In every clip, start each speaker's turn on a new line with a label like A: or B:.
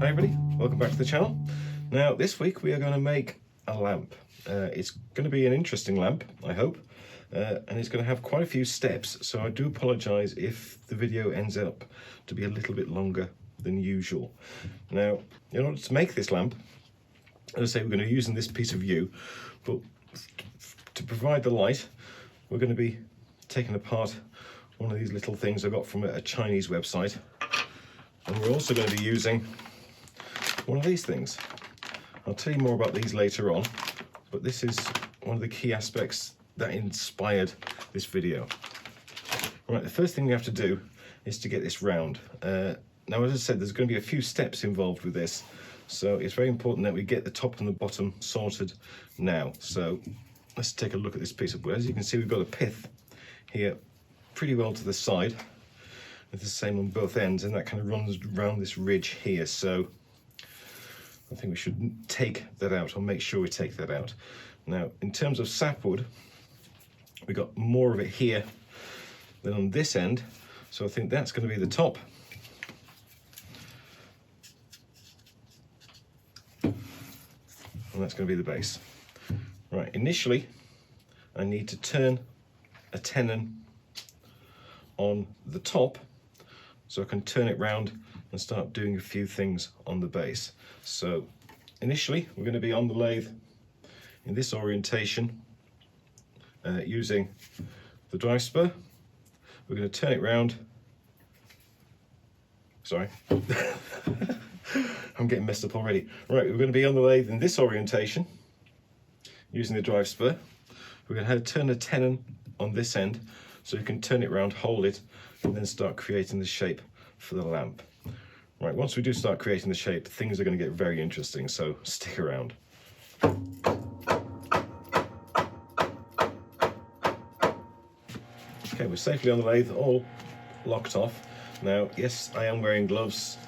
A: Hi everybody, welcome back to the channel. Now this week we are going to make a lamp. It's going to be an interesting lamp, I hope, and it's going to have quite a few steps, so I do apologise if the video ends up to be a little bit longer than usual. Now, in order to make this lamp, as I say, we're going to be using this piece of yew, but to provide the light, we're going to be taking apart one of these little things I got from a Chinese website, and we're also going to be using one of these things. I'll tell you more about these later on, but this is one of the key aspects that inspired this video. Right, the first thing we have to do is to get this round. Now, as I said, there's going to be a few steps involved with this, so it's very important that we get the top and the bottom sorted now. So let's take a look at this piece of wood. As you can see, we've got a pith here pretty well to the side. It's the same on both ends, and that kind of runs around this ridge here. So I think we should take that out, or make sure we take that out. Now, in terms of sapwood, we got more of it here than on this end, so I think that's going to be the top. And that's going to be the base. Right, initially, I need to turn a tenon on the top, so I can turn it round and start doing a few things on the base. So initially we're going to be on the lathe in this orientation using the drive spur. We're going to turn it round. Sorry, I'm getting messed up already. Right, we're going to be on the lathe in this orientation using the drive spur. We're going to have to turn a tenon on this end so you can turn it round, hold it, and then start creating the shape for the lamp. Right, once we do start creating the shape, things are going to get very interesting, so stick around. Okay, we're safely on the lathe, all locked off. Now, yes, I am wearing gloves,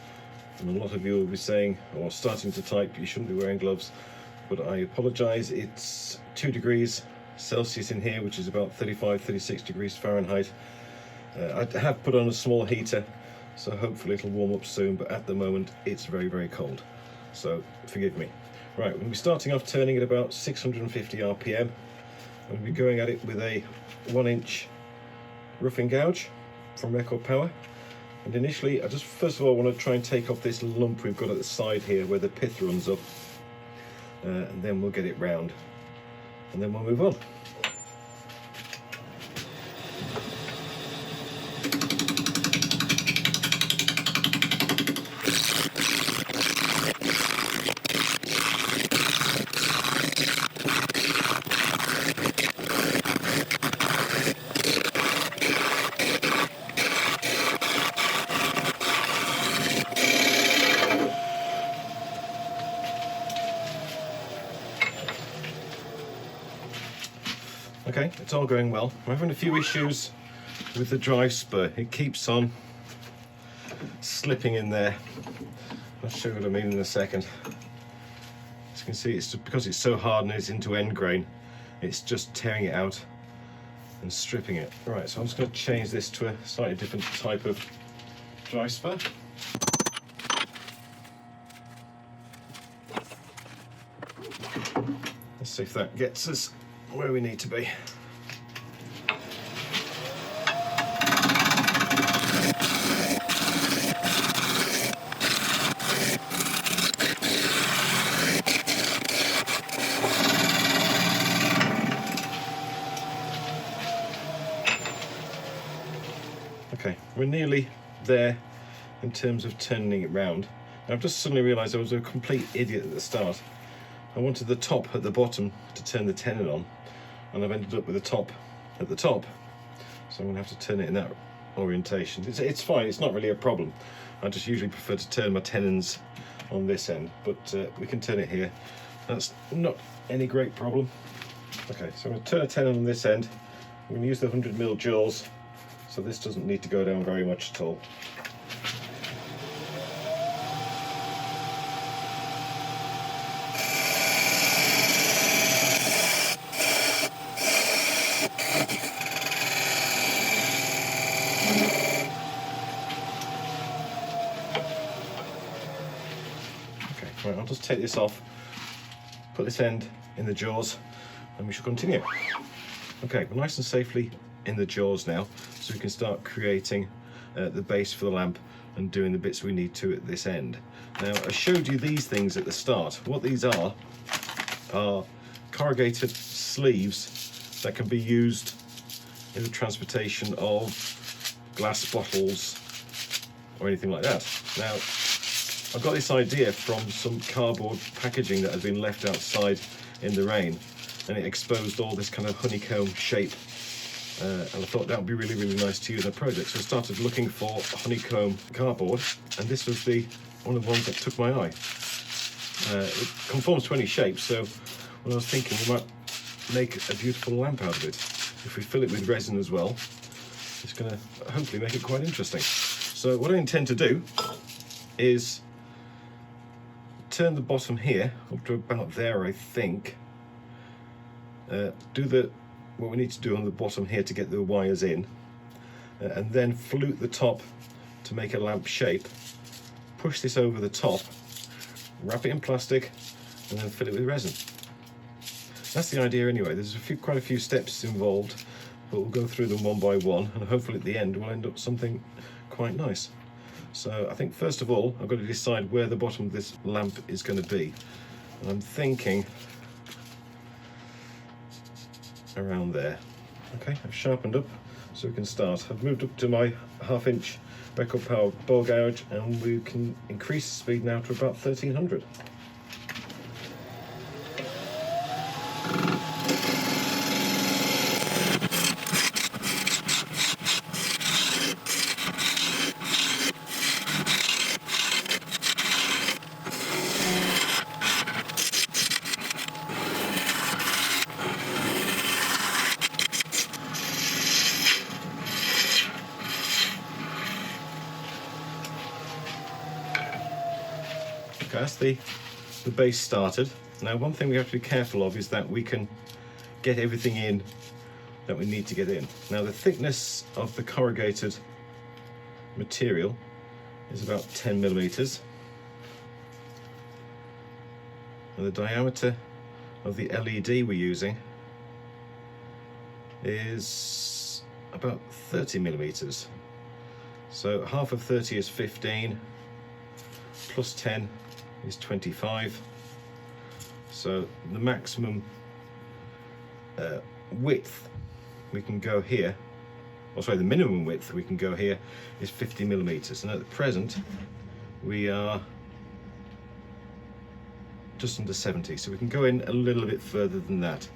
A: and a lot of you will be saying, or starting to type, you shouldn't be wearing gloves, but I apologise. It's 2 degrees Celsius in here, which is about 35, 36 degrees Fahrenheit. I have put on a small heater, so hopefully it'll warm up soon, but at the moment it's very, very cold, so forgive me. Right, we'll be starting off turning at about 650 RPM. We'll be going at it with a 1-inch roughing gouge from Record Power. And initially, I just first of all want to try and take off this lump we've got at the side here where the pith runs up, and then we'll get it round, and then we'll move on. Okay, it's all going well. We're having a few issues with the drive spur. It keeps on slipping in there. I'll show you what I mean in a second. As you can see, it's just because it's so hard and it's into end grain, it's just tearing it out and stripping it. Right, so I'm just going to change this to a slightly different type of drive spur. Let's see if that gets us where we need to be. Okay, we're nearly there in terms of turning it round. Now, I've just suddenly realised I was a complete idiot at the start. I wanted the top at the bottom to turn the tenon on, and I've ended up with the top at the top, so I'm going to have to turn it in that orientation. It's fine, it's not really a problem. I just usually prefer to turn my tenons on this end, but we can turn it here. That's not any great problem. Okay, so I'm going to turn a tenon on this end. I'm going to use the 100mm jewels, so this doesn't need to go down very much at all. just take this off, put this end in the jaws, and we shall continue. Okay, we're nice and safely in the jaws now, so we can start creating the base for the lamp and doing the bits we need to at this end. Now, I showed you these things at the start. What these are corrugated sleeves that can be used in the transportation of glass bottles or anything like that. Now, I've got this idea from some cardboard packaging that had been left outside in the rain, and it exposed all this kind of honeycomb shape, and I thought that would be really, really nice to use in a project. So I started looking for honeycomb cardboard, and this was one of the ones that took my eye. It conforms to any shape, so when I was thinking we might make a beautiful lamp out of it. If we fill it with resin as well, it's going to hopefully make it quite interesting. So what I intend to do is turn the bottom here up to about there, I think. Do what we need to do on the bottom here to get the wires in, and then flute the top to make a lamp shape. Push this over the top, wrap it in plastic, and then fill it with resin. That's the idea anyway. There's quite a few steps involved, but we'll go through them one by one, and hopefully at the end we'll end up something quite nice. So I think first of all I've got to decide where the bottom of this lamp is going to be, and I'm thinking around there. Okay, I've sharpened up so we can start. I've moved up to my 1/2 inch record power ball gouge, and we can increase the speed now to about 1300. That's the base started. Now, one thing we have to be careful of is that we can get everything in that we need to get in. Now, the thickness of the corrugated material is about 10 millimeters, and the diameter of the LED we're using is about 30 millimeters. So half of 30 is 15, plus 10 is 25. So the maximum width we can go here, or sorry, the minimum width we can go here is 50 millimeters, and at the present we are just under 70, so we can go in a little bit further than that.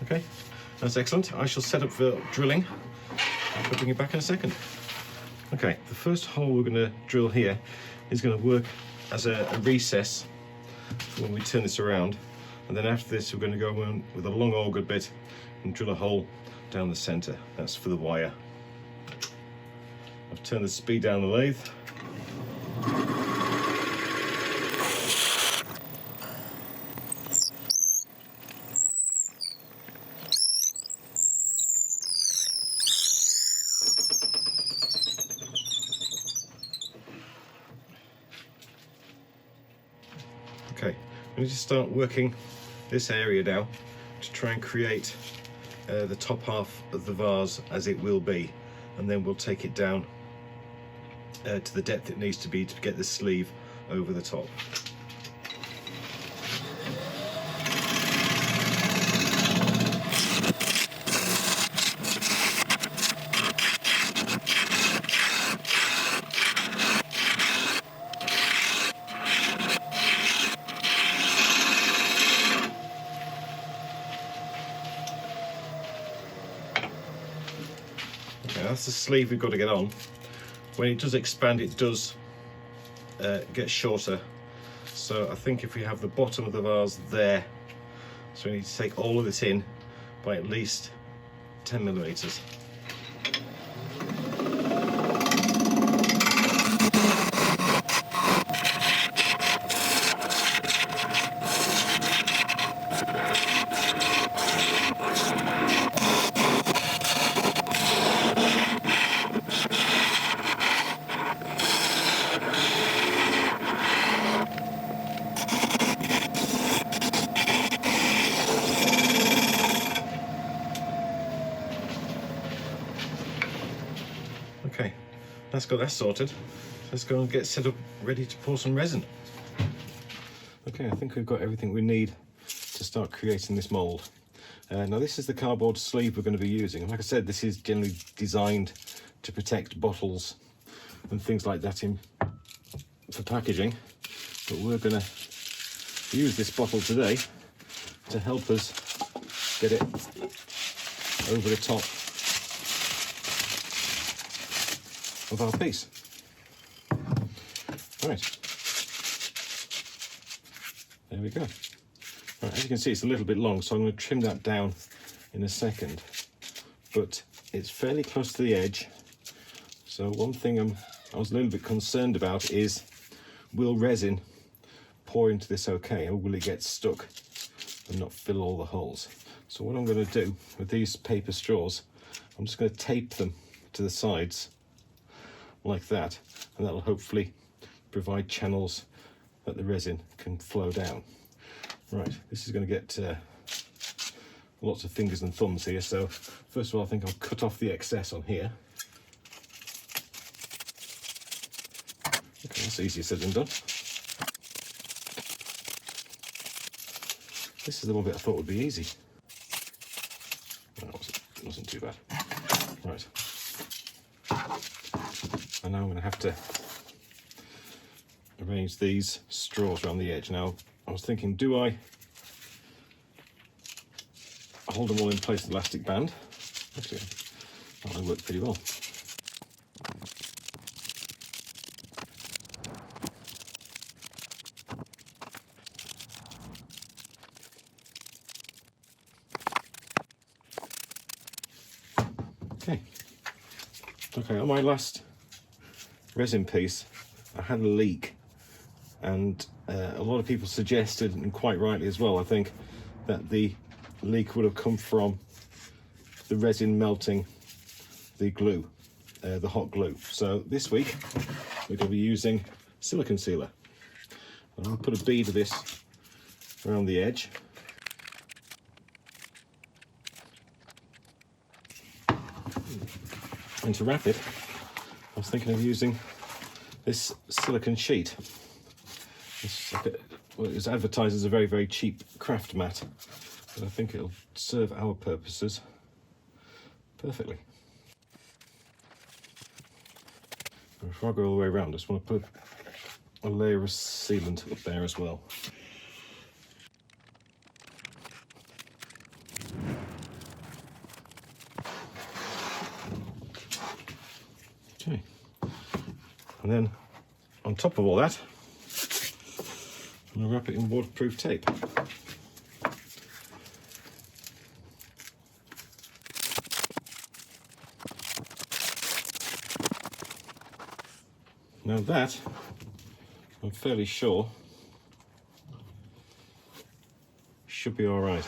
A: Okay, that's excellent. I shall set up for drilling. I'll bring it back in a second. Okay, the first hole we're going to drill here is going to work as a recess for when we turn this around, and then after this we're going to go in with a long auger bit and drill a hole down the centre. That's for the wire. I've turned the speed down the lathe. Okay, we need to start working this area now to try and create the top half of the vase as it will be, and then we'll take it down to the depth it needs to be to get the sleeve over the top. That's the sleeve we've got to get on. When it does expand, it does get shorter. So I think if we have the bottom of the vase there, so we need to take all of this in, by at least 10 millimeters. Okay, that's got that sorted. Let's go and get set up ready to pour some resin. Okay, I think we've got everything we need to start creating this mould. Now this is the cardboard sleeve we're going to be using. Like I said, this is generally designed to protect bottles and things like that for packaging. But we're going to use this bottle today to help us get it over the top of our piece. Right, there we go. Right, as you can see, it's a little bit long, so I'm going to trim that down in a second. But it's fairly close to the edge. So one thing I was a little bit concerned about is, will resin pour into this okay, or will it get stuck and not fill all the holes? So what I'm going to do with these paper straws, I'm just going to tape them to the sides like that, and that'll hopefully provide channels that the resin can flow down. Right, this is going to get lots of fingers and thumbs here, so first of all I think I'll cut off the excess on here. Okay, that's easier said than done. This is the one bit I thought would be easy. No, it wasn't too bad. Right. And now I'm going to have to arrange these straws around the edge. Now, I was thinking, do I hold them all in place with elastic band? Actually, that might work pretty well. Okay, on my last resin piece, I had a leak, and a lot of people suggested, and quite rightly as well, I think, that the leak would have come from the resin melting the glue, the hot glue. So this week we're going to be using silicone sealer. I'm going to put a bead of this around the edge. And to wrap it, I was thinking of using this silicone sheet. Well, it's advertised as a very, very cheap craft mat, but I think it'll serve our purposes perfectly. Before I go all the way around, I just want to put a layer of sealant up there as well. Okay, and then on top of all that, I'm going to wrap it in waterproof tape. Now that, I'm fairly sure, should be all right.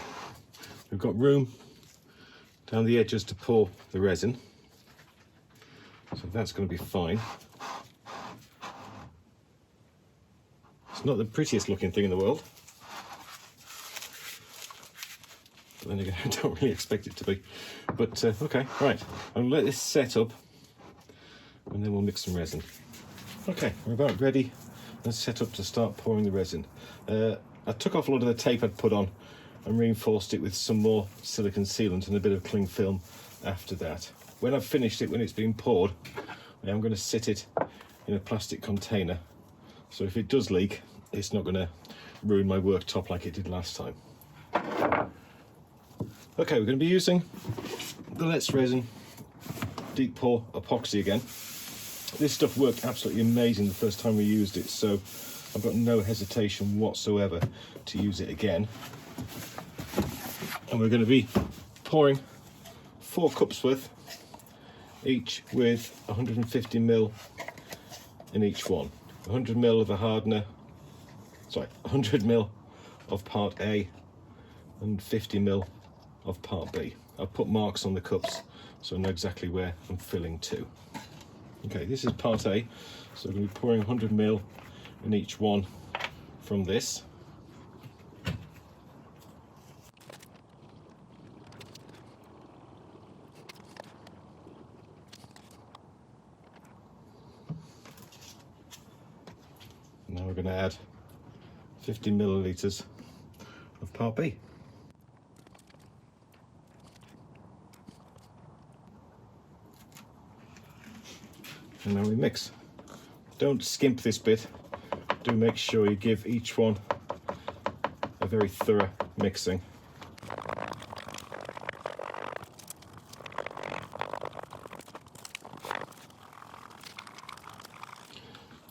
A: We've got room down the edges to pour the resin, so that's going to be fine. It's not the prettiest looking thing in the world, but then again, I don't really expect it to be. But okay, right, I'm going to let this set up and then we'll mix some resin. Okay, we're about ready and set up to start pouring the resin. I took off a lot of the tape I'd put on and reinforced it with some more silicone sealant and a bit of cling film after that. When I've finished it, when it's been poured, I'm going to sit it in a plastic container, so if it does leak, it's not going to ruin my worktop like it did last time. Okay, we're going to be using the letsresin deep pour epoxy again. This stuff worked absolutely amazing the first time we used it, so I've got no hesitation whatsoever to use it again. And we're going to be pouring 4 cups worth, each with 150ml in each one. 100ml of the hardener, 100ml of part A and 50ml of part B. I've put marks on the cups so I know exactly where I'm filling to. Okay, this is part A, so we're going to be pouring 100ml in each one from this. Now we're going to add 50 millilitres of part B. And now we mix. Don't skimp this bit. Do make sure you give each one a very thorough mixing.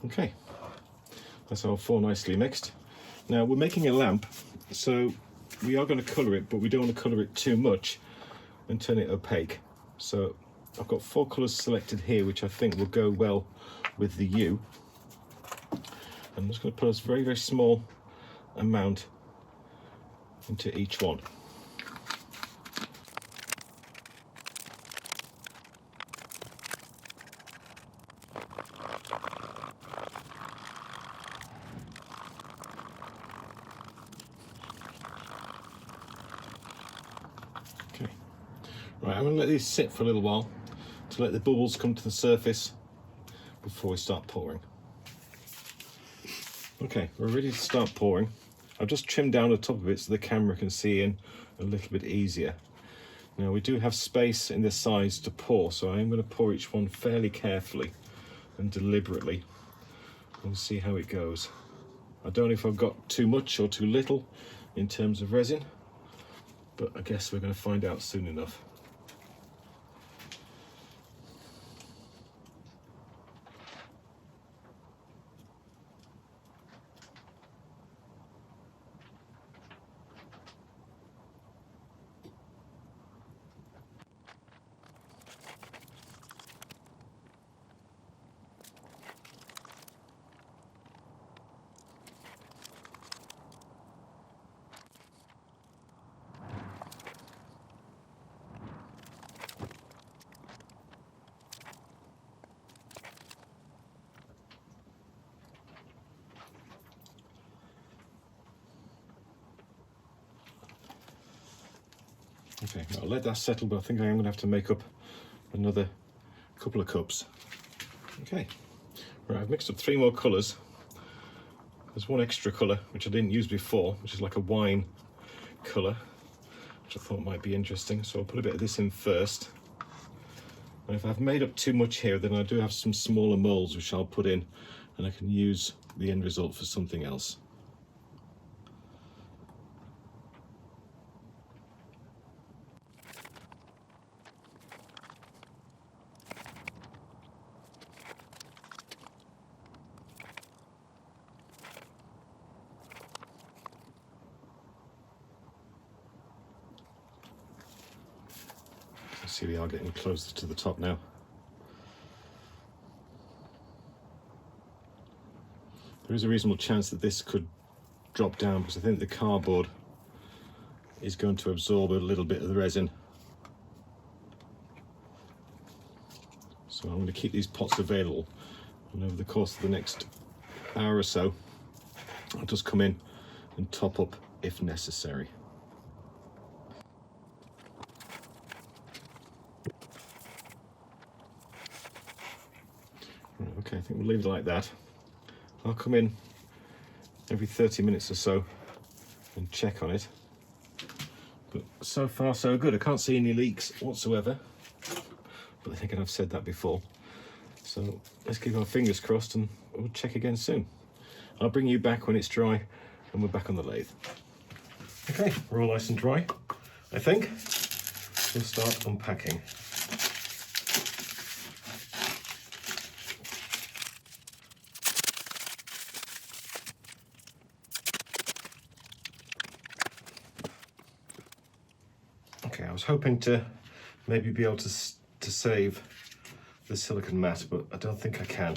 A: Okay. That's our 4 nicely mixed. Now we're making a lamp, so we are going to colour it, but we don't want to colour it too much and turn it opaque. So I've got 4 colours selected here, which I think will go well with the YEW. I'm just going to put a very, very small amount into each one. Right, I'm going to let these sit for a little while to let the bubbles come to the surface before we start pouring. Okay, we're ready to start pouring. I've just trimmed down the top of it so the camera can see in a little bit easier. Now we do have space in the sides to pour, so I'm going to pour each one fairly carefully and deliberately and see how it goes. I don't know if I've got too much or too little in terms of resin, but I guess we're going to find out soon enough. Okay, I'll let that settle, but I think I am going to have to make up another couple of cups. Okay, right, I've mixed up 3 more colours. There's one extra colour, which I didn't use before, which is like a wine colour, which I thought might be interesting. So I'll put a bit of this in first. And if I've made up too much here, then I do have some smaller moulds, which I'll put in, and I can use the end result for something else. See, we are getting closer to the top now. There is a reasonable chance that this could drop down because I think the cardboard is going to absorb a little bit of the resin. So I'm going to keep these pots available, and over the course of the next hour or so I'll just come in and top up if necessary. Okay, I think we'll leave it like that. I'll come in every 30 minutes or so and check on it. But so far so good. I can't see any leaks whatsoever, but I think I've said that before. So let's keep our fingers crossed and we'll check again soon. I'll bring you back when it's dry and we're back on the lathe. Okay, we're all nice and dry, I think. We'll start unpacking. I was hoping to maybe be able to save the silicone mat, but I don't think I can.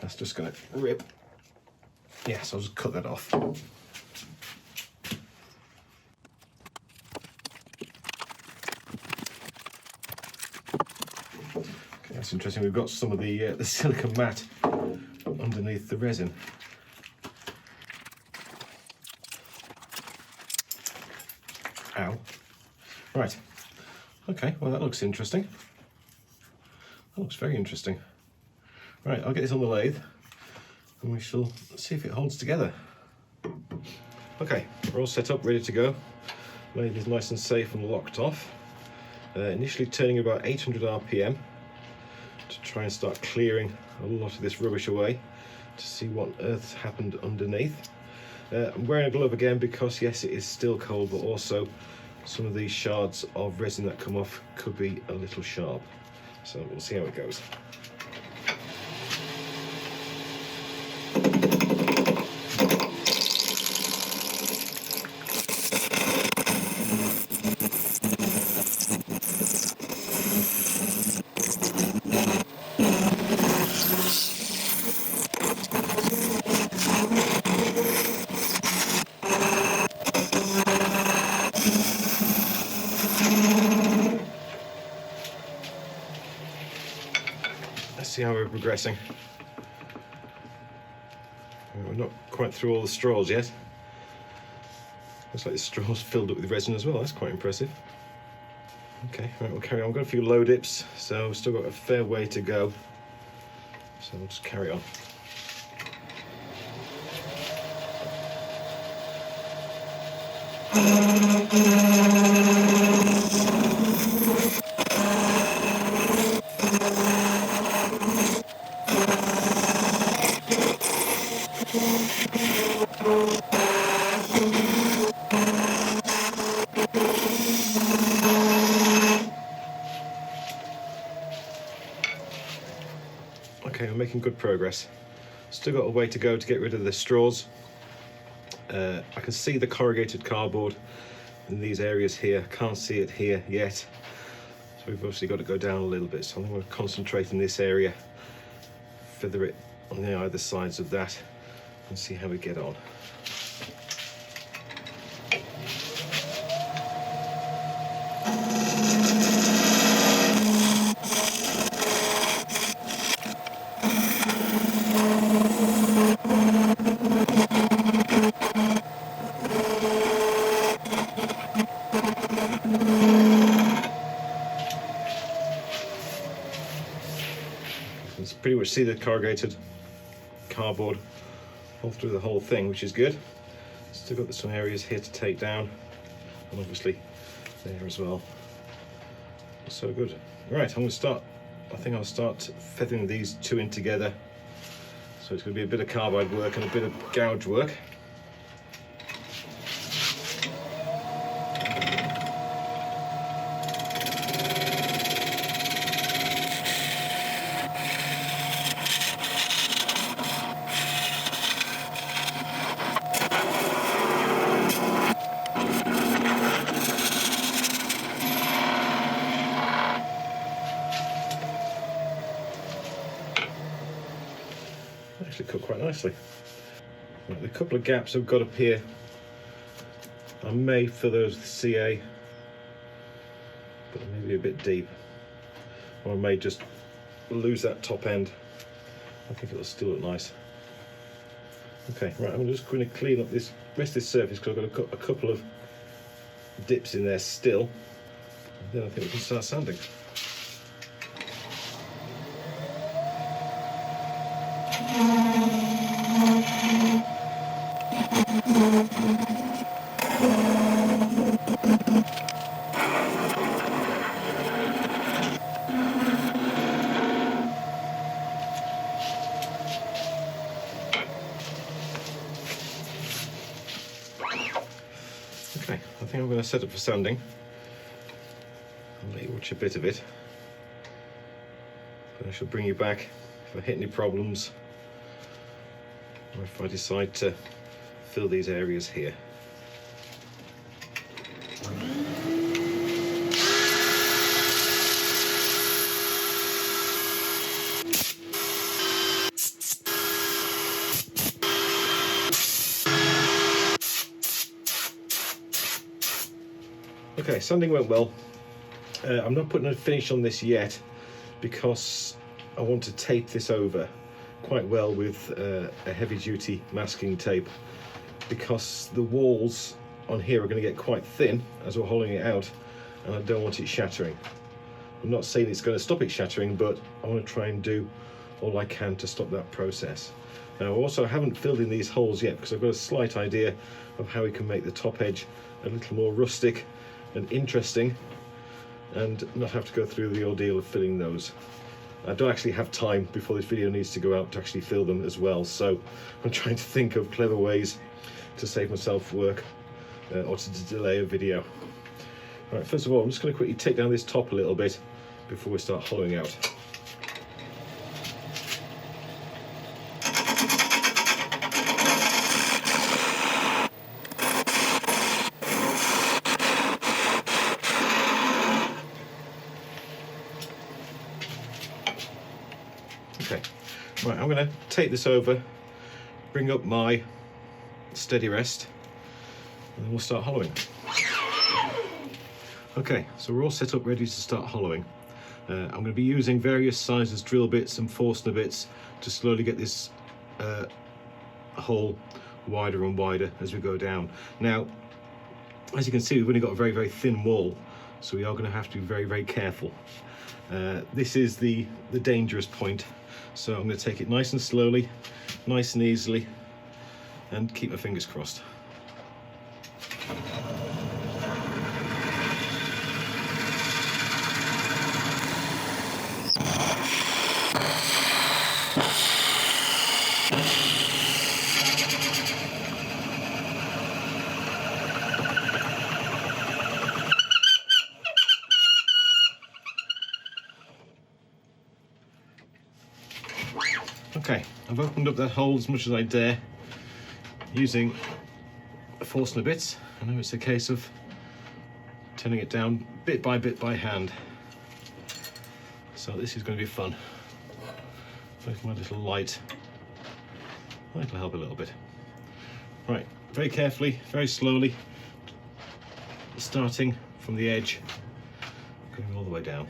A: That's just going to rip. Yes, I'll just cut that off. Okay, that's interesting. We've got some of the silicone mat underneath the resin. Ow. Right. Okay, well that looks interesting. That looks very interesting. Right, I'll get this on the lathe and we shall see if it holds together. Okay, we're all set up, ready to go. Lathe is nice and safe and locked off. Initially turning about 800 RPM to try and start clearing a lot of this rubbish away to see what earth's happened underneath. I'm wearing a glove again because yes, it is still cold, but also some of these shards of resin that come off could be a little sharp. So we'll see how it goes. See how we're progressing. We're not quite through all the straws yet. Looks like the straws filled up with resin as well. That's quite impressive. Okay, right, we'll carry on. We've got a few low dips, so we've still got a fair way to go. So we'll just carry on. Okay, we're making good progress. Still got a way to go to get rid of the straws. I can see the corrugated cardboard in these areas here. Can't see it here yet. So we've obviously got to go down a little bit. So I'm going to concentrate in this area, feather it on the either sides of that and see how we get on. Pretty much see the corrugated cardboard all through the whole thing, which is good. Still got some areas here to take down, and obviously there as well. So good. Right, I'm going to start. I think I'll start feathering these two in together. So it's going to be a bit of carbide work and a bit of gouge work. Actually cut quite nicely. Right, the couple of gaps I've got up here, I may fill those with CA, but maybe a bit deep, or I may just lose that top end. I think it'll still look nice. Okay, right, I'm just going to clean up this rest of this surface because I've got a couple of dips in there still, and then I think we can start sanding. Okay, I think I'm going to set up for sanding. I'll let you watch a bit of it, but I shall bring you back if I hit any problems or if I decide to fill these areas here. Okay, sanding went well. I'm not putting a finish on this yet because I want to tape this over quite well with a heavy duty masking tape, because the walls on here are going to get quite thin as we're hollowing it out, and I don't want it shattering. I'm not saying it's going to stop it shattering, but I want to try and do all I can to stop that process. Now, I also haven't filled in these holes yet because I've got a slight idea of how we can make the top edge a little more rustic and interesting and not have to go through the ordeal of filling those. I don't actually have time before this video needs to go out to actually fill them as well, so I'm trying to think of clever ways to save myself work or to delay a video. Right, first of all, I'm just going to quickly take down this top a little bit before we start hollowing out. Okay, right, I'm going to take this over, bring up my steady rest, and then we'll start hollowing. Okay, so we're all set up ready to start hollowing. I'm going to be using various sizes drill bits and Forstner bits to slowly get this hole wider and wider as we go down. Now, as you can see, we've only got a very, very thin wall, so we are going to have to be very, very careful. This is the dangerous point, so I'm going to take it nice and slowly, nice and easily, and keep my fingers crossed. Okay, I've opened up that hole as much as I dare using Forstner bits. I know it's a case of turning it down bit by hand. So this is going to be fun. With my little light, that'll help a little bit. Right, very carefully, very slowly, starting from the edge, going all the way down.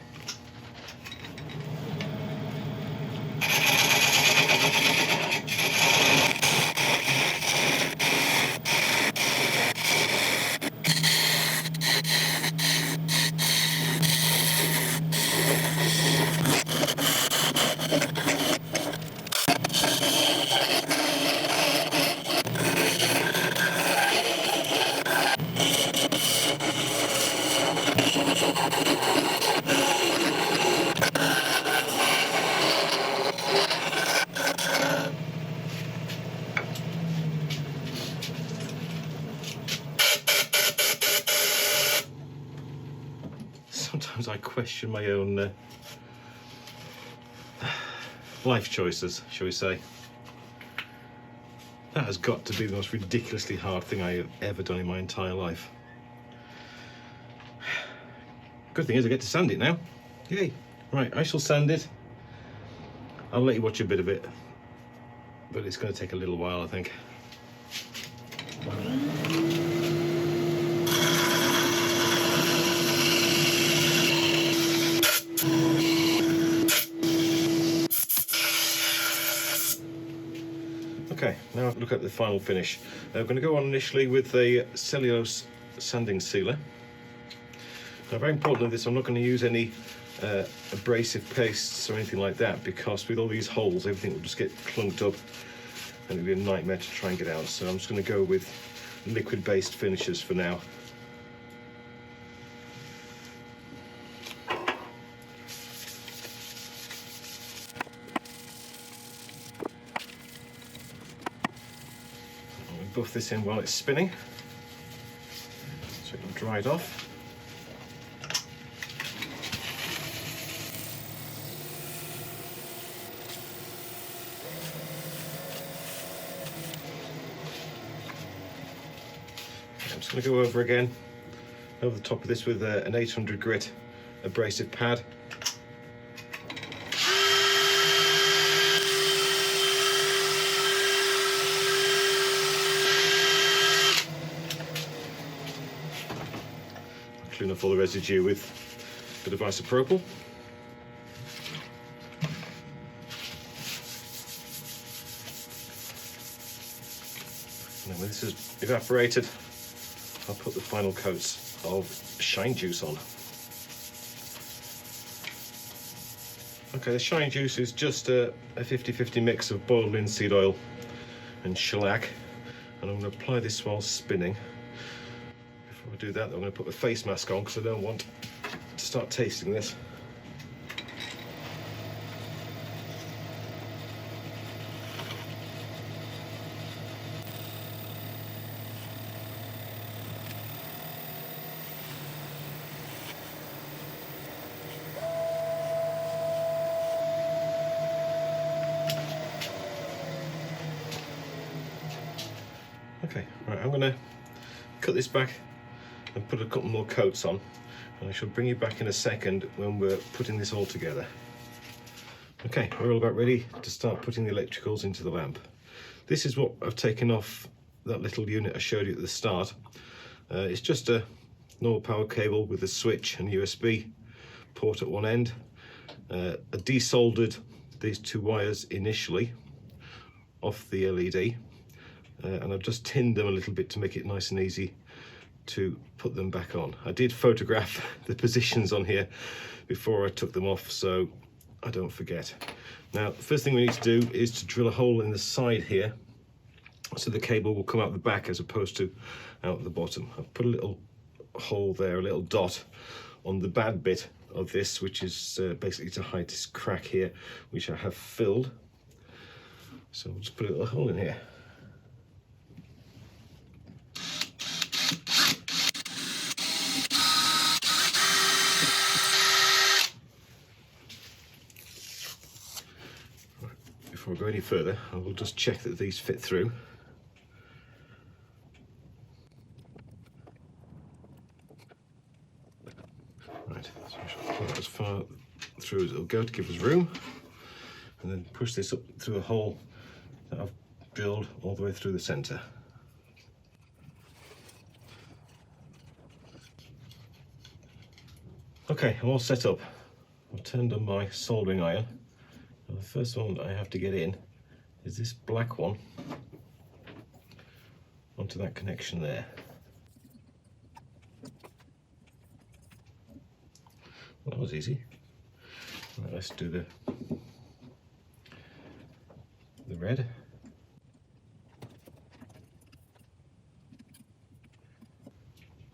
A: Sometimes I question my own life choices, shall we say. That has got to be the most ridiculously hard thing I have ever done in my entire life. Good thing is I get to sand it now. Yay. Right, I shall sand it. I'll let you watch a bit of it, but it's going to take a little while, I think. Okay, now look at the final finish. I'm going to go on initially with a cellulose sanding sealer. Now, very important in this, I'm not going to use any abrasive pastes or anything like that, because with all these holes, everything will just get clunked up and it'll be a nightmare to try and get out. So I'm just going to go with liquid-based finishes for now. Buff this in while it's spinning so it'll dry it off. I'm just going to go over again over the top of this with an 800 grit abrasive pad. clean off all the residue with a bit of isopropyl. And then when this is evaporated, I'll put the final coats of shine juice on. Okay, the shine juice is just a 50-50 mix of boiled linseed oil and shellac, and I'm going to apply this while spinning. Before I do that, I'm going to put the face mask on because I don't want to start tasting this. Okay, right, I'm going to cut this back and put a couple more coats on, and I shall bring you back in a second when we're putting this all together. Okay, we're all about ready to start putting the electricals into the lamp. This is what I've taken off that little unit I showed you at the start. It's just a normal power cable with a switch and USB port at one end. I desoldered these two wires initially off the LED. And I've just tinned them a little bit to make it nice and easy to put them back on. I did photograph the positions on here before I took them off, so I don't forget. Now, the first thing we need to do is to drill a hole in the side here so the cable will come out the back as opposed to out the bottom. I've put a little hole there, a little dot on the bad bit of this, which is basically to hide this crack here, which I have filled. So we'll just put a little hole in here. Before I go any further, I will just check that these fit through. Right, so I shall put that as far through as it'll go to give us room, and then push this up through a hole that I've drilled all the way through the centre. Okay, I'm all set up. I've turned on my soldering iron. Now the first one that I have to get in is this black one onto that connection there. Well, that was easy. Right, let's do the red.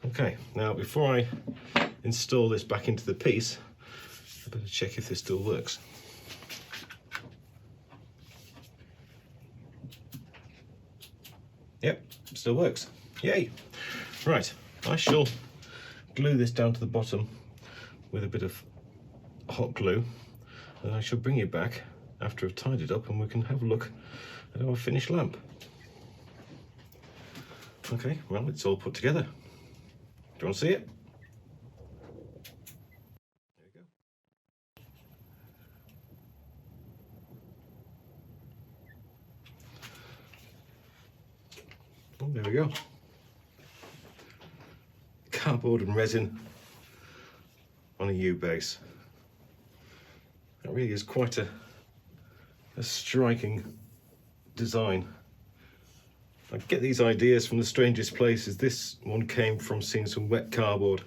A: Okay, now before I install this back into the piece, I better check if this still works. Yep, still works. Yay! Right, I shall glue this down to the bottom with a bit of hot glue, and I shall bring you back after I've tied it up and we can have a look at our finished lamp. Okay, well, it's all put together. Do you want to see it? There we go. Oh, there we go. Cardboard and resin on a U base. That really is quite a striking design. I get these ideas from the strangest places. This one came from seeing some wet cardboard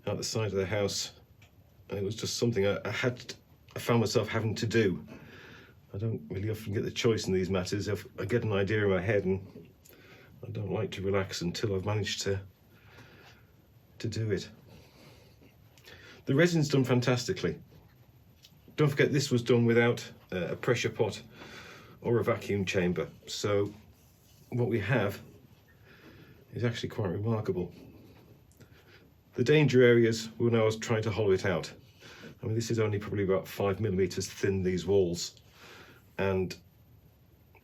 A: out the side of the house, and it was just something I found myself having to do. I don't really often get the choice in these matters. If I get an idea in my head, and I don't like to relax until I've managed to do it. The resin's done fantastically. Don't forget, this was done without a pressure pot or a vacuum chamber, so what we have is actually quite remarkable. The danger areas were when I was trying to hollow it out. I mean, this is only probably about 5mm thin, these walls, and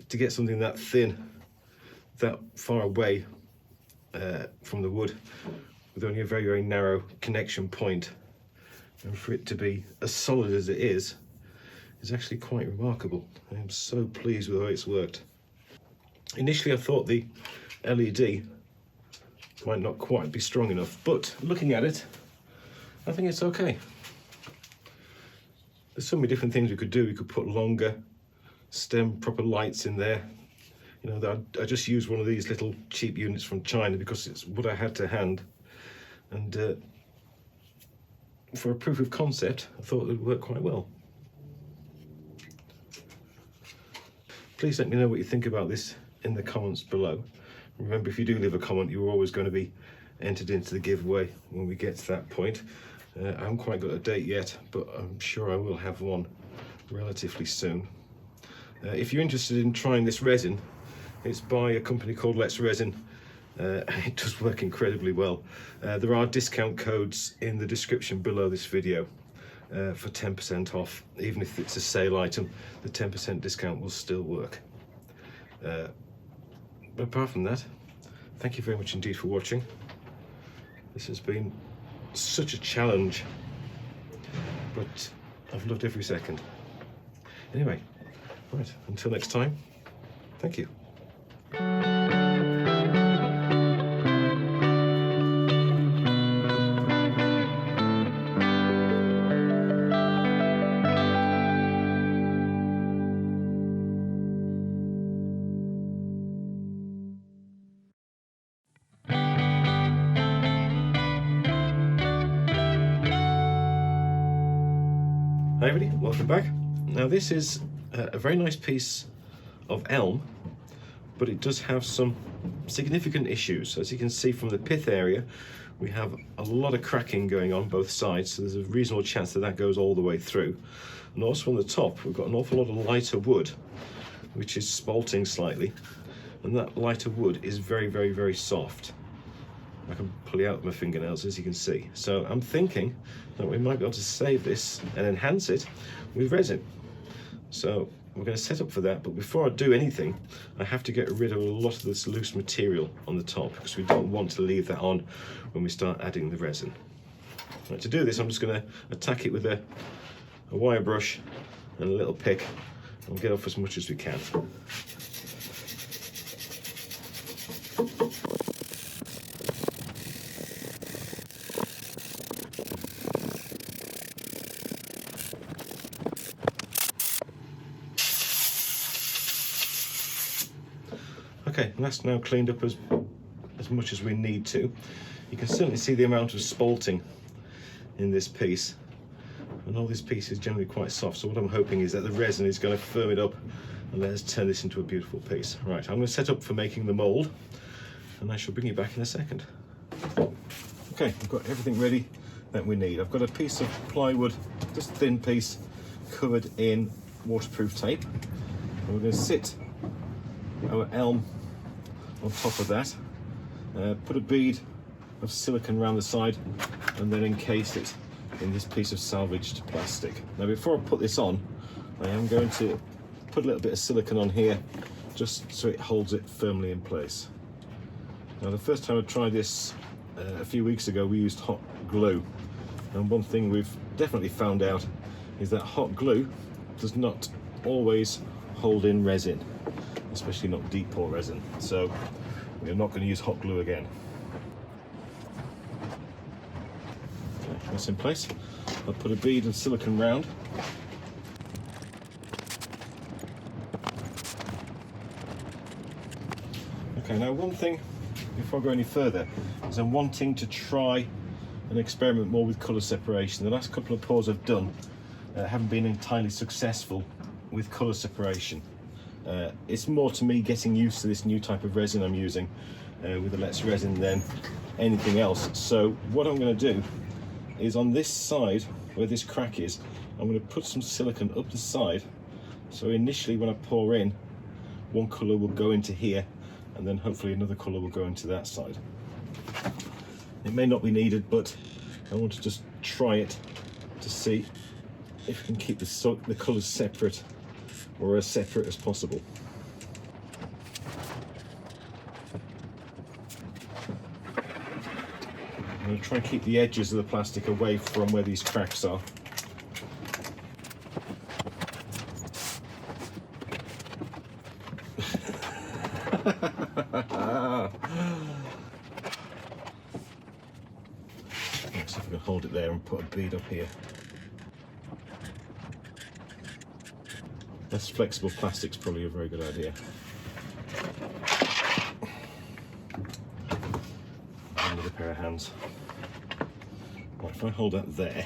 A: to get something that thin, that far away from the wood, with only a very, very narrow connection point, and for it to be as solid as it is actually quite remarkable. I am so pleased with how it's worked. Initially I thought the LED might not quite be strong enough, but looking at it, I think it's okay. There's so many different things we could do. We could put longer stem proper lights in there. You know, I just used one of these little cheap units from China because it's what I had to hand. And for a proof of concept, I thought it would work quite well. Please let me know what you think about this in the comments below. Remember, if you do leave a comment, you're always going to be entered into the giveaway when we get to that point. I haven't quite got a date yet, but I'm sure I will have one relatively soon. If you're interested in trying this resin, it's by a company called letsresin. It does work incredibly well. There are discount codes in the description below this video for 10% off. Even if it's a sale item, the 10% discount will still work. But apart from that, thank you very much indeed for watching. This has been such a challenge, but I've loved every second. Anyway, right, until next time, thank you. Hi everybody, welcome back. Now this is a very nice piece of elm, but it does have some significant issues. As you can see from the pith area, we have a lot of cracking going on both sides, so there's a reasonable chance that that goes all the way through. And also on the top, we've got an awful lot of lighter wood, which is spalting slightly, and that lighter wood is very, very, very soft. I can pull it out with my fingernails, as you can see. So I'm thinking that we might be able to save this and enhance it with resin. So we're going to set up for that, but before I do anything, I have to get rid of a lot of this loose material on the top, because we don't want to leave that on when we start adding the resin. Right, to do this, I'm just going to attack it with a wire brush and a little pick and get off as much as we can. Okay, and that's now cleaned up as much as we need to. You can certainly see the amount of spalting in this piece, and all this piece is generally quite soft, so what I'm hoping is that the resin is going to firm it up and let us turn this into a beautiful piece. Right, I'm going to set up for making the mould, and I shall bring you back in a second. Okay, I've got everything ready that we need. I've got a piece of plywood, just a thin piece, covered in waterproof tape, and we're going to sit our elm on top of that, put a bead of silicone around the side, and then encase it in this piece of salvaged plastic. Now before I put this on, I am going to put a little bit of silicone on here just so it holds it firmly in place. Now the first time I tried this a few weeks ago, we used hot glue, and one thing we've definitely found out is that hot glue does not always hold in resin, especially not deep pore resin, so we are not going to use hot glue again. Okay, that's in place. I'll put a bead of silicone round. Okay, now one thing before I go any further is I'm wanting to try and experiment more with colour separation. The last couple of pours I've done haven't been entirely successful with colour separation. It's more to me getting used to this new type of resin I'm using with the letsresin than anything else. So what I'm going to do is on this side where this crack is, I'm going to put some silicone up the side, so initially when I pour in, one colour will go into here and then hopefully another colour will go into that side. It may not be needed, but I want to just try it to see if we can keep the colours separate, or as separate as possible. I'm going to try and keep the edges of the plastic away from where these cracks are. hold it there and put a bead up here. Less flexible plastic's probably a very good idea. Another pair of hands. Right, if I hold that there,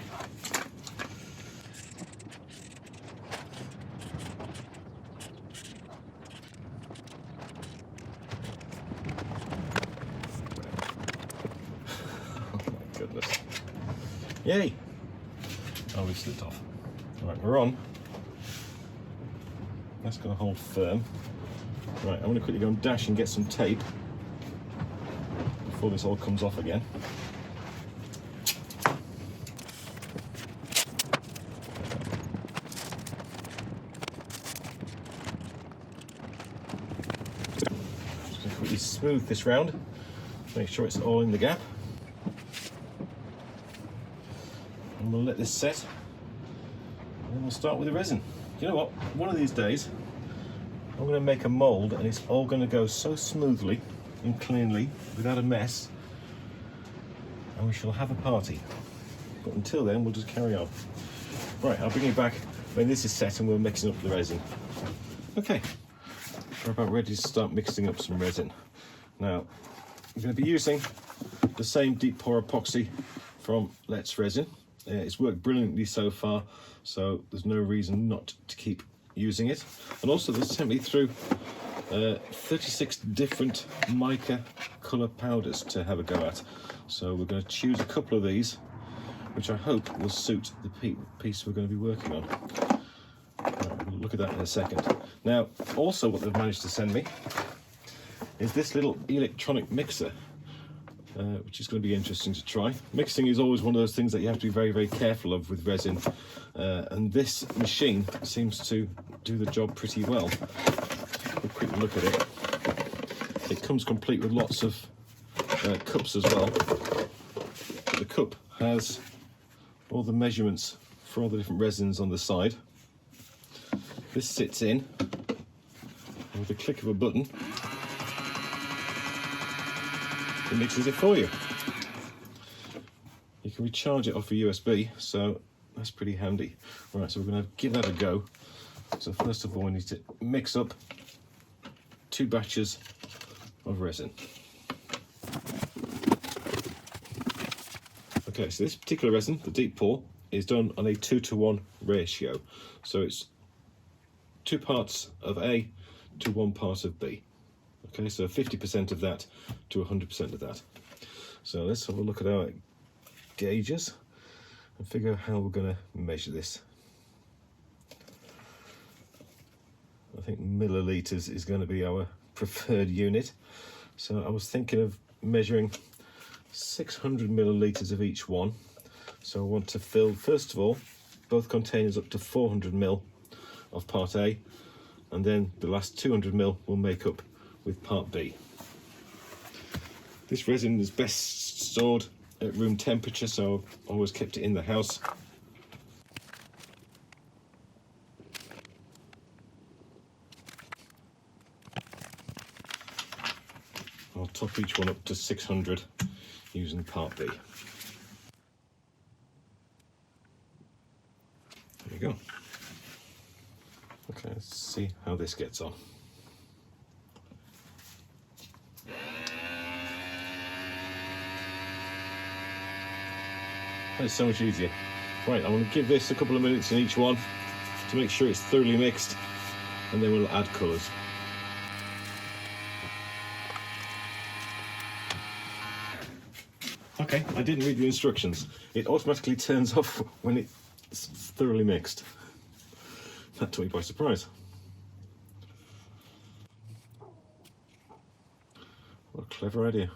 A: goodness. Yay! Oh, we slipped off. Right, we're on. That's going to hold firm. Right, I'm going to quickly go and dash and get some tape before this all comes off again. Just going to quickly smooth this round, make sure it's all in the gap. And we'll let this set, and then we'll start with the resin. You know what? One of these days, I'm going to make a mould and it's all going to go so smoothly and cleanly, without a mess, and we shall have a party. But until then, we'll just carry on. Right, I'll bring you back when this is set and we're mixing up the resin. Okay, we're about ready to start mixing up some resin. Now, we're going to be using the same deep pour epoxy from letsresin. It's worked brilliantly so far, so there's no reason not to keep using it. And also they've sent me through 36 different mica colour powders to have a go at. So we're going to choose a couple of these, which I hope will suit the piece we're going to be working on. We'll look at that in a second. Now, also what they've managed to send me is this little electronic mixer, which is going to be interesting to try. Mixing is always one of those things that you have to be very, very careful of with resin, and this machine seems to do the job pretty well. A quick look at it. It comes complete with lots of cups as well. The cup has all the measurements for all the different resins on the side. This sits in, and with a click of a button, it mixes it for you. You can recharge it off a USB, so that's pretty handy. Right, so we're going to give that a go. So first of all, we need to mix up 2 batches of resin. Okay, so this particular resin, the deep pour, is done on a 2:1 ratio. So it's 2 parts of A to 1 part of B. Okay, so 50% of that to 100% of that. So let's have a look at our gauges and figure out how we're going to measure this. I think millilitres is going to be our preferred unit. So I was thinking of measuring 600 millilitres of each one. So I want to fill, first of all, both containers up to 400 ml of part A, and then the last 200 ml will make up with part B. This resin is best stored at room temperature, so I've always kept it in the house. I'll top each one up to 600 using part B. There we go. Okay, let's see how this gets on. That's so much easier. Right, I'm going to give this a couple of minutes in each one to make sure it's thoroughly mixed, and then we'll add colours. Okay, I didn't read the instructions. It automatically turns off when it's thoroughly mixed. That took me by surprise. What a clever idea.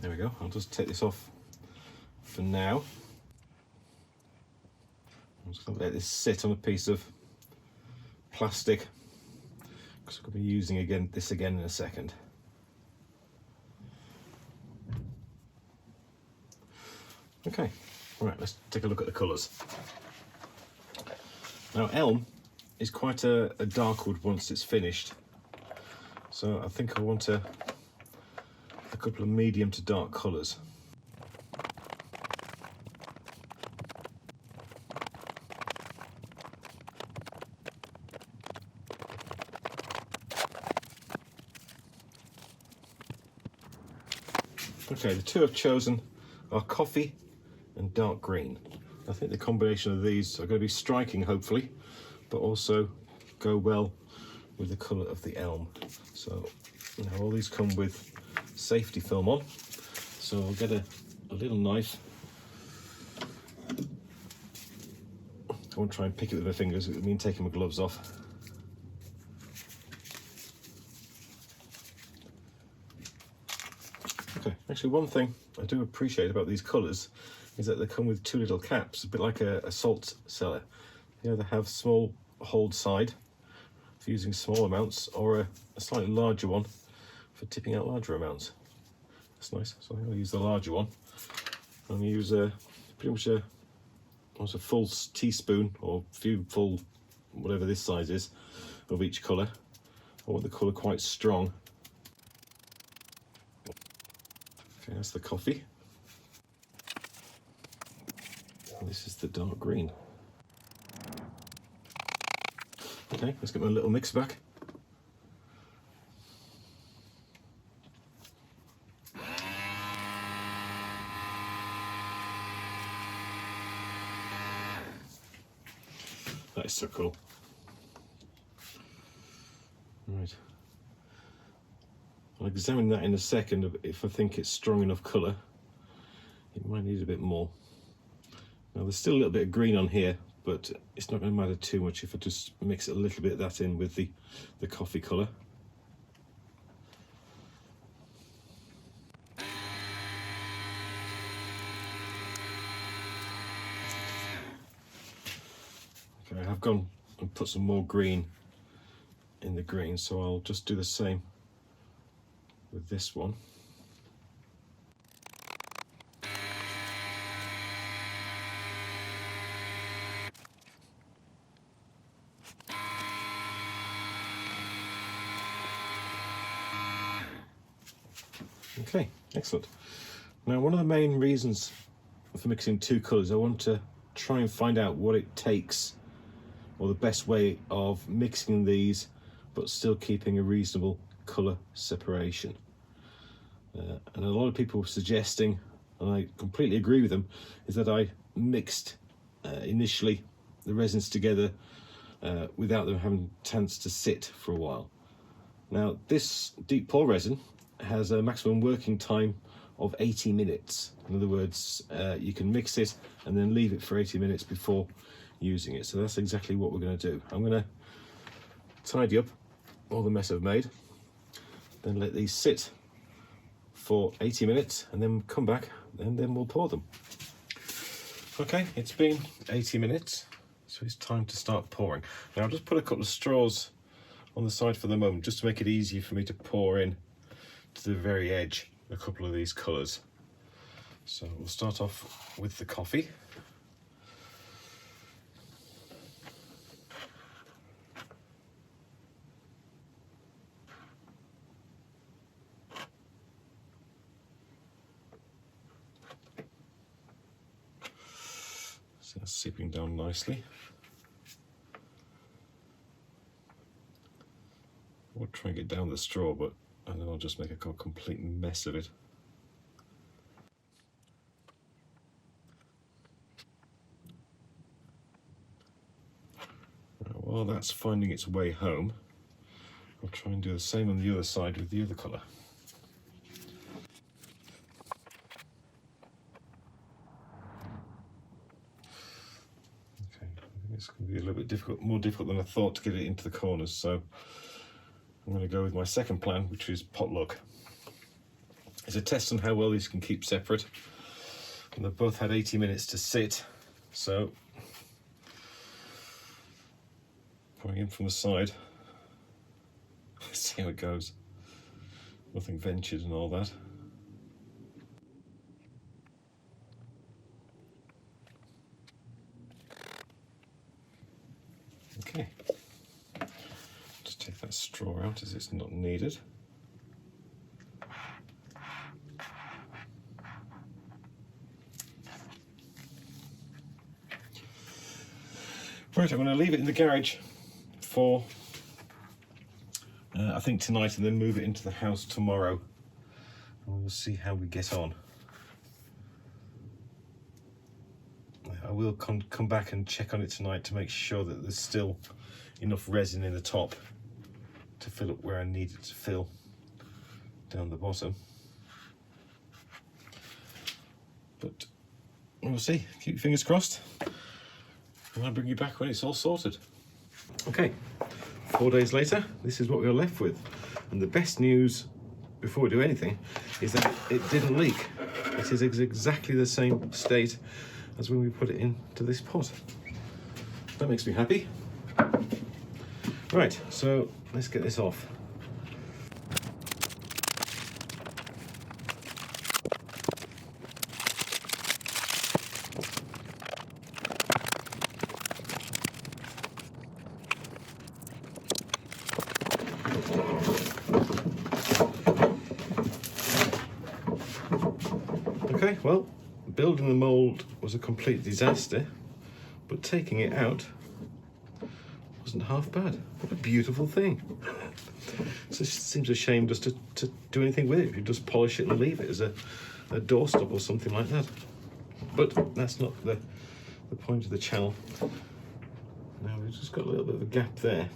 A: There we go. I'll just take this off for now. I'm just going to let this sit on a piece of plastic, because I'm going to be using this again in a second. Okay, Right, let's take a look at the colours. Now elm is quite a dark wood once it's finished, so I think I want a couple of medium to dark colours. Okay, the two I've chosen are coffee and dark green. I think the combination of these are going to be striking, hopefully, but also go well with the colour of the elm. So, you know, all these come with safety film on. So I'll get a little knife. I won't try and pick it with my fingers, it would mean taking my gloves off. Okay, actually one thing I do appreciate about these colours is that they come with two little caps, a bit like a salt cellar. They either have small hold side for using small amounts, or a slightly larger one for tipping out larger amounts. That's nice, so I think I'll use the larger one. And use pretty much almost a full teaspoon, or a few full, whatever this size is, of each colour. I want the colour quite strong. Okay, that's the coffee. And this is the dark green. Okay, let's get my little mix back. That is so cool. Right. I'll examine that in a second. If I think it's strong enough colour, it might need a bit more. Now there's still a little bit of green on here, but it's not going to matter too much if I just mix a little bit of that in with the coffee colour. Okay, I have gone and put some more green in the green, so I'll just do the same with this one. Okay, excellent. Now one of the main reasons for mixing two colours, I want to try and find out what it takes, or the best way of mixing these but still keeping a reasonable colour separation. And a lot of people were suggesting, and I completely agree with them, is that I mixed initially the resins together without them having a chance to sit for a while. Now this deep pour resin has a maximum working time of 80 minutes. In other words, you can mix it and then leave it for 80 minutes before using it. So that's exactly what we're going to do. I'm going to tidy up all the mess I've made, then let these sit for 80 minutes and then come back and then we'll pour them. Okay, it's been 80 minutes, so it's time to start pouring. Now I'll just put a couple of straws on the side for the moment, just to make it easier for me to pour in to the very edge a couple of these colours. So we'll start off with the coffee. So that's seeping down nicely. I'll try and get down the straw, but and then I'll just make a complete mess of it. Now, while that's finding its way home, I'll try and do the same on the other side with the other colour. Okay, I think it's going to be a little bit difficult, more difficult than I thought to get it into the corners, so I'm going to go with my second plan, which is potluck. It's a test on how well these can keep separate, and they've both had 80 minutes to sit, so coming in from the side, let's see how it goes. Nothing ventured and all that. that straw out as it's not needed. Right, I'm going to leave it in the garage for I think tonight, and then move it into the house tomorrow, and we'll see how we get on. I will come back and check on it tonight to make sure that there's still enough resin in the top to fill up where I need it to fill down the bottom. But we'll see. Keep your fingers crossed. And I'll bring you back when it's all sorted. Okay, 4 days later, this is what we're left with. And the best news, before we do anything, is that it didn't leak. It is exactly the same state as when we put it into this pot. That makes me happy. Right, so let's get this off. Okay, well, building the mould was a complete disaster, but taking it out wasn't half bad. What a beautiful thing. It just seems a shame just to do anything with it. You just polish it and leave it as a doorstop or something like that. But that's not the point of the channel. Now we've just got a little bit of a gap there,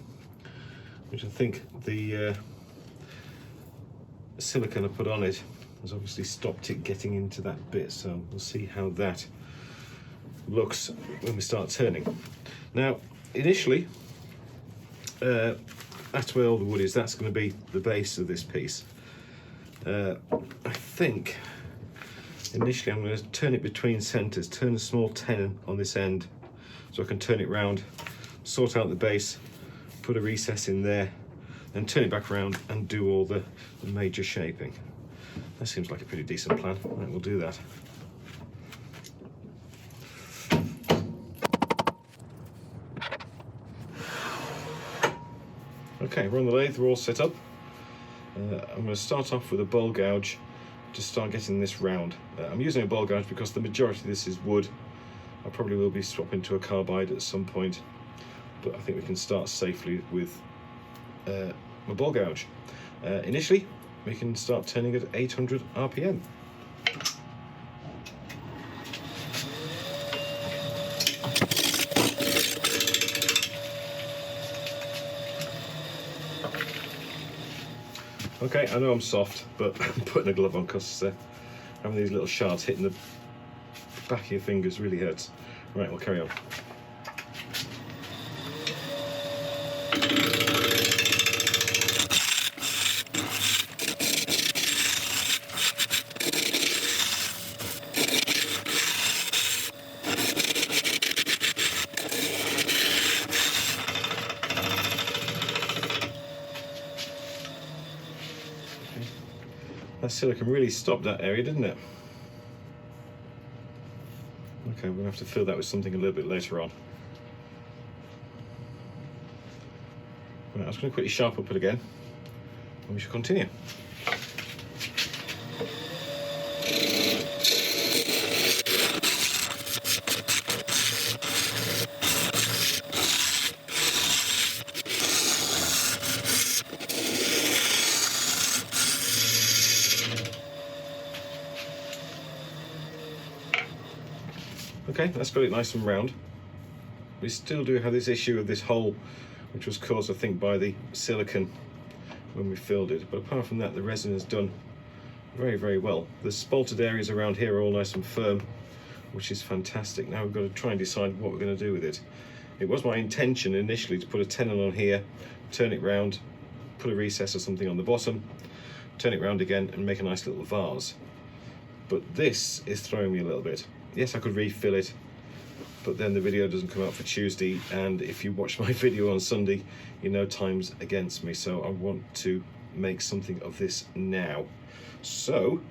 A: which I think the silicone I put on it has obviously stopped it getting into that bit, so we'll see how that looks when we start turning. Now, initially, that's where all the wood is. That's going to be the base of this piece. I think initially I'm going to turn it between centres, turn a small tenon on this end so I can turn it round, sort out the base, put a recess in there, then turn it back around and do all the major shaping. That seems like a pretty decent plan. Right, we'll do that. Okay, we're on the lathe, we're all set up. I'm going to start off with a bowl gouge to start getting this round. I'm using a bowl gouge because the majority of this is wood. I probably will be swapping to a carbide at some point, but I think we can start safely with my bowl gouge. Initially, we can start turning at 800 RPM. Okay, I know I'm soft, but I'm putting a glove on because having these little shards hitting the back of your fingers really hurts. Right, we'll carry on. That silicone really stopped that area, didn't it? Okay, we're going to have to fill that with something a little bit later on. Right, I was going to quickly sharpen up it again, and we shall continue. Okay, that's got it nice and round. We still do have this issue of this hole, which was caused, I think, by the silicone when we filled it. But apart from that, the resin has done very, very well. The spalted areas around here are all nice and firm, which is fantastic. Now we've got to try and decide what we're going to do with it. It was my intention initially to put a tenon on here, turn it round, put a recess or something on the bottom, turn it round again and make a nice little vase. But this is throwing me a little bit. Yes, I could refill it, but then the video doesn't come out for Tuesday, and if you watch my video on Sunday, you know time's against me, so I want to make something of this now. So,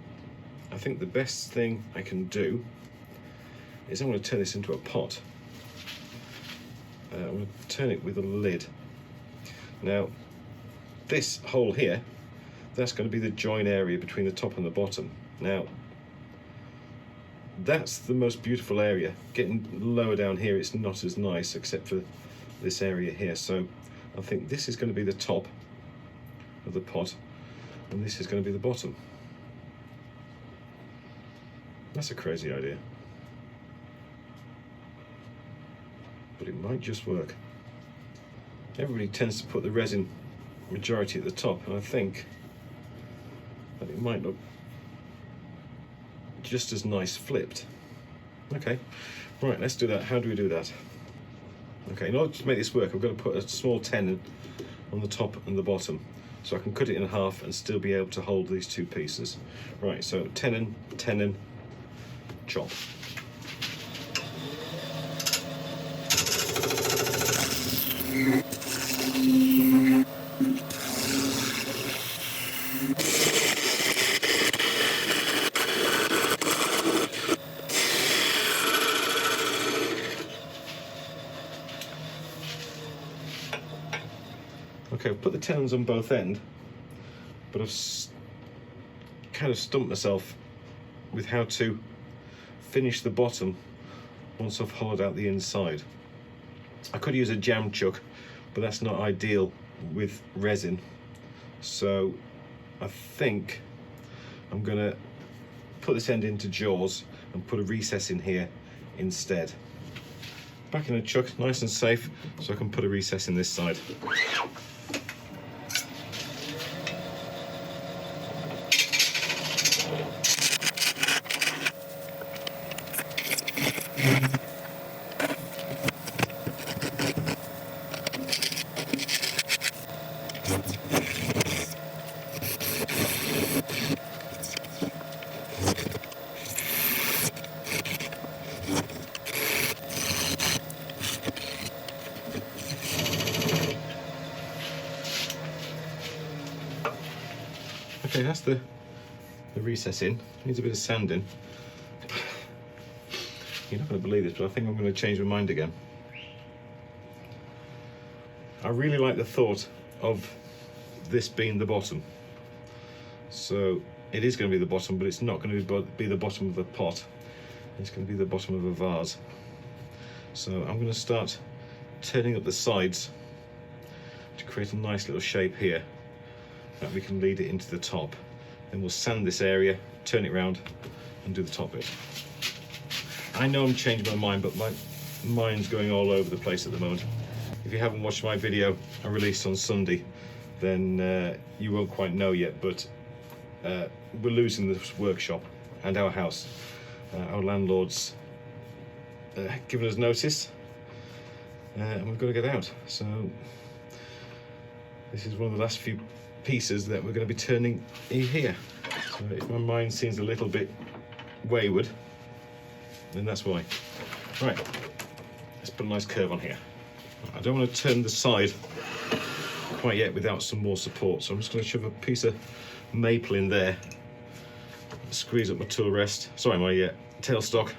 A: I think the best thing I can do is I'm going to turn this into a pot. I'm going to turn it with a lid. Now, this hole here, that's going to be the join area between the top and the bottom. Now, that's the most beautiful area. Getting lower down here, it's not as nice, except for this area here. So I think this is going to be the top of the pot, and this is going to be the bottom. That's a crazy idea, but it might just work. Everybody tends to put the resin majority at the top, and I think that it might look just as nice flipped. Okay, right, let's do that. How do we do that? Okay, in order to make this work, I'm going to put a small tenon on the top and the bottom, so I can cut it in half and still be able to hold these two pieces. Right, so tenon, tenon, chop. Okay, I've put the tenons on both ends, but I've kind of stumped myself with how to finish the bottom once I've hollowed out the inside. I could use a jam chuck, but that's not ideal with resin. So I think I'm gonna put this end into jaws and put a recess in here instead. Back in a chuck, nice and safe, so I can put a recess in this side. Okay, that's the recess in. Needs a bit of sanding. You're not going to believe this, but I think I'm going to change my mind again. I really like the thought of this being the bottom. So it is going to be the bottom, but it's not going to be the bottom of a pot. It's going to be the bottom of a vase. So I'm going to start turning up the sides to create a nice little shape here that we can lead it into the top. Then we'll sand this area, turn it around and do the top bit. I know I'm changing my mind, but my mind's going all over the place at the moment. If you haven't watched my video I released on Sunday, then you won't quite know yet, but we're losing this workshop and our house. Our landlord's given us notice and we've got to get out. So this is one of the last few pieces that we're going to be turning in here. So if my mind seems a little bit wayward, then that's why. Right, let's put a nice curve on here. I don't want to turn the side quite yet without some more support, so I'm just going to shove a piece of maple in there, squeeze up my tool rest, sorry, my tailstock,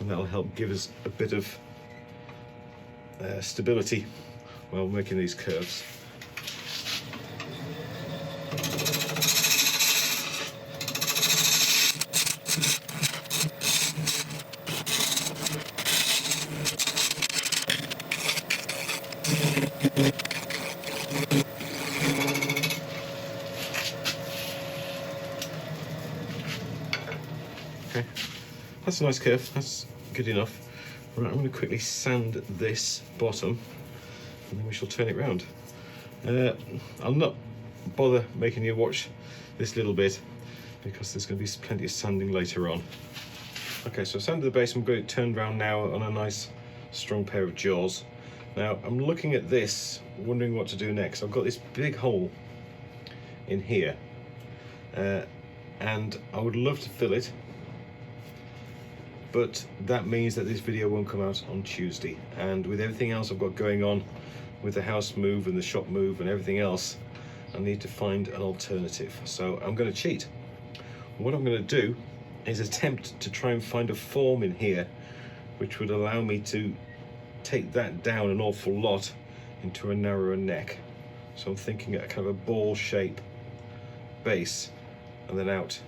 A: and that'll help give us a bit of stability while making these curves. Okay, that's a nice curve, that's good enough. Right, I'm going to quickly sand this bottom and then we shall turn it round. I'll not bother making you watch this little bit because there's going to be plenty of sanding later on. Okay, so I've sanded the base, I'm going to turn round now on a nice strong pair of jaws. Now I'm looking at this, wondering what to do next. I've got this big hole in here and I would love to fill it, but that means that this video won't come out on Tuesday, and with everything else I've got going on with the house move and the shop move and everything else, I need to find an alternative. So I'm going to cheat. What I'm going to do is attempt to try and find a form in here which would allow me to take that down an awful lot into a narrower neck. So I'm thinking a kind of a ball shape base and then out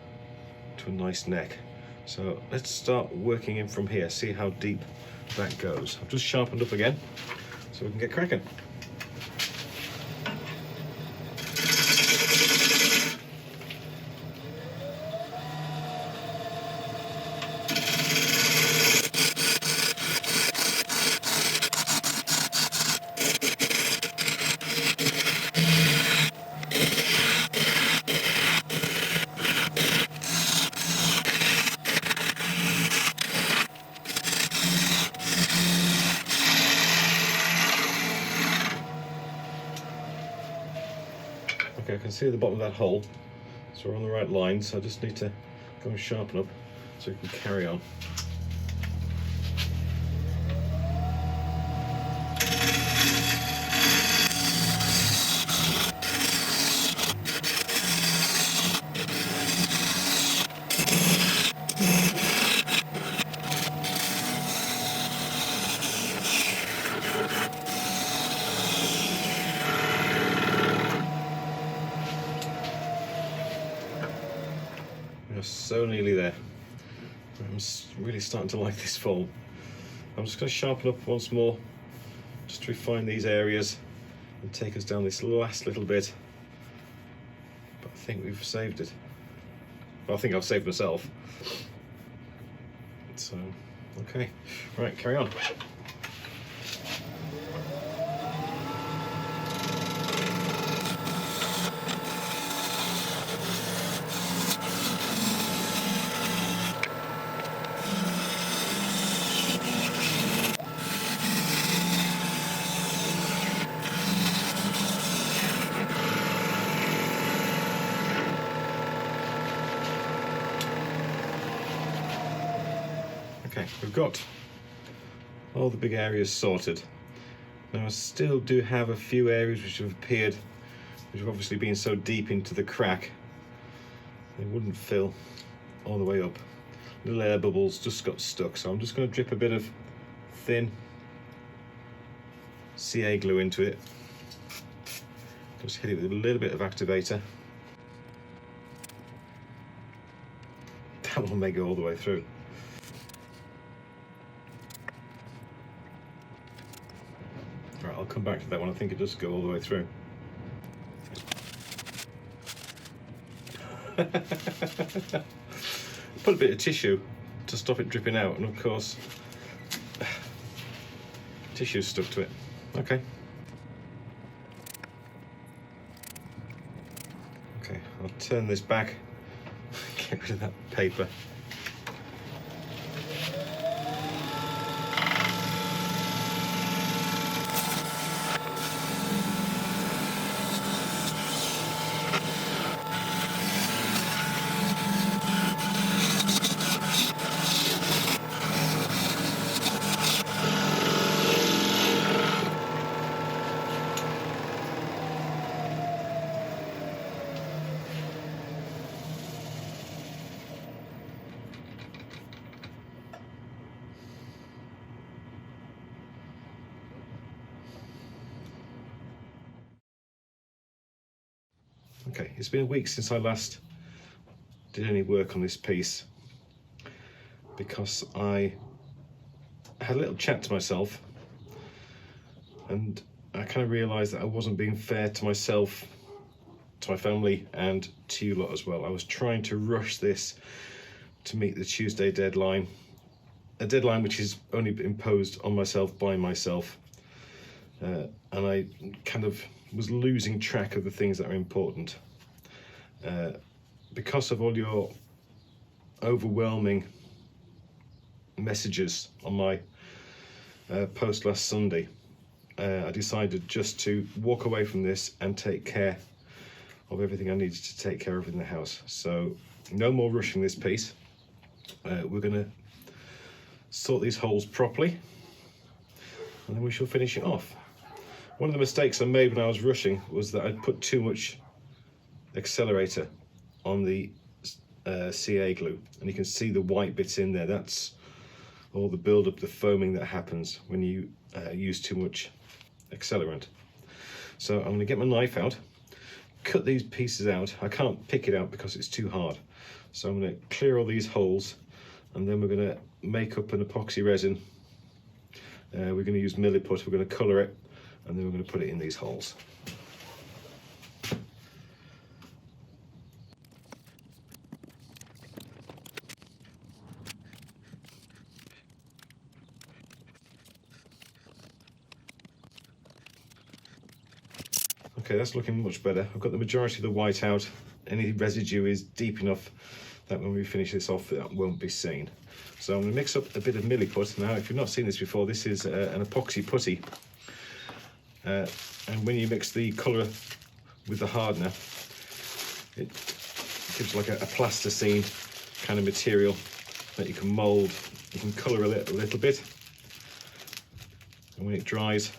A: to a nice neck. So let's start working in from here, see how deep that goes. I've just sharpened up again so we can get cracking. Okay, I can see the bottom of that hole, so we're on the right line, so I just need to go and sharpen up so we can carry on. We're so nearly there. I'm really starting to like this fold. I'm just going to sharpen up once more, just to refine these areas and take us down this last little bit. But I think we've saved it. Well, I think I've saved myself. So, okay, right, carry on. Okay, we've got all the big areas sorted. Now I still do have a few areas which have appeared, which have obviously been so deep into the crack, they wouldn't fill all the way up. Little air bubbles just got stuck, so I'm just going to drip a bit of thin CA glue into it. Just hit it with a little bit of activator. That will make it all the way through. Right, I'll come back to that one. I think it does go all the way through. Put a bit of tissue to stop it dripping out, and of course, tissue's stuck to it. Okay. Okay, I'll turn this back, get rid of that paper. Okay, it's been a week since I last did any work on this piece because I had a little chat to myself and I kind of realised that I wasn't being fair to myself, to my family and to you lot as well. I was trying to rush this to meet the Tuesday deadline, a deadline which is only imposed on myself by myself, and I kind of was losing track of the things that are important because of all your overwhelming messages on my post last Sunday. I decided just to walk away from this and take care of everything I needed to take care of in the house. So no more rushing this piece. We're going to sort these holes properly and then we shall finish it off. One of the mistakes I made when I was rushing was that I'd put too much accelerator on the CA glue, and you can see the white bits in there. That's all the build-up, the foaming that happens when you use too much accelerant. So I'm going to get my knife out, cut these pieces out. I can't pick it out because it's too hard. So I'm going to clear all these holes, and then we're going to make up an epoxy resin. We're going to use Mallee Burl, we're going to colour it, and then we're going to put it in these holes. Okay, that's looking much better. I've got the majority of the white out. Any residue is deep enough that when we finish this off, that won't be seen. So I'm going to mix up a bit of Mallee Burl. Now, if you've not seen this before, this is an epoxy putty. And when you mix the colour with the hardener, it gives like a plasticine kind of material that you can mould. You can colour a little bit. And when it dries,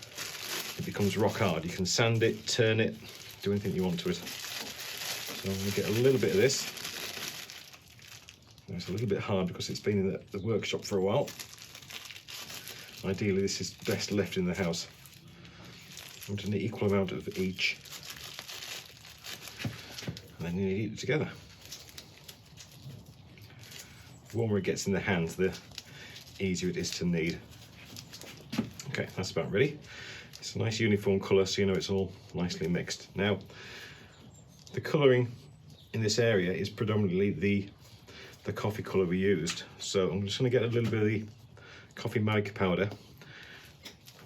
A: it becomes rock hard. You can sand it, turn it, do anything you want to it. So I'm going to get a little bit of this. Now it's a little bit hard because it's been in the workshop for a while. Ideally, this is best left in the house. I want an equal amount of each. And then you heat it together. The warmer it gets in the hands, the easier it is to knead. Okay, that's about ready. It's a nice uniform colour, so you know it's all nicely mixed. Now, the colouring in this area is predominantly the coffee colour we used. So I'm just going to get a little bit of the coffee mica powder.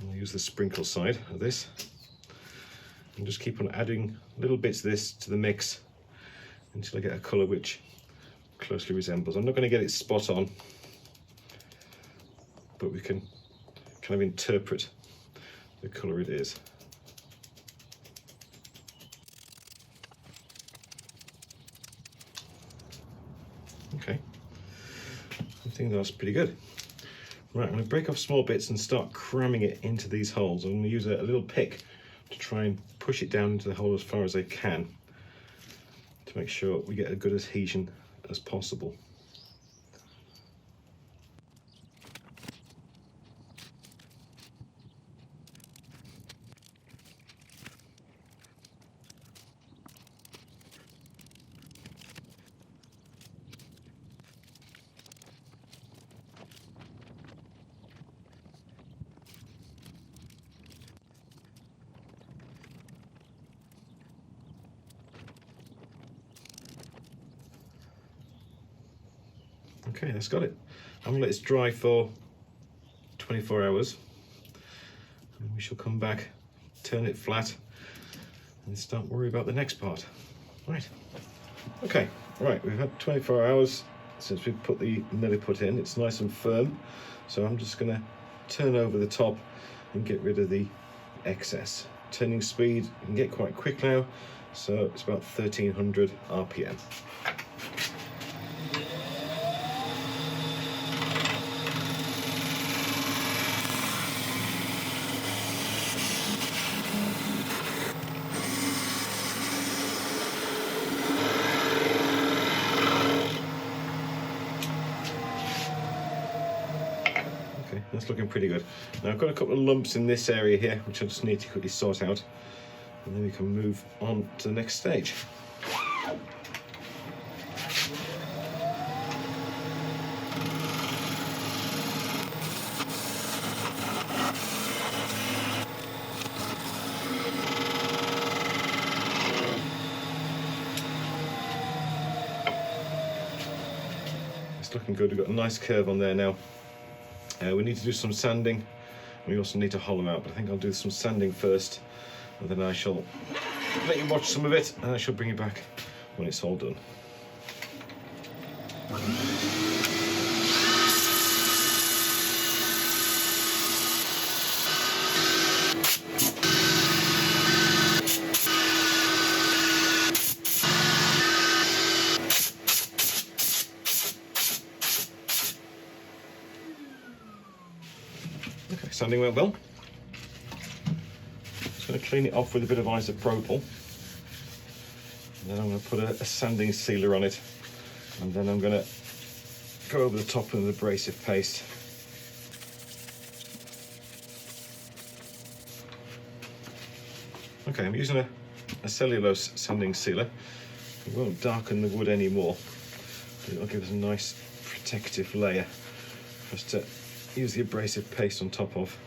A: I'll use the sprinkle side of this. And just keep on adding little bits of this to the mix until I get a colour which closely resembles. I'm not going to get it spot on, but we can kind of interpret the colour it is. Okay, I think that's pretty good. Right, I'm going to break off small bits and start cramming it into these holes. I'm going to use a little pick to try and push it down into the hole as far as I can to make sure we get a good adhesion as possible. Okay, that's got it. I'm going to let this dry for 24 hours. And we shall come back, turn it flat, and start worrying about the next part. Right. Okay, right, we've had 24 hours since we've put the Mallee Burl in. It's nice and firm. So I'm just going to turn over the top and get rid of the excess. Turning speed, you can get quite quick now. So it's about 1300 RPM. That's looking pretty good. Now I've got a couple of lumps in this area here, which I just need to quickly sort out, and then we can move on to the next stage. It's looking good. We've got a nice curve on there now. We need to do some sanding. We also need to hollow out, but I think I'll do some sanding first, and then I shall let you watch some of it, and I shall bring you back when it's all done. Okay, sanding went well. Just going to clean it off with a bit of isopropyl. And then I'm going to put a sanding sealer on it. And then I'm going to go over the top with an abrasive paste. Okay, I'm using a cellulose sanding sealer. It won't darken the wood anymore. It'll give us a nice protective layer for us to use the abrasive paste on top of.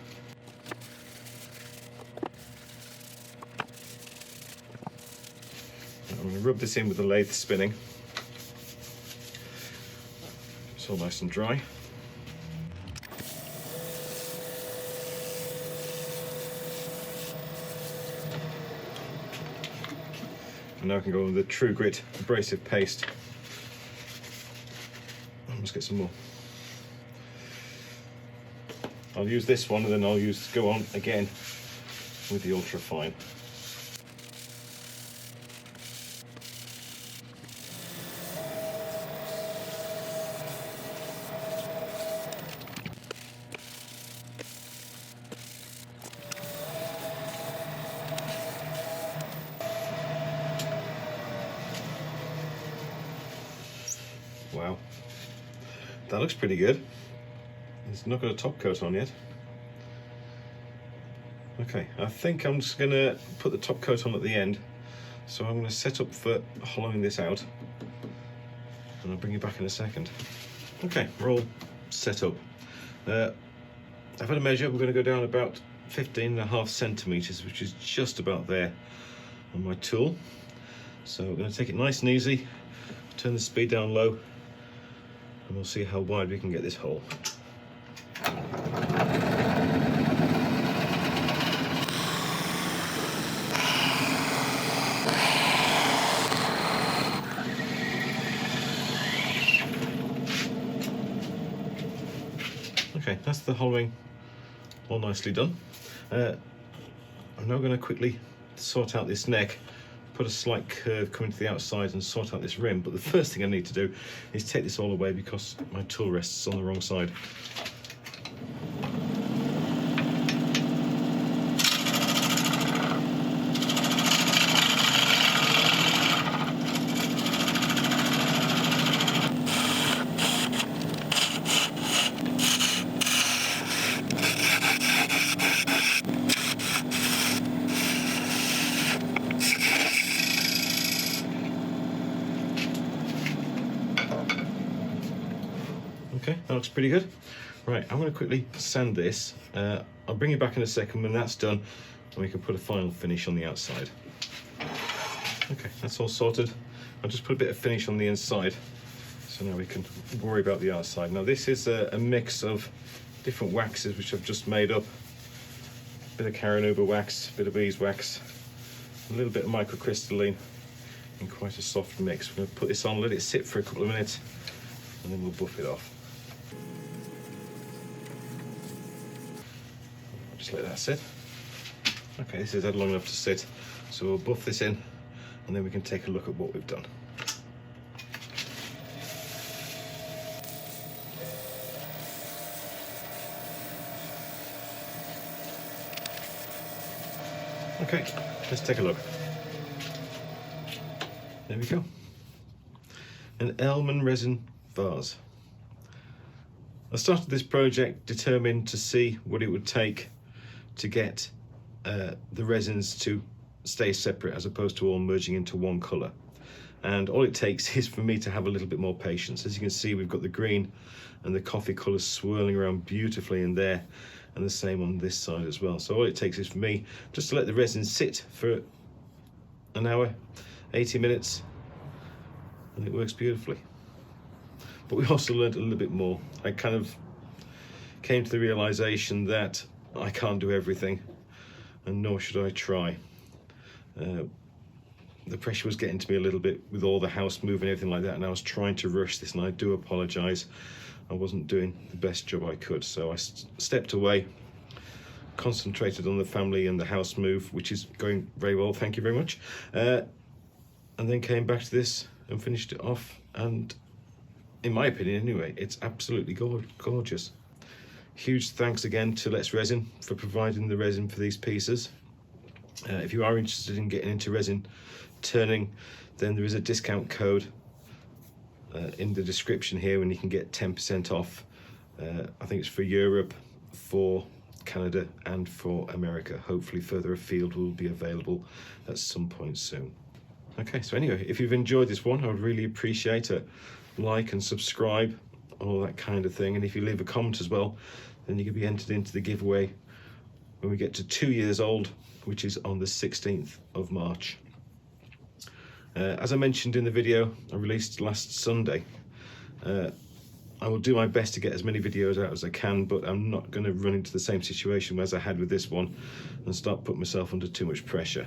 A: I'm going to rub this in with the lathe spinning. It's all nice and dry. And now I can go with the True Grit abrasive paste. Let's get some more. I'll use this one and then I'll go on again with the ultra fine. Wow, that looks pretty good. It's not got a top coat on yet. Okay, I think I'm just going to put the top coat on at the end. So I'm going to set up for hollowing this out. And I'll bring you back in a second. Okay, we're all set up. I've had a measure. We're going to go down about 15.5 centimetres, which is just about there on my tool. So we're going to take it nice and easy, turn the speed down low, and we'll see how wide we can get this hole. Okay, that's the hollowing all nicely done. I'm now going to quickly sort out this neck, put a slight curve coming to the outside and sort out this rim, but the first thing I need to do is take this all away because my tool rests on the wrong side. Okay, that looks pretty good. Right, I'm going to quickly sand this. I'll bring you back in a second when that's done and we can put a final finish on the outside. Okay, that's all sorted. I'll just put a bit of finish on the inside so now we can worry about the outside. Now this is a mix of different waxes which I've just made up. A bit of Carrageenan wax, a bit of beeswax, a little bit of microcrystalline in quite a soft mix. We're going to put this on, let it sit for a couple of minutes and then we'll buff it off. Just let that sit. Okay, this is had long enough to sit, so we'll buff this in and then we can take a look at what we've done. Okay, let's take a look. There we go. An elm resin vase. I started this project determined to see what it would take to get the resins to stay separate as opposed to all merging into one colour. And all it takes is for me to have a little bit more patience. As you can see, we've got the green and the coffee colours swirling around beautifully in there, and the same on this side as well. So all it takes is for me just to let the resin sit for an hour, 80 minutes, and it works beautifully. But we also learned a little bit more. I kind of came to the realization that I can't do everything, and nor should I try. The pressure was getting to me a little bit with all the house move and everything like that, and I was trying to rush this, and I do apologise. I wasn't doing the best job I could, so I stepped away, concentrated on the family and the house move, which is going very well, thank you very much, and then came back to this and finished it off, and in my opinion anyway, it's absolutely gorgeous. Huge thanks again to letsresin for providing the resin for these pieces. If you are interested in getting into resin turning, then there is a discount code in the description here when you can get 10% off. I think it's for Europe, for Canada and for America. Hopefully further afield will be available at some point soon. Okay, so anyway, if you've enjoyed this one, I would really appreciate a like and subscribe, all that kind of thing. And if you leave a comment as well, then you can be entered into the giveaway when we get to 2 years old, which is on the 16th of March. As I mentioned in the video I released last Sunday, I will do my best to get as many videos out as I can, but I'm not going to run into the same situation as I had with this one and start putting myself under too much pressure.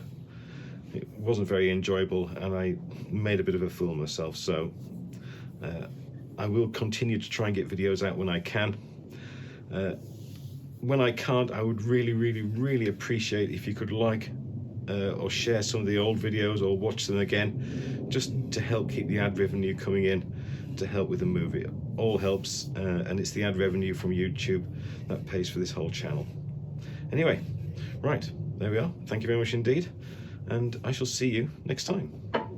A: It wasn't very enjoyable and I made a bit of a fool of myself, so I will continue to try and get videos out when I can. When I can't, I would really appreciate if you could like or share some of the old videos or watch them again, just to help keep the ad revenue coming in, to help with the movie. It all helps, and it's the ad revenue from YouTube that pays for this whole channel. Anyway, right, there we are. Thank you very much indeed, and I shall see you next time.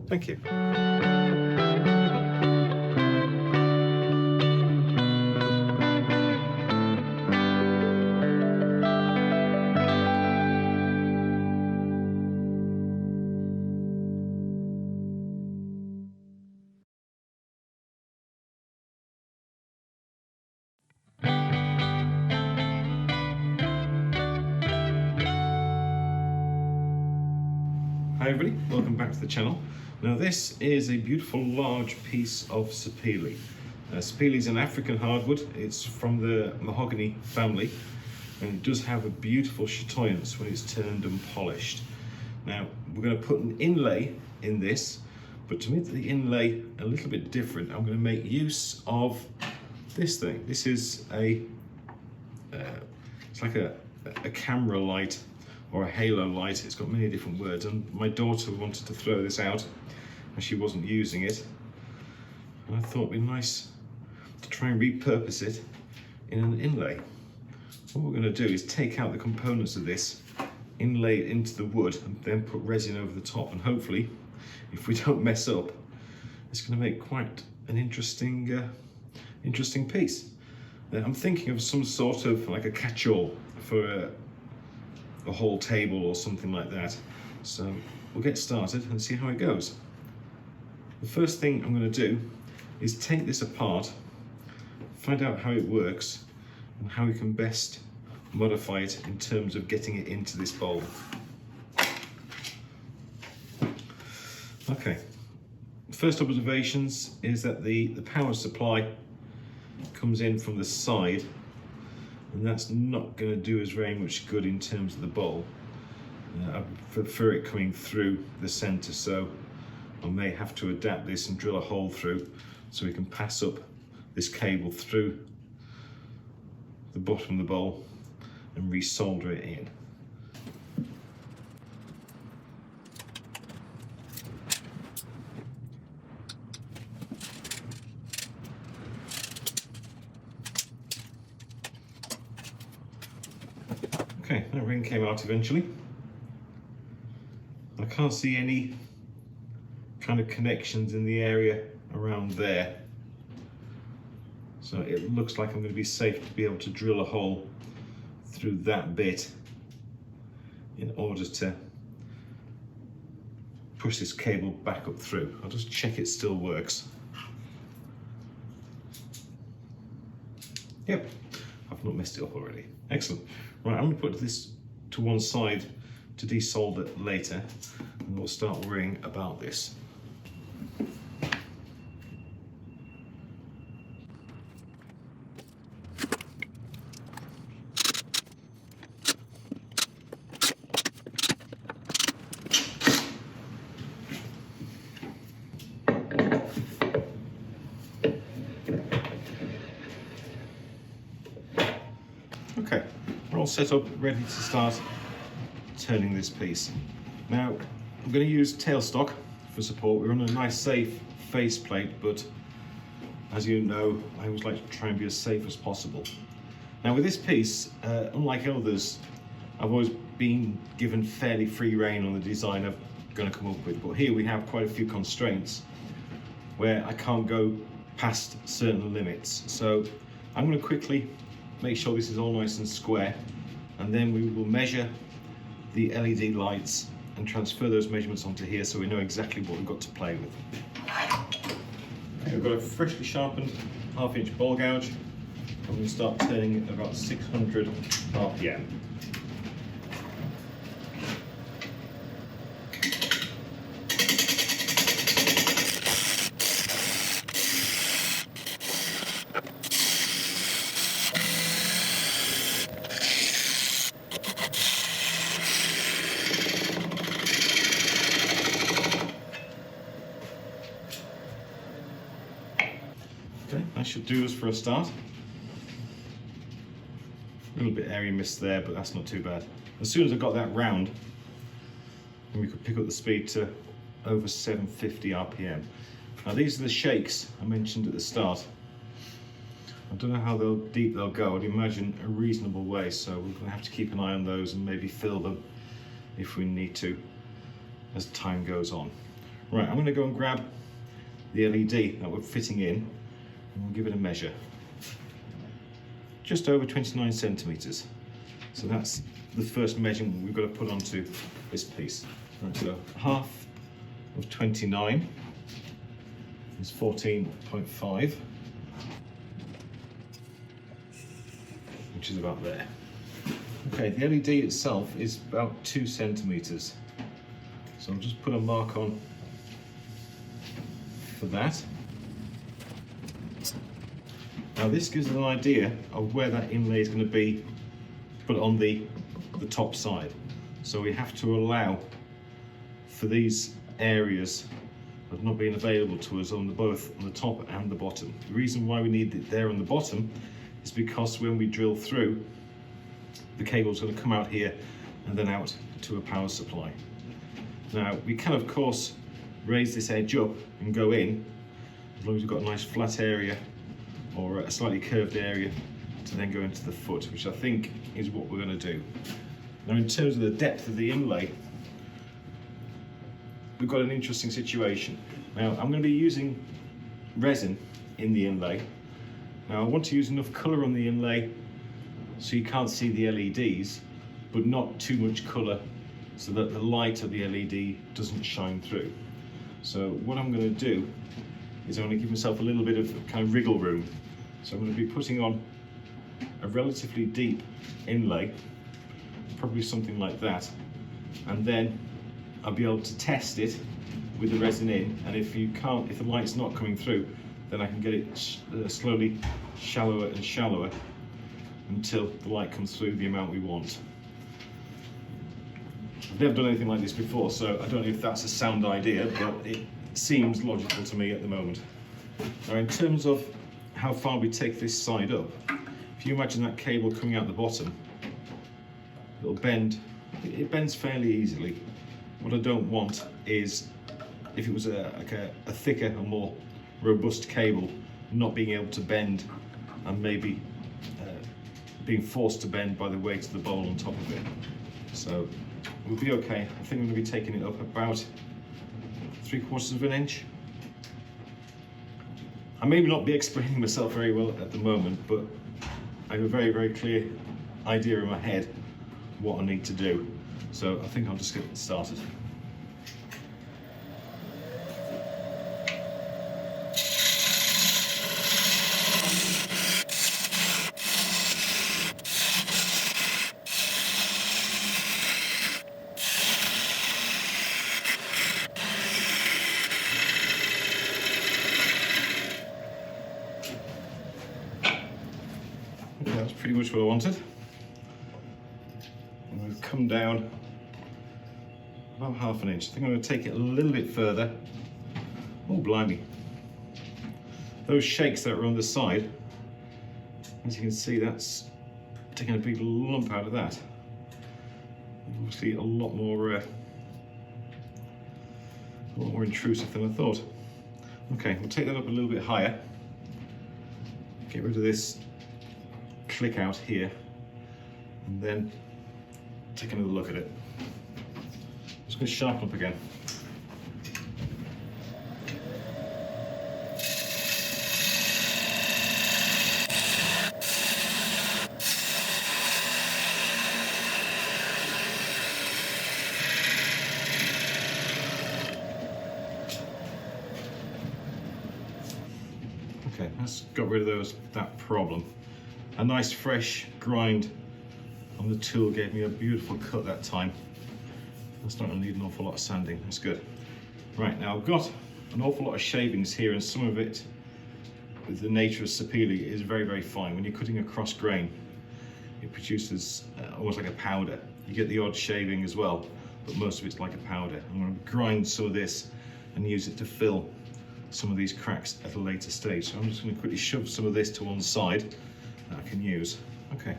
A: Thank you. Hi everybody, welcome back to the channel. Now this is a beautiful large piece of sapele. Sapele is an African hardwood. It's from the mahogany family, and it does have a beautiful chatoyance when it's turned and polished. Now we're going to put an inlay in this, but to make the inlay a little bit different, I'm going to make use of this thing. This is it's like a camera light or a halo light. It's got many different words, and my daughter wanted to throw this out and she wasn't using it, and I thought it'd be nice to try and repurpose it in an inlay. What we're going to do is take out the components of this, inlay it into the wood, and then put resin over the top, and hopefully, if we don't mess up, it's going to make quite an interesting piece. I'm thinking of some sort of like a catch-all for a whole table or something like that. So we'll get started and see how it goes. The first thing I'm going to do is take this apart, find out how it works and how we can best modify it in terms of getting it into this bowl. Okay, first observations is that the power supply comes in from the side, and that's not going to do us very much good in terms of the bowl. I prefer it coming through the center, so I may have to adapt this and drill a hole through so we can pass up this cable through the bottom of the bowl and resolder it in. Okay, that ring came out eventually. I can't see any kind of connections in the area around there, so it looks like I'm going to be safe to be able to drill a hole through that bit in order to push this cable back up through. I'll just check it still works. Yep, I've not messed it up already. Excellent. Right, I'm going to put this to one side to desolder it later, and we'll start worrying about this. Okay, we're all set up, ready to start turning this piece. Now, I'm going to use tailstock for support. We're on a nice safe faceplate, but as you know, I always like to try and be as safe as possible. Now with this piece, unlike others, I've always been given fairly free rein on the design I'm going to come up with, but here we have quite a few constraints where I can't go past certain limits. So I'm going to quickly make sure this is all nice and square, and then we will measure the LED lights and transfer those measurements onto here so we know exactly what we've got to play with. Okay, we've got a freshly sharpened 1/2 inch ball gouge. I'm going to start turning at about 600 RPM. Okay, that should do us for a start. A little bit area mist there, but that's not too bad. As soon as I got that round, and we could pick up the speed to over 750 RPM. Now these are the shakes I mentioned at the start. I don't know how deep they'll go. I'd imagine a reasonable way, so we're going to have to keep an eye on those and maybe fill them if we need to as time goes on. Right, I'm going to go and grab the LED that we're fitting in and we'll give it a measure. Just over 29 centimeters. So that's the first measurement we've got to put onto this piece. Right, so half of 29 is 14.5, which is about there. Okay, the LED itself is about 2 centimeters. So I'll just put a mark on for that. Now this gives us an idea of where that inlay is going to be put on the top side. So we have to allow for these areas of not being available to us on both on the top and the bottom. The reason why we need it there on the bottom is because when we drill through, the cable's going to come out here and then out to a power supply. Now we can of course raise this edge up and go in, as long as you've got a nice flat area or a slightly curved area to then go into the foot, which I think is what we're going to do. Now in terms of the depth of the inlay, we've got an interesting situation. Now I'm going to be using resin in the inlay. Now I want to use enough colour on the inlay so you can't see the LEDs, but not too much colour so that the light of the LED doesn't shine through. So what I'm going to do is I'm going to give myself a little bit of kind of wriggle room. So I'm going to be putting on a relatively deep inlay, probably something like that, and then I'll be able to test it with the resin in, and if the light's not coming through, then I can get it slowly shallower and shallower until the light comes through the amount we want. I've never done anything like this before, so I don't know if that's a sound idea, but it seems logical to me at the moment. Now in terms of how far we take this side up, if you imagine that cable coming out the bottom, it'll bend, it bends fairly easily. What I don't want is, if it was like a thicker and more robust cable, not being able to bend and maybe being forced to bend by the weight of the bowl on top of it. So we'll be okay. I think I'm going to be taking it up about 3/4 of an inch. I may not be explaining myself very well at the moment, but I have a very, very clear idea in my head what I need to do. So I think I'll just get started. That's pretty much what I wanted. And we've come down about 1/2 inch. I think I'm going to take it a little bit further. Oh, blimey. Those shakes that are on the side, as you can see, that's taking a big lump out of that. Obviously a lot more intrusive than I thought. Okay, we'll take that up a little bit higher. Get rid of this click out here, and then take another look at it. I'm just going to sharpen up again. Okay, let's got rid of that problem. A nice fresh grind on the tool gave me a beautiful cut that time. That's not going to need an awful lot of sanding, that's good. Right, now I've got an awful lot of shavings here, and some of it, with the nature of sapele, is very, very fine. When you're cutting a cross grain, it produces almost like a powder. You get the odd shaving as well, but most of it's like a powder. I'm going to grind some of this and use it to fill some of these cracks at a later stage. So I'm just going to quickly shove some of this to one side that I can use. Okay,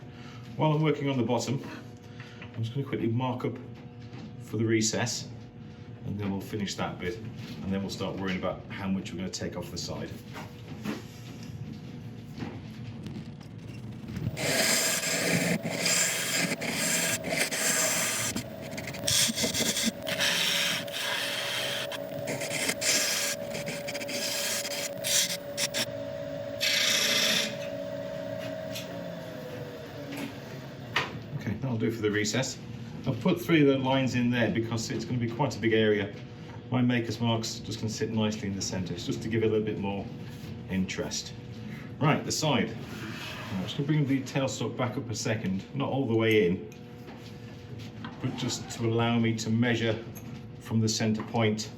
A: while I'm working on the bottom, I'm just going to quickly mark up for the recess, and then we'll finish that bit, and then we'll start worrying about how much we're going to take off the side. Okay, that'll do for the recess. I've put 3 of the lines in there because it's going to be quite a big area. My maker's mark's just going to sit nicely in the centre. It's just to give it a little bit more interest. Right, the side. I'm just going to bring the tailstock back up a second, not all the way in, but just to allow me to measure from the centre point,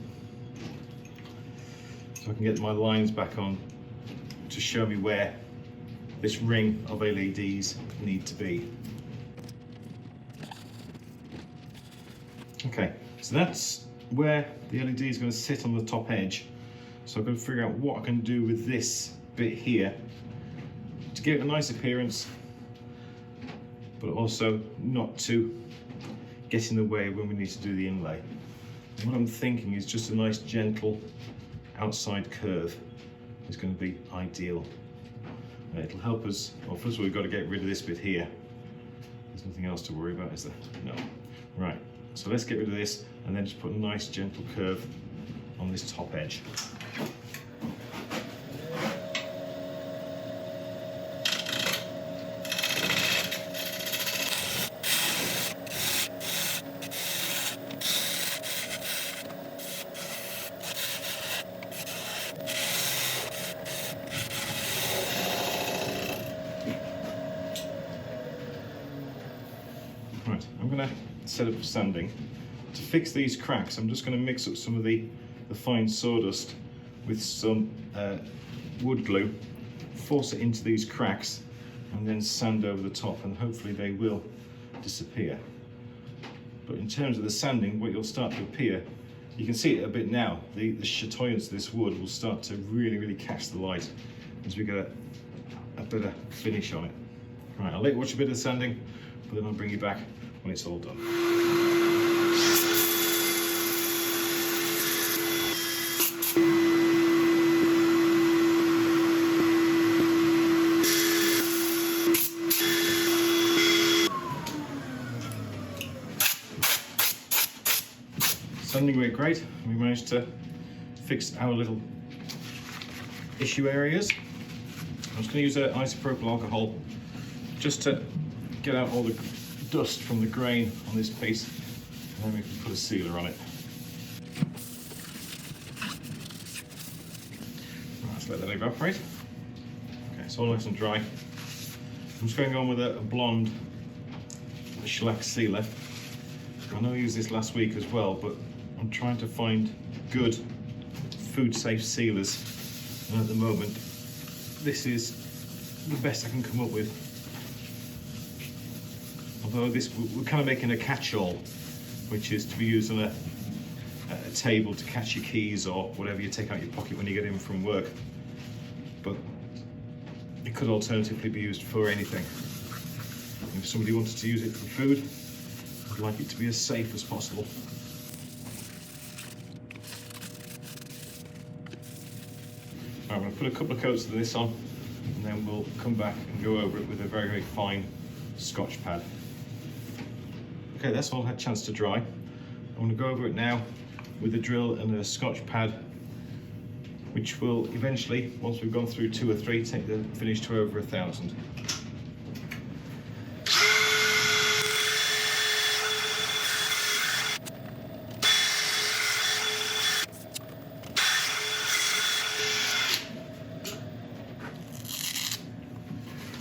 A: so I can get my lines back on to show me where this ring of LEDs need to be. Okay, so that's where the LED is going to sit on the top edge. So I've got to figure out what I can do with this bit here to give it a nice appearance, but also not to get in the way when we need to do the inlay. And what I'm thinking is just a nice gentle outside curve is going to be ideal. It'll help us. Well, first of all, we've got to get rid of this bit here. There's nothing else to worry about, is there? No. Right. So let's get rid of this and then just put a nice gentle curve on this top edge. Right, I'm going to set up sanding. To fix these cracks, I'm just going to mix up some of the fine sawdust with some wood glue, force it into these cracks, and then sand over the top, and hopefully they will disappear. But in terms of the sanding, what you'll start to appear, you can see it a bit now, the chatoyance of this wood will start to really catch the light as we get a better finish on it. Right, I'll let you watch a bit of the sanding, but then I'll bring you back when it's all done. Sanding went great. We managed to fix our little issue areas. I'm just going to use isopropyl alcohol just to get out all the dust from the grain on this piece, and then we can put a sealer on it. Right, let's let that evaporate. Okay, it's all nice and dry. I'm just going on with a blonde shellac sealer. I know I used this last week as well, but I'm trying to find good food-safe sealers, and at the moment this is the best I can come up with. Although we're kind of making a catch-all, which is to be used on a table to catch your keys or whatever you take out your pocket when you get in from work. But it could alternatively be used for anything. If somebody wanted to use it for food, I'd like it to be as safe as possible. Right, I'm going to put a couple of coats of this on, and then we'll come back and go over it with a very fine Scotch pad. Okay, that's all had a chance to dry. I'm going to go over it now with a drill and a Scotch pad, which will eventually, once we've gone through 2 or 3, take the finish to over 1,000.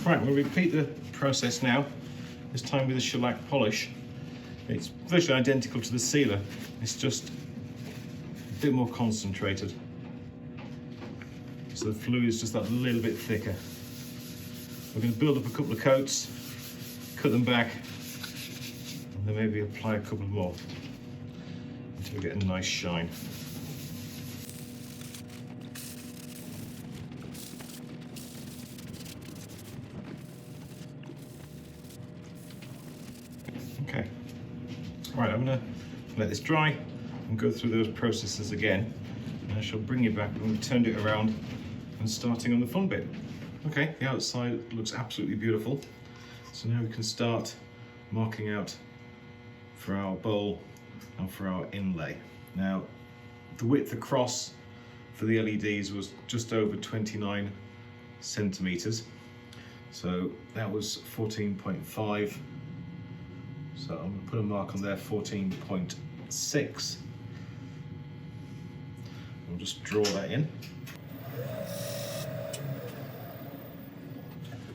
A: Right, we'll repeat the process now, this time with a shellac polish. It's virtually identical to the sealer, it's just a bit more concentrated. So the fluid is just that little bit thicker. We're going to build up a couple of coats, cut them back, and then maybe apply a couple more until we get a nice shine. Okay, right, I'm going to let this dry and go through those processes again, and I shall bring you back when we've turned it around and starting on the fun bit. Okay, the outside looks absolutely beautiful, so now we can start marking out for our bowl and for our inlay. Now, the width across for the LEDs was just over 29 centimeters, so that was 14.5. So I'm going to put a mark on there, 14.6. I'll just draw that in.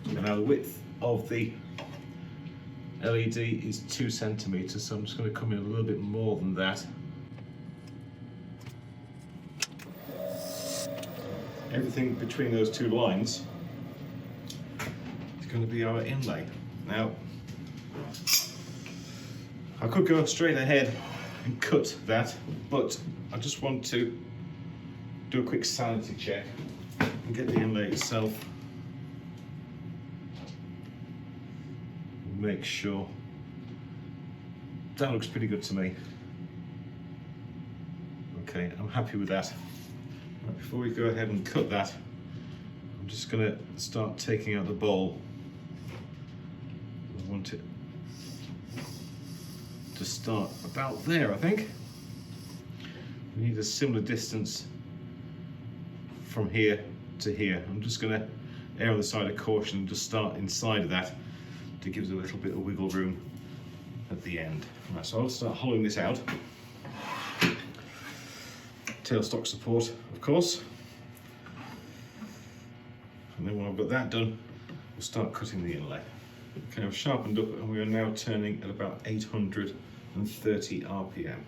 A: And now the width of the LED is 2 centimeters, so I'm just going to come in a little bit more than that. Everything between those two lines is going to be our inlay. Now, I could go straight ahead and cut that, but I just want to do a quick sanity check and get the inlay itself. Make sure that looks pretty good to me. Okay, I'm happy with that. Right, before we go ahead and cut that, I'm just going to start taking out the bowl. I want it to start about there, I think. We need a similar distance from here to here. I'm just going to err on the side of caution and just start inside of that to give us a little bit of wiggle room at the end. Right, so I'll start hollowing this out. Tailstock support, of course. And then when I've got that done, we'll start cutting the inlay. Okay, I've sharpened up and we are now turning at about 830 RPM.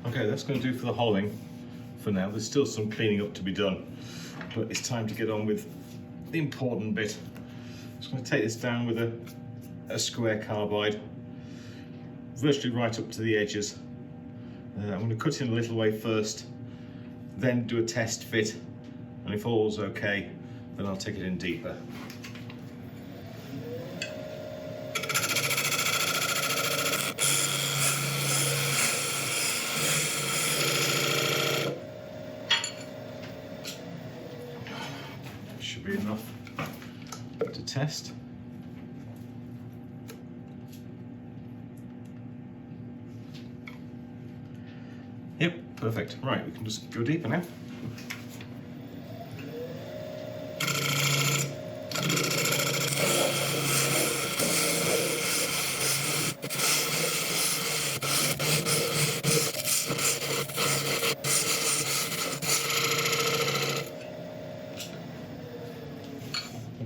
A: Okay, that's going to do for the hollowing for now. There's still some cleaning up to be done, but it's time to get on with the important bit. I'm just going to take this down with a square carbide, virtually right up to the edges. I'm going to cut in a little way first, then do a test fit, and if all's okay, then I'll take it in deeper. Should be enough to test. Yep, perfect. Right, we can just go deeper now.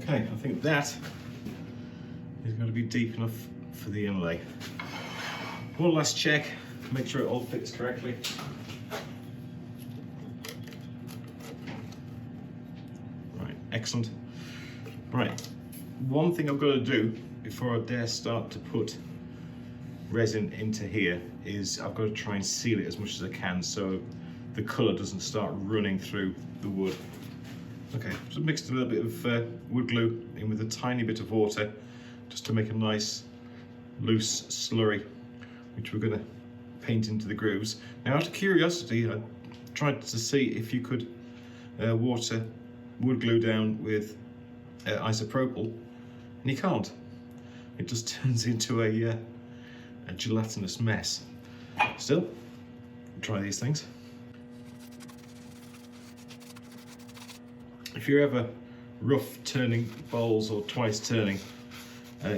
A: Okay, I think that is going to be deep enough for the inlay. One last check, make sure it all fits correctly. Right, excellent. Right, one thing I've got to do before I dare start to put resin into here is I've got to try and seal it as much as I can so the colour doesn't start running through the wood. Okay, just mixed a little bit of wood glue in with a tiny bit of water just to make a nice loose slurry, which we're going to paint into the grooves. Now, out of curiosity, I tried to see if you could water wood glue down with isopropyl, and you can't. It just turns into a gelatinous mess. Still, try these things. If you're ever rough turning bowls or twice turning,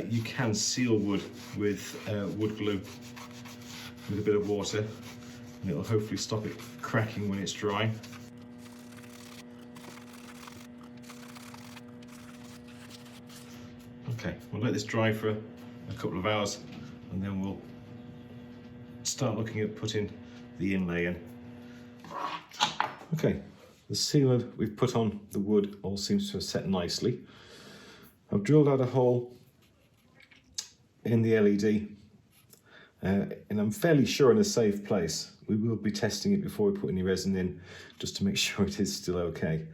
A: you can seal wood with wood glue with a bit of water, and it'll hopefully stop it cracking when it's dry. Okay, we'll let this dry for a couple of hours, and then we'll start looking at putting the inlay in. Okay, the sealant we've put on the wood all seems to have set nicely. I've drilled out a hole in the LED, and I'm fairly sure in a safe place. We will be testing it before we put any resin in, just to make sure it is still okay.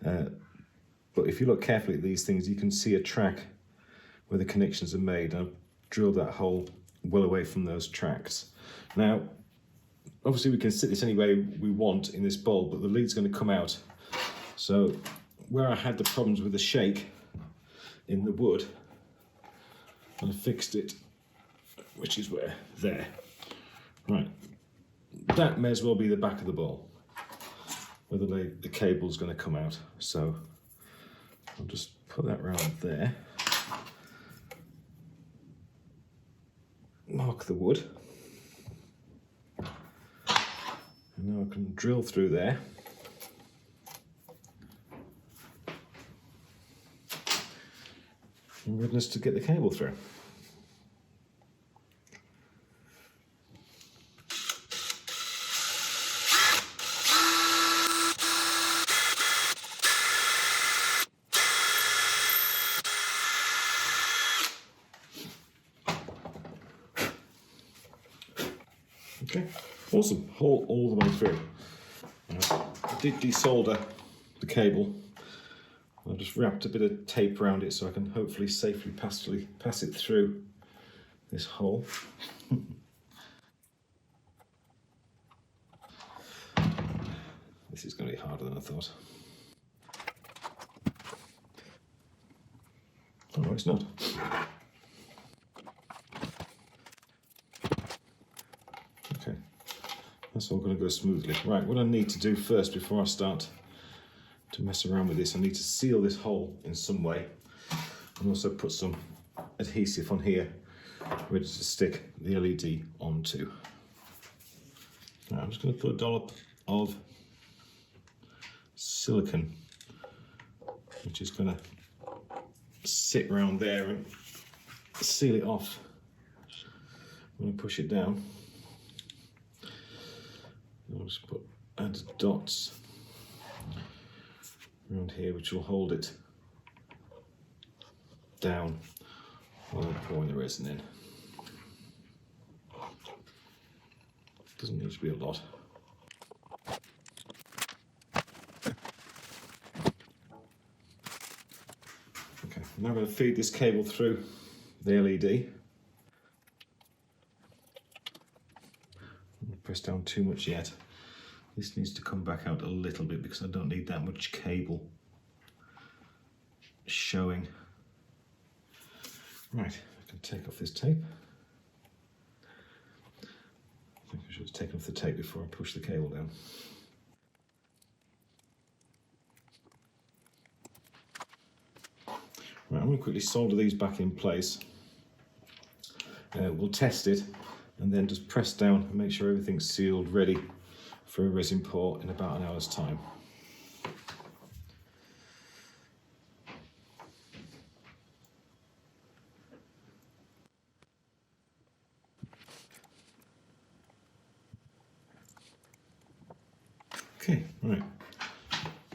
A: But if you look carefully at these things, you can see a track where the connections are made. I've drilled that hole well away from those tracks. Now, obviously we can sit this any way we want in this bowl, but the lead's going to come out. So where I had the problems with the shake in the wood, I fixed it, which is where, there. Right, that may as well be the back of the bowl, where the cable's going to come out. So I'll just put that round there. Mark the wood. And now I can drill through there. In readiness to get the cable through. Okay, awesome, hole all the way through. I did desolder the cable. I just wrapped a bit of tape around it so I can hopefully safely pass it through this hole. This is going to be harder than I thought. Oh, no, it's not. Okay, that's all going to go smoothly. Right, what I need to do first before I start to mess around with this, I need to seal this hole in some way, and also put some adhesive on here ready to stick the LED onto. Now I'm just going to put a dollop of silicone, which is going to sit around there and seal it off when I push it down. I'll just add dots around here, which will hold it down while I'm pouring the resin in. Doesn't need to be a lot. Okay, now I'm going to feed this cable through the LED. Don't press down too much yet. This needs to come back out a little bit because I don't need that much cable showing. Right, I can take off this tape. I think I should have taken off the tape before I push the cable down. Right, I'm going to quickly solder these back in place. We'll test it and then just press down and make sure everything's sealed, ready for a resin pour in about an hour's time. Okay, right.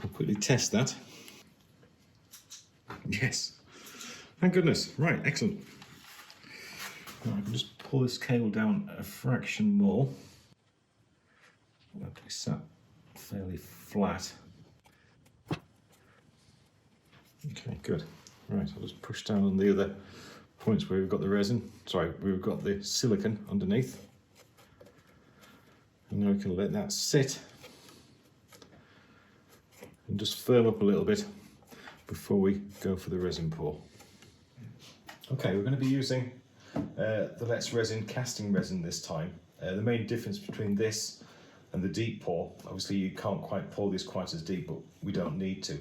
A: I'll quickly test that. Yes. Thank goodness. Right, excellent. Now I can just pull this cable down a fraction more. It'll be sat fairly flat. Okay, good. Right, I'll just push down on the other points where we've got the resin. Sorry, we've got the silicone underneath. And now we can let that sit and just firm up a little bit before we go for the resin pour. Okay, we're going to be using the letsresin casting resin this time. The main difference between this and the deep pour, obviously you can't quite pour this quite as deep, but we don't need to.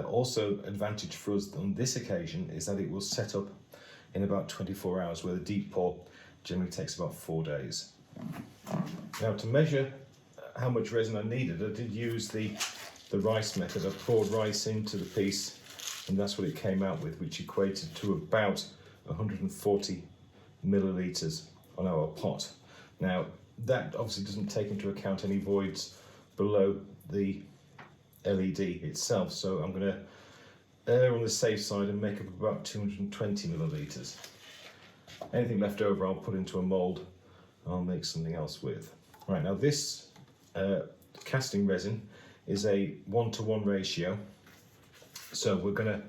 A: Also, advantage for us on this occasion is that it will set up in about 24 hours, where the deep pour generally takes about 4 days. Now, to measure how much resin I needed, I did use the rice method. I poured rice into the piece, and that's what it came out with, which equated to about 140 millilitres on our pot. Now, that obviously doesn't take into account any voids below the LED itself, so I'm going to err on the safe side and make up about 220 millilitres. Anything left over I'll put into a mould and I'll make something else with. Right, now this casting resin is a 1-to-1 ratio, so we're going to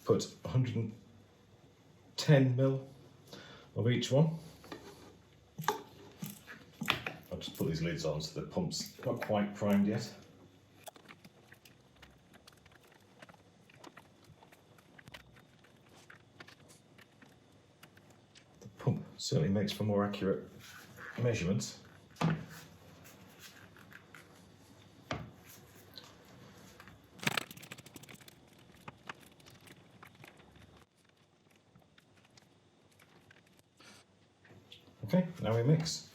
A: put 110 mil of each one. I'll just put these lids on so the pump's not quite primed yet. The pump certainly makes for more accurate measurements. Okay, now we mix.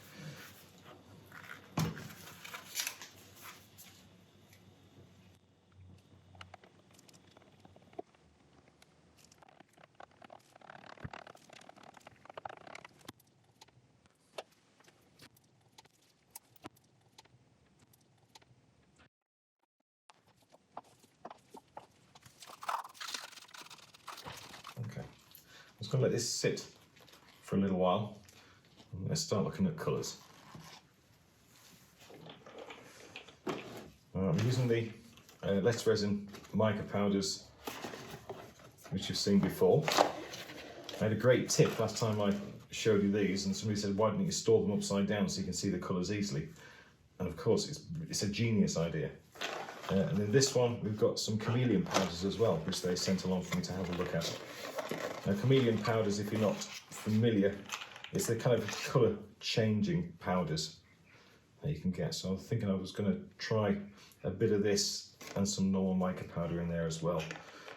A: Okay, I'm just going to let this sit for a little while. Let's start looking at colours. I'm using the letsresin mica powders, which you've seen before. I had a great tip last time I showed you these, and somebody said, why don't you store them upside down so you can see the colours easily? And of course, it's a genius idea. And in this one, we've got some chameleon powders as well, which they sent along for me to have a look at. Now, chameleon powders, if you're not familiar, it's the kind of colour changing powders that you can get. So I was thinking I was going to try a bit of this and some normal mica powder in there as well.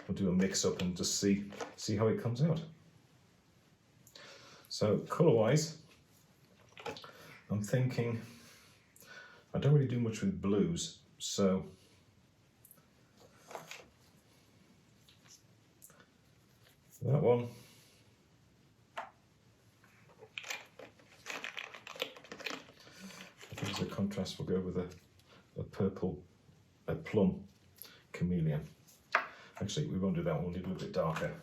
A: We'll do a mix up and just see how it comes out. So colour wise, I'm thinking I don't really do much with blues, so that one. As a contrast, we'll go with a plum chameleon. Actually, we won't do that one, we'll do a bit darker.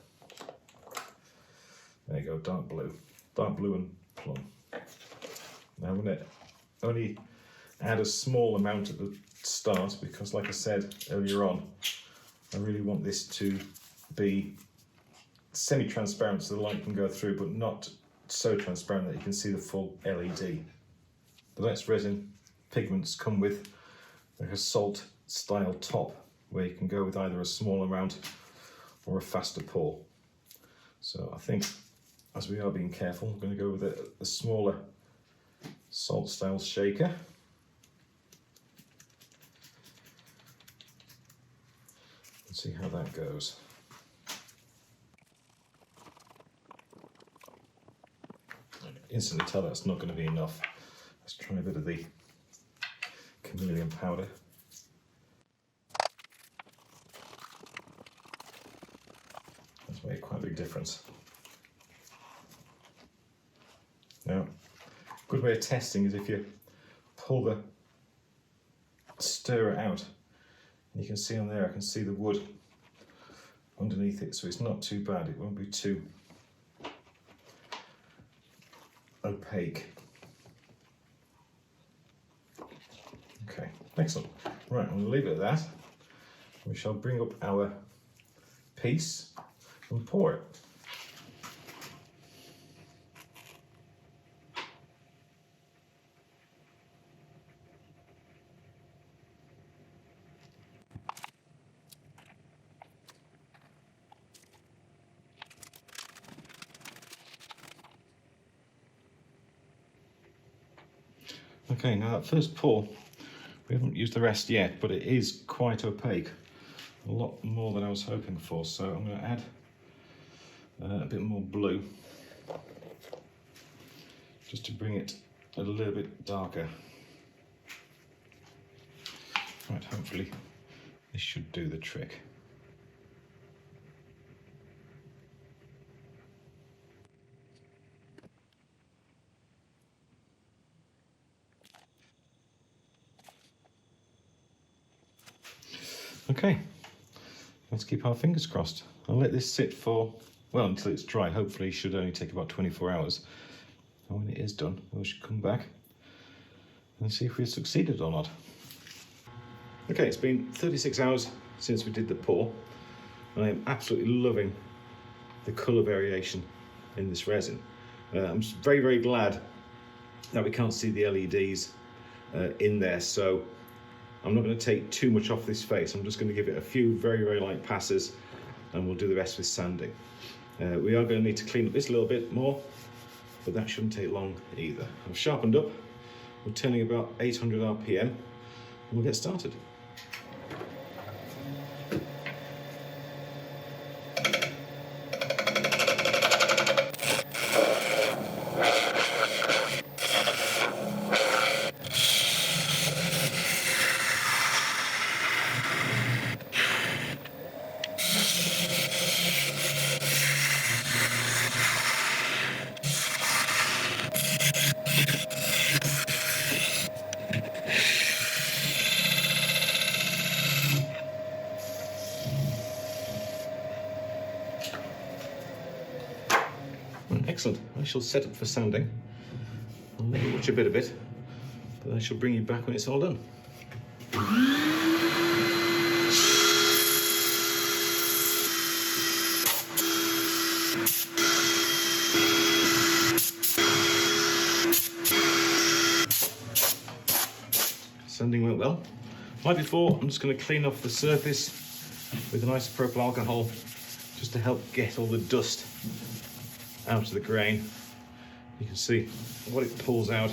A: There you go, dark blue and plum. Now I'm going to only add a small amount at the start because, like I said earlier on, I really want this to be semi-transparent so the light can go through, but not so transparent that you can see the full LED. The letsresin pigments come with like a salt style top where you can go with either a small amount or a faster pour. So I think, as we are being careful, I'm going to go with a smaller salt style shaker. Let's see how that goes. Instantly tell that's not going to be enough. Let's try a bit of the chameleon powder. That's made quite a big difference. Now, a good way of testing is if you pull the stirrer out, and you can see on there, I can see the wood underneath it, so it's not too bad. It won't be too opaque. Okay, excellent. Right, I'm going to leave it at that. We shall bring up our piece and pour it. Okay, now that first pour, we haven't used the rest yet, but it is quite opaque. A lot more than I was hoping for, so I'm going to add a bit more blue, just to bring it a little bit darker. Right, hopefully this should do the trick. Okay, let's keep our fingers crossed. I'll let this sit for, well, until it's dry. Hopefully it should only take about 24 hours. And when it is done, we should come back and see if we've succeeded or not. Okay, it's been 36 hours since we did the pour, and I am absolutely loving the colour variation in this resin. I'm very, very glad that we can't see the LEDs in there, so I'm not going to take too much off this face. I'm just going to give it a few very, very light passes, and we'll do the rest with sanding. We are going to need to clean up this a little bit more, but that shouldn't take long either. I've sharpened up. We're turning about 800 RPM, and we'll get started. Excellent. I shall set up for sanding. I'll let you watch a bit of it, but I shall bring you back when it's all done. Sanding went well. Like before, I'm just going to clean off the surface with an isopropyl alcohol just to help get all the dust out of the grain. You can see what it pulls out.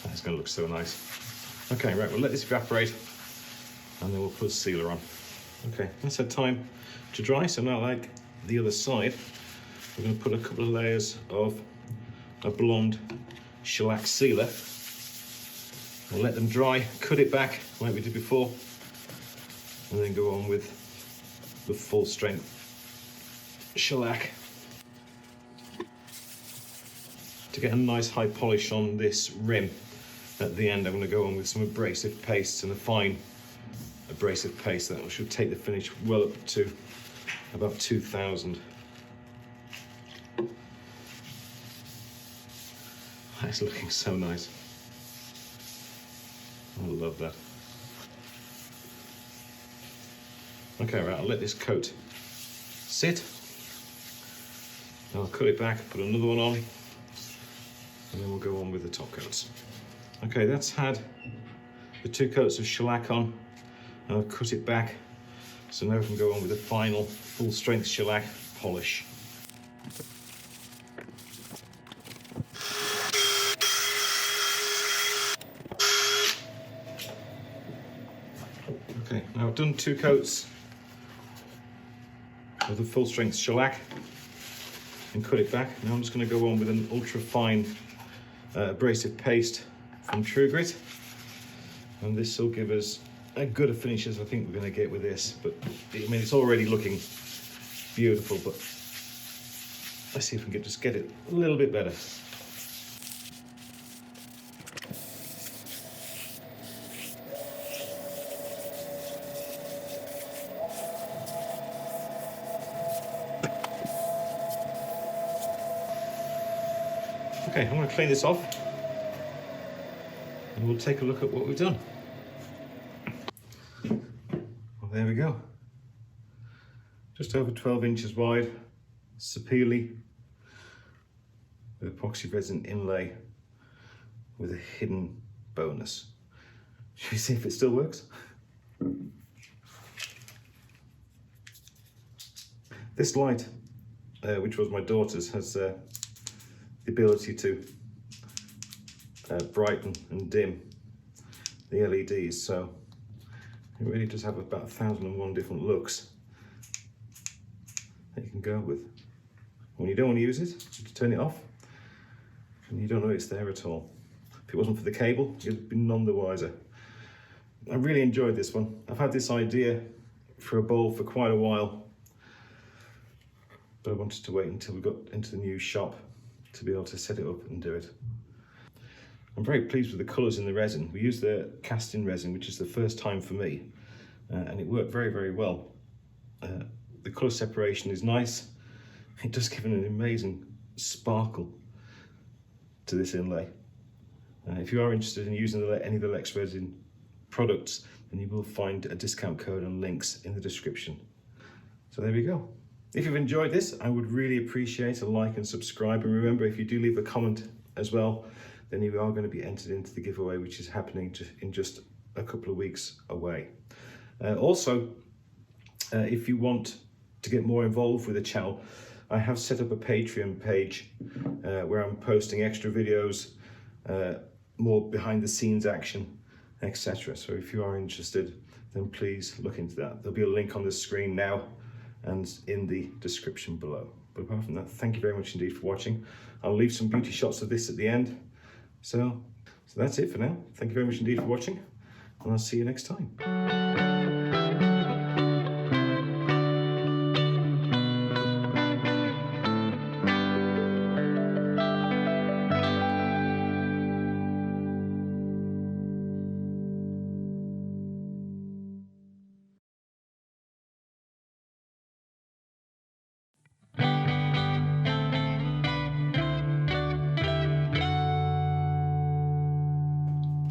A: That's going to look so nice. Okay, right, we'll let this evaporate and then we'll put a sealer on. Okay, that's had time to dry, so now like the other side, we're going to put a couple of layers of a blonde shellac sealer. We'll let them dry, cut it back like we did before, and then go on with the full strength shellac. To get a nice high polish on this rim at the end, I'm going to go on with some abrasive pastes and a fine abrasive paste that should take the finish well up to about 2000. That's looking so nice. I love that. Okay, right, I'll let this coat sit. I'll cut it back, put another one on, and then we'll go on with the top coats. Okay, that's had the 2 coats of shellac on, and I've cut it back, so now we can go on with the final full strength shellac polish. Okay, now I've done 2 coats of the full strength shellac and cut it back. Now I'm just going to go on with an ultra fine abrasive paste from True Grit, and this will give us as good a finish as I think we're going to get with this. But I mean, it's already looking beautiful, but let's see if we can just get it a little bit better. Okay, I'm going to clean this off and we'll take a look at what we've done. there we go. Just over 12 inches wide, sapele with epoxy resin inlay with a hidden bonus. Should we see if it still works? This light, which was my daughter's, has the ability to brighten and dim the LEDs, so it really does have about 1001 different looks that you can go with. When you don't want to use it, you turn it off and you don't know it's there at all. If it wasn't for the cable, you'd be none the wiser. I really enjoyed this one. I've had this idea for a bowl for quite a while, but I wanted to wait until we got into the new shop to be able to set it up and do it. I'm very pleased with the colours in the resin. We used the casting resin, which is the first time for me, and it worked very, very well. The colour separation is nice. It does give an amazing sparkle to this inlay. If you are interested in using any of the letsresin products, then you will find a discount code and links in the description. So there we go. If you've enjoyed this, I would really appreciate a like and subscribe, and remember, if you do leave a comment as well, then you are going to be entered into the giveaway, which is happening in just a couple of weeks away. Also, if you want to get more involved with the channel, I have set up a Patreon page where I'm posting extra videos, more behind the scenes action, etc. So if you are interested, then please look into that. There'll be a link on the screen now and in the description below. But apart from that, thank you very much indeed for watching. I'll leave some beauty shots of this at the end. So that's it for now. Thank you very much indeed for watching, and I'll see you next time.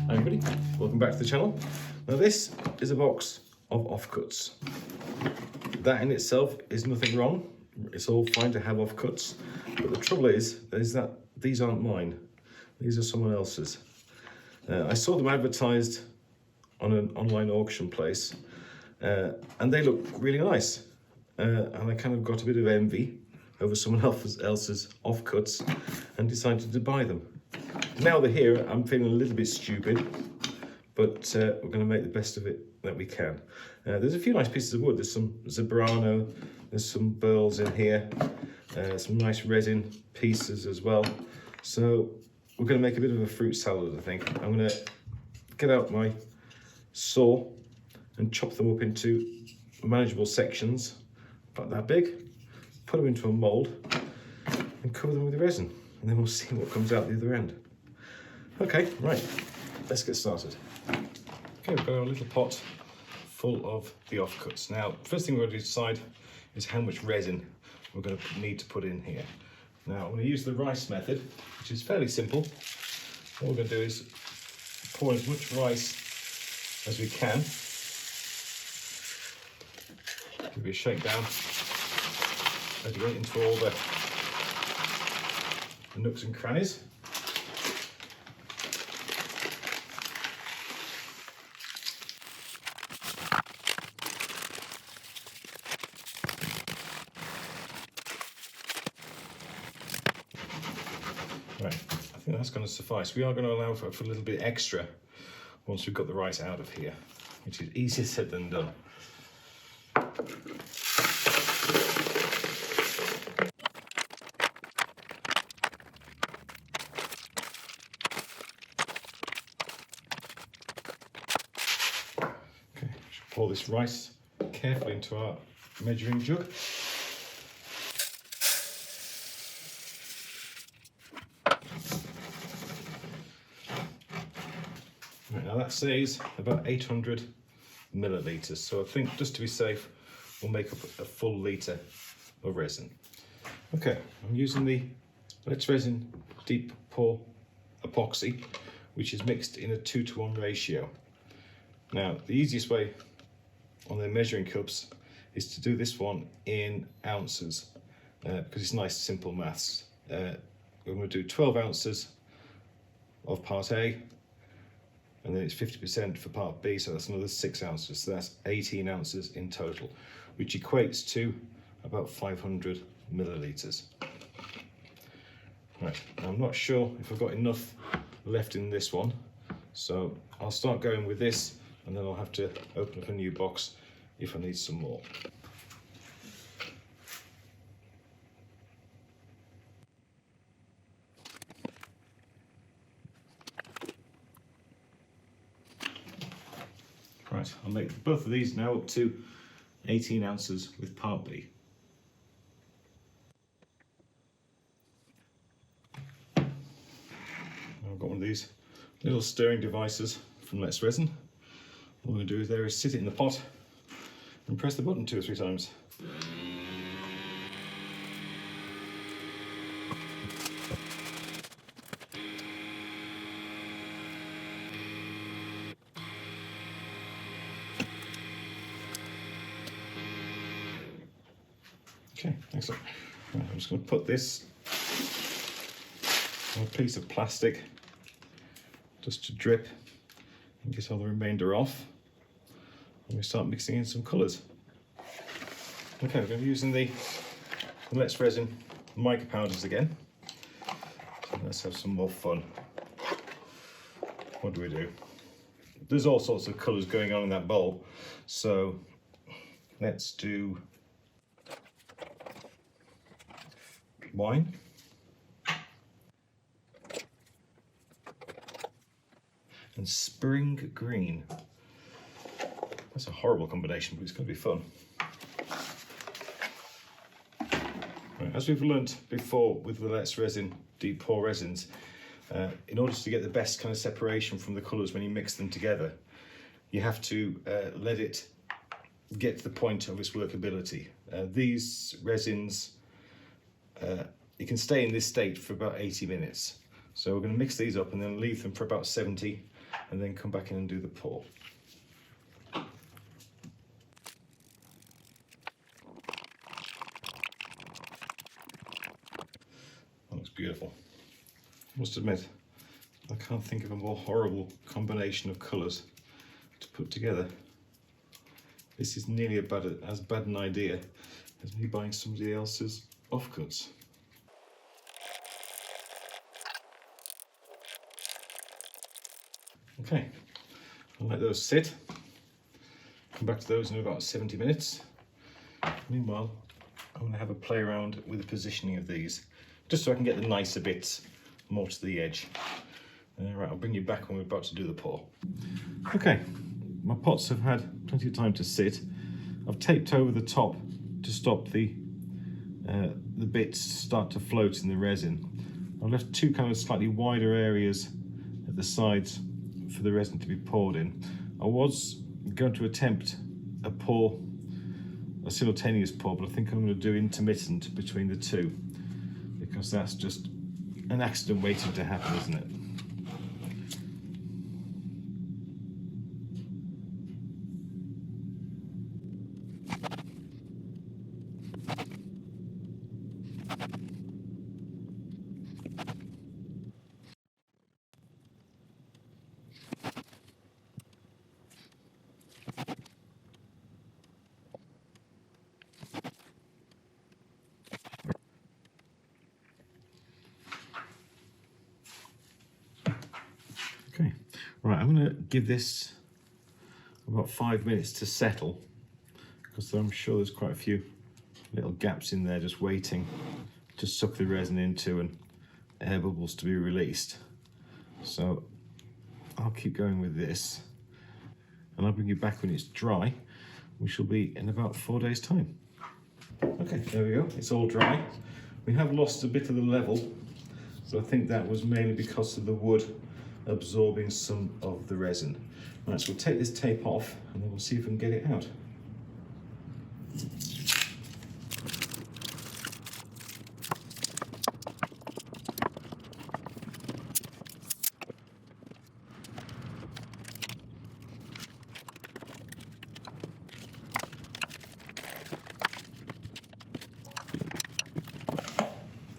A: Hi everybody, welcome back to the channel. Now this is a box of offcuts. That in itself is nothing wrong. It's all fine to have offcuts, but the trouble is that these aren't mine. These are someone else's. I saw them advertised on an online auction place, and they look really nice. And I kind of got a bit of envy over someone else's offcuts and decided to buy them. Now they're here, I'm feeling a little bit stupid, but we're going to make the best of it that we can. There's a few nice pieces of wood. There's some zebrano, there's some burls in here, some nice resin pieces as well. So we're going to make a bit of a fruit salad, I think. I'm going to get out my saw and chop them up into manageable sections, about that big, put them into a mould and cover them with resin, and then we'll see what comes out the other end. Okay, right, let's get started. Okay, we've got our little pot full of the offcuts. Now, first thing we're going to decide is how much resin we're going to need to put in here. Now, I'm going to use the rice method, which is fairly simple. What we're going to do is pour as much rice as we can. Give it a shake down as you get into all the nooks and crannies. Right, I think that's going to suffice. We are going to allow for a little bit extra once we've got the rice out of here, which is easier said than done. Okay, pour this rice carefully into our measuring jug. Right, now that says about 800 millilitres, so I think just to be safe we'll make up a full litre of resin. Okay, I'm using the letsresin deep pour epoxy, which is mixed in a 2-to-1 ratio. Now the easiest way on their measuring cups is to do this one in ounces, because it's nice simple maths. We're going to do 12 ounces of part A, and then it's 50% for part B, so that's another 6 ounces, so that's 18 ounces in total, which equates to about 500 millilitres. Right, I'm not sure if I've got enough left in this one, so I'll start going with this, and then I'll have to open up a new box if I need some more. Right, I'll make both of these now up to 18 ounces with part B. I've got one of these little stirring devices from letsresin. All I'm going to do is sit it in the pot and press the button 2 or 3 times. Okay, excellent. Right, I'm just going to put this on a piece of plastic just to drip and get all the remainder off. And we start mixing in some colours. Okay, we're going to be using the letsresin mica powders again. So let's have some more fun. What do? There's all sorts of colours going on in that bowl, so let's do wine and spring green. That's a horrible combination, but it's going to be fun. Right, as we've learnt before with the letsresin deep pour resins, in order to get the best kind of separation from the colours when you mix them together, you have to let it get to the point of its workability. These resins, you can stay in this state for about 80 minutes. So we're going to mix these up and then leave them for about 70 and then come back in and do the pour. That looks beautiful. I must admit, I can't think of a more horrible combination of colours to put together. This is nearly as bad an idea as me buying somebody else's offcuts. Okay, I'll let those sit. Come back to those in about 70 minutes. Meanwhile, I'm going to have a play around with the positioning of these, just so I can get the nicer bits more to the edge. Right, I'll bring you back when we're about to do the pour. Okay, my pots have had plenty of time to sit. I've taped over the top to stop the bits start to float in the resin. I've left 2 kind of slightly wider areas at the sides for the resin to be poured in. I was going to attempt a simultaneous pour, but I think I'm going to do intermittent between the 2, because that's just an accident waiting to happen, isn't it? Okay, right, I'm going to give this about 5 minutes to settle, because I'm sure there's quite a few little gaps in there just waiting to suck the resin into and air bubbles to be released. So I'll keep going with this, and I'll bring you back when it's dry. We shall be in about 4 days' time. Okay, there we go, it's all dry. We have lost a bit of the level, so I think that was mainly because of the wood absorbing some of the resin. Right, so we'll take this tape off and then we'll see if we can get it out.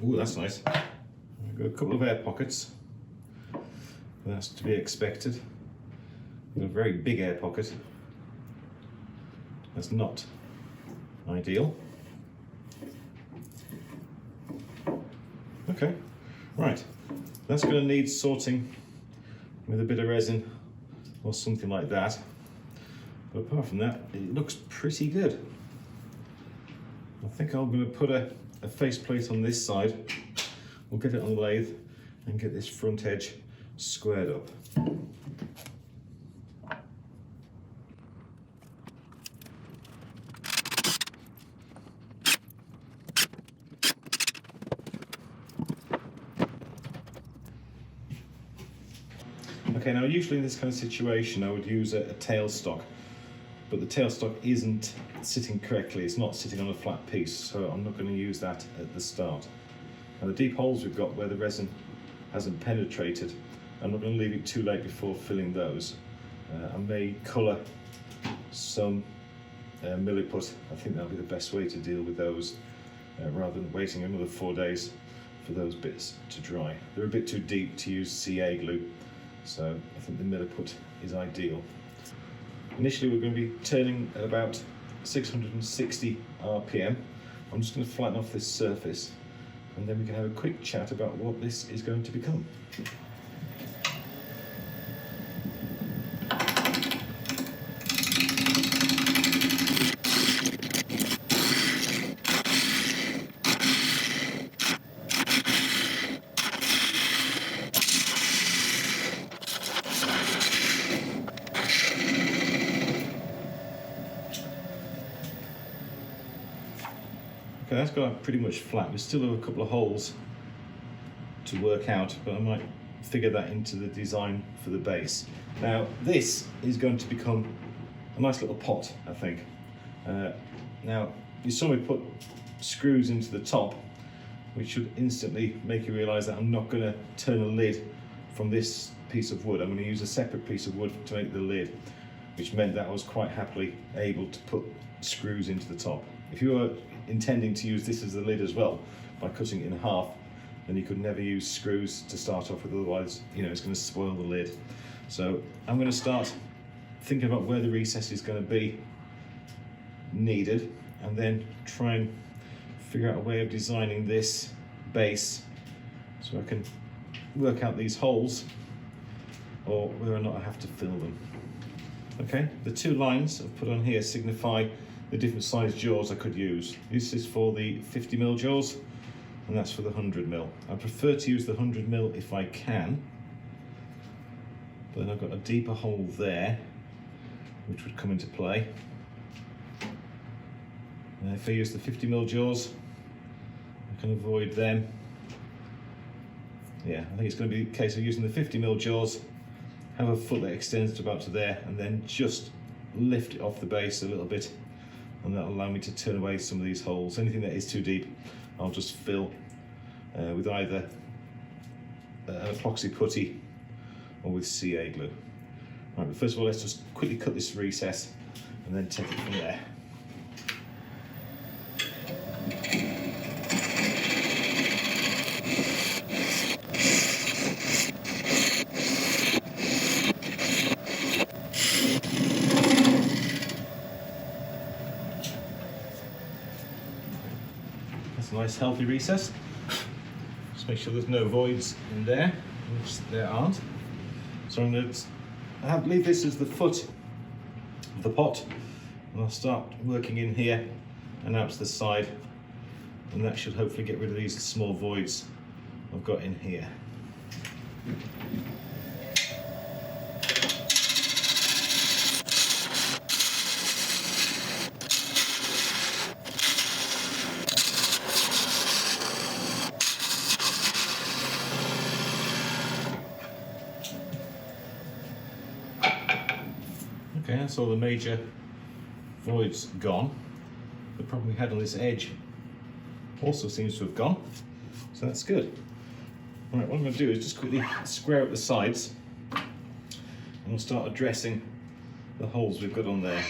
A: Ooh, that's nice. I've got a couple of air pockets. That's to be expected. Got a very big air pocket. That's not ideal. Okay, right. That's going to need sorting with a bit of resin or something like that. But apart from that, it looks pretty good. I think I'm going to put a faceplate on this side. We'll get it on the lathe and get this front edge squared up. Okay, now usually in this kind of situation I would use a tailstock, but the tailstock isn't sitting correctly, it's not sitting on a flat piece, so I'm not going to use that at the start. Now the deep holes we've got where the resin hasn't penetrated, I'm not going to leave it too late before filling those. I may colour some milliput. I think that'll be the best way to deal with those, rather than waiting another 4 days for those bits to dry. They're a bit too deep to use CA glue, so I think the milliput is ideal. Initially we're going to be turning at about 660 RPM. I'm just going to flatten off this surface and then we can have a quick chat about what this is going to become. Okay, that's got pretty much flat. We still have a couple of holes to work out, but I might figure that into the design for the base. Now, this is going to become a nice little pot, I think. Now, you saw me put screws into the top, which should instantly make you realise that I'm not going to turn a lid from this piece of wood. I'm going to use a separate piece of wood to make the lid, which meant that I was quite happily able to put screws into the top. If you were intending to use this as the lid as well by cutting it in half, then you could never use screws to start off with, otherwise it's going to spoil the lid. So I'm going to start thinking about where the recess is going to be needed and then try and figure out a way of designing this base so I can work out these holes or whether or not I have to fill them. Okay, the two lines I've put on here signify the different size jaws I could use. This is for the 50mm jaws and that's for the 100mm. I prefer to use the 100mm if I can, but then I've got a deeper hole there which would come into play. And if I use the 50mm jaws, I can avoid them. Yeah, I think it's going to be a case of using the 50mm jaws, have a foot that extends to about to there, and then just lift it off the base a little bit, and that'll allow me to turn away some of these holes. Anything that is too deep, I'll just fill with either an epoxy putty or with CA glue. Right, but first of all, let's just quickly cut this recess and then take it from there. Nice healthy recess. Just make sure there's no voids in there, which there aren't. So I'm going to leave this as the foot of the pot, and I'll start working in here and out to the side, and that should hopefully get rid of these small voids I've got in here. Okay, that's all the major voids gone. The problem we had on this edge also seems to have gone, so that's good. Right, what I'm going to do is just quickly square up the sides and we'll start addressing the holes we've got on there.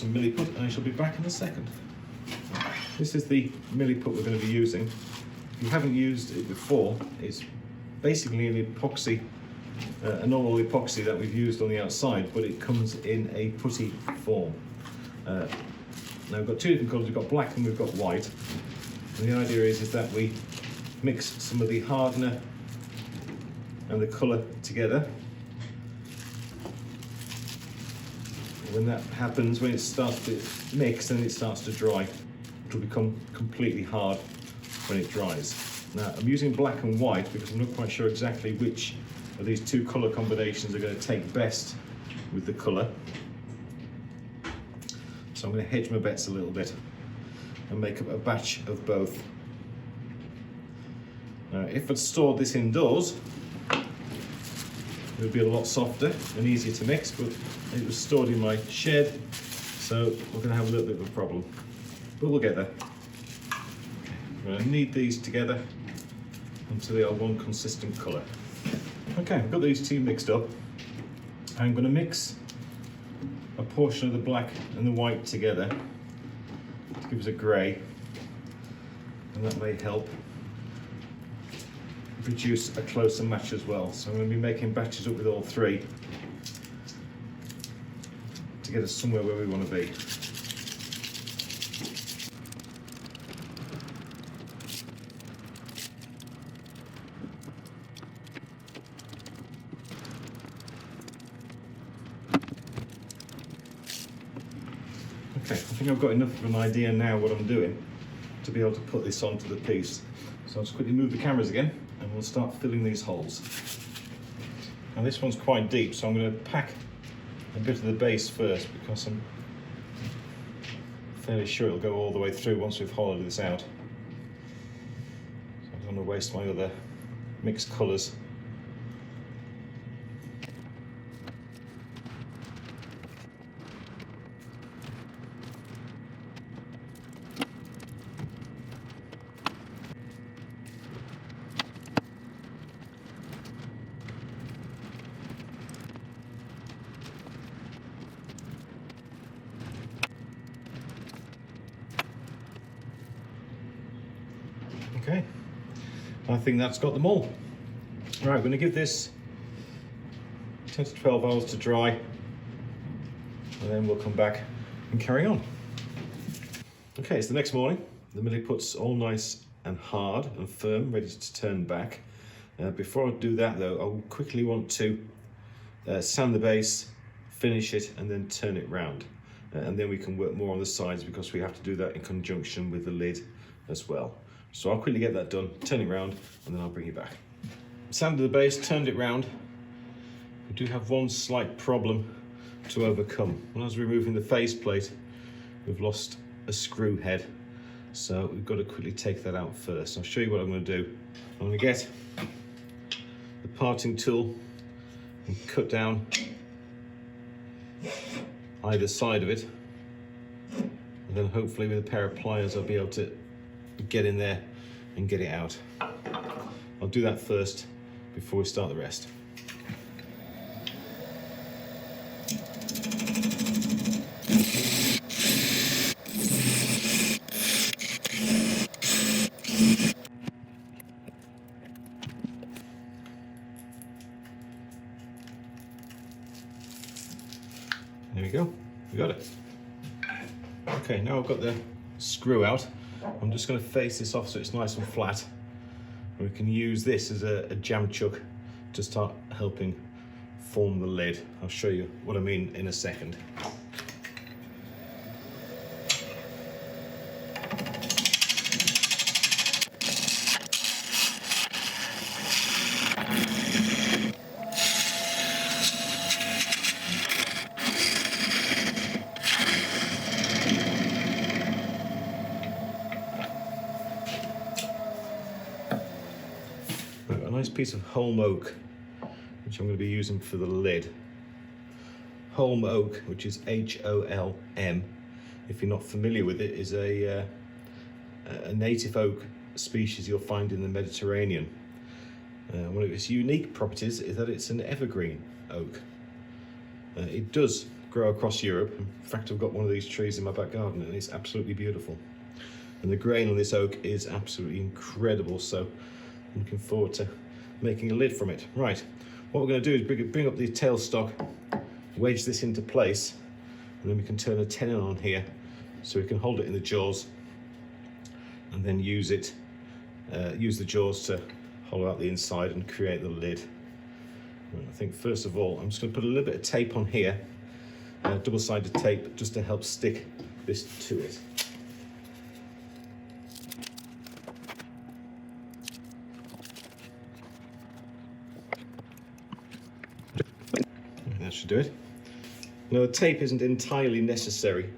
A: some milliput and I shall be back in a second. This is the milliput we're going to be using. If you haven't used it before, it's basically an epoxy, a normal epoxy that we've used on the outside, but it comes in a putty form. Now we've got two different colours, we've got black and we've got white. And the idea is that we mix some of the hardener and the colour together. When that happens, when it starts to mix and it starts to dry, it will become completely hard when it dries. Now I'm using black and white because I'm not quite sure exactly which of these two colour combinations are going to take best with the colour. So I'm going to hedge my bets a little bit and make up a batch of both. Now if I'd stored this indoors, it would be a lot softer and easier to mix, but it was stored in my shed, so we're going to have a little bit of a problem, but we'll get there. We're going to knead these together until they are one consistent colour. Okay, I've got these two mixed up. I'm going to mix a portion of the black and the white together to give us a grey, and that may help produce a closer match as well. So I'm going to be making batches up with all three to get us somewhere where we want to be. Okay, I think I've got enough of an idea now what I'm doing to be able to put this onto the piece. So I'll just quickly move the cameras again and we'll start filling these holes. Now this one's quite deep, so I'm going to pack a bit of the base first because I'm fairly sure it'll go all the way through once we've hollowed this out. So I don't want to waste my other mixed colours. Okay, I think that's got them all. Right, we're going to give this 10 to 12 hours to dry, and then we'll come back and carry on. Okay, it's the next morning. The milliput's all nice and hard and firm, ready to turn back. Before I do that though, I quickly want to sand the base, finish it, and then turn it round. And then we can work more on the sides because we have to do that in conjunction with the lid as well. So I'll quickly get that done, turn it round, and then I'll bring you back. Sanded the base, turned it round. We do have one slight problem to overcome. When I was removing the faceplate, we've lost a screw head. So we've got to quickly take that out first. I'll show you what I'm going to do. I'm going to get the parting tool and cut down either side of it. And then hopefully with a pair of pliers I'll be able to get in there and get it out. I'll do that first before we start the rest. There we go, we got it. Okay, now I've got the screw out. I'm just going to face this off so it's nice and flat. And we can use this as a jam chuck to start helping form the lid. I'll show you what I mean in a second. Nice piece of holm oak, which I'm going to be using for the lid. Holm oak, which is H-O-L-M, if you're not familiar with it, is a native oak species you'll find in the Mediterranean. One of its unique properties is that it's an evergreen oak. It does grow across Europe. In fact, I've got one of these trees in my back garden and it's absolutely beautiful. And the grain on this oak is absolutely incredible, so I'm looking forward to making a lid from it. Right, what we're going to do is bring up the tailstock, wedge this into place, and then we can turn a tenon on here so we can hold it in the jaws and then use the jaws to hollow out the inside and create the lid. And I think first of all I'm just going to put a little bit of tape on here, double-sided tape, just to help stick this to it. That should do it. Now the tape isn't entirely necessary,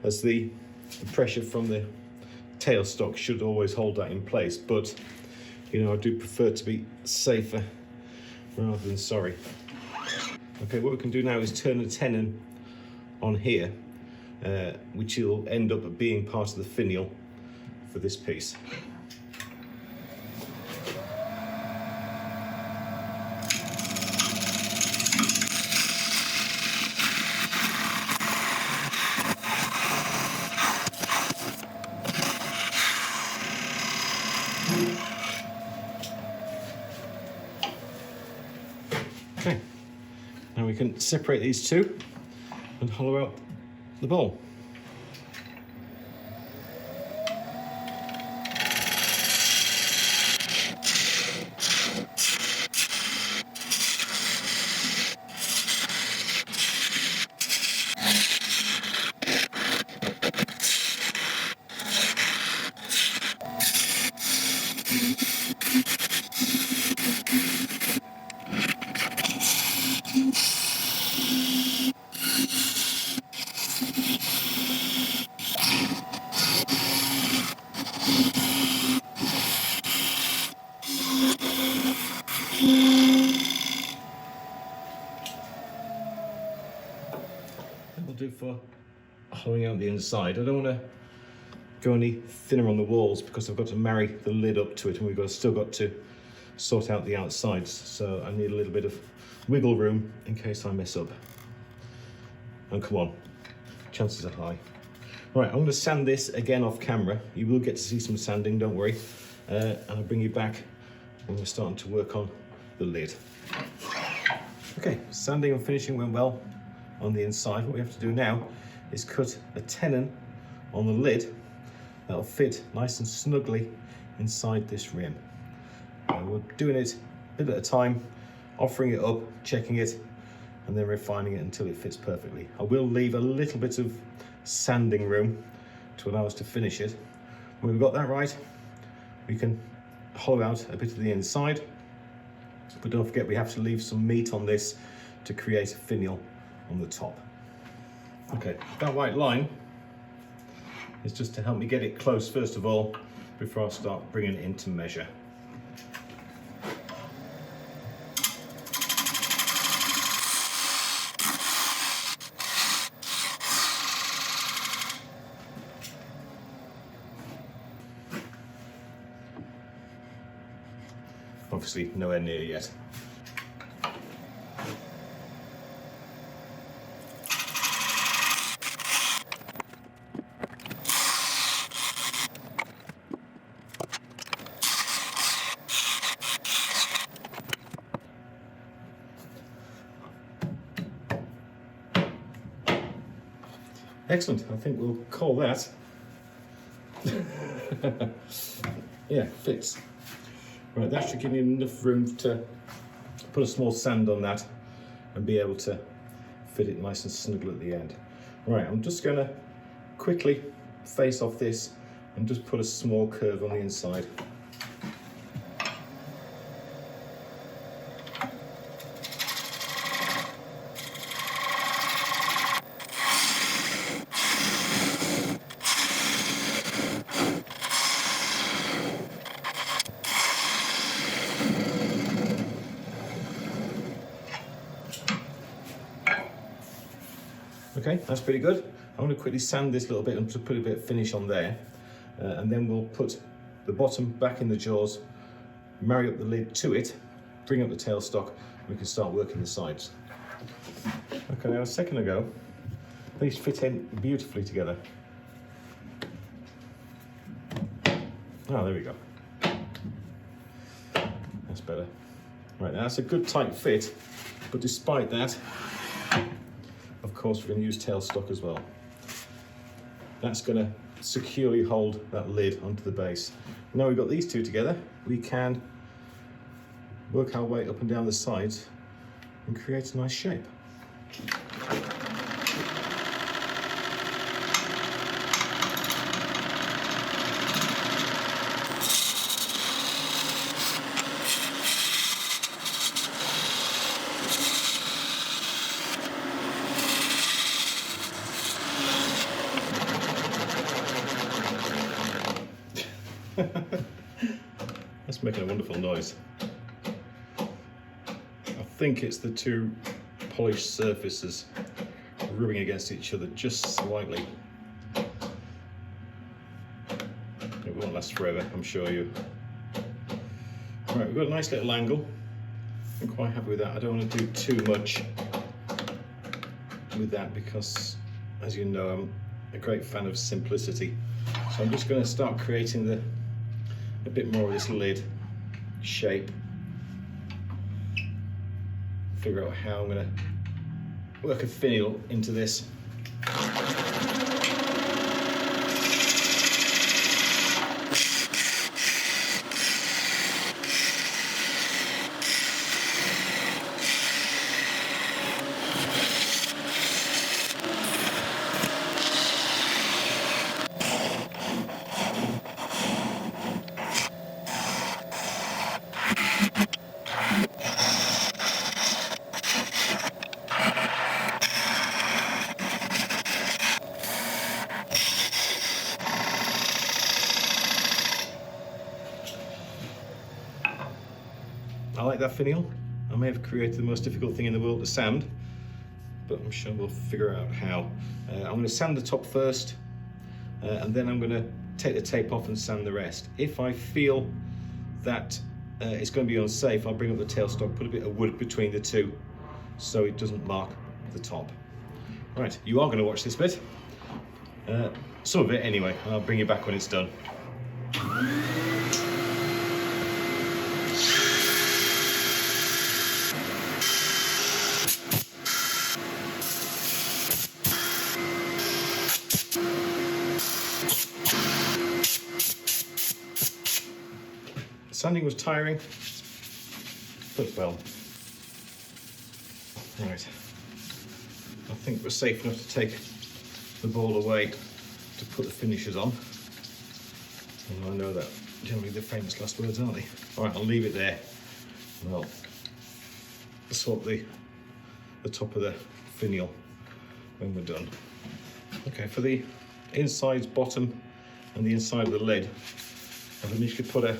A: as the pressure from the tailstock should always hold that in place, but you know, I do prefer to be safer rather than sorry. Okay, what we can do now is turn the tenon on here, which will end up being part of the finial for this piece. Okay, now we can separate these two and hollow out the bowl. Do for hollowing out the inside. I don't want to go any thinner on the walls because I've got to marry the lid up to it, and we've still got to sort out the outsides, so I need a little bit of wiggle room in case I mess up. And come on, chances are high. Right, I'm going to sand this again off camera. You will get to see some sanding, don't worry, and I'll bring you back when we're starting to work on the lid. Okay, sanding and finishing went well on the inside. What we have to do now is cut a tenon on the lid that'll fit nice and snugly inside this rim. We're doing it a bit at a time, offering it up, checking it, and then refining it until it fits perfectly. I will leave a little bit of sanding room to allow us to finish it. When we've got that right, we can hollow out a bit of the inside, but don't forget we have to leave some meat on this to create a finial on the top. Okay, that white line is just to help me get it close first of all before I start bringing it into measure. Obviously nowhere near yet. Excellent, I think we'll call that. Yeah, fits. Right, that should give me enough room to put a small sand on that and be able to fit it nice and snugly at the end. Right, I'm just going to quickly face off this and just put a small curve on the inside. Okay, that's pretty good. I'm going to quickly sand this little bit and just put a bit of finish on there, and then we'll put the bottom back in the jaws, marry up the lid to it, bring up the tailstock, and we can start working the sides. Okay, now a second ago, these fit in beautifully together. Oh, there we go. That's better. Right, now that's a good tight fit, but despite that, of course, we're going to use tailstock as well. That's going to securely hold that lid onto the base. Now we've got these two together, we can work our way up and down the sides and create a nice shape. That's making a wonderful noise. I think it's the two polished surfaces rubbing against each other just slightly. It won't last forever, I'm sure you. Right, we've got a nice little angle. I'm quite happy with that. I don't want to do too much with that because, as you know, I'm a great fan of simplicity. So I'm just going to start creating a bit more of this lid shape. Figure out how I'm going to work a finial into this. I like that finial. I may have created the most difficult thing in the world to sand, but I'm sure we'll figure out how. I'm going to sand the top first, and then I'm going to take the tape off and sand the rest. If I feel that it's going to be unsafe, I'll bring up the tailstock, put a bit of wood between the two so it doesn't mark the top. Right, you are going to watch this bit. Some of it anyway, and I'll bring you back when it's done. Sanding was tiring, but well. Right, I think we're safe enough to take the ball away to put the finishes on. And I know that generally the famous last words, aren't they? All right, I'll leave it there. And I'll sort the top of the finial when we're done. Okay, for the insides, bottom, and the inside of the lid, I've initially put a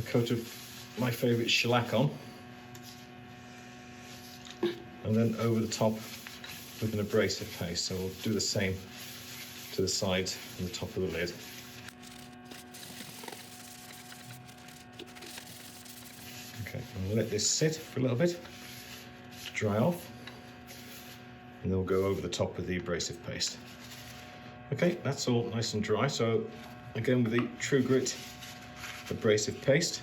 A: coat of my favourite shellac on, and then over the top with an abrasive paste. So we'll do the same to the sides and the top of the lid. Okay, I'm going to let this sit for a little bit to dry off, and then we'll go over the top with the abrasive paste. Okay, that's all nice and dry. So again, with the True Grit abrasive paste,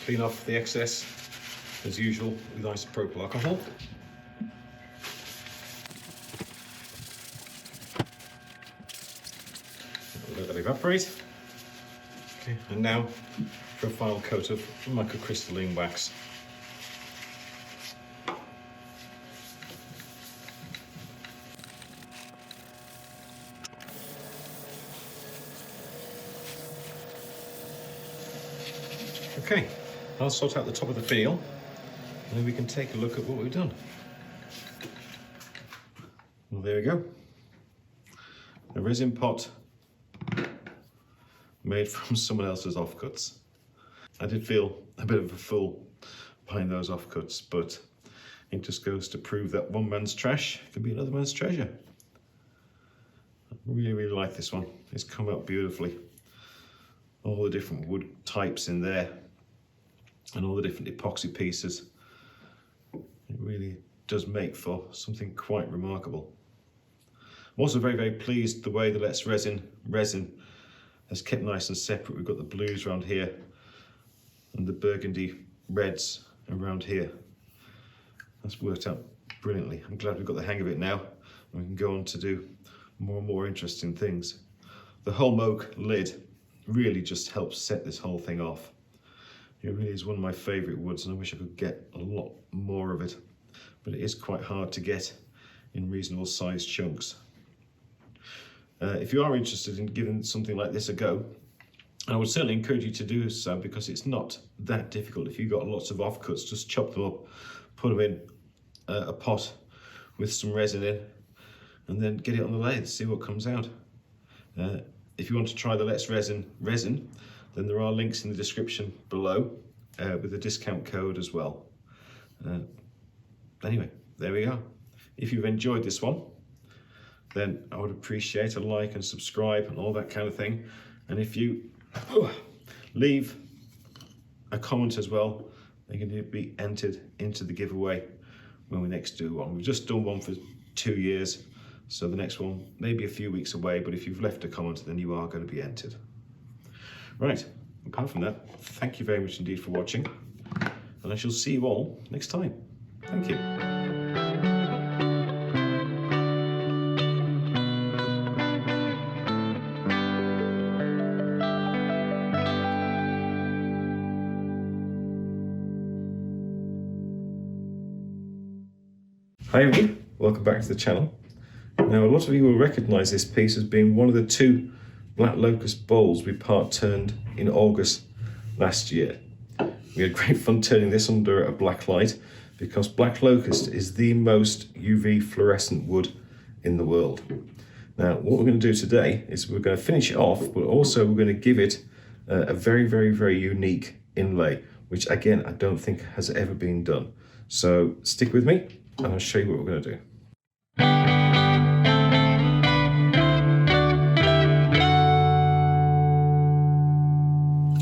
A: clean off the excess as usual with isopropyl alcohol. Let that evaporate. Okay, and now for a final coat of microcrystalline wax. Okay, I'll sort out the top of the finial, and then we can take a look at what we've done. Well, there we go. A resin pot made from someone else's offcuts. I did feel a bit of a fool buying those offcuts, but It just goes to prove that one man's trash can be another man's treasure. I really, really like this one. It's come out beautifully. All the different wood types in there and all the different epoxy pieces. It really does make for something quite remarkable. I'm also very, very pleased the way the letsresin resin has kept nice and separate. We've got the blues around here and the burgundy reds around here. That's worked out brilliantly. I'm glad we've got the hang of it now, and we can go on to do more and more interesting things. The holm oak lid really just helps set this whole thing off. It really is one of my favourite woods, and I wish I could get a lot more of it, but it is quite hard to get in reasonable sized chunks. If you are interested in giving something like this a go, I would certainly encourage you to do so, because it's not that difficult. If you've got lots of offcuts, just chop them up, put them in a pot with some resin in, and then get it on the lathe, see what comes out. If you want to try the letsresin resin, then there are links in the description below with a discount code as well. Anyway, there we are. If you've enjoyed this one, then I would appreciate a like and subscribe and all that kind of thing. And if you leave a comment as well, they're going to be entered into the giveaway when we next do one. We've just done one for 2 years, so the next one may be a few weeks away, but if you've left a comment, then you are going to be entered. Right, apart from that, thank you very much indeed for watching, and I shall see you all next time. Thank you. Hi everybody, welcome back to the channel. Now a lot of you will recognise this piece as being one of the 2 black locust bowls we part-turned in August last year. We had great fun turning this under a black light, because black locust is the most UV fluorescent wood in the world. Now what we're going to do today is we're going to finish it off, but also we're going to give it a very, very, very unique inlay, which again I don't think has ever been done. So stick with me and I'll show you what we're going to do.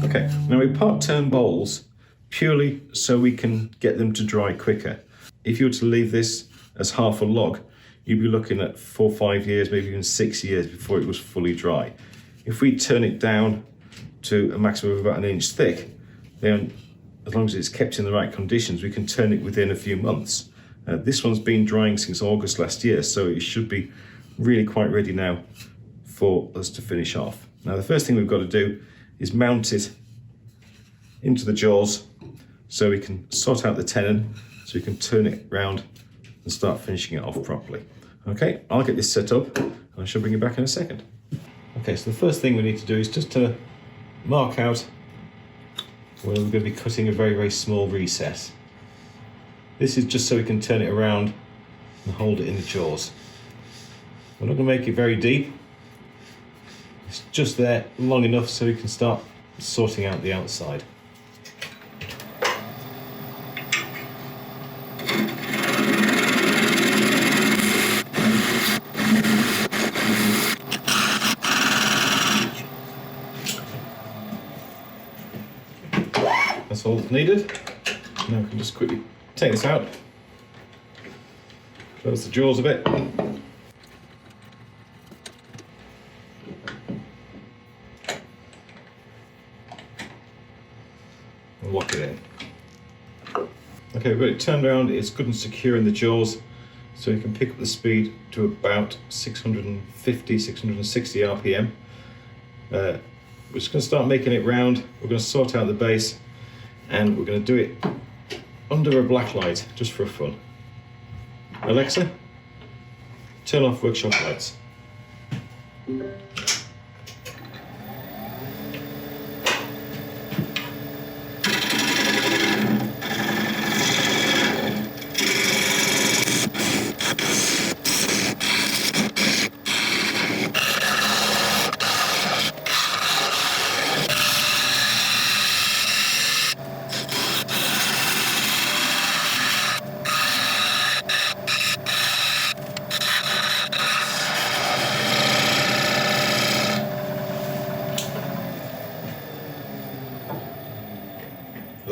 A: Okay, now we part-turn bowls purely so we can get them to dry quicker. If you were to leave this as half a log, you'd be looking at 4 or 5 years, maybe even 6 years before it was fully dry. If we turn it down to a maximum of about 1 inch thick, then as long as it's kept in the right conditions, we can turn it within a few months. This one's been drying since August last year, so it should be really quite ready now for us to finish off. Now the first thing we've got to do is mount it into the jaws so we can sort out the tenon, so we can turn it round and start finishing it off properly. Okay, I'll get this set up and I shall bring you back in a second. Okay, so the first thing we need to do is just to mark out where we're going to be cutting a very, very small recess. This is just so we can turn it around and hold it in the jaws. We're not going to make it very deep. It's just there long enough so we can start sorting out the outside. That's all that's needed. Now we can just quickly take this out, close the jaws a bit, and lock it in. Okay, we've got it turned around, it's good and secure in the jaws, so you can pick up the speed to about 650, 660 RPM. We're just going to start making it round, we're going to sort out the base, and we're going to do it under a black light, just for fun. Alexa, turn off workshop lights.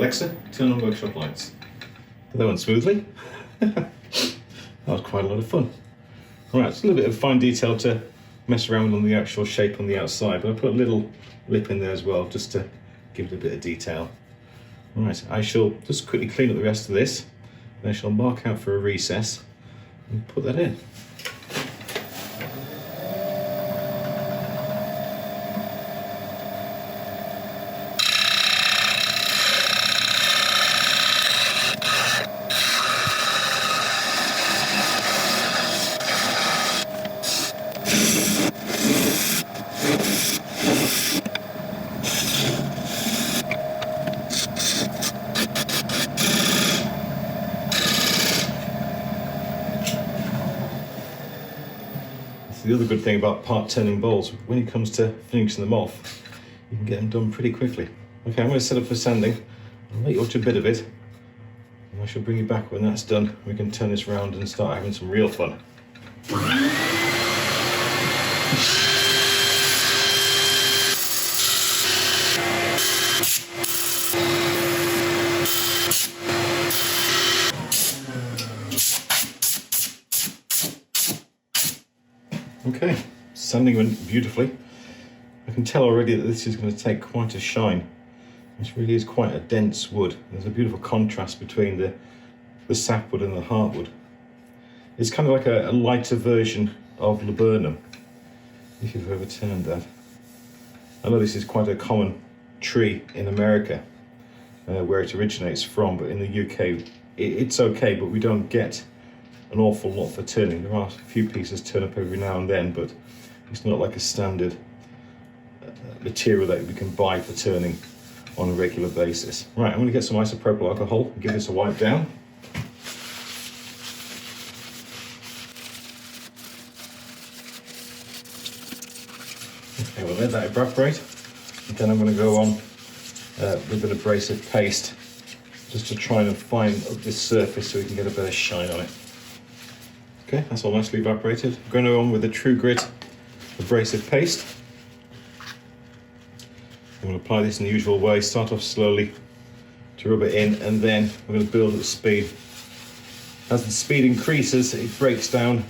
A: Alexa, turn on workshop lights. That went smoothly. That was quite a lot of fun. Right, it's a little bit of fine detail to mess around with on the actual shape on the outside, but I put a little lip in there as well, just to give it a bit of detail. Right, I shall just quickly clean up the rest of this, and I shall mark out for a recess and put that in. The other good thing about part turning bowls, when it comes to finishing them off, you can get them done pretty quickly. Okay, I'm going to set up for sanding. I'll let you watch a bit of it, and I shall bring you back when that's done. We can turn this around and start having some real fun. Okay, sanding went beautifully. I can tell already that this is going to take quite a shine. This really is quite a dense wood. There's a beautiful contrast between the sapwood and the heartwood. It's kind of like a lighter version of laburnum, if you've ever turned that. I know this is quite a common tree in America, where it originates from, but in the UK it's okay, but we don't get an awful lot for turning. There are a few pieces turn up every now and then, but it's not like a standard material that we can buy for turning on a regular basis. Right, I'm going to get some isopropyl alcohol and give this a wipe down. Okay, we'll let that evaporate, and then I'm going to go on with an abrasive paste just to try and fine up this surface so we can get a better shine on it. Okay, that's all nicely evaporated. I'm going on with the True Grit abrasive paste. I'm going to apply this in the usual way, start off slowly to rub it in, and then we're going to build at the speed. As the speed increases, it breaks down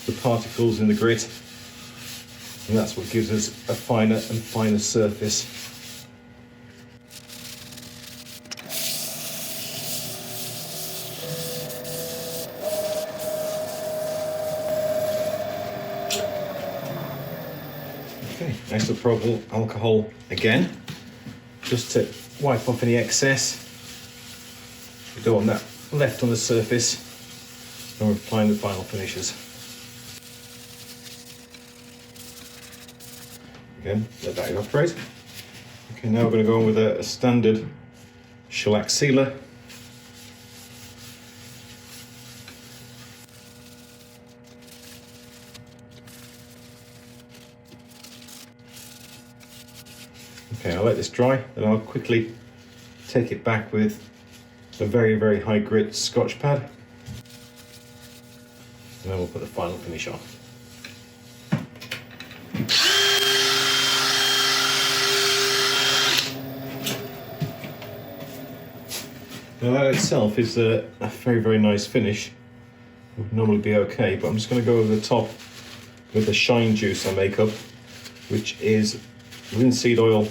A: the particles in the grit, and that's what gives us a finer and finer surface. Okay, isopropyl alcohol again, just to wipe off any excess. We don't want that left on the surface when we're applying the final finishes. Again, let that evaporate. Okay, now we're going to go on with a standard shellac sealer. Okay, I'll let this dry, then I'll quickly take it back with a very, very high grit Scotch pad, and then we'll put the final finish on. Now that itself is a very, very nice finish. Would normally be okay, but I'm just going to go over the top with the shine juice I make up, which is linseed oil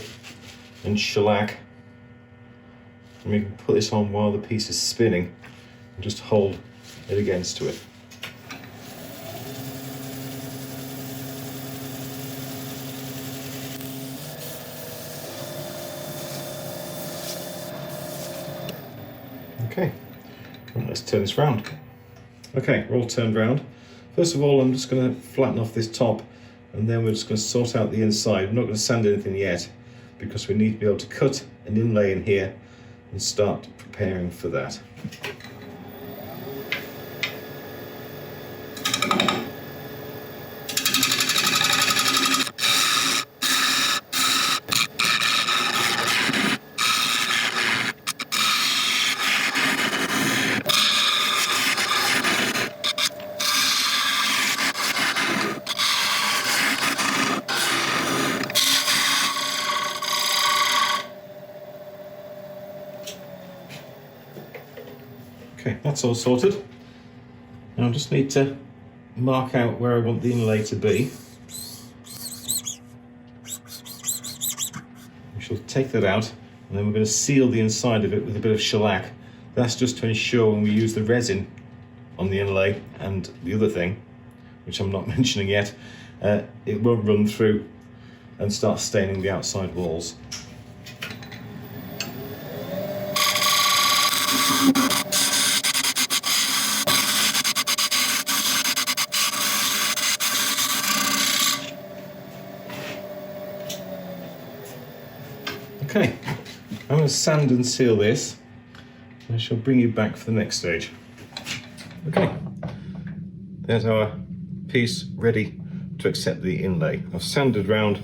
A: and shellac. And we can put this on while the piece is spinning and just hold it against to it. Okay, right, let's turn this round. Okay, we're all turned round. First of all, I'm just going to flatten off this top, and then we're just going to sort out the inside. I'm not going to sand anything yet, because we need to be able to cut an inlay in here and start preparing for that. Okay, that's all sorted. Now I just need to mark out where I want the inlay to be. We shall take that out, and then we're going to seal the inside of it with a bit of shellac. That's just to ensure when we use the resin on the inlay and the other thing, which I'm not mentioning yet, it won't run through and start staining the outside walls. Okay, I'm going to sand and seal this. I shall bring you back for the next stage. Okay, there's our piece ready to accept the inlay. I've sanded round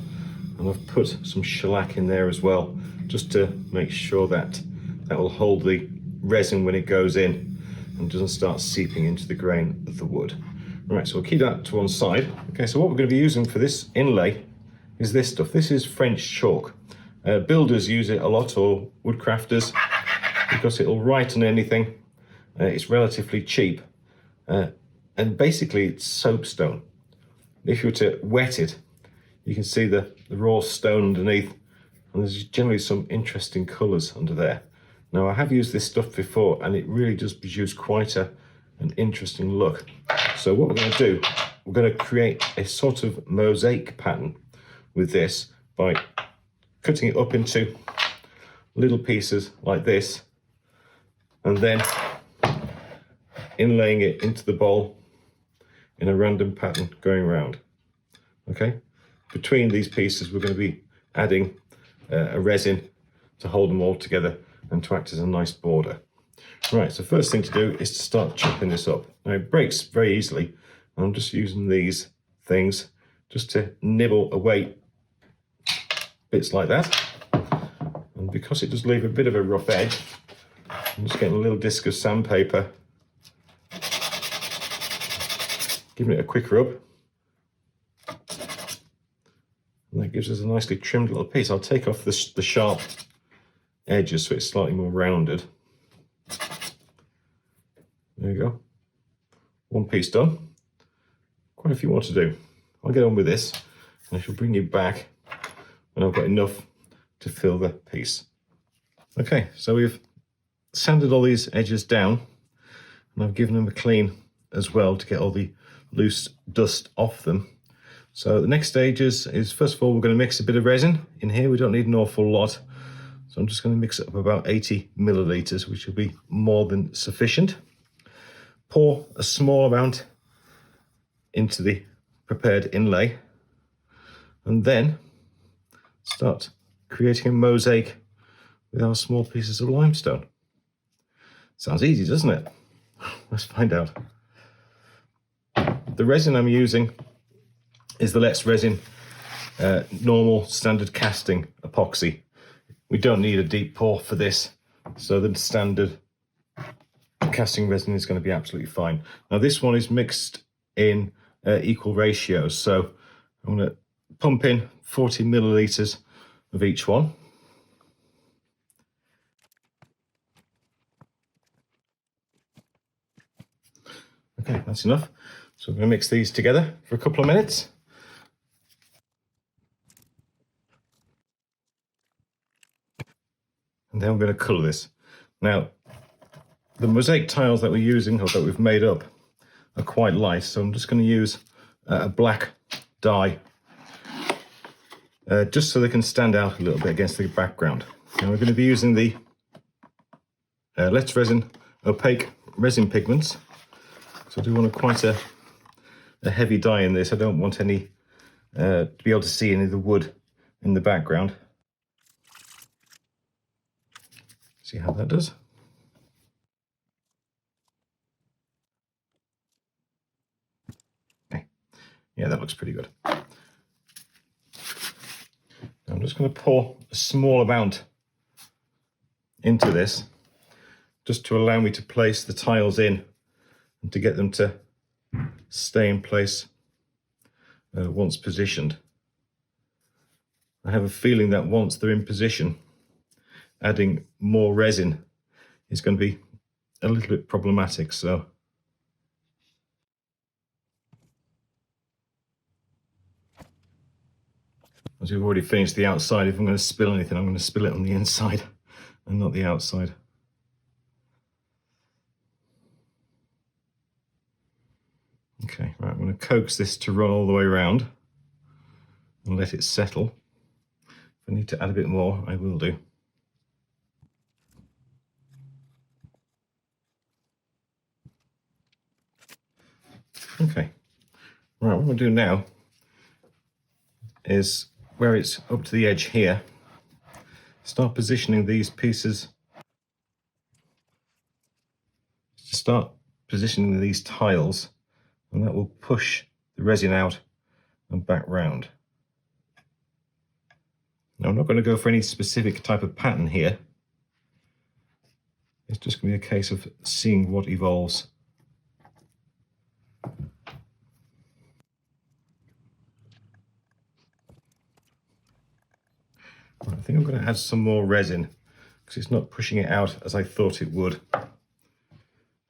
A: and I've put some shellac in there as well, just to make sure that that will hold the resin when it goes in and doesn't start seeping into the grain of the wood. Right, so we'll keep that to one side. Okay, so what we're going to be using for this inlay is this stuff. This is French chalk. Builders use it a lot, or woodcrafters, because it'll write on anything. It's relatively cheap, and basically it's soapstone. If you were to wet it, you can see the raw stone underneath, and there's generally some interesting colours under there. Now, I have used this stuff before, and it really does produce quite an interesting look. So what we're going to do, we're going to create a sort of mosaic pattern with this by cutting it up into little pieces like this, and then inlaying it into the bowl in a random pattern going round. Okay, between these pieces we're going to be adding a resin to hold them all together and to act as a nice border. Right, so first thing to do is to start chopping this up. Now it breaks very easily, and I'm just using these things just to nibble away bits like that. And because it does leave a bit of a rough edge, I'm just getting a little disc of sandpaper, giving it a quick rub, and that gives us a nicely trimmed little piece. I'll take off the sharp edges so it's slightly more rounded. There you go. One piece done. Quite a few more to do. I'll get on with this, and I shall bring you back when I've got enough to fill the piece. Okay, so we've sanded all these edges down, and I've given them a clean as well to get all the loose dust off them. So the next stage is first of all, we're going to mix a bit of resin in here. We don't need an awful lot. So I'm just going to mix up about 80 millilitres, which will be more than sufficient. Pour a small amount into the prepared inlay, and then start creating a mosaic with our small pieces of limestone. Sounds easy, doesn't it? Let's find out. The resin I'm using is the letsresin normal standard casting epoxy. We don't need a deep pour for this, so the standard casting resin is going to be absolutely fine. Now this one is mixed in equal ratios, so I'm going to pump in 40 millilitres of each one. Okay, that's enough. So I'm going to mix these together for a couple of minutes. And then I'm going to colour this. Now, the mosaic tiles that we're using, or that we've made up, are quite light, so I'm just going to use a black dye, just so they can stand out a little bit against the background. Now we're going to be using the letsresin opaque resin pigments, so I do want quite a heavy dye in this. I don't want any to be able to see any of the wood in the background. See how that does? Okay, yeah, that looks pretty good. Now I'm just going to pour a small amount into this, just to allow me to place the tiles in and to get them to stay in place once positioned. I have a feeling that once they're in position, adding more resin is going to be a little bit problematic, so as we've already finished the outside, if I'm going to spill anything, I'm going to spill it on the inside and not the outside. Okay, right, I'm going to coax this to run all the way around and let it settle. If I need to add a bit more, I will do. Okay, right, what I'm going to do now is where it's up to the edge here, start positioning these pieces, start positioning these tiles, and that will push the resin out and back round. Now I'm not going to go for any specific type of pattern here, it's just going to be a case of seeing what evolves. I think I'm going to add some more resin because it's not pushing it out as I thought it would.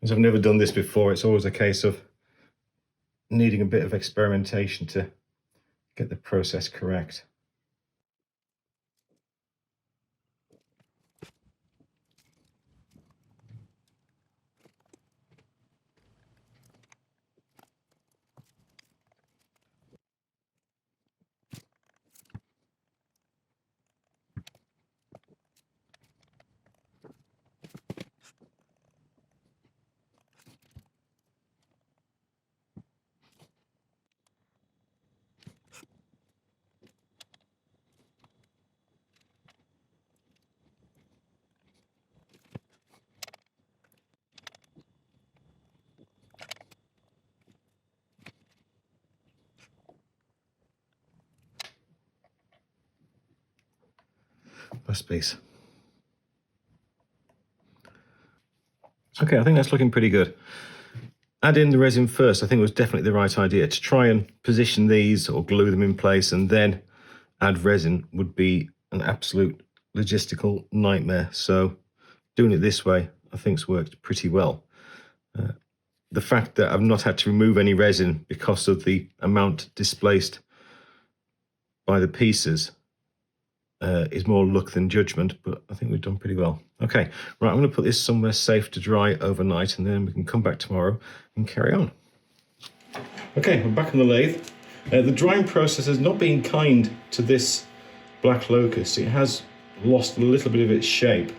A: As I've never done this before, it's always a case of needing a bit of experimentation to get the process correct. Last piece. Okay, I think that's looking pretty good. Add in the resin first, I think was definitely the right idea. To try and position these or glue them in place and then add resin would be an absolute logistical nightmare. So doing it this way, I think has worked pretty well. The fact that I've not had to remove any resin because of the amount displaced by the pieces is more luck than judgment, but I think we've done pretty well. Okay, right, I'm going to put this somewhere safe to dry overnight and then we can come back tomorrow and carry on. Okay, we're back on the lathe. The drying process has not been kind to this black locust. It has lost a little bit of its shape,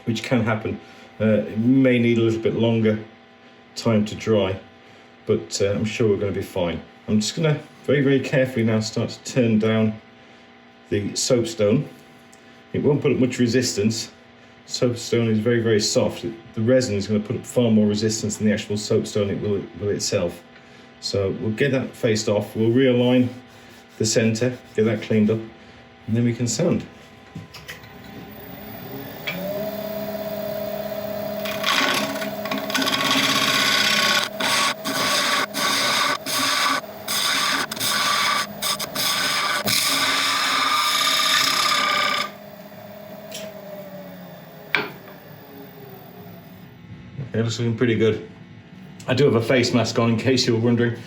A: which can happen. It may need a little bit longer time to dry, but I'm sure we're going to be fine. I'm just going to very, very carefully now start to turn down the soapstone. It won't put up much resistance. Soapstone is very, very soft. The resin is going to put up far more resistance than the actual soapstone it will itself. So we'll get that faced off, we'll realign the center, get that cleaned up, and then we can sand. It looks looking pretty good. I do have a face mask on in case you were wondering,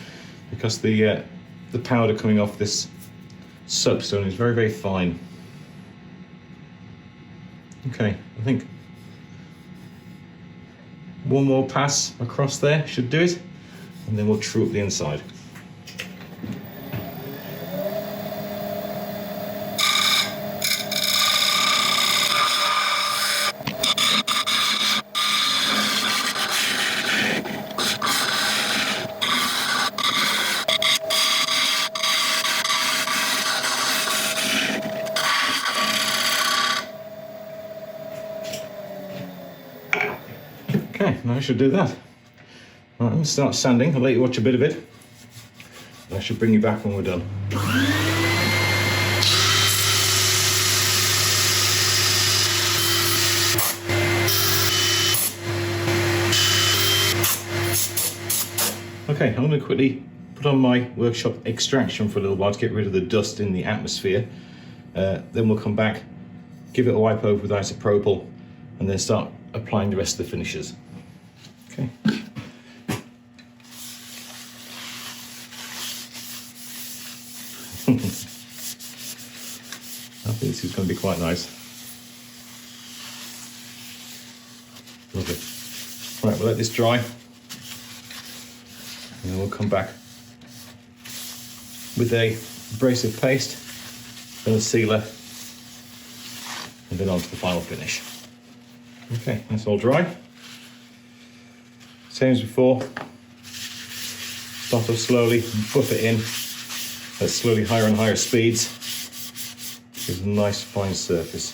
A: because the powder coming off this soapstone is very, very fine. Okay, I think one more pass across there should do it, and then we'll true up the inside. Okay, now I should do that. Right, I'm going to start sanding. I'll let you watch a bit of it. I should bring you back when we're done. Okay, I'm going to quickly put on my workshop extraction for a little while to get rid of the dust in the atmosphere. Then we'll come back, give it a wipe over with isopropyl, and then start applying the rest of the finishes. Okay. I think this is going to be quite nice. Lovely. Right, we'll let this dry, and then we'll come back with a abrasive paste, then a sealer, and then on to the final finish. Okay, that's all dry. Same as before. Start off slowly and buff it in at slowly higher and higher speeds. Gives a nice fine surface.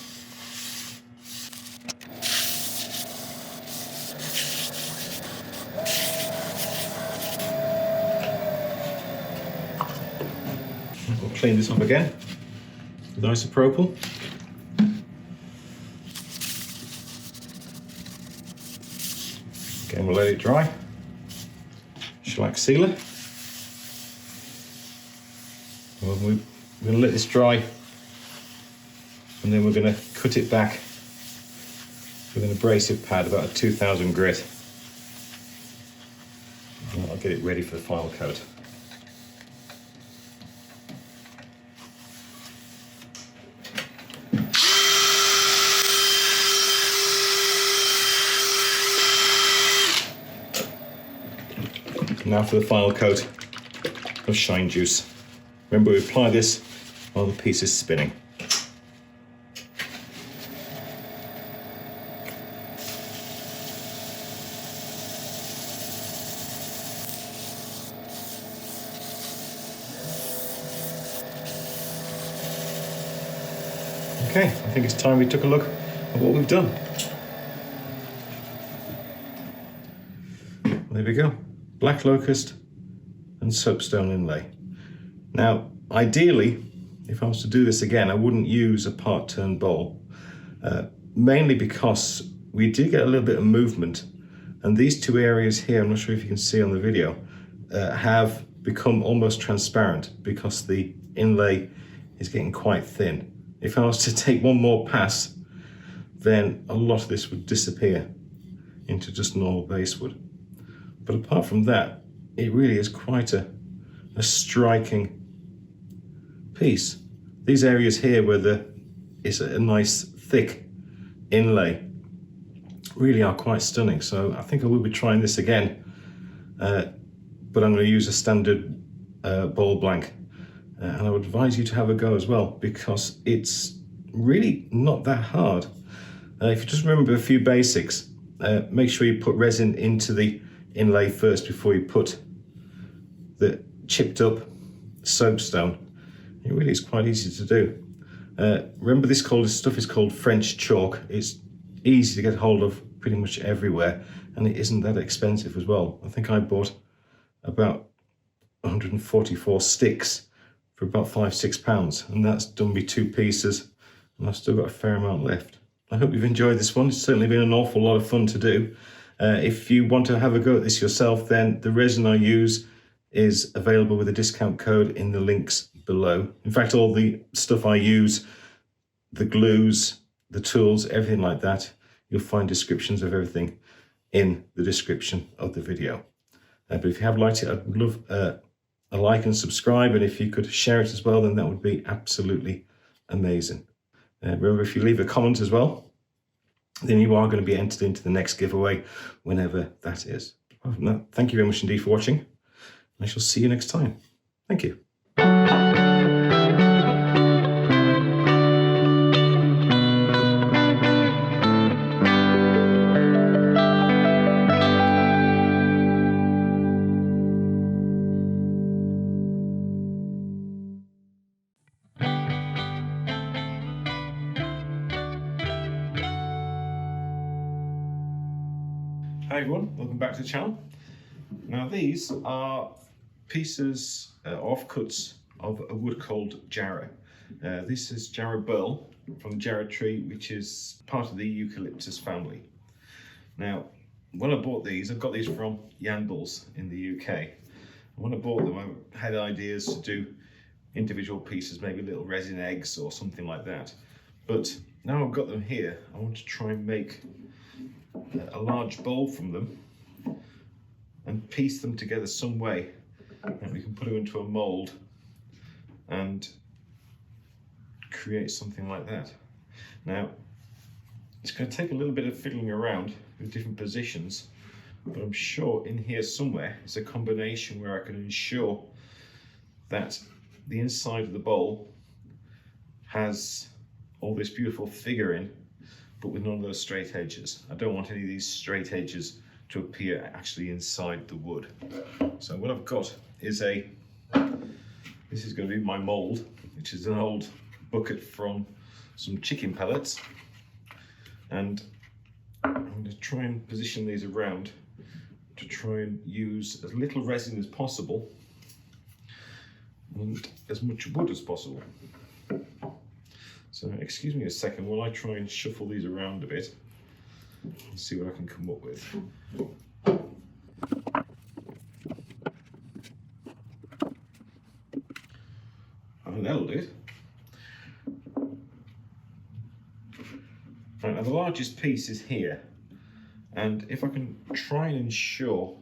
A: We'll clean this up again with isopropyl. Again, we'll let it dry. Shellac sealer. Well, we're going to let this dry, and then we're going to cut it back with an abrasive pad, about a 2000 grit. And I'll get it ready for the final coat. Now for the final coat of shine juice. Remember, we apply this while the piece is spinning. Okay, I think it's time we took a look at what we've done. There we go. Black Locust and Soapstone inlay. Now, ideally, if I was to do this again, I wouldn't use a part-turn bowl, mainly because we did get a little bit of movement, and these two areas here, I'm not sure if you can see on the video, have become almost transparent because the inlay is getting quite thin. If I was to take one more pass, then a lot of this would disappear into just normal basswood. But apart from that, it really is quite a striking piece. These areas here where it's a nice thick inlay really are quite stunning. So I think I will be trying this again, but I'm going to use a standard bowl blank. And I would advise you to have a go as well, because it's really not that hard. If you just remember a few basics, make sure you put resin into the inlay first before you put the chipped up soapstone. It really is quite easy to do. Remember, this stuff is called French chalk. It's easy to get hold of pretty much everywhere, and it isn't that expensive as well. I think I bought about 144 sticks for about £5–6, and that's done me 2 pieces, and I've still got a fair amount left. I hope you've enjoyed this one. It's certainly been an awful lot of fun to do. If you want to have a go at this yourself, then the resin I use is available with a discount code in the links below. In fact, all the stuff I use, the glues, the tools, everything like that, you'll find descriptions of everything in the description of the video. But if you have liked it, I'd love a like and subscribe, and if you could share it as well, then that would be absolutely amazing. Remember, if you leave a comment as well, then you are going to be entered into the next giveaway, whenever that is. Apart from that, thank you very much indeed for watching, and I shall see you next time. Thank you. Hi everyone, welcome back to the channel. Now these are pieces, offcuts of a wood called Jarrah. This is Vevor Burl from the Jarrah tree, which is part of the eucalyptus family. Now, when I bought these, I've got these from Yandles in the UK. And when I bought them, I had ideas to do individual pieces, maybe little resin eggs or something like that. But now I've got them here, I want to try and make a large bowl from them, and piece them together some way that we can put them into a mould and create something like that. Now, it's going to take a little bit of fiddling around with different positions, but I'm sure in here somewhere is a combination where I can ensure that the inside of the bowl has all this beautiful figure in, but with none of those straight edges. I don't want any of these straight edges to appear actually inside the wood. So what I've got is this is going to be my mould, which is an old bucket from some chicken pellets, and I'm going to try and position these around to try and use as little resin as possible and as much wood as possible. So excuse me a second while I try and shuffle these around a bit and see what I can come up with. I think that'll do it. Right, now the largest piece is here, and if I can try and ensure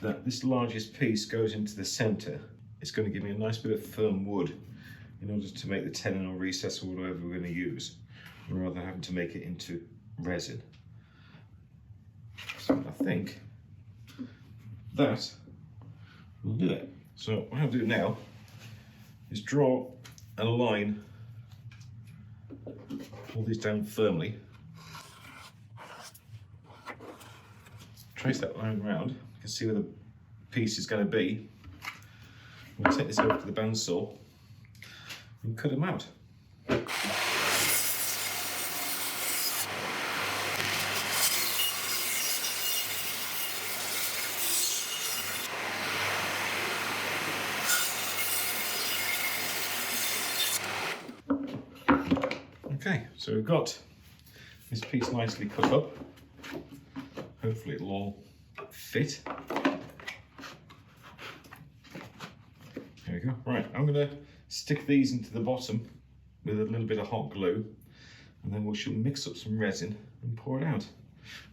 A: that this largest piece goes into the centre, it's going to give me a nice bit of firm wood in order to make the tenon or recess or whatever we're going to use, rather than having to make it into resin. So I think that will do it. So what I'll do now is draw a line, pull these down firmly, trace that line around, you can see where the piece is going to be. We'll take this over to the bandsaw and cut them out. Okay, so we've got this piece nicely cut up. Hopefully it'll all fit. There we go. Right, I'm going to stick these into the bottom with a little bit of hot glue, and then we shall mix up some resin and pour it out.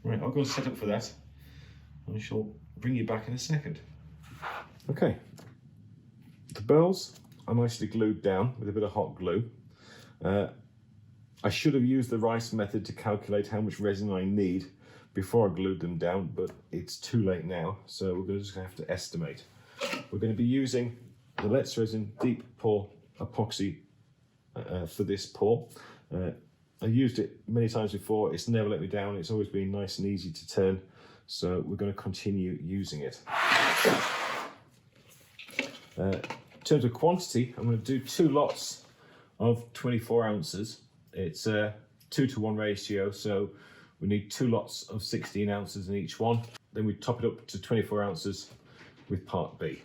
A: Right, I'll go and set up for that, and I shall bring you back in a second. Okay, the burls are nicely glued down with a bit of hot glue. I should have used the rice method to calculate how much resin I need before I glued them down, but it's too late now, so we're just going to have to estimate. We're going to be using the letsresin deep pour epoxy for this pour. I used it many times before, it's never let me down, it's always been nice and easy to turn, so we're going to continue using it. In terms of quantity, I'm going to do 2 lots of 24 ounces. It's a 2-to-1 ratio, so we need 2 lots of 16 ounces in each one. Then we top it up to 24 ounces with part B.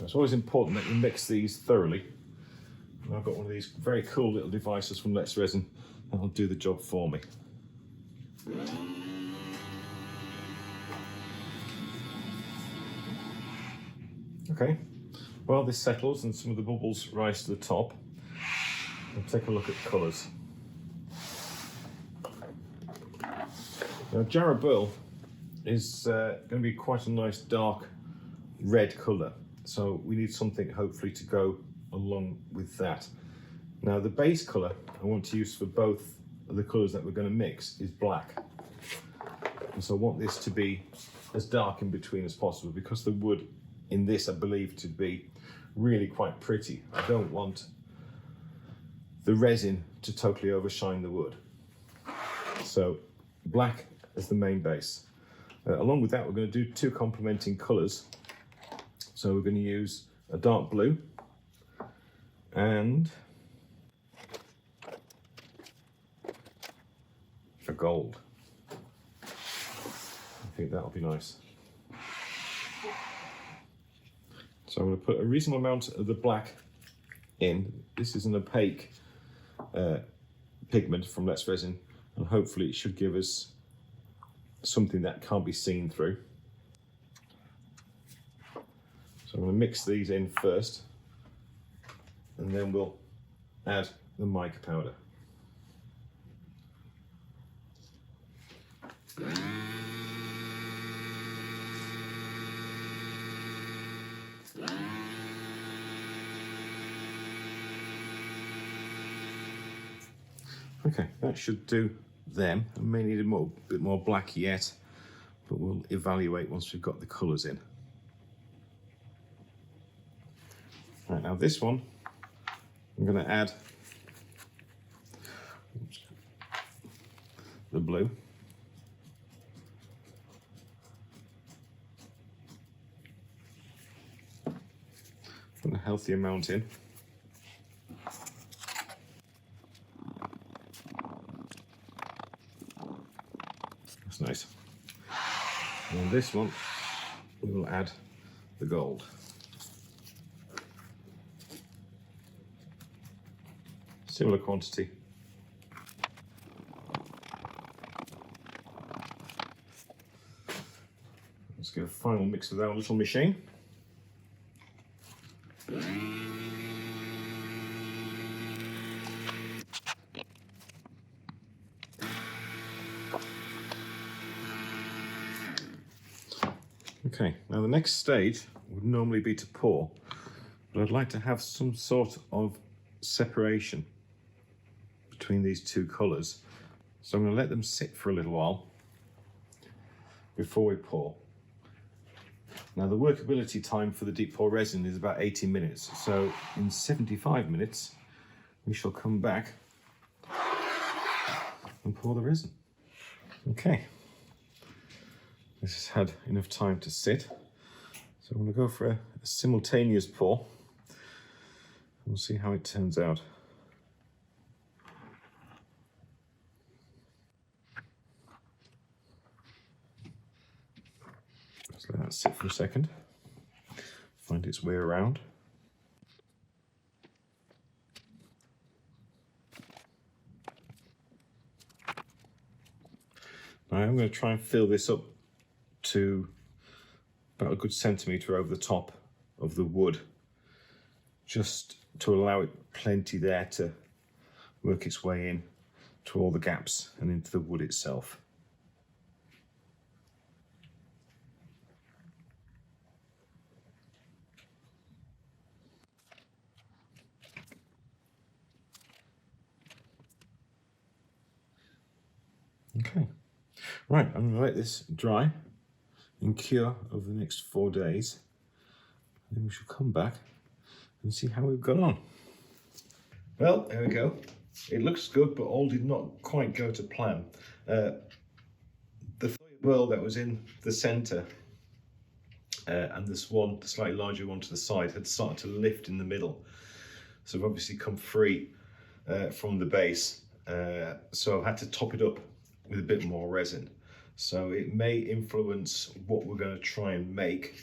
A: It's always important that you mix these thoroughly. And I've got one of these very cool little devices from letsresin that'll do the job for me. Okay, while this settles and some of the bubbles rise to the top, we'll take a look at colours. Now, Jarrah Burl is going to be quite a nice dark red colour, so we need something hopefully to go along with that. Now, the base colour I want to use for both of the colours that we're going to mix is black, and so I want this to be as dark in between as possible, because the wood in this I believe to be really quite pretty. I don't want the resin to totally overshine the wood. So black as the main base. Along with that, we're going to do 2 complementing colours. So we're going to use a dark blue and a gold. I think that'll be nice. So I'm going to put a reasonable amount of the black in. This is an opaque pigment from letsresin, and hopefully it should give us something that can't be seen through. So I'm going to mix these in first, and then we'll add the mica powder. Okay, that should do them. I may need a bit more black yet, but we'll evaluate once we've got the colours in. Right, now this one, I'm going to add the blue. Put a healthy amount in. That's nice. And on this one, we will add the gold. Similar quantity. Let's give a final mix with our little machine. Okay, now the next stage would normally be to pour, but I'd like to have some sort of separation between these two colours. So I'm going to let them sit for a little while before we pour. Now the workability time for the deep pour resin is about 80 minutes. So in 75 minutes, we shall come back and pour the resin. Okay. This has had enough time to sit. So I'm going to go for a simultaneous pour. We'll see how it turns out. Let's let that sit for a second. Find its way around. Now I'm going to try and fill this up to about a good centimetre over the top of the wood, just to allow it plenty there to work its way in to all the gaps and into the wood itself. Okay, right, I'm going to let this dry and cure over the next 4 days. Then we shall come back and see how we've got on. Well, there we go. It looks good, but all did not quite go to plan. The Burl that was in the centre and this one, the slightly larger one to the side, had started to lift in the middle. So I've obviously come free from the base. So I've had to top it up with a bit more resin. So it may influence what we're going to try and make,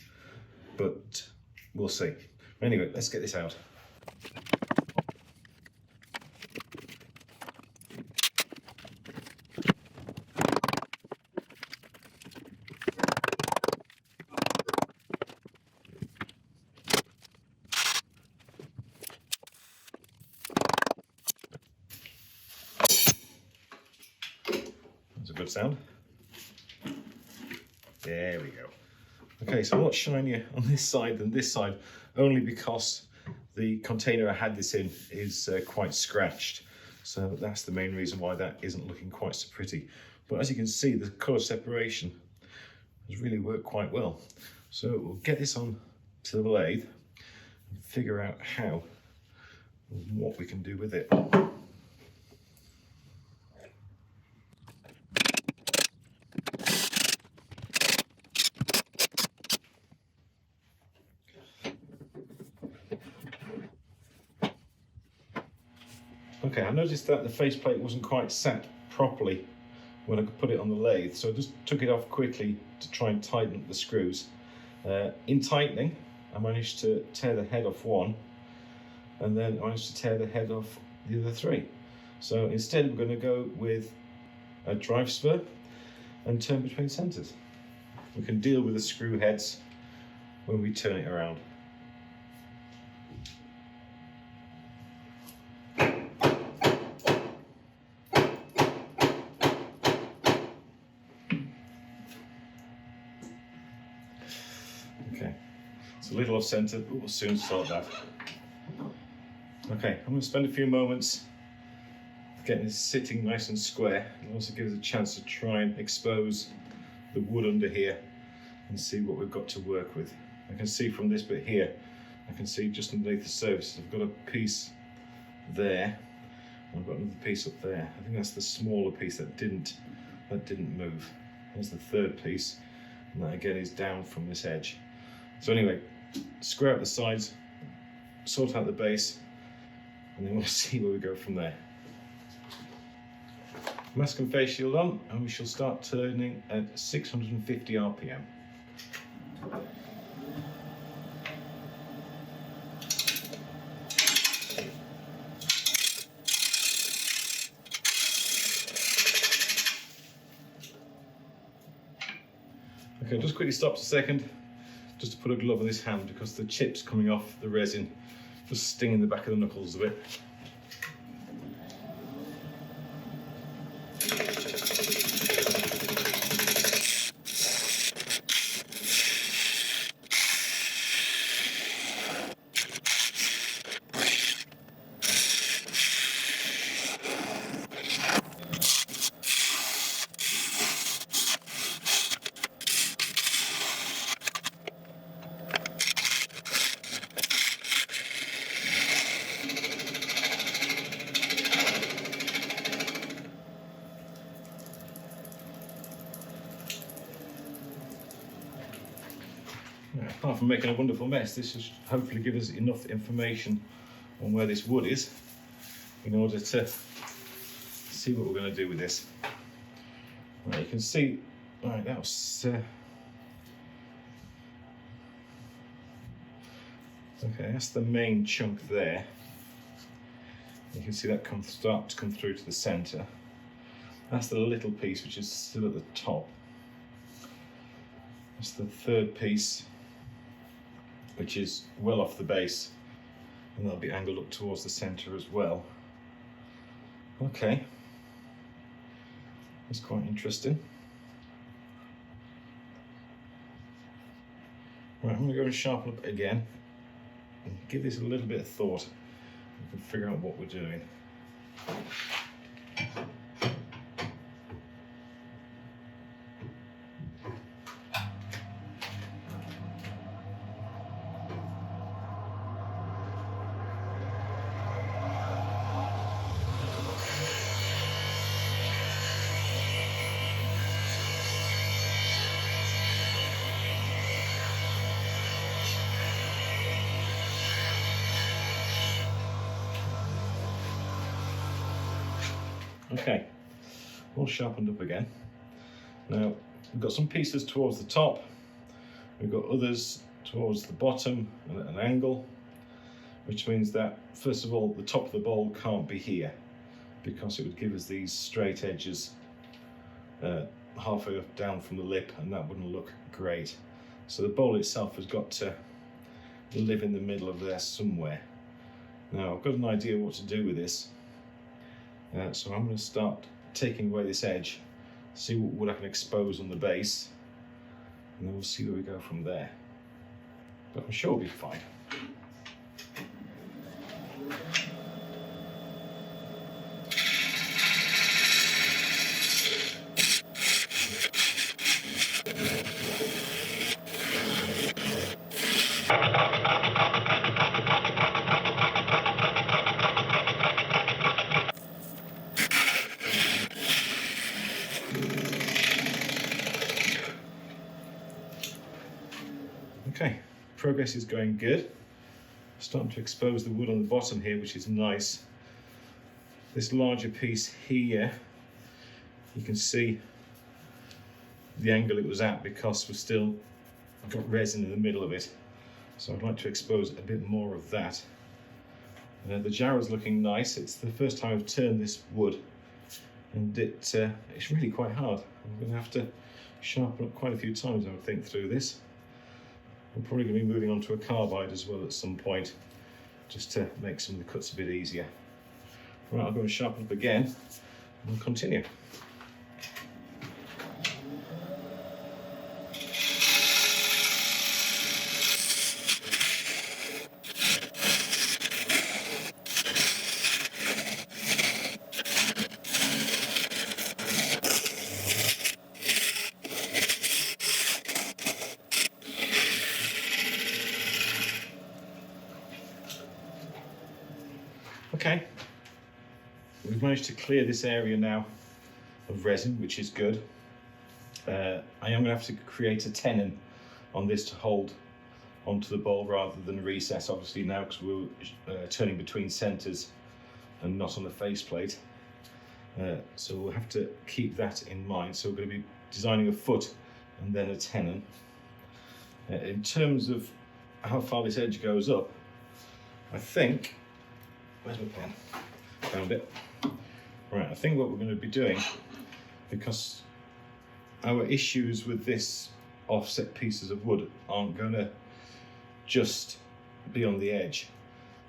A: but we'll see. Anyway, let's get this out. That's a good sound. There we go. Okay, so a lot shinier on this side than this side, only because the container I had this in is quite scratched. So that's the main reason why that isn't looking quite so pretty. But as you can see, the colour separation has really worked quite well. So we'll get this on to the lathe and figure out how and what we can do with it. Okay, I noticed that the faceplate wasn't quite sat properly when I put it on the lathe, so I just took it off quickly to try and tighten up the screws. In tightening, I managed to tear the head off one, and then I managed to tear the head off the other three. So instead we're going to go with a drive spur and turn between centres. We can deal with the screw heads when we turn it around. It's a little off centre, but we'll soon sort that. Okay, I'm going to spend a few moments getting this sitting nice and square, and also give us a chance to try and expose the wood under here and see what we've got to work with. I can see from this bit here, I can see just underneath the surface, I've got a piece there, and I've got another piece up there. I think that's the smaller piece that didn't move. There's the third piece, and that again is down from this edge. So anyway, square out the sides, sort out the base, and then we'll see where we go from there. Mask and face shield on, and we shall start turning at 650 RPM. Okay, just quickly stop a second, just to put a glove on this hand because the chips coming off the resin just sting in the back of the knuckles a bit. Apart from making a wonderful mess, this should hopefully give us enough information on where this wood is in order to see what we're going to do with this. Right, you can see, right, that was okay, that's the main chunk there. You can see that start to come through to the centre. That's the little piece which is still at the top. That's the third piece, which is well off the base, and that'll be angled up towards the centre as well. Okay, that's quite interesting. Right, I'm going to go and sharpen up again and give this a little bit of thought. We can figure out what we're doing. Okay, all sharpened up again. Now, we've got some pieces towards the top, we've got others towards the bottom and at an angle, which means that, first of all, the top of the bowl can't be here, because it would give us these straight edges halfway down from the lip, and that wouldn't look great. So the bowl itself has got to live in the middle of there somewhere. Now, I've got an idea what to do with this. So I'm going to start taking away this edge, see what wood I can expose on the base, and then we'll see where we go from there. But I'm sure it'll be fine. Okay, progress is going good. Starting to expose the wood on the bottom here, which is nice. This larger piece here, you can see the angle it was at because we've still got resin in the middle of it. So I'd like to expose a bit more of that. The Jarrah's looking nice. It's the first time I've turned this wood, and it's really quite hard. I'm going to have to sharpen up quite a few times, I would think, through this. I'm probably going to be moving on to a carbide as well at some point, just to make some of the cuts a bit easier. Right, I'll go and sharpen up again, and we'll continue. we've managed to clear this area now of resin, which is good. I am going to have to create a tenon on this to hold onto the bowl rather than recess, obviously, now, because we're turning between centres and not on the faceplate. So we'll have to keep that in mind. So we're going to be designing a foot and then a tenon. In terms of how far this edge goes up, I think, where's my pen? Found it. Right, I think what we're going to be doing, because our issues with this offset pieces of wood aren't going to just be on the edge,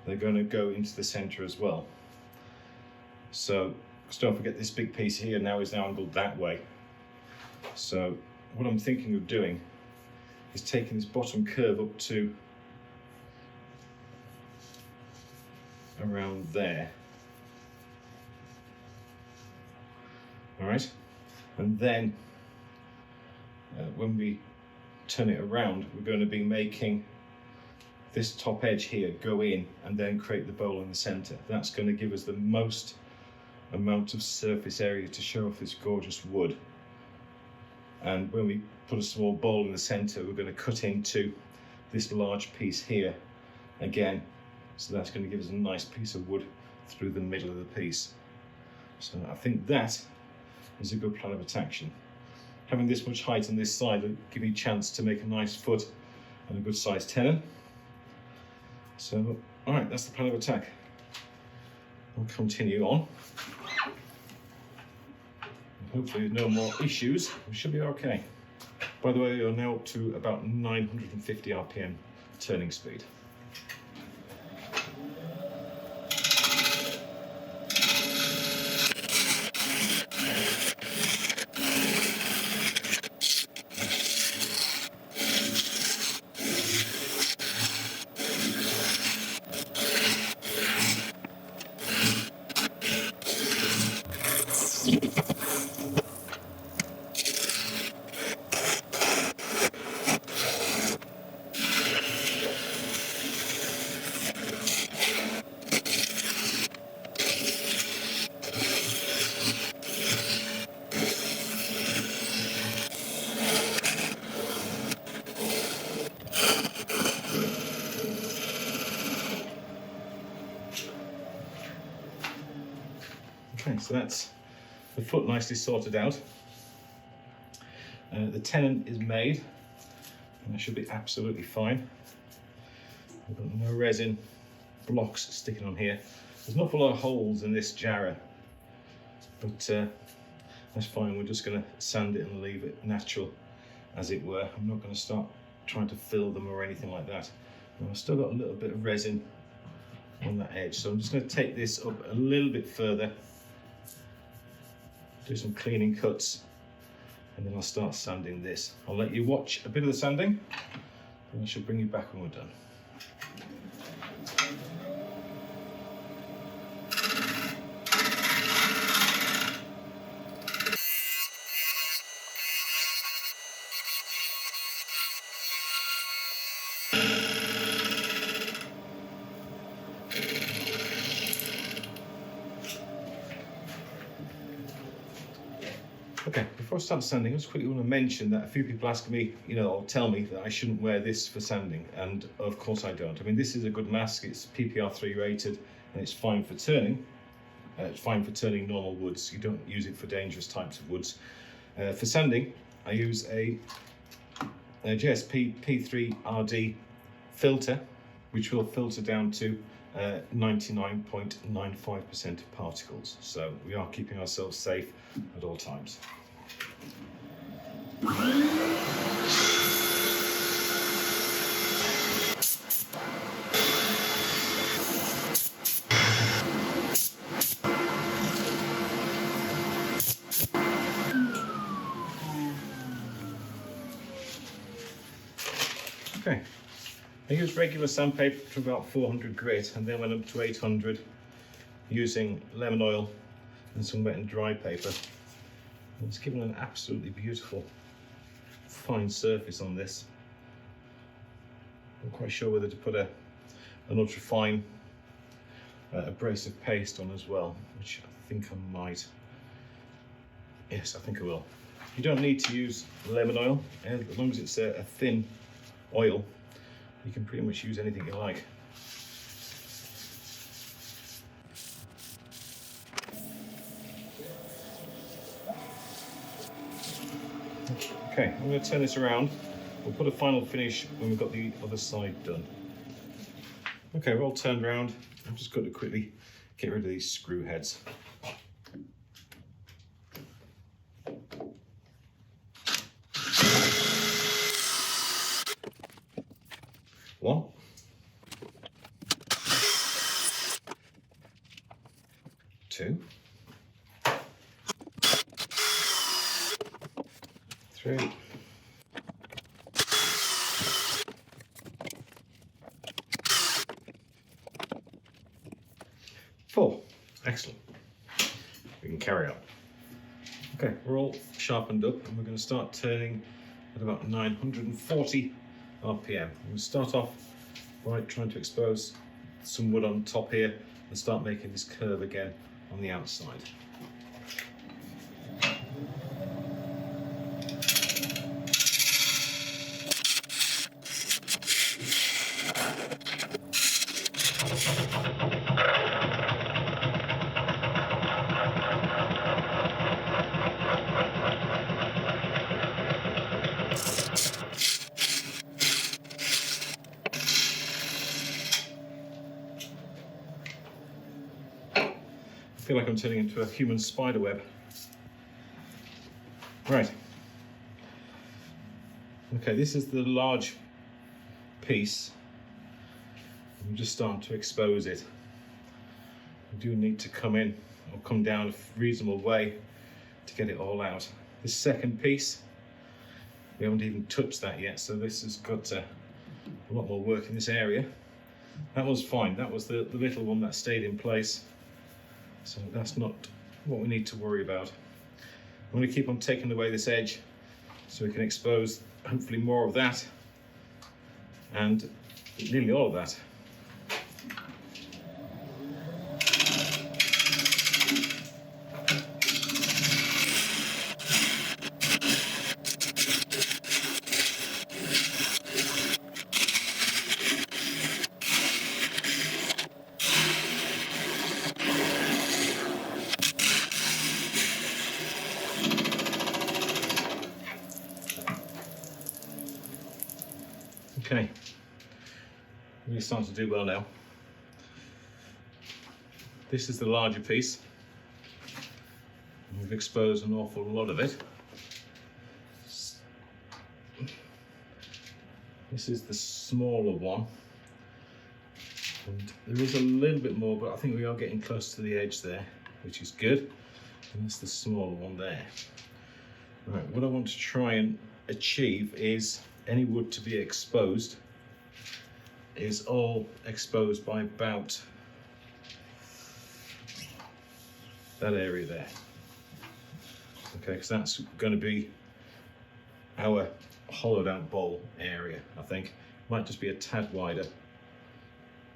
A: they're going to go into the centre as well. So don't forget, this big piece here now is angled that way. So what I'm thinking of doing is taking this bottom curve up to around there. All right, and then when we turn it around, we're going to be making this top edge here go in and then create the bowl in the center. That's going to give us the most amount of surface area to show off this gorgeous wood. And when we put a small bowl in the center, we're going to cut into this large piece here again. So that's going to give us a nice piece of wood through the middle of the piece. So I think that is a good plan of attack. Having this much height on this side will give me a chance to make a nice foot and a good sized tenon. So, all right, that's the plan of attack. We'll continue on. Hopefully no more issues. We should be okay. By the way, we are now up to about 950 RPM turning speed. Okay, so that's the foot nicely sorted out. The tenon is made, and that should be absolutely fine. We've got no resin blocks sticking on here. There's an awful lot of holes in this Jarrah, but that's fine. We're just going to sand it and leave it natural, as it were. I'm not going to start trying to fill them or anything like that. And I've still got a little bit of resin on that edge, so I'm just going to take this up a little bit further, do some cleaning cuts, and then I'll start sanding this. I'll let you watch a bit of the sanding, and I shall bring you back when we're done. Okay, before I start sanding, I just quickly want to mention that a few people ask me, or tell me that I shouldn't wear this for sanding, and of course I don't. I mean, this is a good mask, it's PPR3 rated, and it's fine for turning. It's fine for turning normal woods. You don't use it for dangerous types of woods. For sanding, I use a GSP P3RD filter, which will filter down to 99.95% of particles. So we are keeping ourselves safe at all times. Okay, I used regular sandpaper to about 400 grit and then went up to 800 using lemon oil and some wet and dry paper. And it's given an absolutely beautiful fine surface on this. I'm quite sure whether to put an ultra fine abrasive paste on as well, which I think I might. Yes, I think I will. You don't need to use lemon oil, and as long as it's a thin oil, you can pretty much use anything you like. Okay, I'm going to turn this around. We'll put a final finish when we've got the other side done. Okay, we're all turned around. I'm just going to quickly get rid of these screw heads. One. Two. Three. Four. Excellent. We can carry on. Okay, we're all sharpened up and we're going to start turning at about 940 RPM. We'll start off by trying to expose some wood on top here and start making this curve again on the outside. I feel like I'm turning into a human spider web. Right. Okay, this is the large piece. I'm just starting to expose it. I do need to come in or come down a reasonable way to get it all out. This second piece, we haven't even touched that yet, so this has got a lot more work in this area. That was fine. That was the little one that stayed in place. So that's not what we need to worry about. I'm going to keep on taking away this edge so we can expose hopefully more of that and nearly all of that. Okay, we're starting to do well now. This is the larger piece. We've exposed an awful lot of it. This is the smaller one. And there is a little bit more, but I think we are getting close to the edge there, which is good. And that's the smaller one there. Right, what I want to try and achieve is any wood to be exposed is all exposed by about that area there. Okay, because that's going to be our hollowed out bowl area, I think. Might just be a tad wider,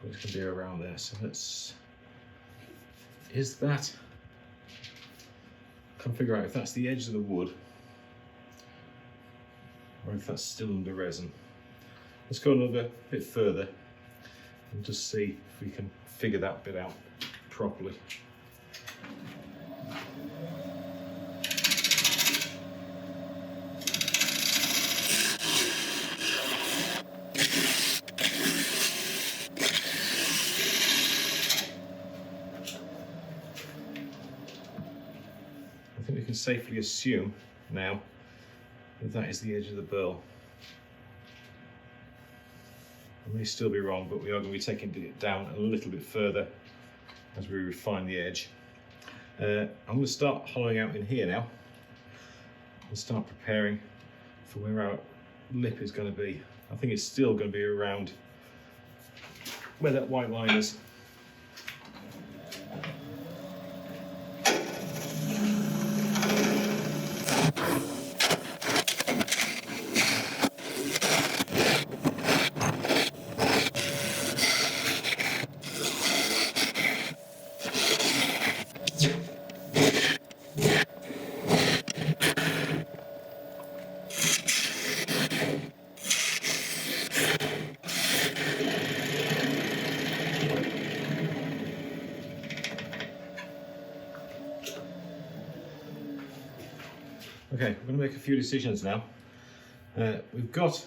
A: but it's going to be around there. So let's, is that, I can figure out if that's the edge of the wood or if that's still under resin. Let's go another bit further and just see if we can figure that bit out properly. I think we can safely assume now that that is the edge of the burl. I may still be wrong, but we are going to be taking it down a little bit further as we refine the edge. I'm going to start hollowing out in here now and start preparing for where our lip is going to be. I think it's still going to be around where that white line is. Okay, we're going to make a few decisions now. We've got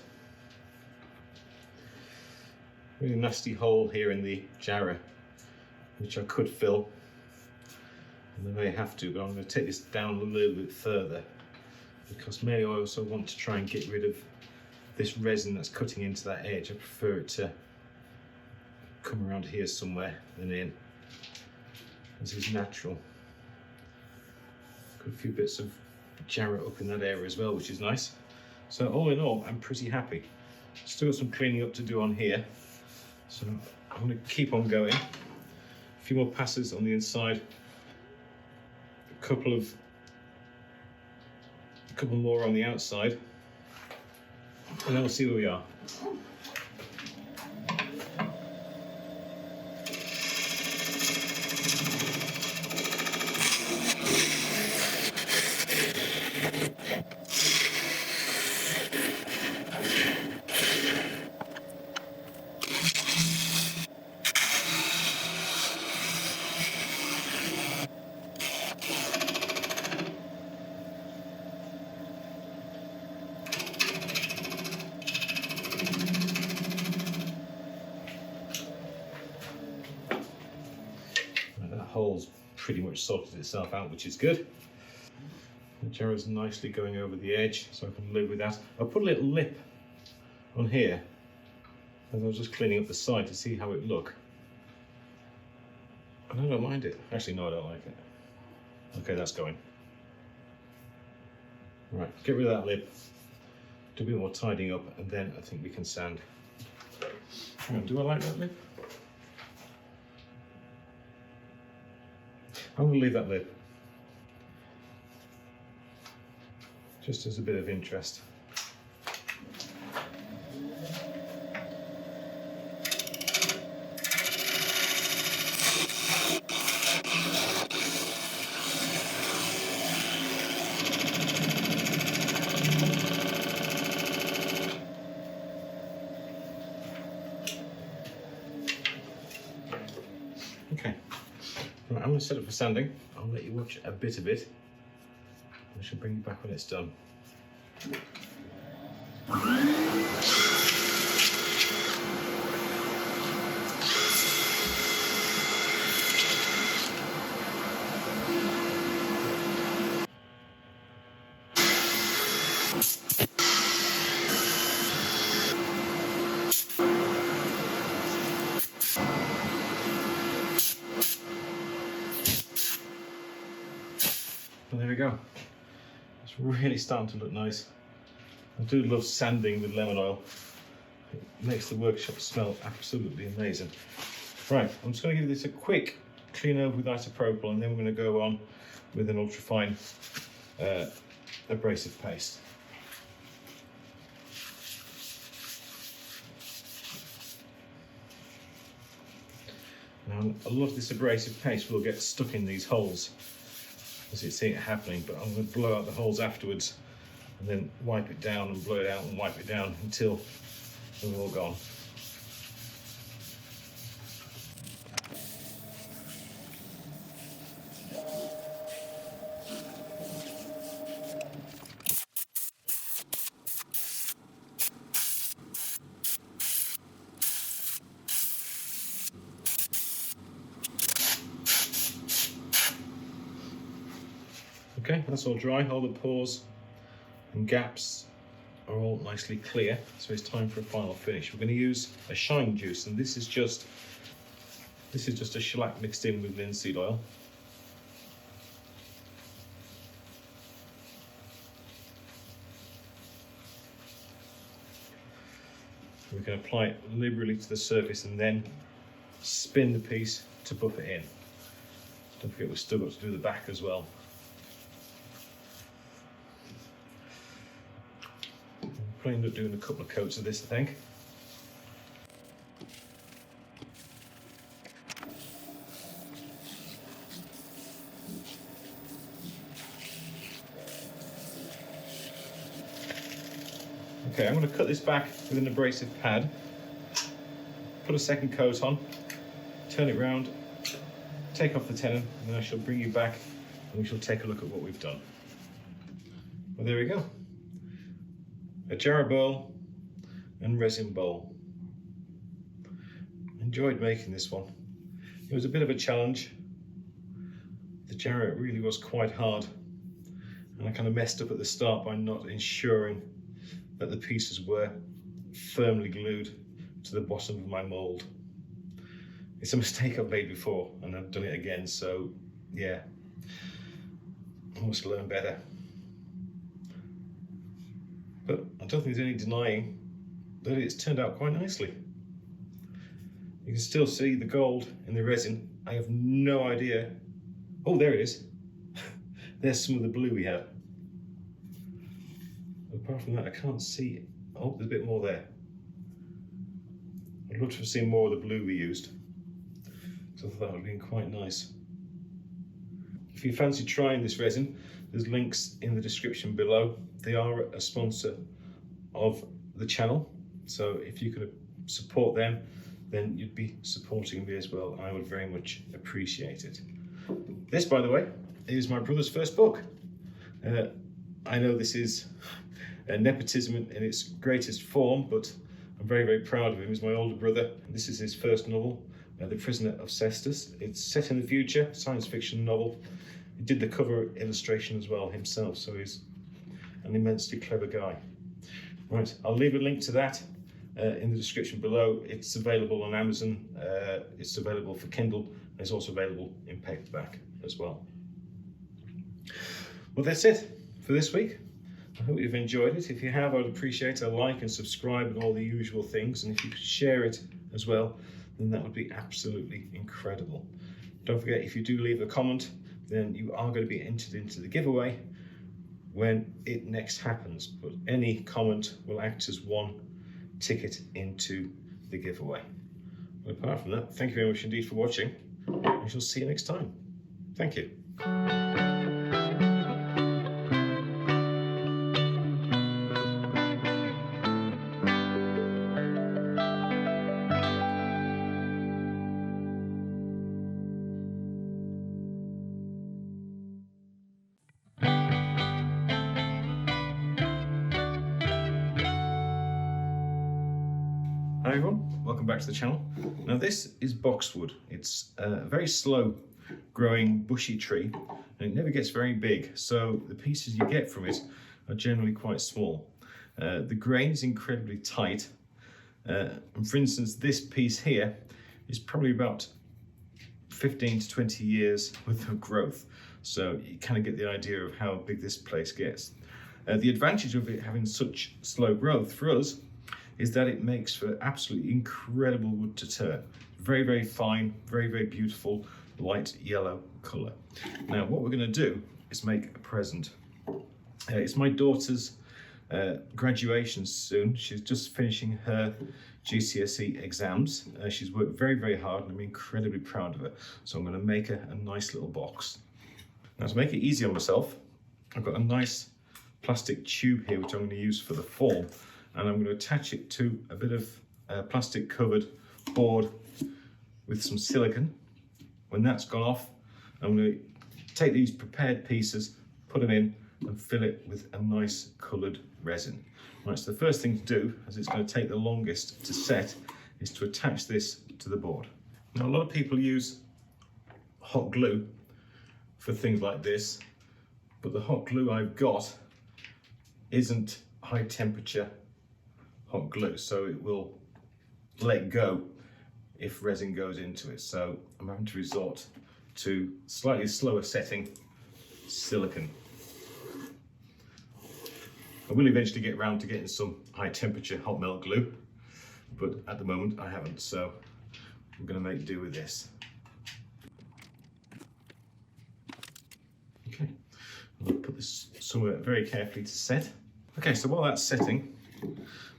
A: a really nasty hole here in the Jarrah, which I could fill, and I may have to, but I'm going to take this down a little bit further because maybe I also want to try and get rid of this resin that's cutting into that edge. I prefer it to come around here somewhere than in. This is natural. Got a few bits of Jarrah up in that area as well, which is nice. So all in all, I'm pretty happy. Still got some cleaning up to do on here, so I'm going to keep on going. A few more passes on the inside, a couple more on the outside, and then we'll see where we are. Hole's pretty much sorted itself out, which is good. The Jarrah's nicely going over the edge, so I can live with that. I'll put a little lip on here as I was just cleaning up the side to see how it looked. And I don't mind it. Actually, no, I don't like it. Okay, that's going. Right, get rid of that lip, do a bit more tidying up, and then I think we can sand. Do I like that lip? I'm going to leave that lip, just as a bit of interest. Okay. Right, I'm going to set up for sanding. I'll let you watch a bit of it. I shall bring you back when it's done. Well, there we go. It's really starting to look nice. I do love sanding with lemon oil. It makes the workshop smell absolutely amazing. Right, I'm just going to give this a quick clean over with isopropyl, and then we're going to go on with an ultrafine abrasive paste. Now, a lot of this abrasive paste will get stuck in these holes as you see it happening, but I'm going to blow out the holes afterwards and then wipe it down and blow it out and wipe it down until they're all gone. Okay, that's all dry. All the pores and gaps are all nicely clear, so it's time for a final finish. We're going to use a shine juice, and this is just a shellac mixed in with linseed oil. We can apply it liberally to the surface and then spin the piece to buff it in. Don't forget we've still got to do the back as well. Probably end up doing a couple of coats of this, I think. Okay, I'm going to cut this back with an abrasive pad, put a second coat on, turn it round, take off the tenon, and then I shall bring you back and we shall take a look at what we've done. Well, there we go. A Jarrah bowl and resin bowl. Enjoyed making this one. It was a bit of a challenge. The Jarrah really was quite hard, and I kind of messed up at the start by not ensuring that the pieces were firmly glued to the bottom of my mould. It's a mistake I've made before, and I've done it again, so yeah, I must learn better. But I don't think there's any denying that it's turned out quite nicely. You can still see the gold in the resin. I have no idea. Oh, there it is. There's some of the blue we had. Apart from that, I can't see it. Oh, there's a bit more there. I'd love to have seen more of the blue we used. So I thought that would have been quite nice. If you fancy trying this resin, there's links in the description below. They are a sponsor of the channel, so if you could support them, then you'd be supporting me as well. I would very much appreciate it. This, by the way, is my brother's first book. I know this is nepotism in its greatest form, but I'm very, very proud of him. He's my older brother. This is his first novel, The Prisoner of Cestus. It's set in the future, science fiction novel. He did the cover illustration as well himself, so he's an immensely clever guy. Right, I'll leave a link to that in the description below. It's available on Amazon, it's available for Kindle, and it's also available in paperback as well. Well, that's it for this week. I hope you've enjoyed it. If you have, I'd appreciate a like and subscribe and all the usual things, and if you could share it as well, then that would be absolutely incredible. Don't forget, if you do leave a comment, then you are going to be entered into the giveaway when it next happens, but any comment will act as one ticket into the giveaway. But apart from that, thank you very much indeed for watching. I shall see you next time. Thank you. Hi everyone, welcome back to the channel. Now this is boxwood. It's a very slow growing bushy tree and it never gets very big, so the pieces you get from it are generally quite small. The grain is incredibly tight, and for instance this piece here is probably about 15 to 20 years worth of growth, so you kind of get the idea of how big this place gets. The advantage of it having such slow growth for us is that it makes for absolutely incredible wood to turn. Very, very fine, very, very beautiful, light yellow colour. Now, what we're going to do is make a present. It's my daughter's graduation soon. She's just finishing her GCSE exams. She's worked very, very hard and I'm incredibly proud of her. So I'm going to make her a nice little box. Now, to make it easy on myself, I've got a nice plastic tube here which I'm going to use for the form. And I'm going to attach it to a bit of plastic covered board with some silicone. When that's gone off, I'm going to take these prepared pieces, put them in and fill it with a nice coloured resin. Right, so the first thing to do, as it's going to take the longest to set, is to attach this to the board. Now a lot of people use hot glue for things like this, but the hot glue I've got isn't high temperature hot glue, so it will let go if resin goes into it. So I'm having to resort to slightly slower setting silicone. I will eventually get around to getting some high temperature hot melt glue, but at the moment I haven't, so I'm going to make do with this. Okay, I'll put this somewhere very carefully to set. Okay, so while that's setting,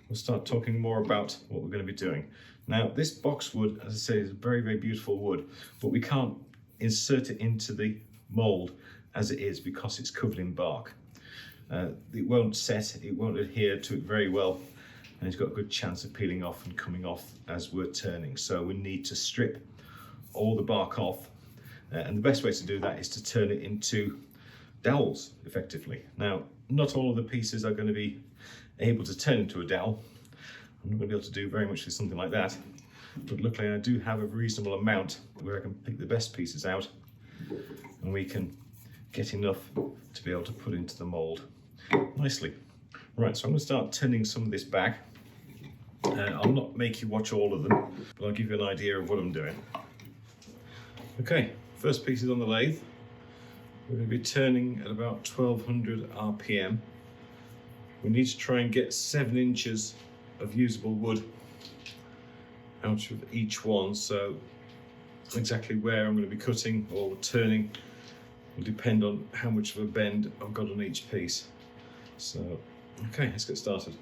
A: we'll start talking more about what we're going to be doing. Now, this boxwood, as I say, is a very, very beautiful wood, but we can't insert it into the mould as it is because it's covered in bark. It won't set, it won't adhere to it very well, and it's got a good chance of peeling off and coming off as we're turning. So we need to strip all the bark off, and the best way to do that is to turn it into dowels effectively. Now, not all of the pieces are going to be able to turn into a dowel. I'm not going to be able to do very much with something like that, but luckily I do have a reasonable amount where I can pick the best pieces out and we can get enough to be able to put into the mould nicely. Right, so I'm going to start turning some of this back. I'll not make you watch all of them, but I'll give you an idea of what I'm doing. Okay, first piece is on the lathe. We're going to be turning at about 1200 RPM. We need to try and get 7 inches of usable wood out of each one, so exactly where I'm going to be cutting or turning will depend on how much of a bend I've got on each piece. So, okay, let's get started.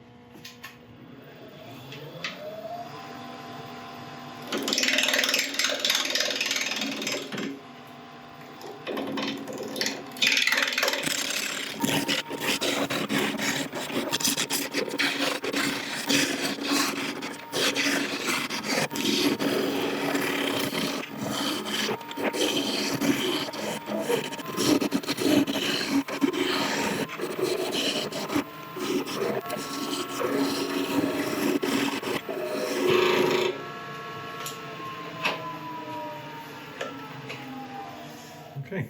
A: Okay,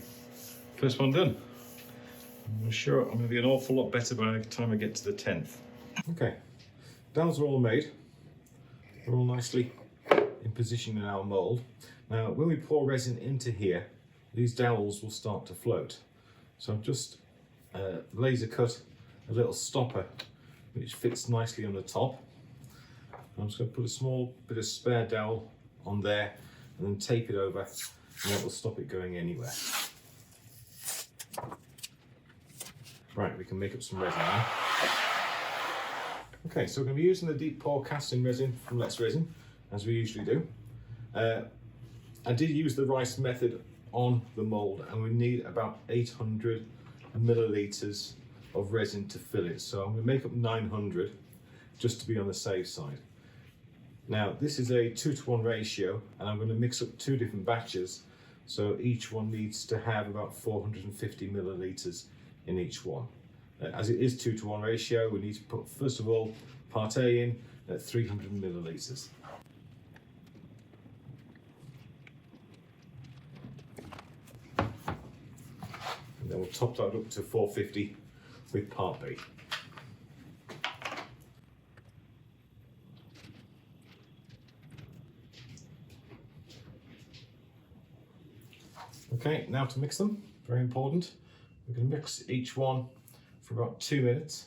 A: first one done. I'm sure I'm going to be an awful lot better by the time I get to the 10th. Okay, dowels are all made. They're all nicely in position in our mould. Now, when we pour resin into here, these dowels will start to float. So I've just laser cut a little stopper which fits nicely on the top. I'm just going to put a small bit of spare dowel on there and then tape it over, and that will stop it going anywhere. Right, we can make up some resin now. Okay, so we're going to be using the deep pour casting resin from letsresin, as we usually do. I did use the rice method on the mould, and we need about 800 millilitres of resin to fill it. So I'm going to make up 900 just to be on the safe side. Now, this is a 2-to-1 ratio, and I'm going to mix up 2 different batches. So each one needs to have about 450 millilitres in each one. As it is 2-to-1 ratio, we need to put, first of all, part A in at 300 millilitres. And then we'll top that up to 450 with part B. Okay, now to mix them, very important. We're going to mix each one for about 2 minutes.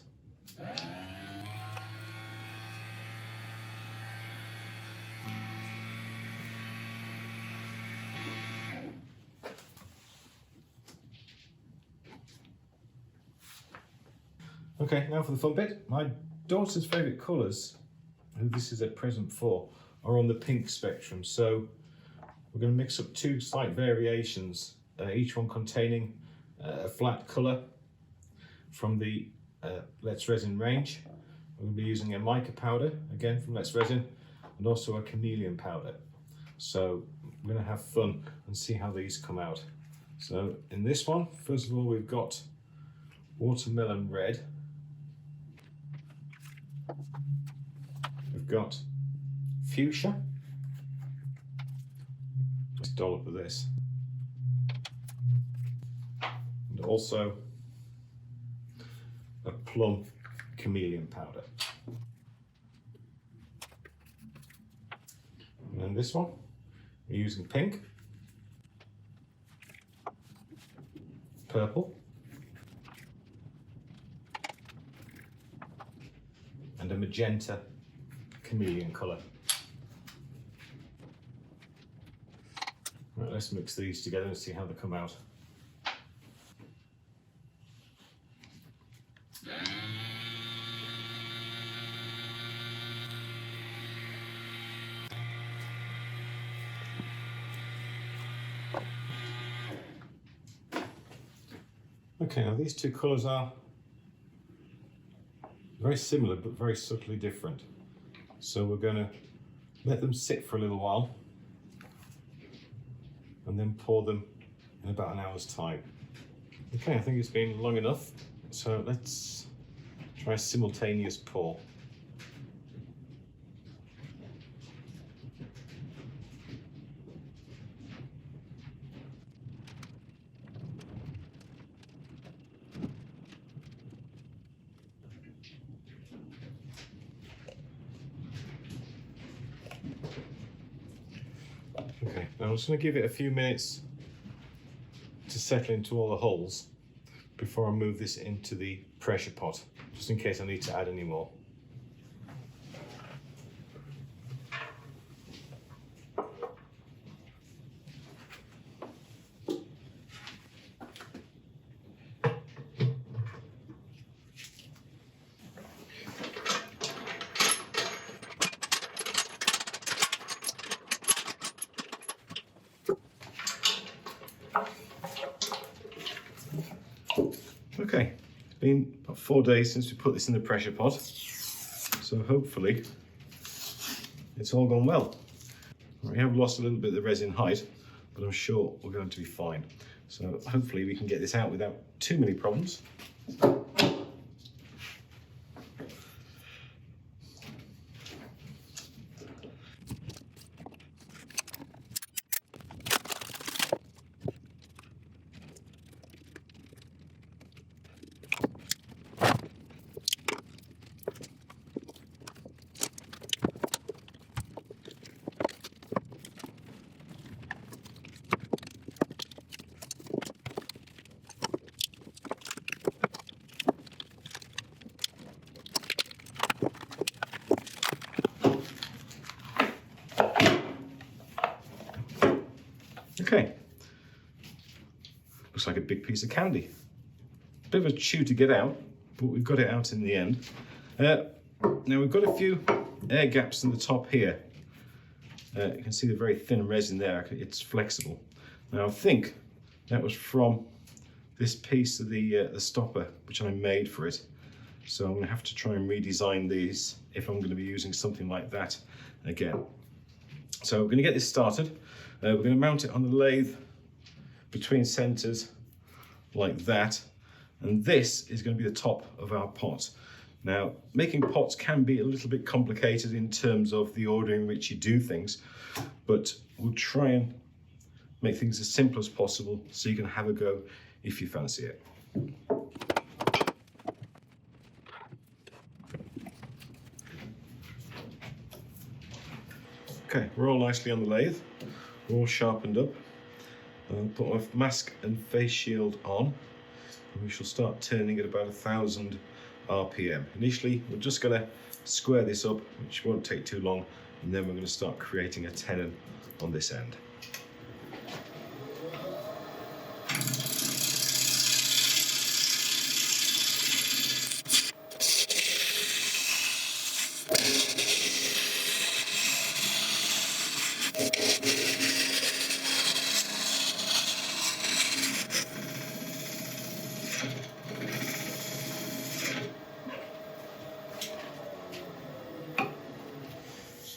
A: Okay, now for the fun bit. My daughter's favourite colours, who this is a present for, are on the pink spectrum. So we're going to mix up 2 slight variations, each one containing a flat colour from the letsresin range. We're going to be using a mica powder, again from letsresin, and also a chameleon powder. So we're going to have fun and see how these come out. So in this one, first of all, we've got watermelon red. We've got fuchsia. Just dollop of this. And also a plum chameleon powder. And then this one, we're using pink, purple, and a magenta chameleon colour. Right, let's mix these together and see how they come out. Okay, now these 2 colours are very similar but very subtly different. So we're going to let them sit for a little while and then pour them in about an hour's time. Okay, I think it's been long enough, so let's try a simultaneous pour. Okay, now I'm just going to give it a few minutes to settle into all the holes before I move this into the pressure pot, just in case I need to add any more. Okay, it's been about 4 days since we put this in the pressure pot, so hopefully it's all gone well. We have lost a little bit of the resin height, but I'm sure we're going to be fine. So hopefully we can get this out without too many problems. Okay, looks like a big piece of candy. Bit of a chew to get out, but we've got it out in the end. Now we've got a few air gaps in the top here. You can see the very thin resin there, it's flexible. Now I think that was from this piece of the stopper which I made for it. So I'm going to have to try and redesign these if I'm going to be using something like that again. So we're going to get this started. We're going to mount it on the lathe between centres like that, and this is going to be the top of our pot. Now, making pots can be a little bit complicated in terms of the order in which you do things, but we'll try and make things as simple as possible so you can have a go if you fancy it. Okay, we're all nicely on the lathe. We're all sharpened up. I'll put my mask and face shield on, and we shall start turning at about 1000 RPM. Initially, we're just going to square this up, which won't take too long, and then we're going to start creating a tenon on this end.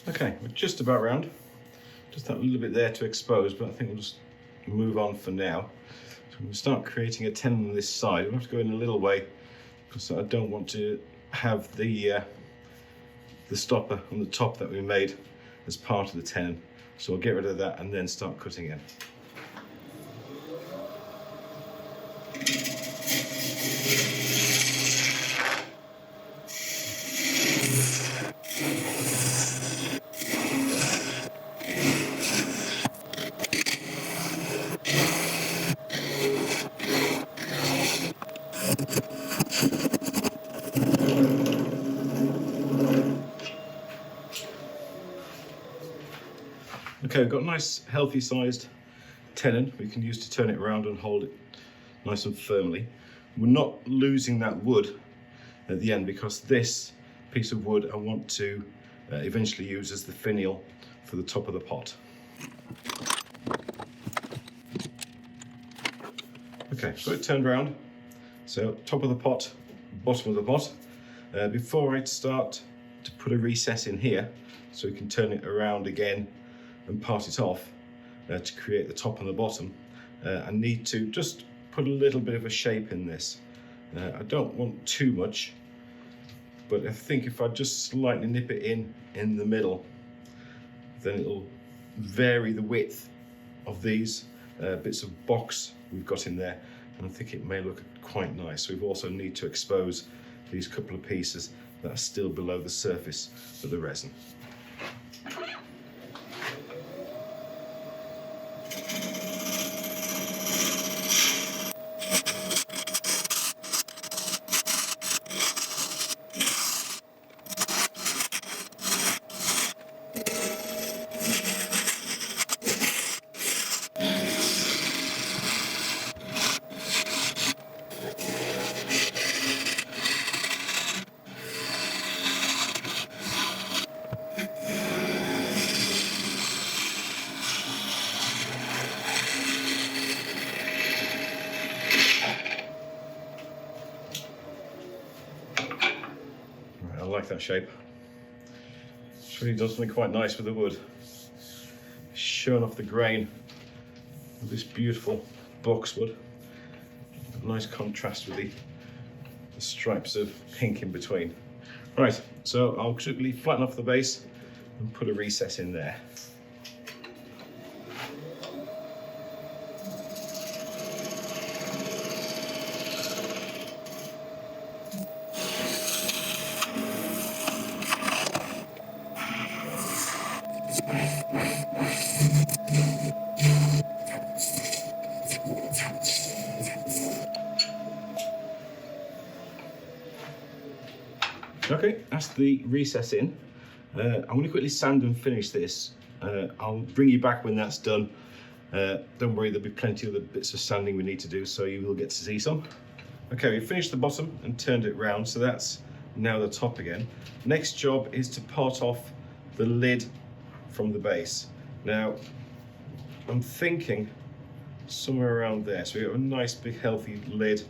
A: Okay, we're just about round. Just that little bit there to expose, but I think we'll just move on for now. So I'm going to start creating a tenon on this side. We'll have to go in a little way because I don't want to have the stopper on the top that we made as part of the tenon. So I'll get rid of that and then start cutting in. Okay, we've got a nice healthy sized tenon we can use to turn it around and hold it nice and firmly. We're not losing that wood at the end because this piece of wood I want to eventually use as the finial for the top of the pot. Okay, so it turned around. So top of the pot, bottom of the pot. Before I start to put a recess in here so we can turn it around again and part it off to create the top and the bottom, I need to just put a little bit of a shape in this. I don't want too much, but I think if I just slightly nip it in the middle, then it'll vary the width of these bits of box we've got in there, and I think it may look quite nice. We also need to expose these couple of pieces that are still below the surface of the resin. I like that shape. It's really done something quite nice with the wood. Showing off the grain of this beautiful boxwood. A nice contrast with the stripes of pink in between. Right, so I'll quickly flatten off the base and put a recess in there. Okay, that's the recess in. I'm going to quickly sand and finish this. I'll bring you back when that's done. Don't worry, there'll be plenty of other bits of sanding we need to do, so you will get to see some. Okay, we've finished the bottom and turned it round, so that's now the top again. Next job is to part off the lid from the base. Now, I'm thinking somewhere around there. So we have a nice big healthy lid.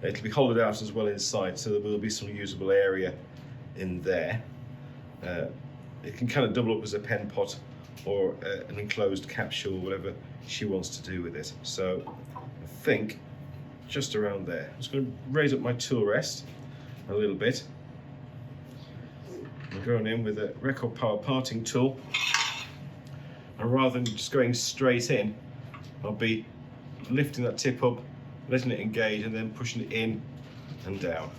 A: It'll be hollowed out as well inside, so there will be some usable area in there. It can kind of double up as a pen pot or an enclosed capsule, whatever she wants to do with it. So I think just around there. I'm just going to raise up my tool rest a little bit. I'm going in with a record power parting tool, and rather than just going straight in, I'll be lifting that tip up, letting it engage, and then pushing it in and down.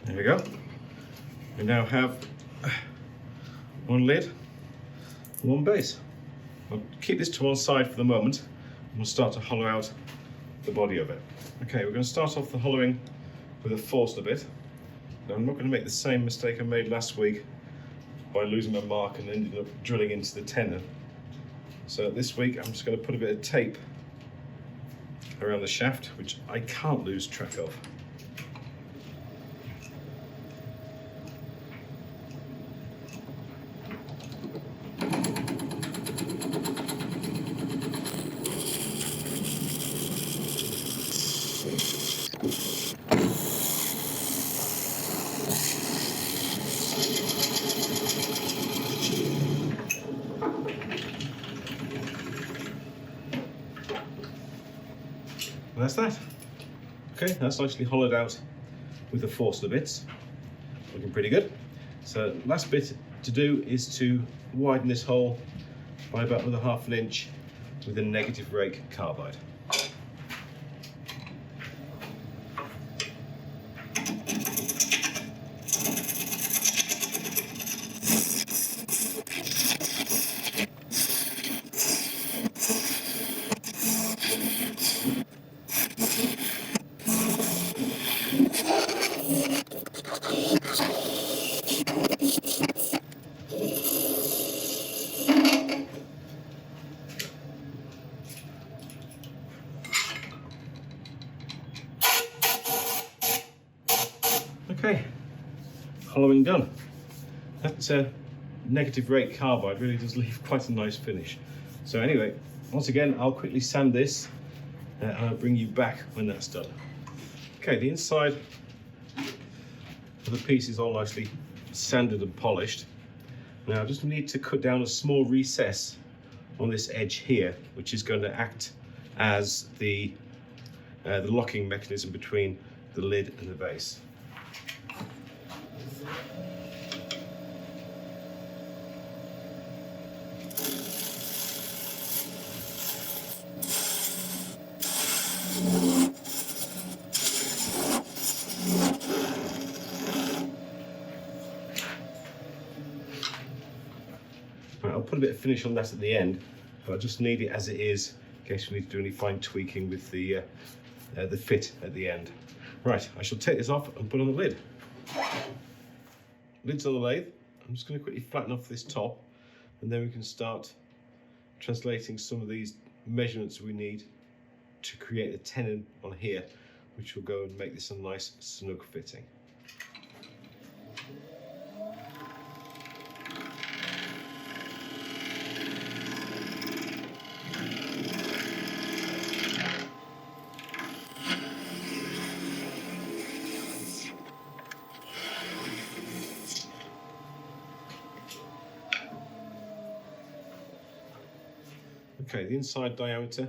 A: There we go. We now have one lid, one base. I'll keep this to one side for the moment, and we'll start to hollow out the body of it. Okay, we're going to start off the hollowing with a forstner bit. Now, I'm not going to make the same mistake I made last week by losing my mark and ended up drilling into the tenon. So this week I'm just going to put a bit of tape around the shaft, which I can't lose track of. And that's that. Okay, that's nicely hollowed out with the forstner bits. Looking pretty good. So last bit to do is to widen this hole by about another ½ inch with a negative rake carbide. Okay, hollowing done. That negative rate carbide really does leave quite a nice finish. So anyway, once again, I'll quickly sand this and I'll bring you back when that's done. Okay, the inside of the piece is all nicely sanded and polished. Now I just need to cut down a small recess on this edge here, which is going to act as the locking mechanism between the lid and the vase. I'll put a bit of finish on that at the end, but I just need it as it is in case we need to do any fine tweaking with the fit at the end. Right, I shall take this off and put on the lid. Lid's on the lathe. I'm just going to quickly flatten off this top, and then we can start translating some of these measurements we need to create a tenon on here, which will go and make this a nice snug fitting. Okay, the inside diameter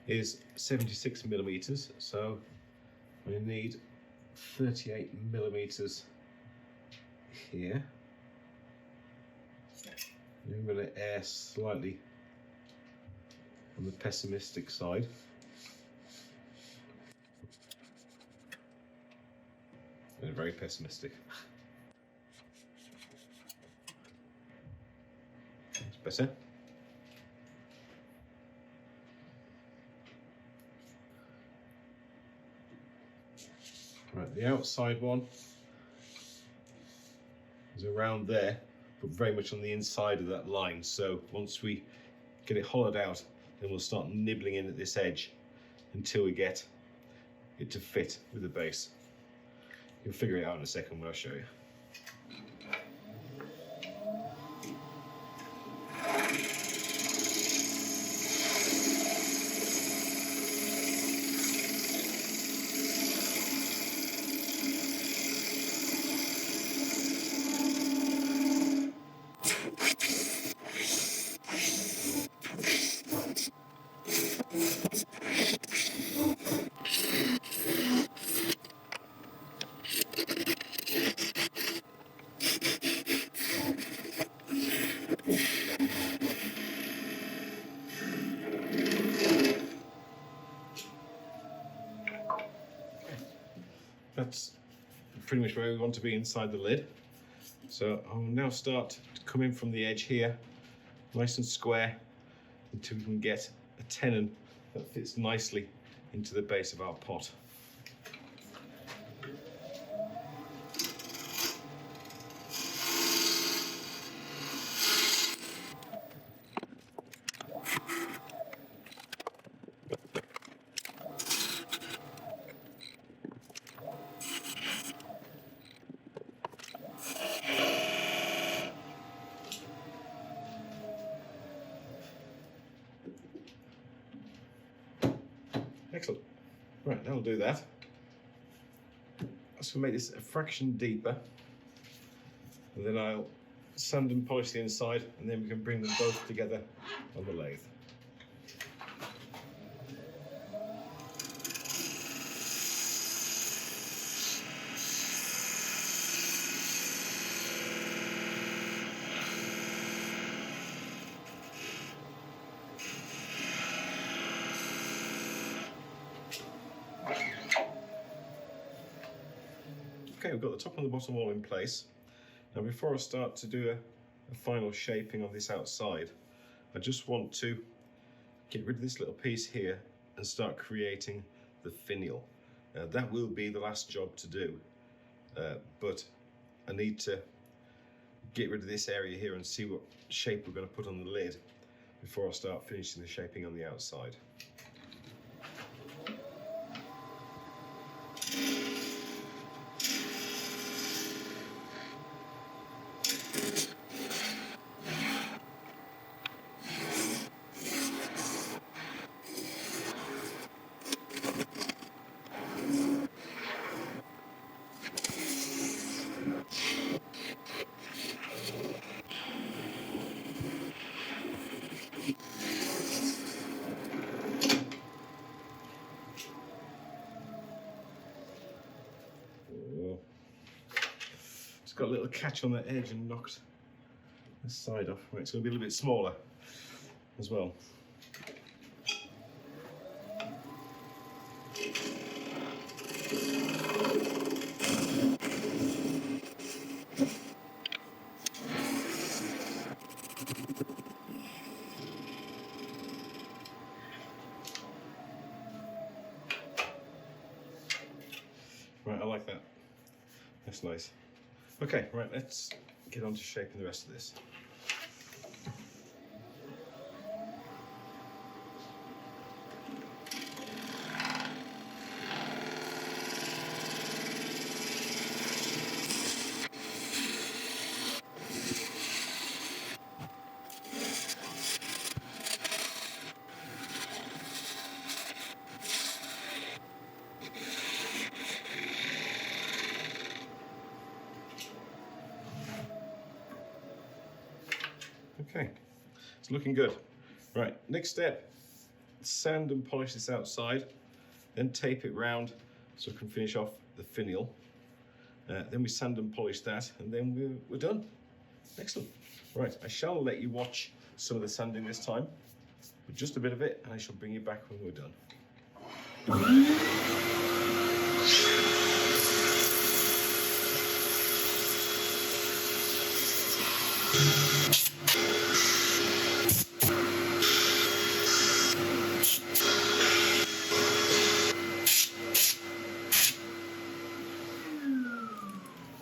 A: is 76 millimeters, so we need 38 millimeters here. I'm going to err slightly on the pessimistic side. Very pessimistic. That's better. Right, the outside one is around there, but very much on the inside of that line. So once we get it hollowed out, then we'll start nibbling in at this edge until we get it to fit with the base. You'll figure it out in a second when I show you. That's pretty much where we want to be inside the lid. So I'll now start to come in from the edge here, nice and square, until we can get a tenon that fits nicely into the base of our pot. Excellent. Right, that'll do that. I'm just going to make this a fraction deeper, and then I'll sand and polish the inside, and then we can bring them both together on the lathe. Okay, we've got the top and the bottom all in place. Now before I start to do a final shaping on this outside, I just want to get rid of this little piece here and start creating the finial. That will be the last job to do, but I need to get rid of this area here and see what shape we're going to put on the lid before I start finishing the shaping on the outside. It's got a little catch on the edge and knocked this side off. Right, it's going to be a little bit smaller as well. Right, I like that. That's nice. Okay, right, let's get on to shaping the rest of this. Okay, it's looking good. Right, next step, sand and polish this outside, then tape it round so we can finish off the finial. Then we sand and polish that, and then we're done. Excellent. Right, I shall let you watch some of the sanding this time, but just a bit of it, and I shall bring you back when we're done.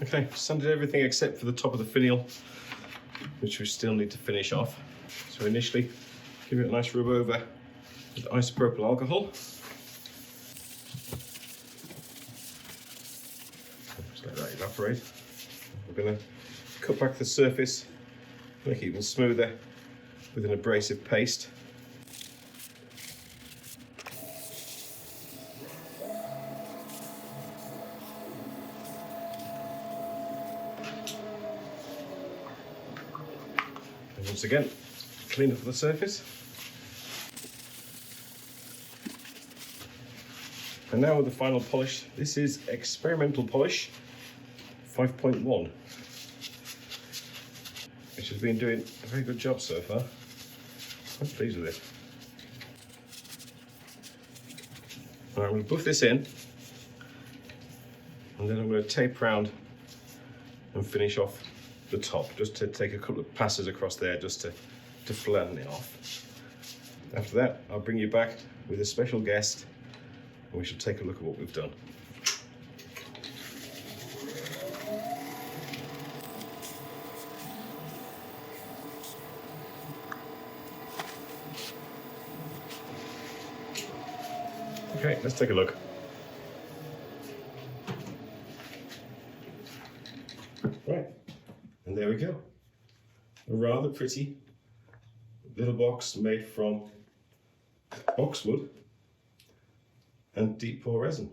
A: Okay, sanded everything except for the top of the finial, which we still need to finish off. So initially, give it a nice rub over with isopropyl alcohol. Just let that evaporate. We're going to cut back the surface, make it even smoother with an abrasive paste. Once again, clean up the surface. And now with the final polish, this is experimental polish 5.1, which has been doing a very good job so far. I'm pleased with it. Alright, I'm going to buff this in, and then I'm going to tape round and finish off the top, just to take a couple of passes across there just to flatten it off. After that, I'll bring you back with a special guest and we shall take a look at what we've done. Okay, let's take a look. Right. And there we go, a rather pretty little box made from boxwood and deep pore resin.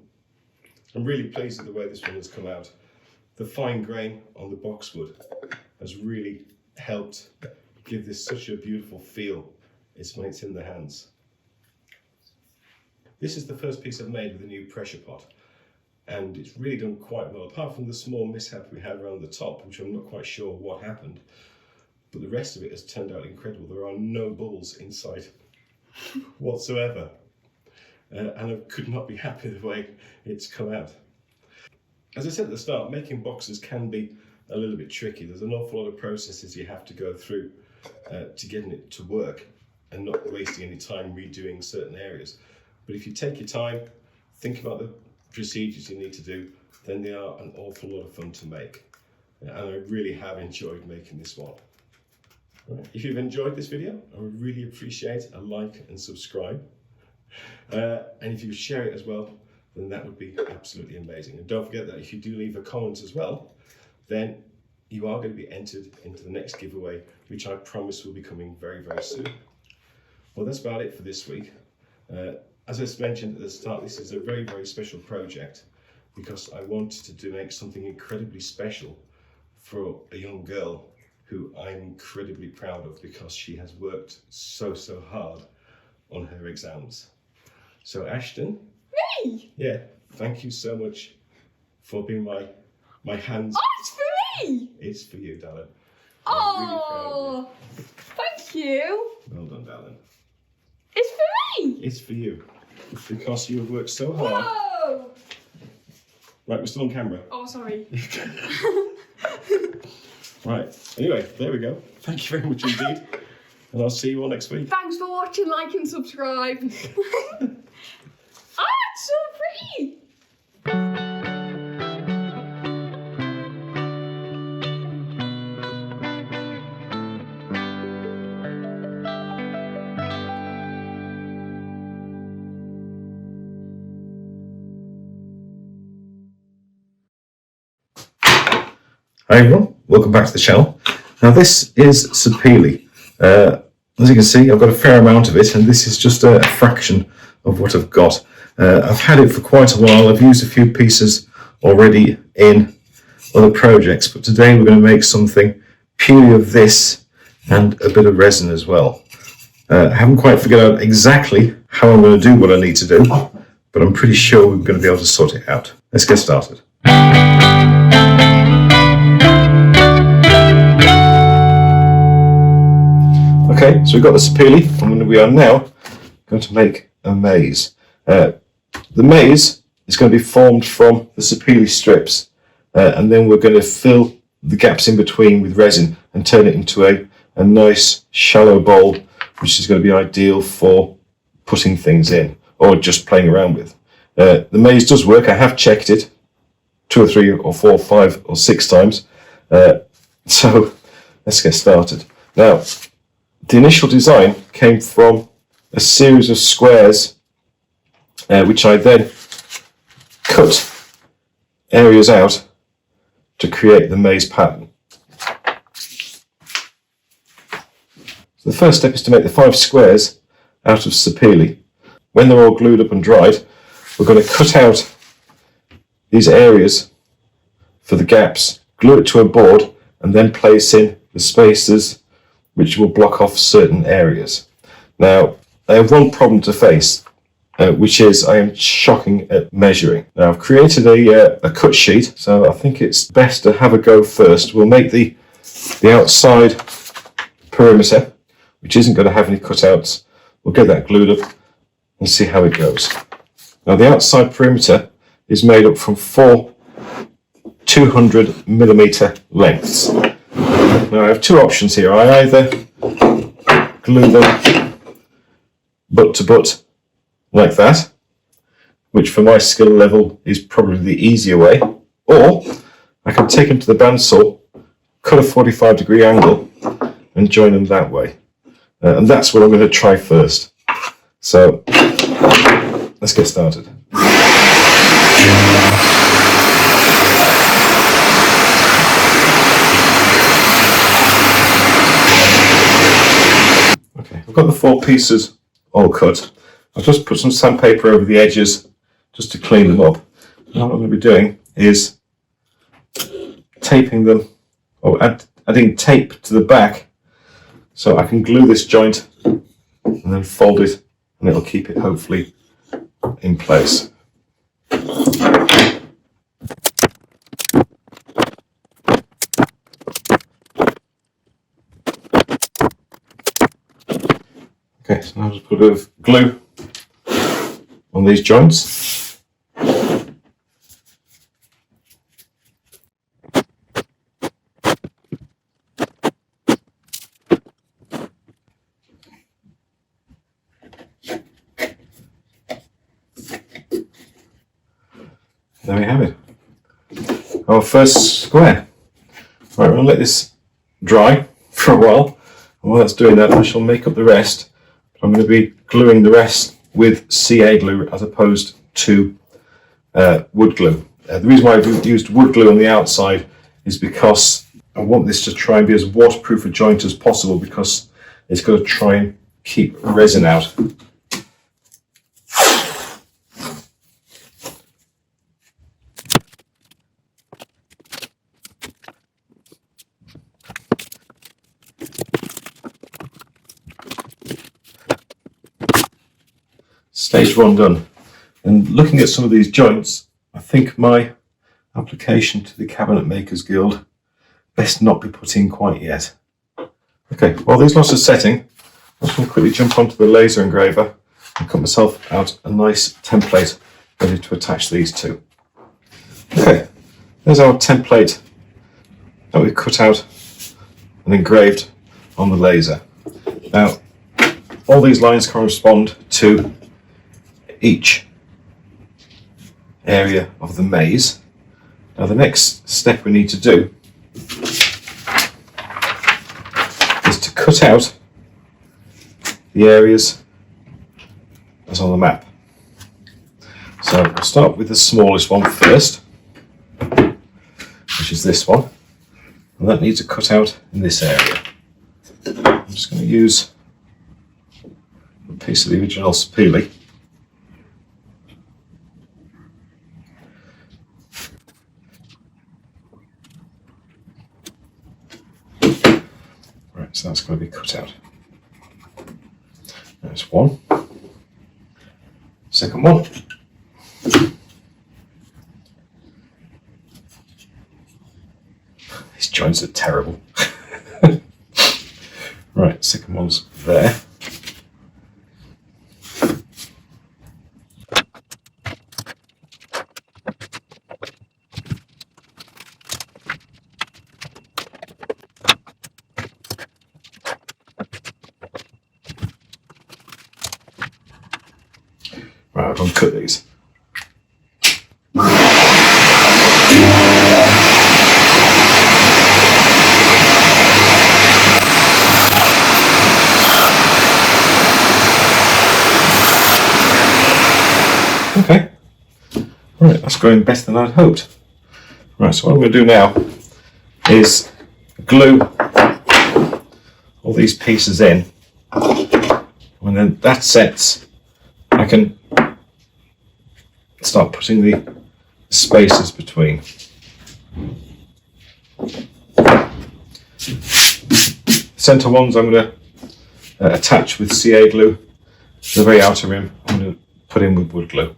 A: I'm really pleased with the way this one has come out. The fine grain on the boxwood has really helped give this such a beautiful feel when it's in the hands. This is the first piece I've made with the new pressure pot, and it's really done quite well, apart from the small mishap we had around the top, which I'm not quite sure what happened, but the rest of it has turned out incredible. There are no bubbles inside whatsoever, and I could not be happy the way it's come out. As I said at the start, making boxes can be a little bit tricky. There's an awful lot of processes you have to go through to getting it to work and not wasting any time redoing certain areas. But if you take your time, think about the procedures you need to do, then they are an awful lot of fun to make. And I really have enjoyed making this one. Right. If you've enjoyed this video, I would really appreciate a like and subscribe. And if you would share it as well, then that would be absolutely amazing. And don't forget that if you do leave a comment as well, then you are going to be entered into the next giveaway, which I promise will be coming very, very soon. Well, that's about it for this week. As I mentioned at the start, this is a very, very special project because I wanted to make something incredibly special for a young girl who I'm incredibly proud of because she has worked so hard on her exams. So Ashton.
B: Me?
A: Yeah, thank you so much for being my hands.
B: Oh, it's for me!
A: It's for you, darling.
B: Oh, really thank you.
A: Well done, darling.
B: It's for me?
A: It's for you. Because you have worked so hard.
B: Whoa!
A: Right, we're still on camera.
B: Oh, sorry.
A: Right, anyway, there we go. Thank you very much indeed. And I'll see you all next week.
B: Thanks for watching, like and subscribe. Ah, it's so pretty.
A: Hi everyone, welcome back to the channel. Now this is sapele. As you can see, I've got a fair amount of it, and this is just a fraction of what I've got. I've had it for quite a while. I've used a few pieces already in other projects, but today we're going to make something purely of this and a bit of resin as well. I haven't quite figured out exactly how I'm going to do what I need to do, but I'm pretty sure we're going to be able to sort it out. Let's get started. Okay, so we've got the sapele, and we are now going to make a maze. The maze is going to be formed from the sapele strips, and then we're going to fill the gaps in between with resin and turn it into a nice shallow bowl, which is going to be ideal for putting things in or just playing around with. The maze does work. I have checked it 2 or 3 or 4 or 5 or 6 times. So let's get started. Now, the initial design came from a series of squares, which I then cut areas out to create the maze pattern. So the first step is to make the 5 squares out of sapele. When they're all glued up and dried, we're going to cut out these areas for the gaps, glue it to a board, and then place in the spaces which will block off certain areas. Now, I have one problem to face, which is I am shocking at measuring. Now, I've created a cut sheet, so I think it's best to have a go first. We'll make the outside perimeter, which isn't going to have any cutouts. We'll get that glued up and see how it goes. Now, the outside perimeter is made up from 4 200mm lengths. Now I have 2 options here. I either glue them butt to butt like that, which for my skill level is probably the easier way, or I can take them to the bandsaw, cut a 45-degree angle and join them that way. And that's what I'm going to try first. So let's get started. I've got the 4 pieces all cut. I've just put some sandpaper over the edges just to clean them up. Now what I'm going to be doing is taping them, or adding tape to the back so I can glue this joint and then fold it, and it'll keep it hopefully in place. Okay, so now I'll just put a bit of glue on these joints. There we have it. Our first square. Right, we're going to let this dry for a while, and while that's doing that I shall make up the rest. I'm going to be gluing the rest with CA glue as opposed to wood glue. The reason why I've used wood glue on the outside is because I want this to try and be as waterproof a joint as possible, because it's going to try and keep resin out. stage 1 done. And looking at some of these joints, I think my application to the Cabinet Makers Guild best not be put in quite yet. Okay, while these lots are setting, I'm just going to quickly jump onto the laser engraver and cut myself out a nice template ready to attach these to. Okay, there's our template that we've cut out and engraved on the laser. Now, all these lines correspond to each area of the maze. Now, the next step we need to do is to cut out the areas as on the map. So we'll start with the smallest one first, which is this one, and that needs a cut out in this area. I'm just going to use a piece of the original Spoolie. Right, so that's going to be cut out. There's one. Second one. These joints are terrible. Right, second one's there. Right, I'm going to cut these. Okay, right, that's going better than I'd hoped. Right, so what I'm going to do now is glue all these pieces in. When then that sets, I can start putting the spaces between. Centre ones I'm going to attach with CA glue. The very outer rim I'm going to put in with wood glue.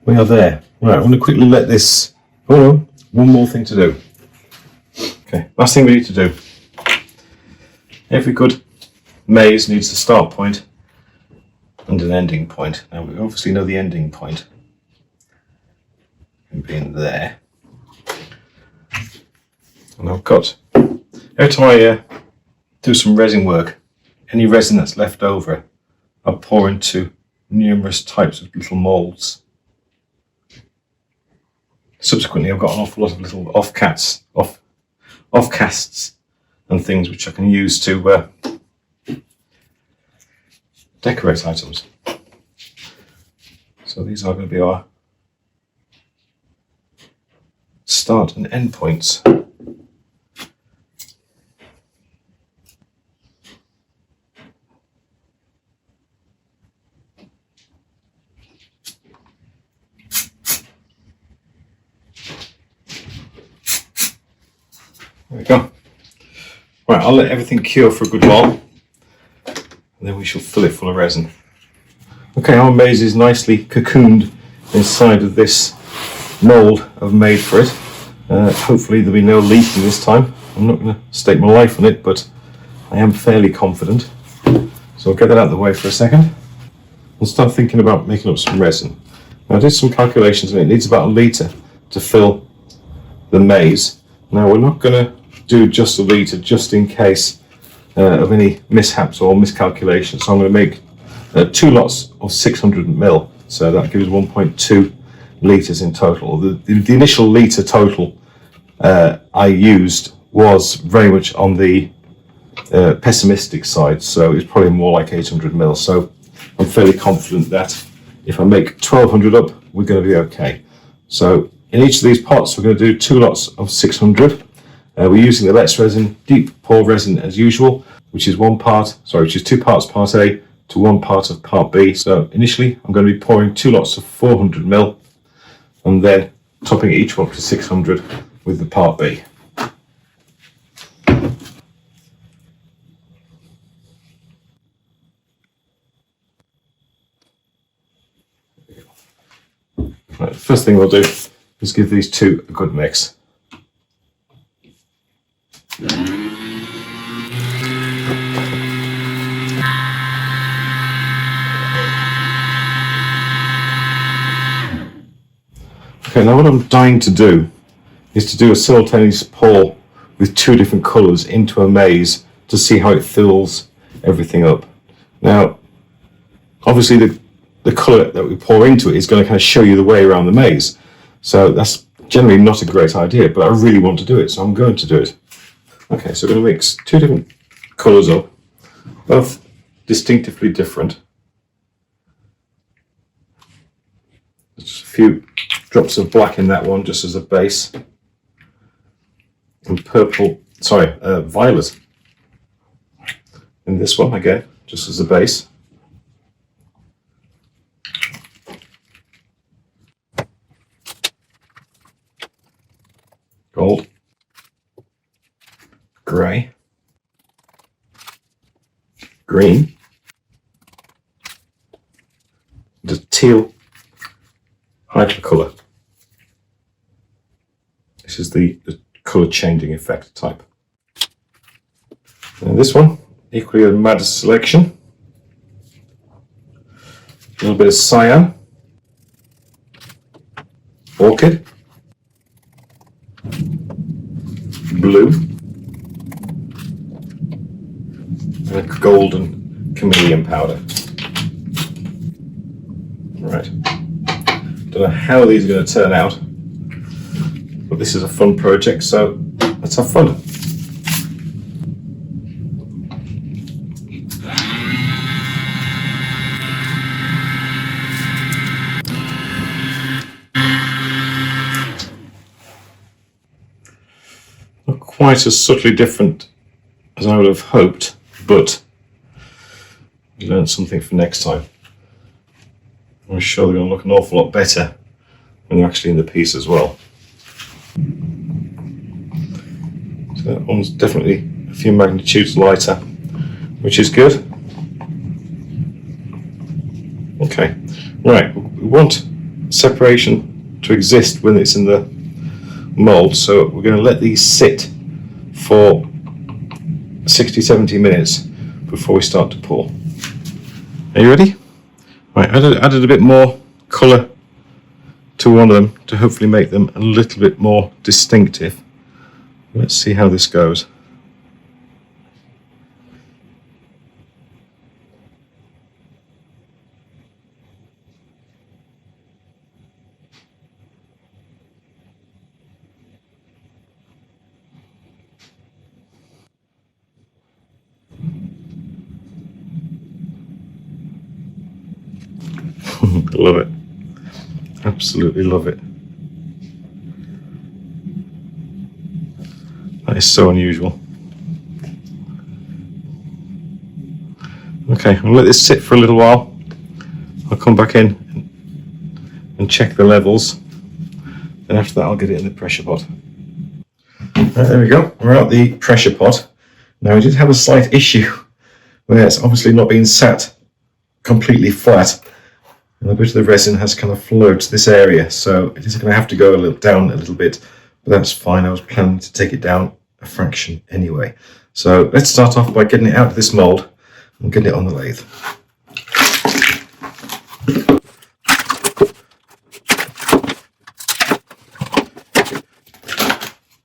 A: We are there. Right, I'm going to quickly let this, one more thing to do. Okay, last thing we need to do. Every good maze needs a start point and an ending point. Now we obviously know the ending point can be in there. And I've got, every time I do some resin work, any resin that's left over, I'll pour into numerous types of little moulds. Subsequently, I've got an awful lot of little offcasts and things which I can use to decorate items. So these are going to be our start and end points. There we go. Right, I'll let everything cure for a good while, and then we shall fill it full of resin. Okay, our maze is nicely cocooned inside of this mould I've made for it. Hopefully there'll be no leaking this time. I'm not going to stake my life on it, but I am fairly confident. So I'll get that out of the way for a second and start thinking about making up some resin. Now I did some calculations and it needs about 1 litre to fill the maze. Now we're not going to do just 1 litre just in case of any mishaps or miscalculations. So I'm going to make 2 lots of 600 ml So that gives 1.2 litres in total. The initial litre total I used was very much on the pessimistic side, so it's probably more like 800 ml. So I'm fairly confident that if I make 1200 up, we're going to be okay. So in each of these pots, we're going to do 2 lots of 600. We're using the letsresin deep pour resin as usual, which is 2 parts part A to 1 part of part B. So initially, I'm going to be pouring 2 lots of 400 ml, and then topping each one up to 600 with the part B. Right, the first thing we'll do is give these two a good mix. Okay, now what I'm dying to do is to do a simultaneous pour with 2 different colours into a maze to see how it fills everything up. Now, obviously the colour that we pour into it is going to kind of show you the way around the maze. So that's generally not a great idea, but I really want to do it, so I'm going to do it. Okay, so we're going to mix 2 different colours up, both distinctively different. Just a few drops of black in that one, just as a base. And violet in this one, again, just as a base. Gold, grey, green, and a teal hypercolour. This is the colour changing effect type. And this one, equally a mad selection. A little bit of cyan, orchid, blue, and a golden chameleon powder. Right. Don't know how these are going to turn out, but this is a fun project, so let's have fun. Not quite as subtly different as I would have hoped, but we learned something for next time. I'm sure they're going to look an awful lot better when they're actually in the piece as well. So that one's definitely a few magnitudes lighter, which is good. Okay, right, we want separation to exist when it's in the mould, so we're going to let these sit for 60-70 minutes before we start to pour. Are you ready? Right, added a bit more colour to one of them to hopefully make them a little bit more distinctive. Let's see how this goes. Love it. Absolutely love it. That is so unusual. Okay, I'll let this sit for a little while. I'll come back in and check the levels. Then after that I'll get it in the pressure pot. Right, there we go. We're out the pressure pot. Now we did have a slight issue where it's obviously not been sat completely flat. And a bit of the resin has kind of flowed to this area, so it is going to have to go down a little bit, but that's fine. I was planning to take it down a fraction anyway. So let's start off by getting it out of this mould and getting it on the lathe.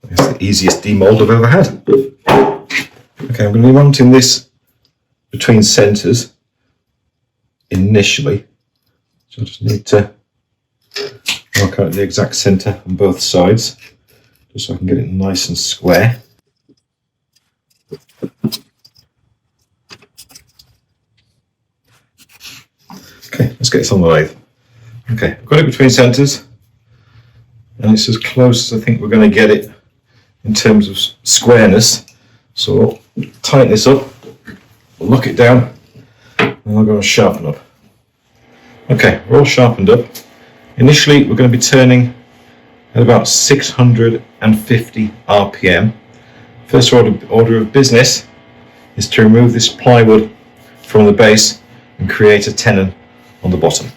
A: It's the easiest demould I've ever had. Okay, I'm going to be mounting this between centres initially, So I just need to mark out the exact centre on both sides, just so I can get it nice and square. Okay, let's get this on the lathe. Okay, I've got it between centres, and it's as close as I think we're going to get it in terms of squareness. So I'll tighten this up, lock it down, and I'll go and sharpen up. Okay, we're all sharpened up. Initially, we're going to be turning at about 650 RPM. First order of business is to remove this plywood from the base and create a tenon on the bottom.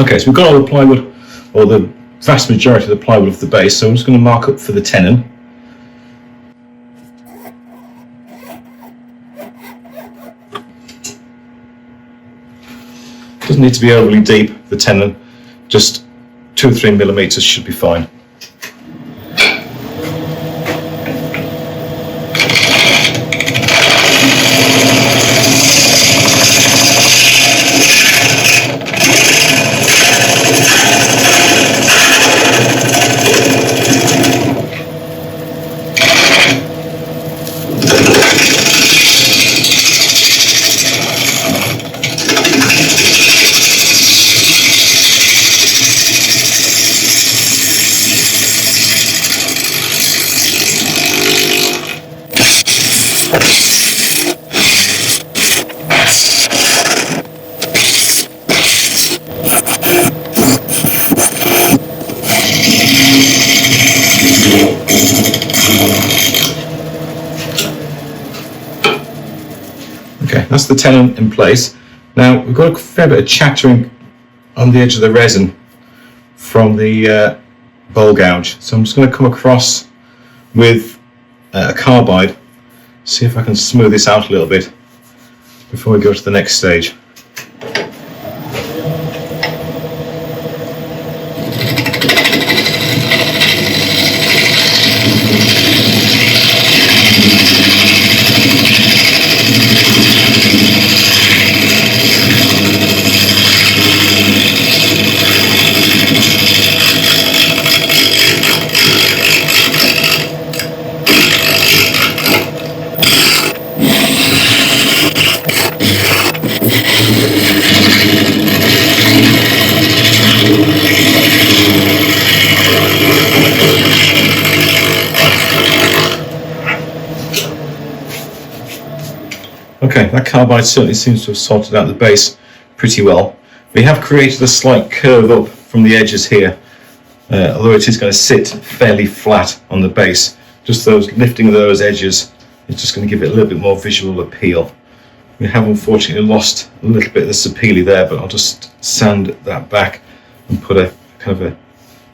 A: Okay, so we've got all the plywood, or the vast majority of the plywood of the base, so I'm just going to mark up for the tenon. Doesn't need to be overly deep, the tenon, just 2 or 3 millimeters should be fine. Okay, that's the tenon in place. Now we've got a fair bit of chattering on the edge of the resin from the bowl gouge, so I'm just going to come across with a carbide, see if I can smooth this out a little bit before we go to the next stage. Okay, that carbide certainly seems to have sorted out the base pretty well. We have created a slight curve up from the edges here, although it is going to sit fairly flat on the base. Just lifting those edges is just going to give it a little bit more visual appeal. We have unfortunately lost a little bit of the sapele there, but I'll just sand that back and put a kind of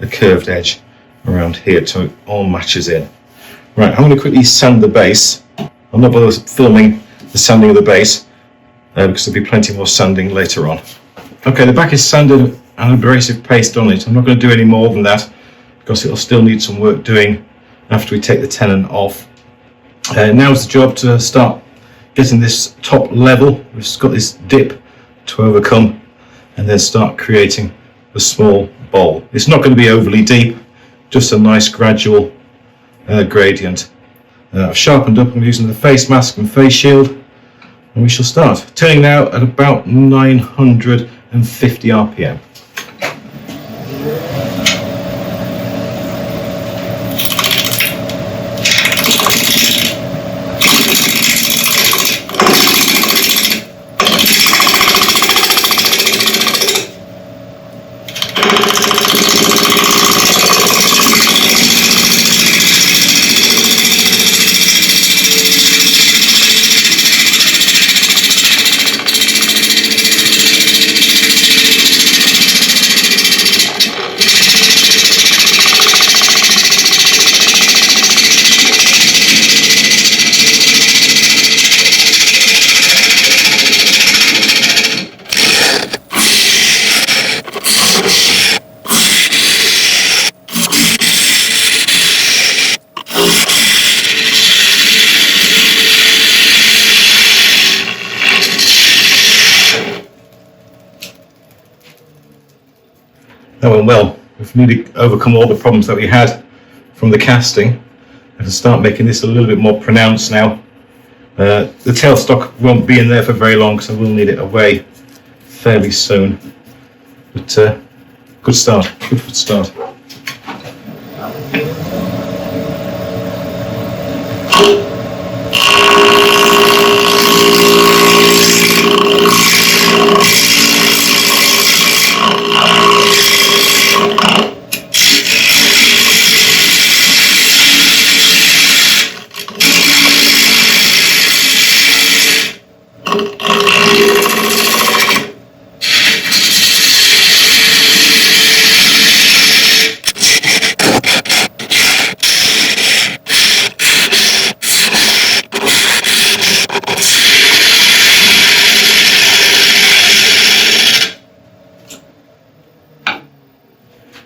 A: a curved edge around here so it all matches in. Right, I'm going to quickly sand the base. I'm not bothered filming the sanding of the base because there'll be plenty more sanding later on. Okay, the back is sanded and abrasive paste on it. I'm not going to do any more than that because it'll still need some work doing after we take the tenon off. Now's the job to start getting this top level. We've just got this dip to overcome and then start creating a small bowl. It's not going to be overly deep, just a nice gradual gradient. I've sharpened up. I'm using the face mask and face shield, and we shall start. Turning now at about 950 RPM. that went well. We've nearly overcome all the problems that we had from the casting. I can start making this a little bit more pronounced now. The tailstock won't be in there for very long, so we'll need it away fairly soon. But good start, good start.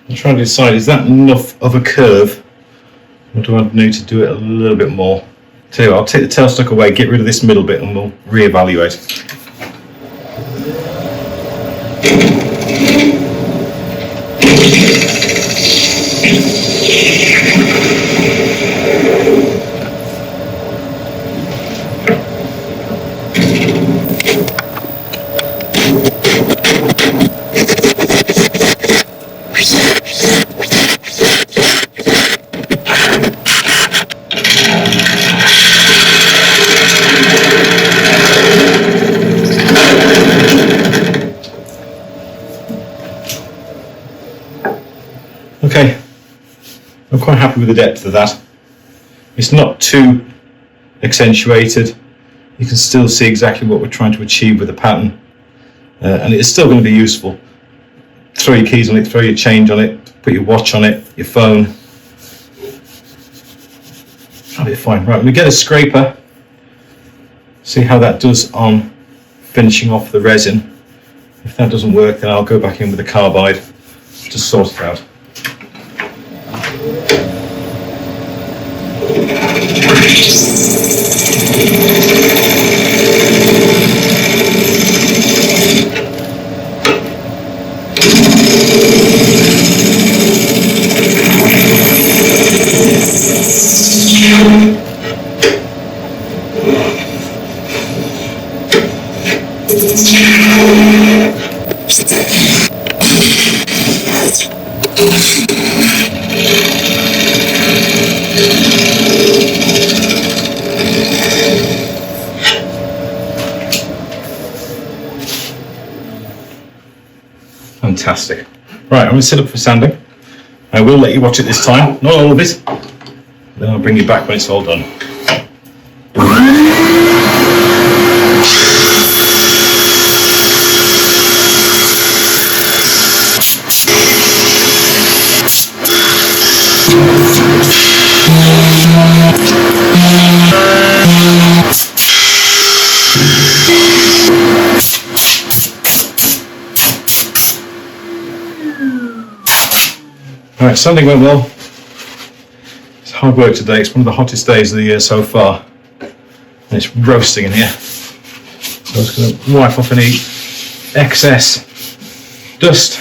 A: I'm trying to decide, is that enough of a curve, or do I need to do it a little bit more? Tell you what, I'll take the tailstock away, get rid of this middle bit, and we'll reevaluate. Okay, I'm quite happy with the depth of that. It's not too accentuated. You can still see exactly what we're trying to achieve with the pattern, and it's still going to be useful. Throw your keys on it, throw your change on it, put your watch on it, your phone. That'll be fine. Right, we get a scraper, see how that does on finishing off the resin. If that doesn't work, then I'll go back in with a carbide to sort it out. Fantastic. Right, I'm going to set up for sanding. I will let you watch it this time, not all of it. Then I'll bring you back when it's all done. Alright, sanding went well. It's hard work today. It's one of the hottest days of the year so far. And it's roasting in here. So I'm just going to wipe off any excess dust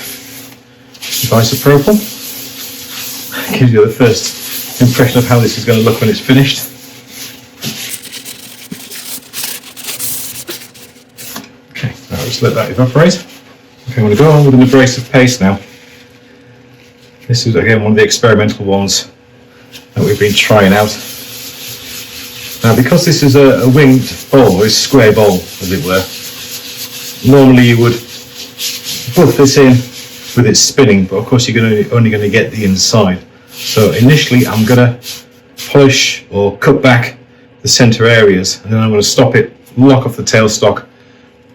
A: with isopropyl. Gives you the first impression of how this is going to look when it's finished. Okay, now just let that evaporate. Okay, I'm going to go on with an abrasive paste now. This is again one of the experimental ones that we've been trying out. Now, because this is a winged bowl, or a square bowl as it were, normally you would put this in with it spinning, but of course you're only going to get the inside. So initially I'm going to polish or cut back the center areas, and then I'm going to stop it, lock off the tailstock,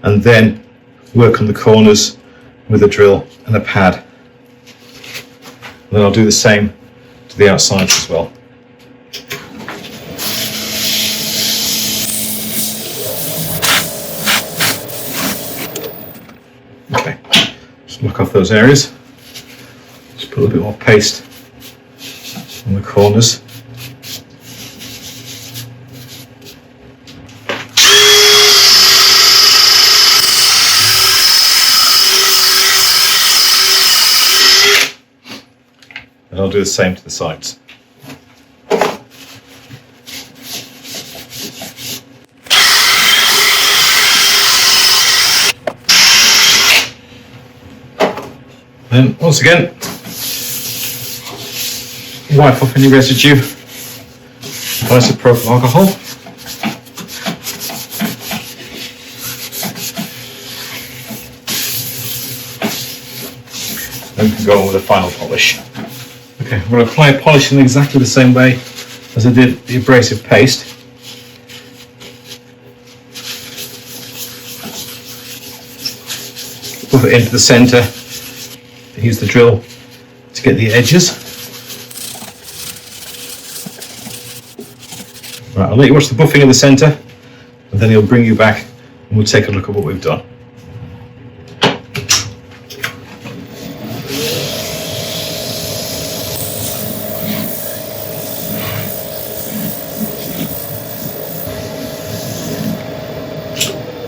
A: and then work on the corners with a drill and a pad. And then I'll do the same to the outsides as well. Okay, just lock off those areas. Just put a little bit more paste on the corners. and I'll do the same to the sides. Then once again, wipe off any residue with isopropyl alcohol. Then we can go on with the final polish. Okay, I'm going to apply a polish in exactly the same way as I did the abrasive paste. Put it into the centre. Use the drill to get the edges. Right, I'll let you watch the buffing in the centre, and then he'll bring you back and we'll take a look at what we've done.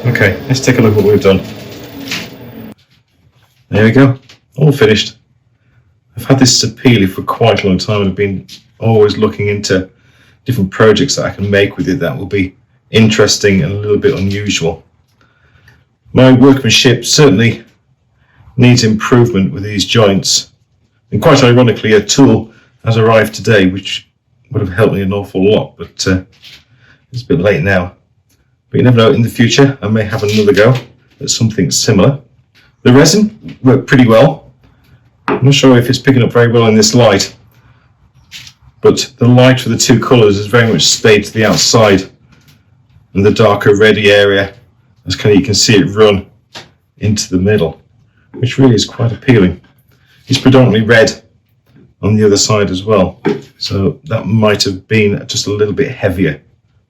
A: Okay, let's take a look at what we've done. There we go. All finished. I've had this Sapele for quite a long time and I've been always looking into different projects that I can make with it that will be interesting and a little bit unusual. My workmanship certainly needs improvement with these joints, and quite ironically a tool has arrived today which would have helped me an awful lot, but it's a bit late now. But you never know, in the future I may have another go at something similar. The resin worked pretty well. I'm not sure if it's picking up very well in this light, but the light for the two colours has very much stayed to the outside, and the darker reddy area, as you can see it run into the middle, which really is quite appealing. It's predominantly red on the other side as well, so that might have been just a little bit heavier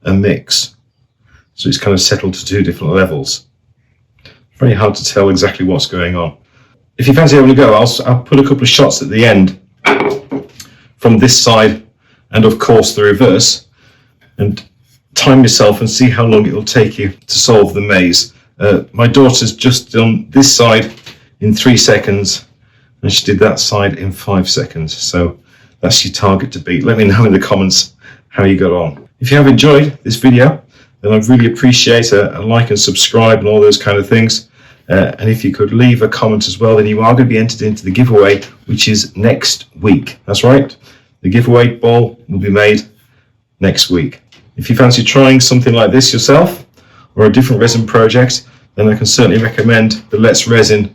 A: a mix. So it's kind of settled to two different levels. Very hard to tell exactly what's going on. If you fancy having a go, I'll put a couple of shots at the end from this side and of course the reverse, and time yourself and see how long it will take you to solve the maze. My daughter's just done this side in 3 seconds and she did that side in 5 seconds, so that's your target to beat. Let me know in the comments how you got on. If you have enjoyed this video, then I'd really appreciate a like and subscribe and all those kind of things. And if you could leave a comment as well, then you are going to be entered into the giveaway, which is next week. That's right. The giveaway ball will be made next week. If you fancy trying something like this yourself or a different resin project, then I can certainly recommend the Let's Resin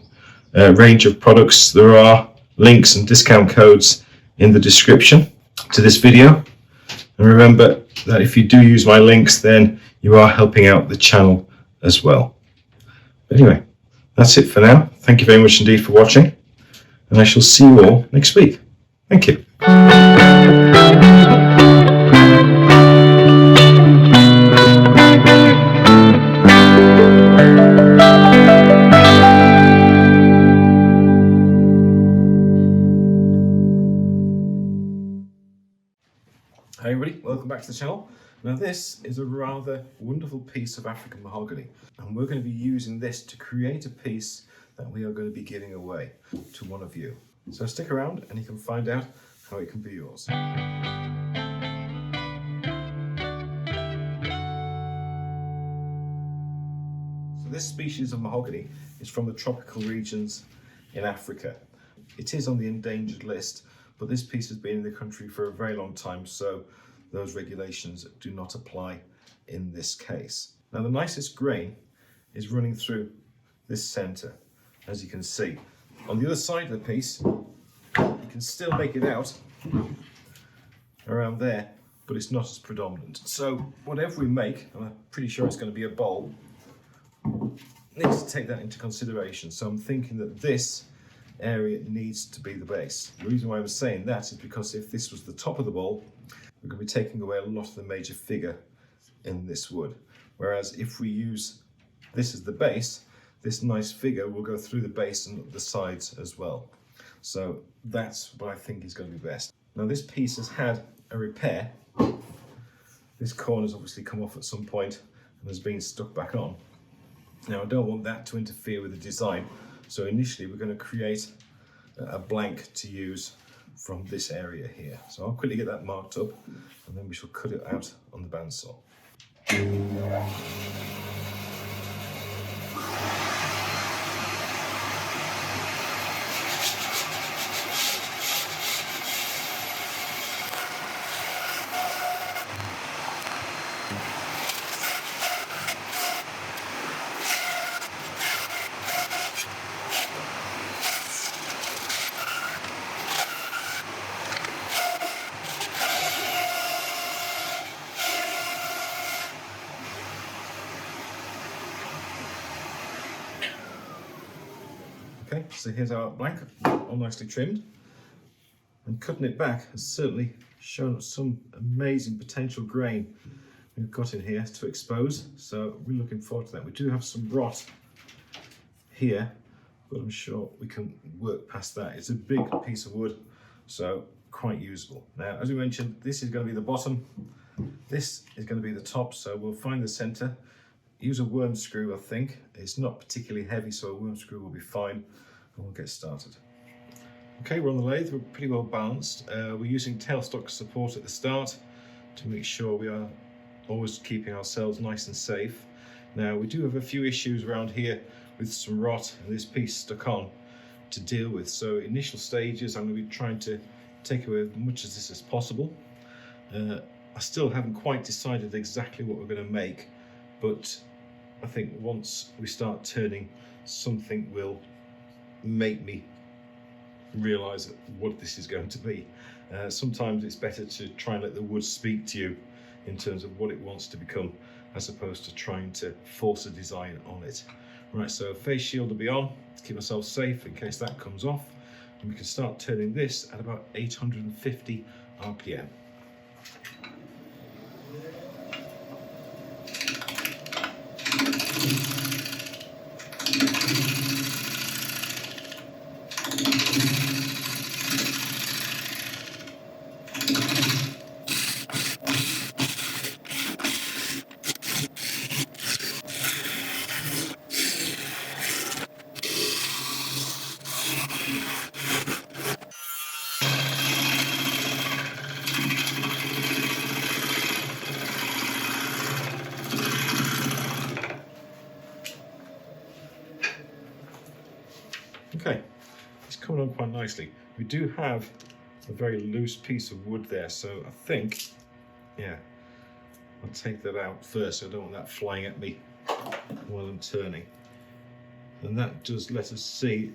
A: range of products. There are links and discount codes in the description to this video. And remember that if you do use my links, then you are helping out the channel as well. But anyway, that's it for now. Thank you very much indeed for watching, and I shall see you all next week. Thank you. Hi everybody, welcome back to the channel. Now this is a rather wonderful piece of African mahogany, and we're going to be using this to create a piece that we are going to be giving away to one of you. So stick around and you can find out how it can be yours. So this species of mahogany is from the tropical regions in Africa. It is on the endangered list, but this piece has been in the country for a very long time, so those regulations do not apply in this case. Now the nicest grain is running through this centre, as you can see. On the other side of the piece, you can still make it out around there, but it's not as predominant. So whatever we make, and I'm pretty sure it's going to be a bowl, needs to take that into consideration. So I'm thinking that this area needs to be the base. The reason why I'm saying that is because if this was the top of the bowl, we're going to be taking away a lot of the major figure in this wood. Whereas if we use this as the base, this nice figure will go through the base and the sides as well. So that's what I think is going to be best. Now this piece has had a repair. This corner's obviously come off at some point and has been stuck back on. Now I don't want that to interfere with the design, so initially we're going to create a blank to use from this area here. So I'll quickly get that marked up and then we shall cut it out on the bandsaw. Okay, so here's our blank, all nicely trimmed. And cutting it back has certainly shown some amazing potential grain we've got in here to expose. So we're looking forward to that. We do have some rot here, but I'm sure we can work past that. It's a big piece of wood, so quite usable. Now, as we mentioned, this is going to be the bottom. This is going to be the top, so we'll find the center. Use a worm screw, I think. It's not particularly heavy, so a worm screw will be fine, and we'll get started. Okay, we're on the lathe, we're pretty well balanced. We're using tailstock support at the start to make sure we are always keeping ourselves nice and safe. Now, we do have a few issues around here with some rot and this piece stuck on to deal with. So initial stages, I'm going to be trying to take away as much of this as possible. I still haven't quite decided exactly what we're going to make, but I think once we start turning, something will make me realise what this is going to be. Sometimes it's better to try and let the wood speak to you in terms of what it wants to become, as opposed to trying to force a design on it. Right, so face shield will be on to keep ourselves safe in case that comes off, and we can start turning this at about 850 RPM. Okay, it's coming on quite nicely. We do have a very loose piece of wood there, so I think, yeah, I'll take that out first. I don't want that flying at me while I'm turning. And that does let us see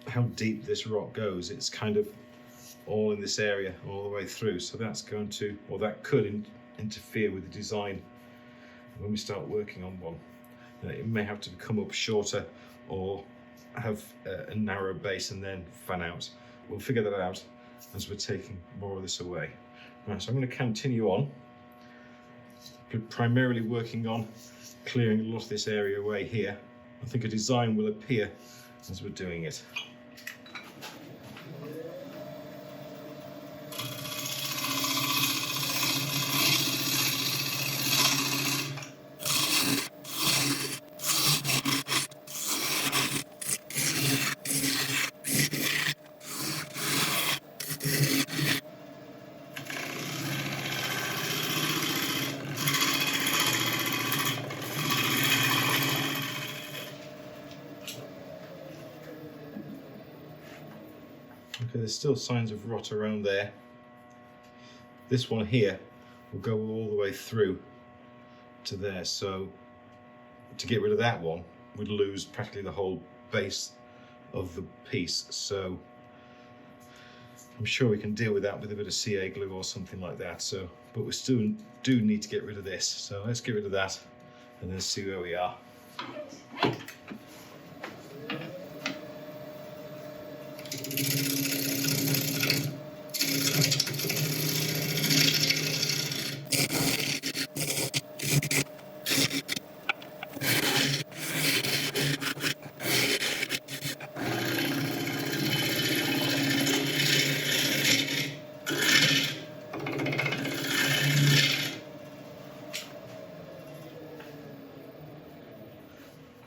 A: how deep this rot goes. It's kind of all in this area all the way through, so that's going to, or that could interfere with the design when we start working on one. It may have to come up shorter or have a narrow base and then fan out. We'll figure that out as we're taking more of this away. Right, so I'm going to continue on, primarily working on clearing a lot of this area away here. I think a design will appear as we're doing it. Okay, there's still signs of rot around there. This one here will go all the way through to there, so to get rid of that one, we'd lose practically the whole base of the piece. So I'm sure we can deal with that with a bit of CA glue or something like that. So, but we still do need to get rid of this. So let's get rid of that and then see where we are.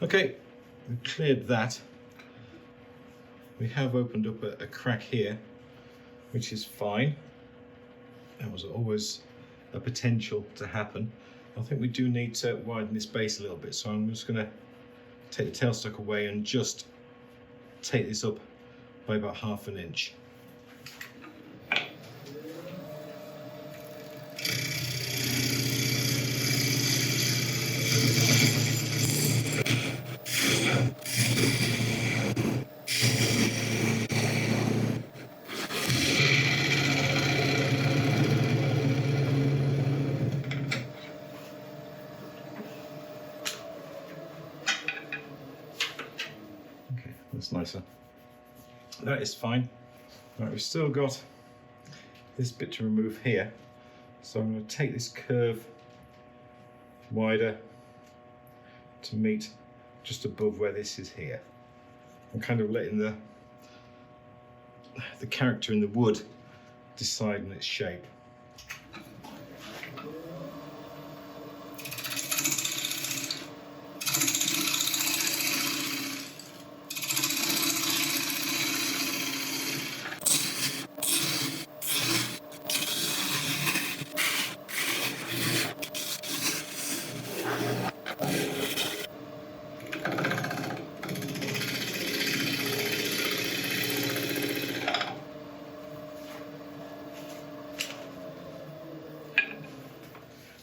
A: Okay, we've cleared that. We have opened up a crack here,
C: which is fine. That was always a potential to happen. I think we do need to widen this base a little bit, so I'm just going to take the tailstock away and just take this up by about 1/2 inch. That's nicer. That is fine. Right, we've still got this bit to remove here, so I'm going to take this curve wider to meet just above where this is here. I'm kind of letting the character in the wood decide on its shape.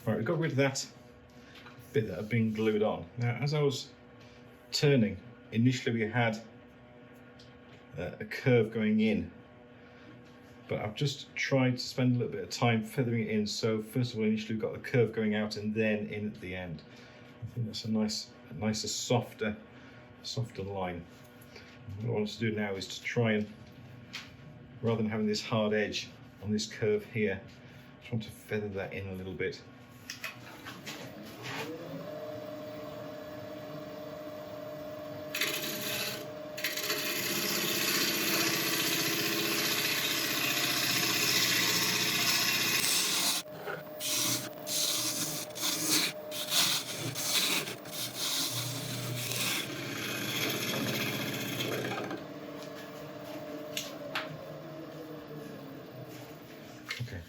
C: Right, we got rid of that bit that had been glued on. Now, as I was turning, initially we had a curve going in, but I've just tried to spend a little bit of time feathering it in. So first of all, initially we've got the curve going out and then in at the end. I think that's a nicer, softer line. What I want to do now is to try and, rather than having this hard edge on this curve here, I just want to feather that in a little bit.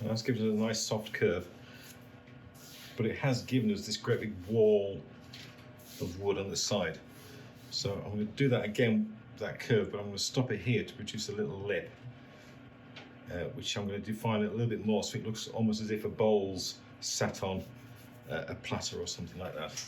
C: That's given us a nice soft curve, but it has given us this great big wall of wood on the side. So I'm going to do that again, that curve, but I'm going to stop it here to produce a little lip, which I'm going to define it a little bit more so it looks almost as if a bowl's sat on a platter or something like that.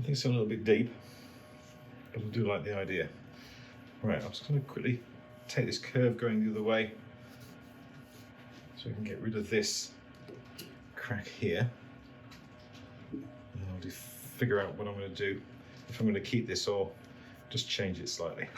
C: It's a little bit deep, but I do like the idea. Right, I'm just going to quickly take this curve going the other way so we can get rid of this crack here. And I'll just figure out what I'm going to do, if I'm going to keep this or just change it slightly.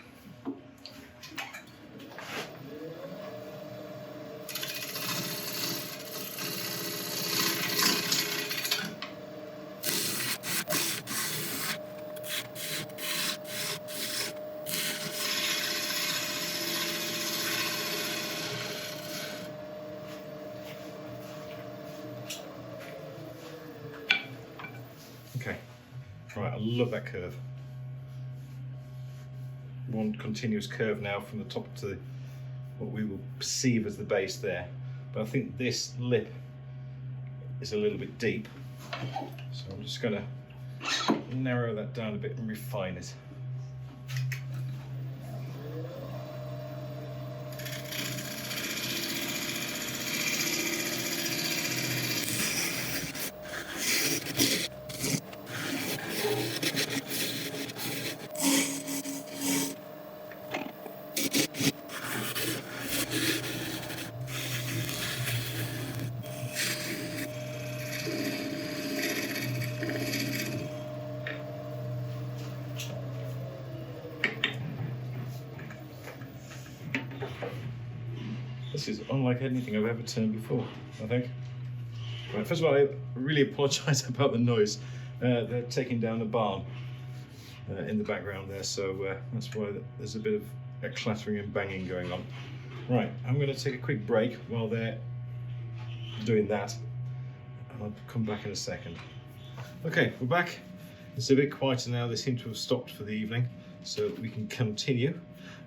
C: Okay, right, I love that curve. One continuous curve now from the top to what we will perceive as the base there. But I think this lip is a little bit deep. So I'm just going to narrow that down a bit and refine it. This is unlike anything I've ever turned before, I think. Right, first of all, I really apologise about the noise. They're taking down the barn in the background there, so that's why there's a bit of a clattering and banging going on. Right, I'm going to take a quick break while they're doing that, and I'll come back in a second. Okay, we're back. It's a bit quieter now. They seem to have stopped for the evening, so we can continue.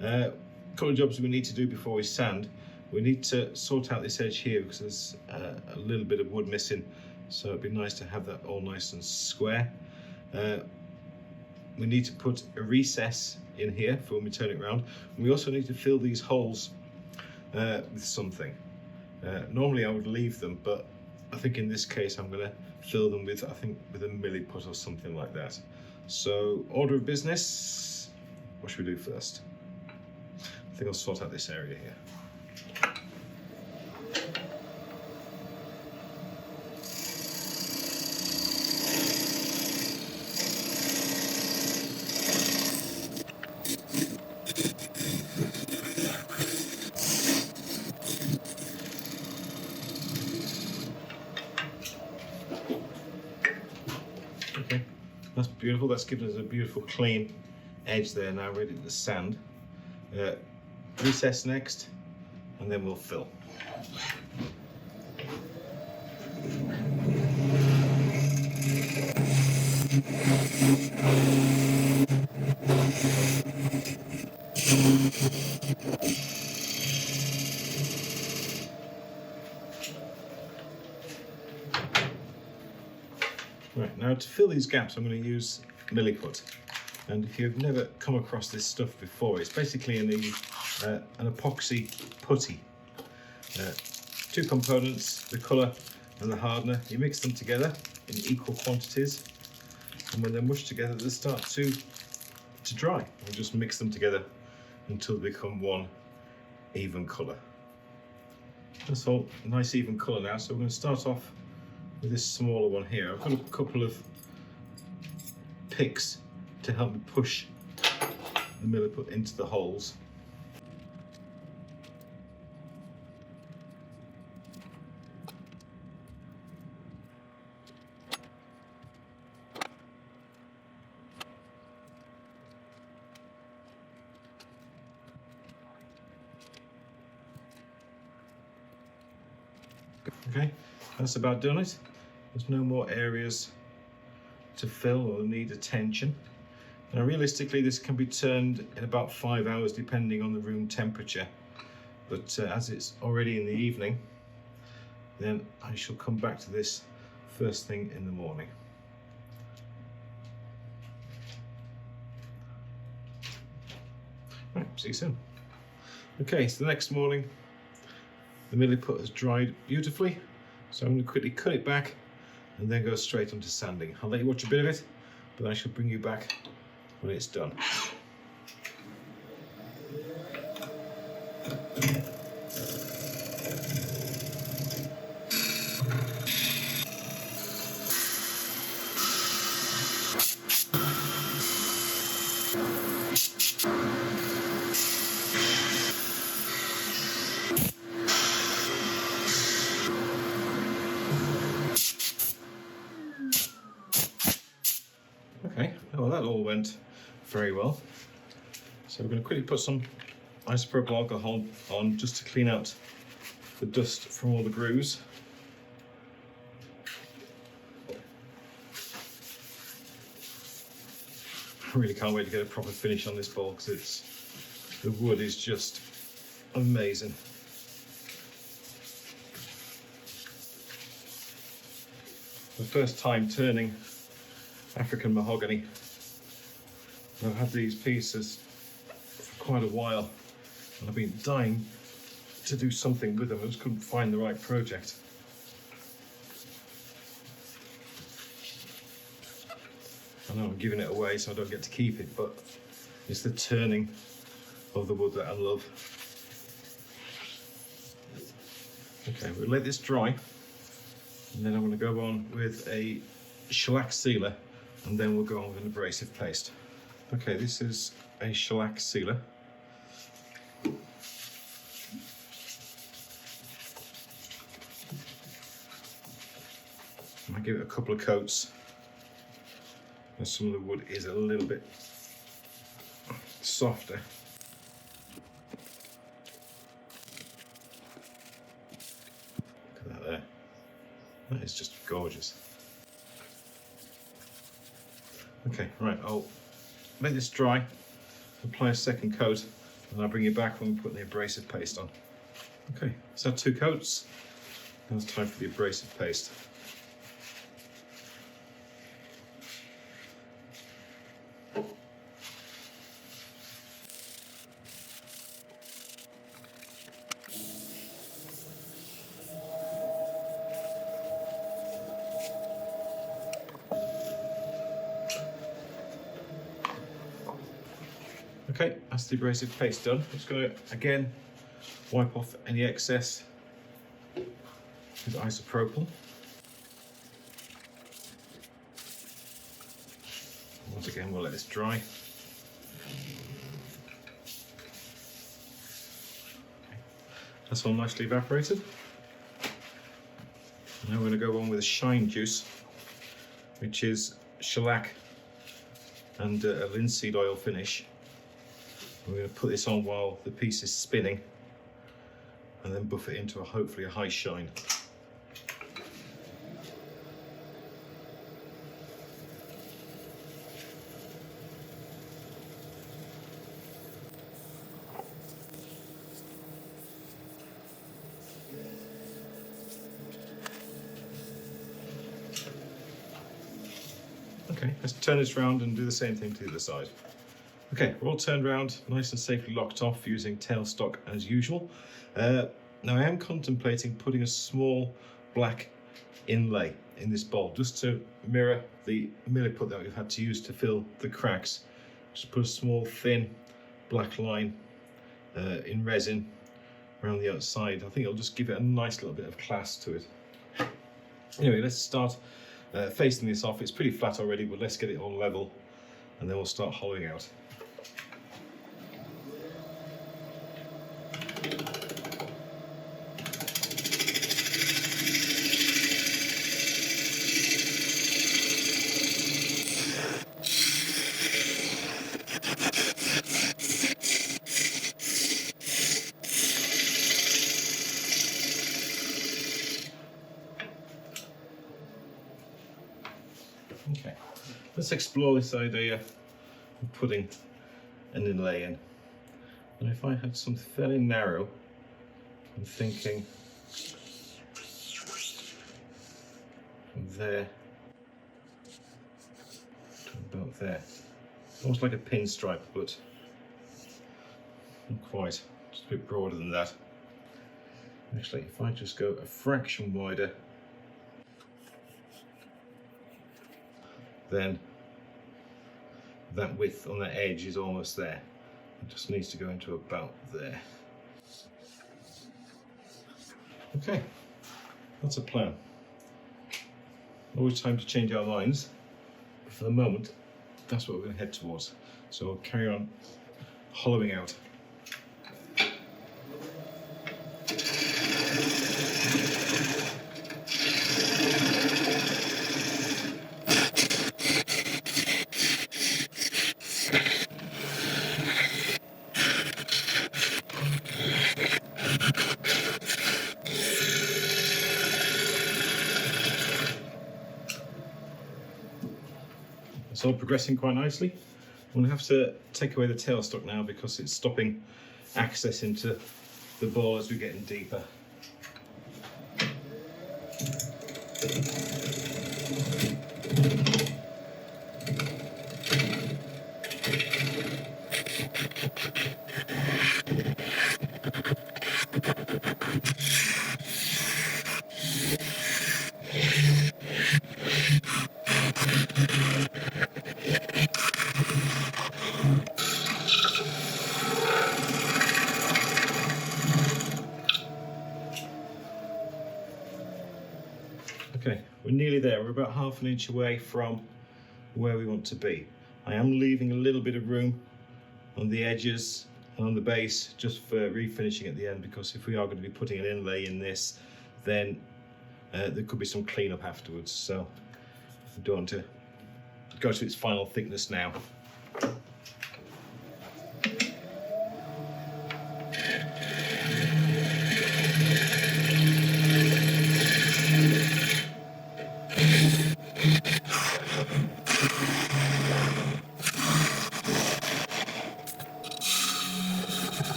C: A couple of jobs we need to do before we sand. We need to sort out this edge here because there's a little bit of wood missing, so it'd be nice to have that all nice and square. We need to put a recess in here for when we turn it around. And we also need to fill these holes with something. Normally I would leave them, but I think in this case I'm going to fill them with, I think, with a Mallee put or something like that. So, order of business, what should we do first? I think I'll sort out this area here. That's beautiful. That's given us a beautiful clean edge there now, ready to sand. Recess next, and then we'll fill. Right, now to fill these gaps I'm going to use Mallee put, and if you've never come across this stuff before, it's basically an epoxy putty. Two components, the colour and the hardener. You mix them together in equal quantities, and when they're mushed together they start to dry. We'll just mix them together until they become one even colour. That's all nice even colour now, so we're going to start off with this smaller one here. I've got a couple of picks to help me push the Mallee put into the holes. Okay, that's about done it. There's no more areas to fill or need attention. Now realistically this can be turned in about 5 hours depending on the room temperature, but as it's already in the evening, then I shall come back to this first thing in the morning. Right, see you soon. Okay, so the next morning the Mallee put has dried beautifully, so I'm going to quickly cut it back and then go straight onto sanding. I'll let you watch a bit of it, but I shall bring you back when it's done. Okay, well that all went very well. So we're going to quickly put some isopropyl alcohol on just to clean out the dust from all the grooves. I really can't wait to get a proper finish on this bowl because the wood is just amazing. The first time turning African mahogany. I've had these pieces for quite a while and I've been dying to do something with them. I just couldn't find the right project. I know I'm giving it away so I don't get to keep it, but it's the turning of the wood that I love. Okay, we'll let this dry and then I'm going to go on with a shellac sealer and then we'll go on with an abrasive paste. Okay, this is a shellac sealer. I give it a couple of coats, and some of the wood is a little bit softer. Look at that there. That is just gorgeous. Okay, right, I'll let this dry, apply a second coat, and I'll bring you back when we put the abrasive paste on. Okay, so 2 coats. Now it's time for the abrasive paste. Okay, that's the abrasive paste done. I'm just going to again wipe off any excess with isopropyl. Once again, we'll let this dry. Okay. That's all nicely evaporated. Now we're going to go on with a shine juice, which is shellac and a linseed oil finish. We're going to put this on while the piece is spinning and then buff it into hopefully a high shine. Okay, let's turn this round and do the same thing to the other side. Okay, we're all turned around, nice and safely locked off using tailstock as usual. Now I am contemplating putting a small black inlay in this bowl, just to mirror the milliput that we've had to use to fill the cracks. Just put a small thin black line in resin around the outside. I think it'll just give it a nice little bit of class to it. Anyway, let's start facing this off. It's pretty flat already, but let's get it all level and then we'll start hollowing out. Okay, let's explore this idea of putting an inlay in. And if I had something fairly narrow, I'm thinking from there to about there. Almost like a pinstripe, but not quite, just a bit broader than that. Actually, if I just go a fraction wider, then that width on the edge is almost there. It just needs to go into about there. Okay, that's a plan. Always time to change our minds, but for the moment, that's what we're going to head towards. So we'll carry on hollowing out. It's all progressing quite nicely. I'm going to have to take away the tailstock now because it's stopping access into the ball as we're getting deeper. Okay, we're nearly there. We're about half an inch away from where we want to be. I am leaving a little bit of room on the edges and on the base just for refinishing at the end, because if we are going to be putting an inlay in this, then there could be some cleanup afterwards, so I don't want to go to its final thickness now.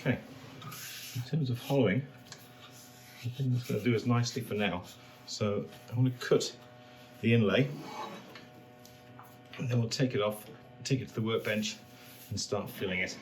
C: Okay, in terms of hollowing, I think that's going to do us nicely for now. So I want to cut the inlay, and then we'll take it off, take it to the workbench and start filling it.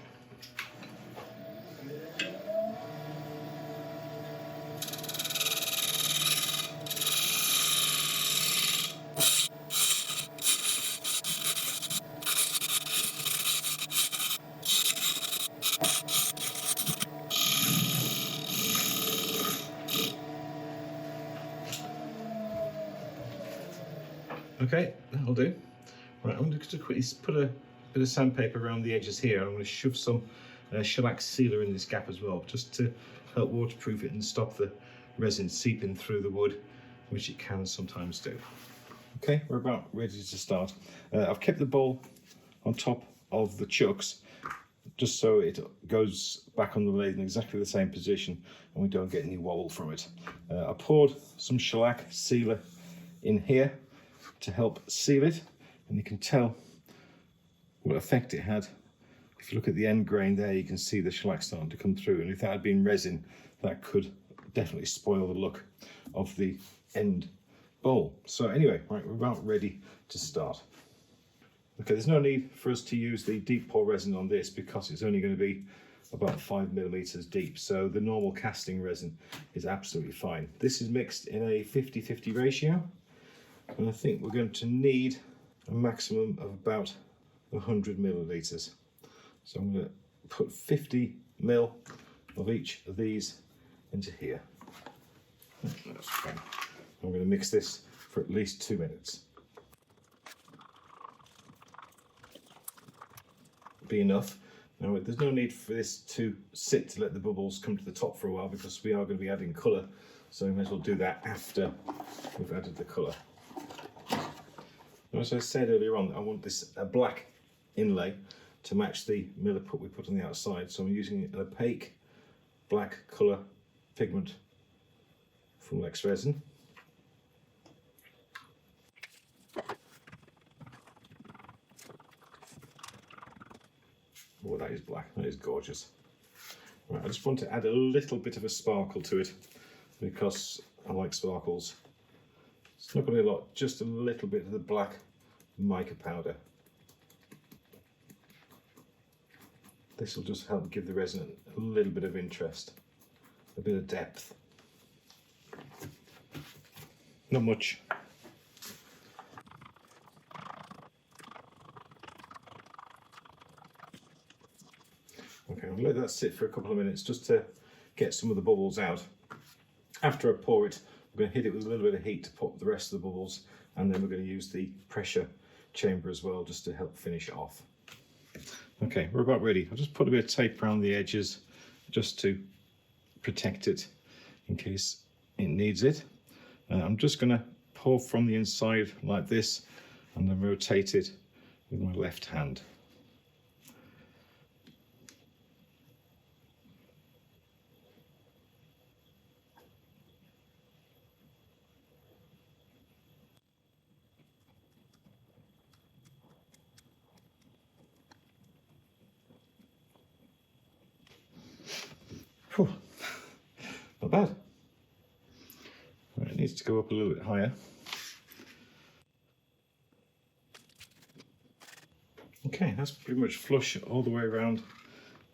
C: Okay, that'll do. Right, I'm going to quickly put a bit of sandpaper around the edges here. I'm going to shove some shellac sealer in this gap as well, just to help waterproof it and stop the resin seeping through the wood, which it can sometimes do. Okay, we're about ready to start. I've kept the bowl on top of the chucks, just so it goes back on the lathe in exactly the same position and we don't get any wobble from it. I poured some shellac sealer in here to help seal it, and you can tell what effect it had. If you look at the end grain there, you can see the shellac starting to come through, and if that had been resin, that could definitely spoil the look of the end bowl. So anyway, right, we're about ready to start. Okay, there's no need for us to use the deep pour resin on this because it's only going to be about 5mm deep, so the normal casting resin is absolutely fine. This is mixed in a 50-50 ratio, and I think we're going to need a maximum of about 100ml. So I'm going to put 50ml of each of these into here. That's fine. I'm going to mix this for at least 2 minutes. Be enough. Now there's no need for this to sit to let the bubbles come to the top for a while, because we are going to be adding colour, so we may as well do that after we've added the colour. As I said earlier on, I want this black inlay to match the milliput we put on the outside, so I'm using an opaque black colour pigment from letsresin. Oh, that is black, that is gorgeous. Right, I just want to add a little bit of a sparkle to it because I like sparkles. It's not going to be a lot, just a little bit of the black mica powder. This will just help give the resin a little bit of interest, a bit of depth. Not much. Okay, I'll let that sit for a couple of minutes just to get some of the bubbles out. After I pour it, I'm going to hit it with a little bit of heat to pop the rest of the bubbles, and then we're going to use the pressure chamber as well just to help finish it off. Okay, we're about ready. I'll just put a bit of tape around the edges just to protect it in case it needs it. I'm just going to pour from the inside like this and then rotate it with my left hand. Whew. Not bad. Right, it needs to go up a little bit higher. Okay, that's pretty much flush all the way around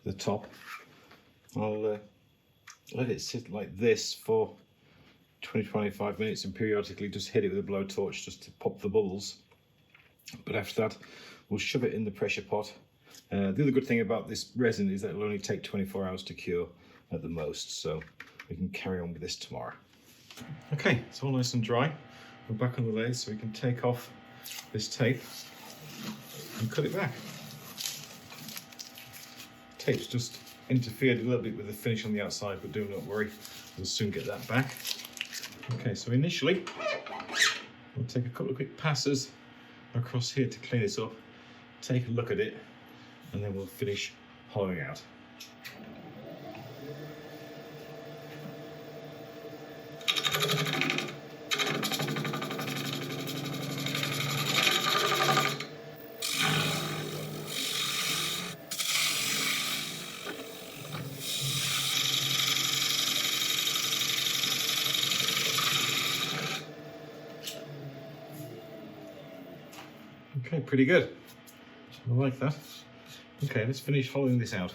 C: the top. I'll let it sit like this for 20-25 minutes and periodically just hit it with a blowtorch just to pop the bubbles. But after that, we'll shove it in the pressure pot. The other good thing about this resin is that it'll only take 24 hours to cure at the most, so we can carry on with this tomorrow. Okay, it's all nice and dry. We're back on the lathe, so we can take off this tape and cut it back. Tape's just interfered a little bit with the finish on the outside, but do not worry, we'll soon get that back. Okay, so initially we'll take a couple of quick passes across here to clean this up, take a look at it, and then we'll finish hollowing out. Okay, pretty good. I like that. Okay, let's finish hollowing this out.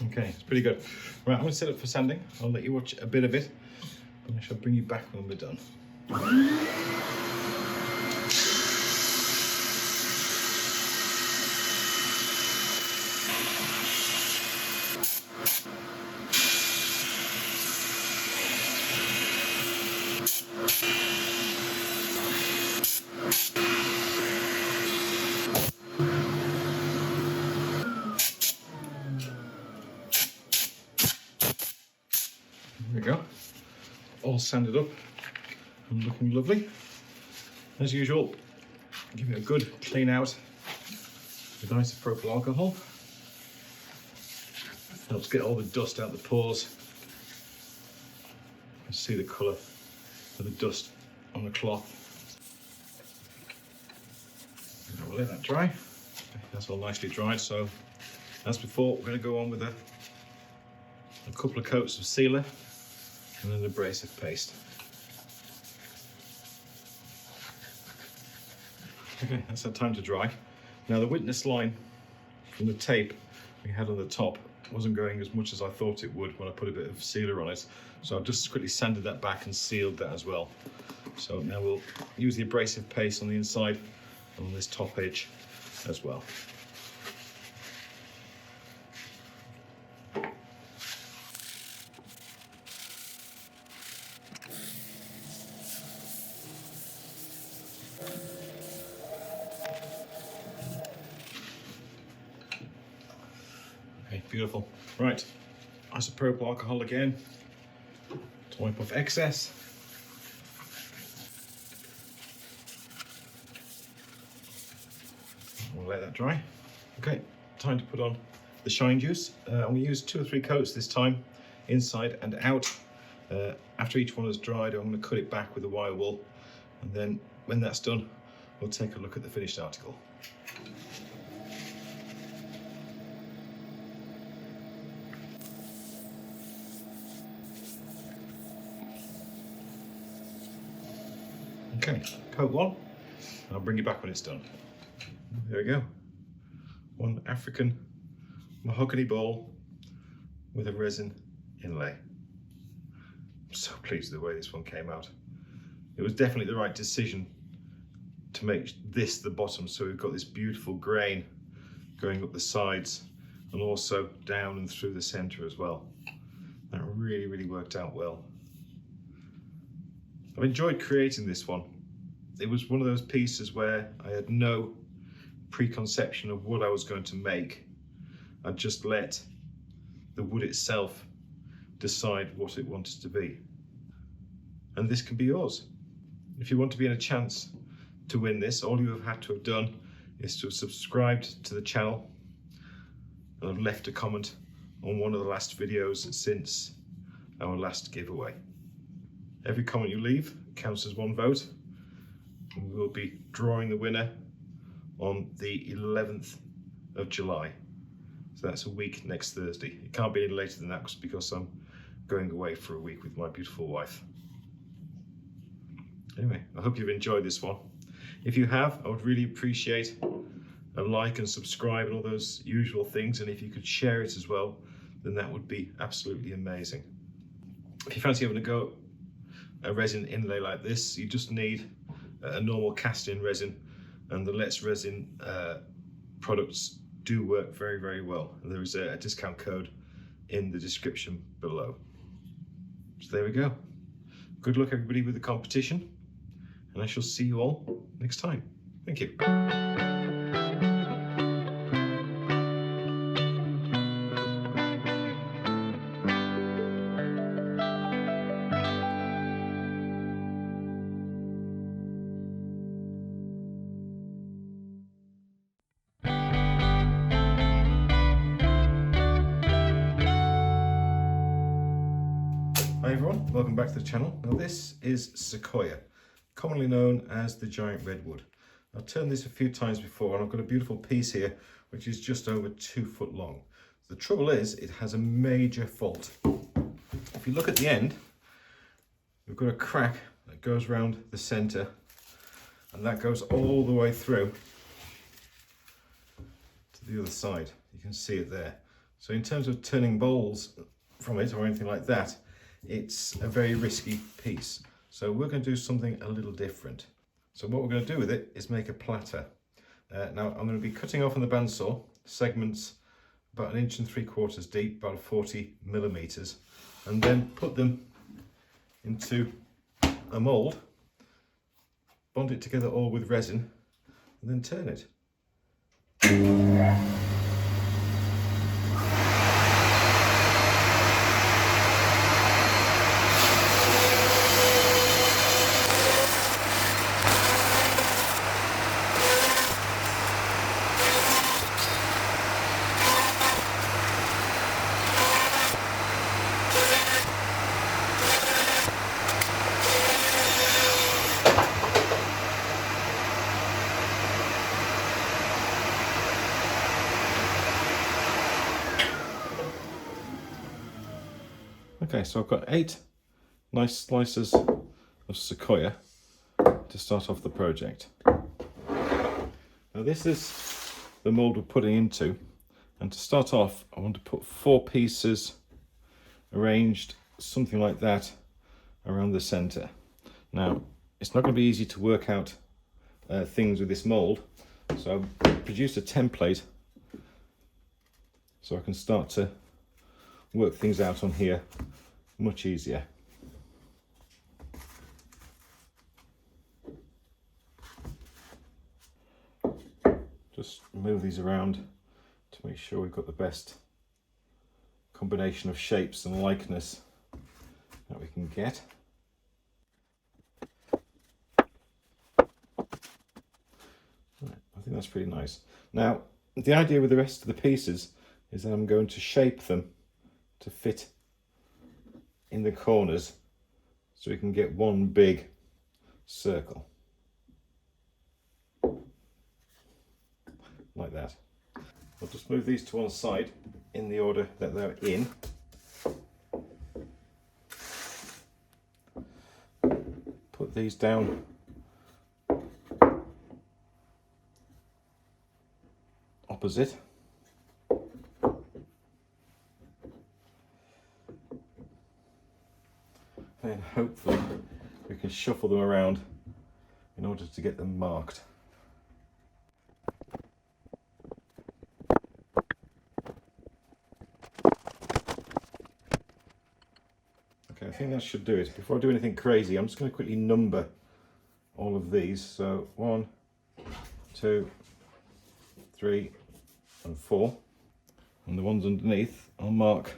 C: Okay, it's pretty good. Right, I'm going to set up for sanding. I'll let you watch a bit of it, but I shall bring you back when we're done. There we go, all sanded up and looking lovely. As usual, give it a good clean out with isopropyl alcohol. Helps get all the dust out the pores. You can see the colour of the dust on the cloth. And we'll let that dry. Okay, that's all nicely dried, so as before, we're going to go on with a couple of coats of sealer and an abrasive paste. Okay, that's our time to dry. Now the witness line from the tape we had on the top wasn't going as much as I thought it would when I put a bit of sealer on it. So I've just quickly sanded that back and sealed that as well. So now we'll use the abrasive paste on the inside and on this top edge as well. Okay, beautiful. Right, isopropyl alcohol again to wipe off excess. We'll let that dry. Okay, time to put on the shine juice. And we use 2 or 3 coats this time, inside and out. After each one is dried, I'm going to cut it back with a wire wool, and then when that's done, we'll take a look at the finished article. Okay, coat 1, and I'll bring you back when it's done. There we go. One African mahogany bowl with a resin inlay. I'm so pleased with the way this one came out. It was definitely the right decision to make this the bottom, so we've got this beautiful grain going up the sides and also down and through the center as well. That really, really worked out well. I've enjoyed creating this one. It was one of those pieces where I had no preconception of what I was going to make. I just let the wood itself decide what it wanted to be. And this can be yours. If you want to be in a chance to win this, all you have had to have done is to have subscribed to the channel and have left a comment on one of the last videos since our last giveaway. Every comment you leave counts as 1 vote. And we will be drawing the winner on the 11th of July. So that's a week next Thursday. It can't be any later than that because I'm going away for a week with my beautiful wife. Anyway, I hope you've enjoyed this one. If you have, I would really appreciate a like and subscribe and all those usual things. And if you could share it as well, then that would be absolutely amazing. If you fancy having a go at a resin inlay like this, you just need a normal cast-in resin, and the letsresin products do work very, very well. And there is a discount code in the description below. So there we go. Good luck everybody with the competition, and I shall see you all next time. Thank you. Hi everyone, welcome back to the channel. Now this is Sequoia, commonly known as the giant redwood. I've turned this a few times before, and I've got a beautiful piece here which is just over 2 foot long. The trouble is it has a major fault. If you look at the end, we've got a crack that goes around the centre, and that goes all the way through to the other side. You can see it there. So in terms of turning bowls from it or anything like that, it's a very risky piece. So we're going to do something a little different. So what we're going to do with it is make a platter. Now I'm going to be cutting off on the bandsaw segments about 1 3/4 deep, about 40 millimeters, and then put them into a mold, bond it together all with resin, and then turn it. Okay, so I've got 8 nice slices of Sequoia to start off the project. Now this is the mould we're putting into, and to start off I want to put 4 pieces arranged something like that around the centre. Now it's not going to be easy to work out things with this mould, so I've produced a template so I can start to work things out on here much easier. Just move these around to make sure we've got the best combination of shapes and likeness that we can get. Right, I think that's pretty nice. Now the idea with the rest of the pieces is that I'm going to shape them to fit in the corners so we can get one big circle like that. I'll just move these to one side in the order that they're in. Put these down opposite. And hopefully we can shuffle them around in order to get them marked. Okay, I think that should do it. Before I do anything crazy, I'm just going to quickly number all of these. So 1, 2, 3 and 4, and the ones underneath I'll mark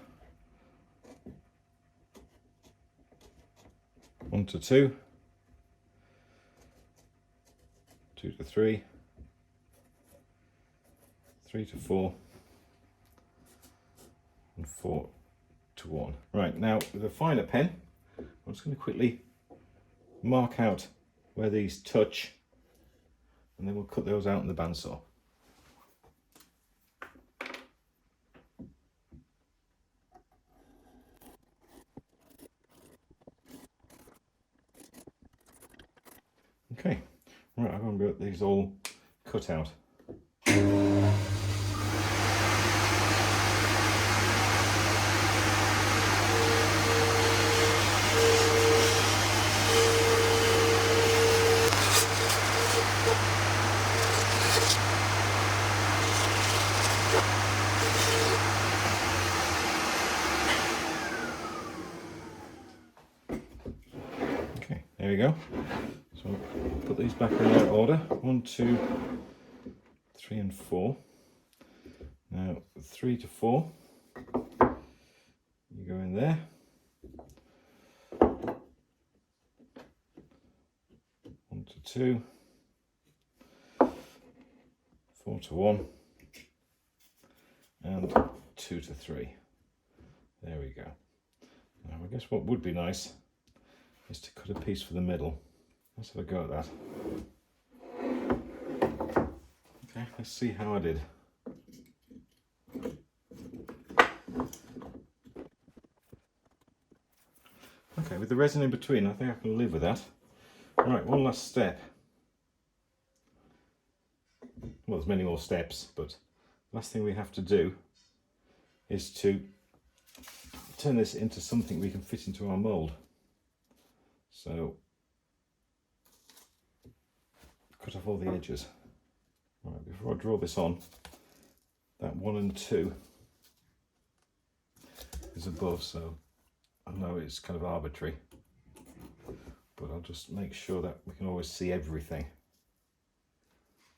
C: 1 to 2, 2 to 3, 3 to 4, and 4 to 1. Right, now with a finer pen, I'm just going to quickly mark out where these touch, and then we'll cut those out in the bandsaw.
A: Okay, right, I'm going to get these all cut out. Okay, there we go. So put these back in their order. 1, 2, 3 and 4. Now 3 to 4. You go in there. 1 to 2. 4 to 1. And 2 to 3. There we go. Now I guess what would be nice is to cut a piece for the middle. Let's have a go at that. Okay, let's see how I did. Okay, with the resin in between, I think I can live with that. Right, one last step. Well, there's many more steps, but last thing we have to do is to turn this into something we can fit into our mould. So, cut off all the edges. Right, before I draw this on, that 1 and 2 is above, so I know it's kind of arbitrary, but I'll just make sure that we can always see everything.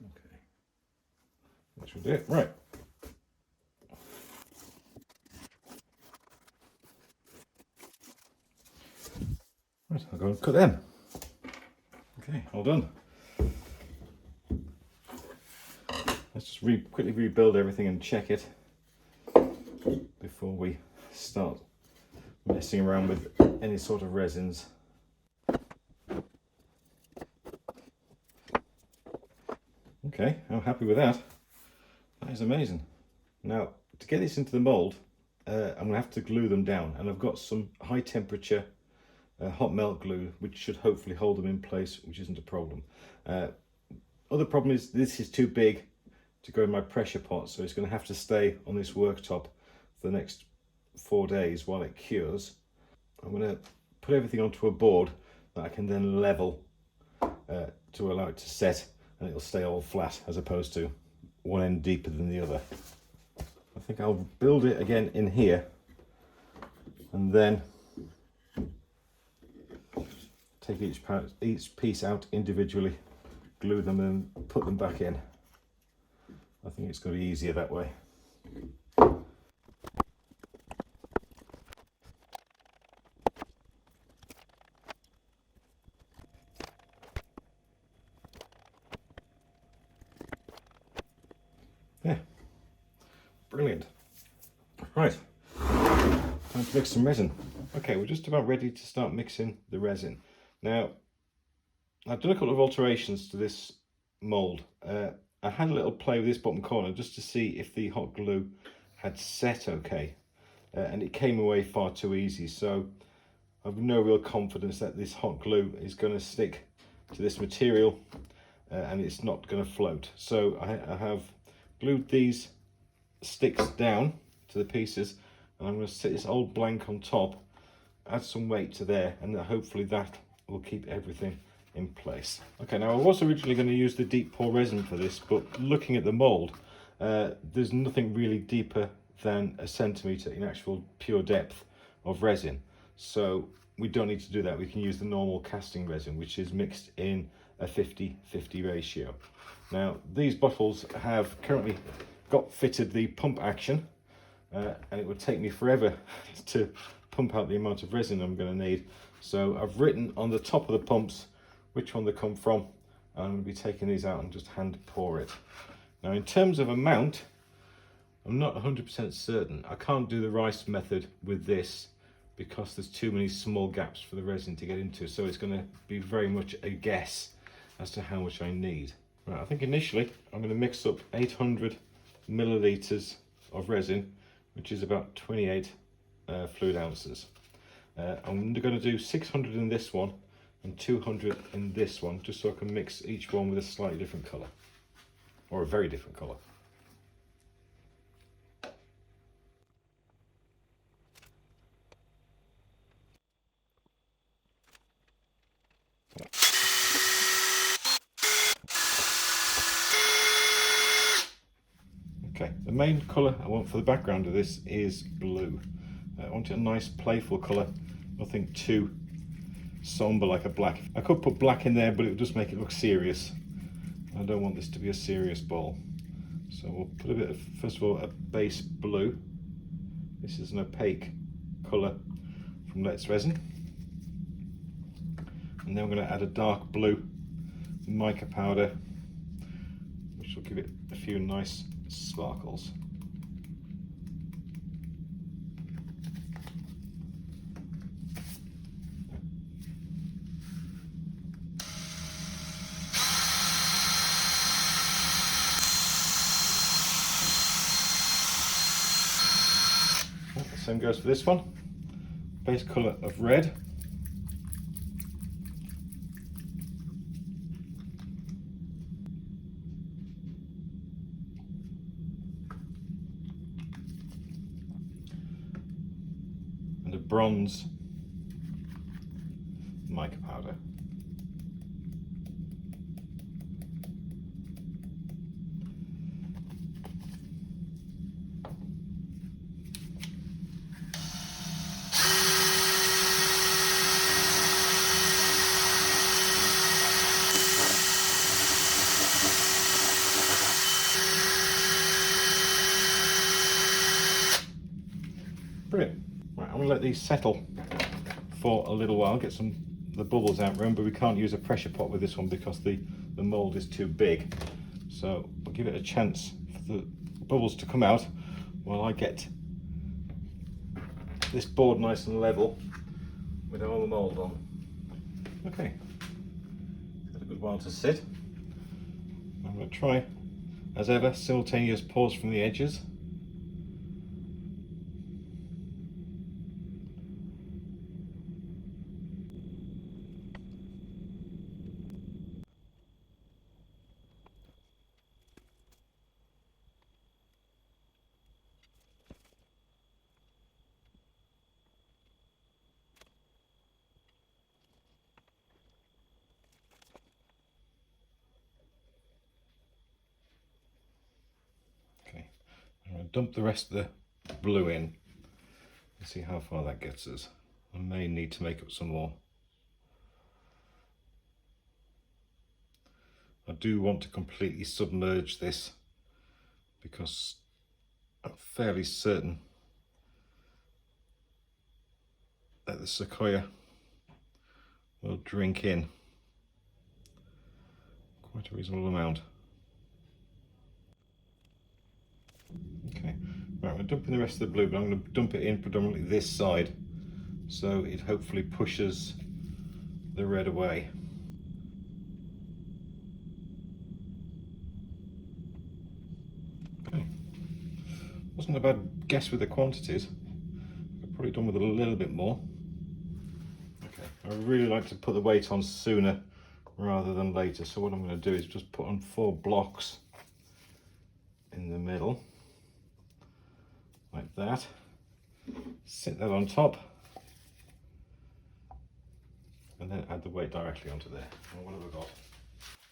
A: Okay, that should do it. Right. Right, I'll go and cut them. Okay, all done. Let's just quickly rebuild everything and check it before we start messing around with any sort of resins. Okay, I'm happy with that. That is amazing. Now, to get this into the mould, I'm going to have to glue them down, and I've got some high temperature hot melt glue which should hopefully hold them in place, which isn't a problem. Other problem is this is too big to go in my pressure pot, so it's going to have to stay on this worktop for the next 4 days while it cures. I'm going to put everything onto a board that I can then level to allow it to set, and it'll stay all flat as opposed to one end deeper than the other. I think I'll build it again in here and then take each piece out individually, glue them and put them back in. I think it's going to be easier that way. Yeah, brilliant. Right, time to mix some resin. Okay, we're just about ready to start mixing the resin. Now, I've done a couple of alterations to this mould. I had a little play with this bottom corner just to see if the hot glue had set okay, and it came away far too easy, so I've no real confidence that this hot glue is going to stick to this material and it's not going to float. So I have glued these sticks down to the pieces, and I'm going to set this old blank on top, add some weight to there, and hopefully that will keep everything in place. Okay, now I was originally going to use the deep pour resin for this, but looking at the mould, there's nothing really deeper than 1 centimetre in actual pure depth of resin, so we don't need to do that. We can use the normal casting resin, which is mixed in a 50-50 ratio. Now, these bottles have currently got fitted the pump action, and it would take me forever to pump out the amount of resin I'm going to need. So I've written on the top of the pumps which one they come from. I'm going to be taking these out and just hand pour it. Now, in terms of amount, I'm not 100% certain. I can't do the rice method with this because there's too many small gaps for the resin to get into, so it's going to be very much a guess as to how much I need. Right, I think initially I'm going to mix up 800 millilitres of resin, which is about 28 fluid ounces. I'm going to do 600 in this one and 200 in this one, just so I can mix each one with a slightly different colour, or a very different colour. Okay, the main colour I want for the background of this is blue. I want a nice playful colour, nothing too sombre like a black. I could put black in there, but it would just make it look serious. I don't want this to be a serious bowl. So we'll put a bit of, first of all, a base blue. This is an opaque colour from letsresin. And then we're going to add a dark blue mica powder, which will give it a few nice sparkles. The same goes for this one. Base colour of red. And a bronze mica powder. Brilliant. Right, I'm going to let these settle for a little while, get the bubbles out. Remember, we can't use a pressure pot with this one because the mould is too big. So we'll give it a chance for the bubbles to come out while I get this board nice and level with all the mould on. Okay, got a good while to sit. I'm going to try, as ever, simultaneous pours from the edges. I'm going to dump the rest of the blue in and see how far that gets us. I may need to make up some more. I do want to completely submerge this because I'm fairly certain that the sequoia will drink in quite a reasonable amount. Okay, right, I'm dumping the rest of the blue, but I'm going to dump it in predominantly this side so it hopefully pushes the red away. Okay, wasn't a bad guess with the quantities. I've probably done with a little bit more. Okay, I really like to put the weight on sooner rather than later, so what I'm going to do is just put on 4 blocks in the middle. Like that, sit that on top, and then add the weight directly onto there. And what have I got?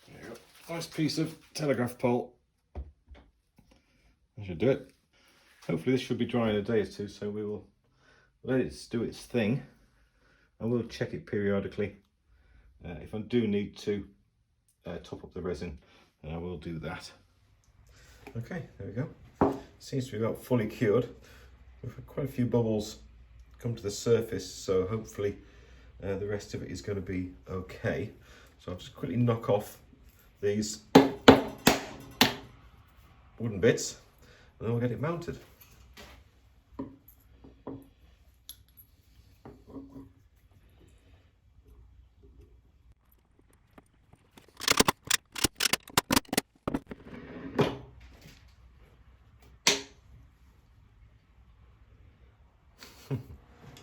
A: There you go. Nice piece of telegraph pole. That should do it. Hopefully this should be dry in a day or two, so we will let it do its thing, and we'll check it periodically. If I do need to top up the resin, then I will do that. Okay, there we go. Seems to be about fully cured. We've had quite a few bubbles come to the surface, so hopefully the rest of it is going to be okay. So I'll just quickly knock off these wooden bits and then we'll get it mounted.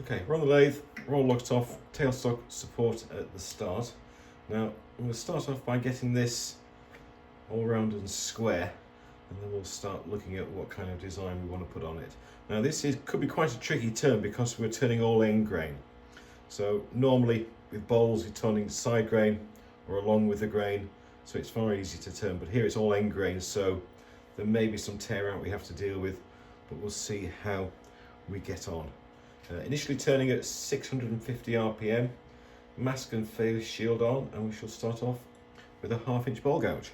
A: Okay, we're on the lathe, we're all locked off, tailstock support at the start. Now, I'm going to start off by getting this all round and square, and then we'll start looking at what kind of design we want to put on it. Now could be quite a tricky turn because we're turning all end grain. So normally with bowls you're turning side grain or along with the grain, so it's far easier to turn, but here it's all end grain, so there may be some tear out we have to deal with, but we'll see how we get on. Initially turning at 650 RPM, mask and face shield on, and we shall start off with a 1/2 inch bowl gouge.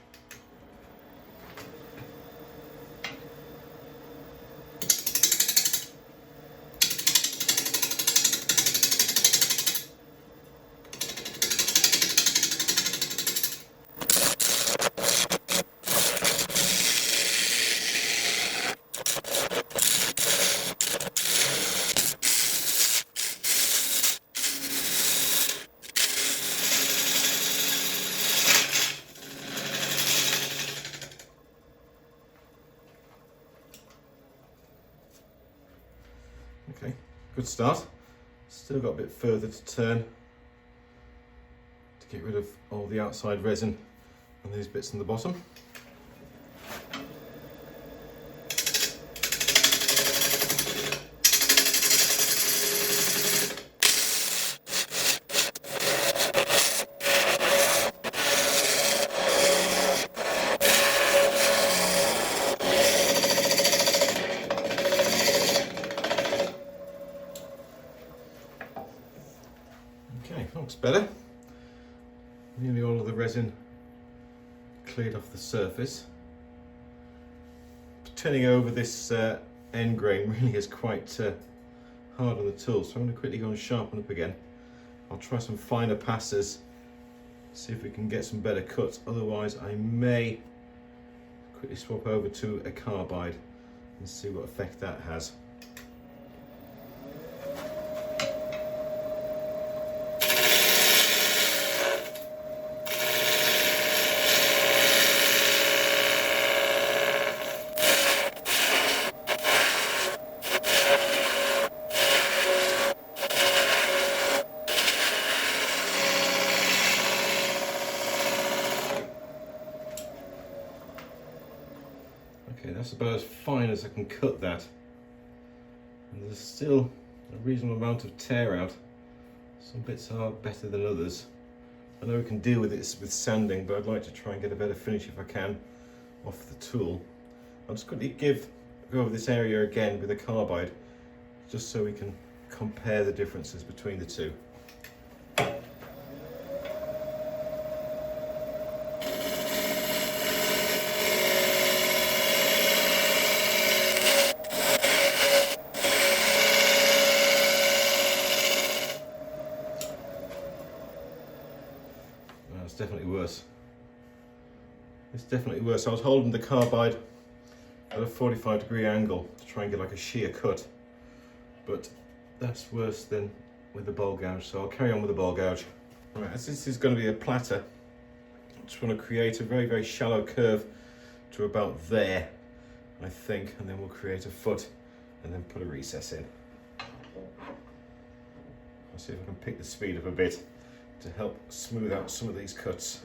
A: Okay, good start. Still got a bit further to turn to get rid of all the outside resin and these bits in the bottom. Looks better. Nearly all of the resin cleared off the surface. Turning over this end grain really is quite hard on the tool, so I'm going to quickly go and sharpen up again. I'll try some finer passes, see if we can get some better cuts. Otherwise I may quickly swap over to a carbide and see what effect that has. Okay, that's about as fine as I can cut that. And there's still a reasonable amount of tear out. Some bits are better than others. I know we can deal with it with sanding, but I'd like to try and get a better finish if I can off the tool. I'll just quickly go over this area again with a carbide, just so we can compare the differences between the two. It's definitely worse. It's definitely worse. I was holding the carbide at a 45-degree angle to try and get like a shear cut, but that's worse than with the bowl gouge, so I'll carry on with the bowl gouge. Right, as this is going to be a platter, I just want to create a very, very shallow curve to about there, I think, and then we'll create a foot and then put a recess in. I'll see if I can pick the speed up a bit to help smooth out some of these cuts.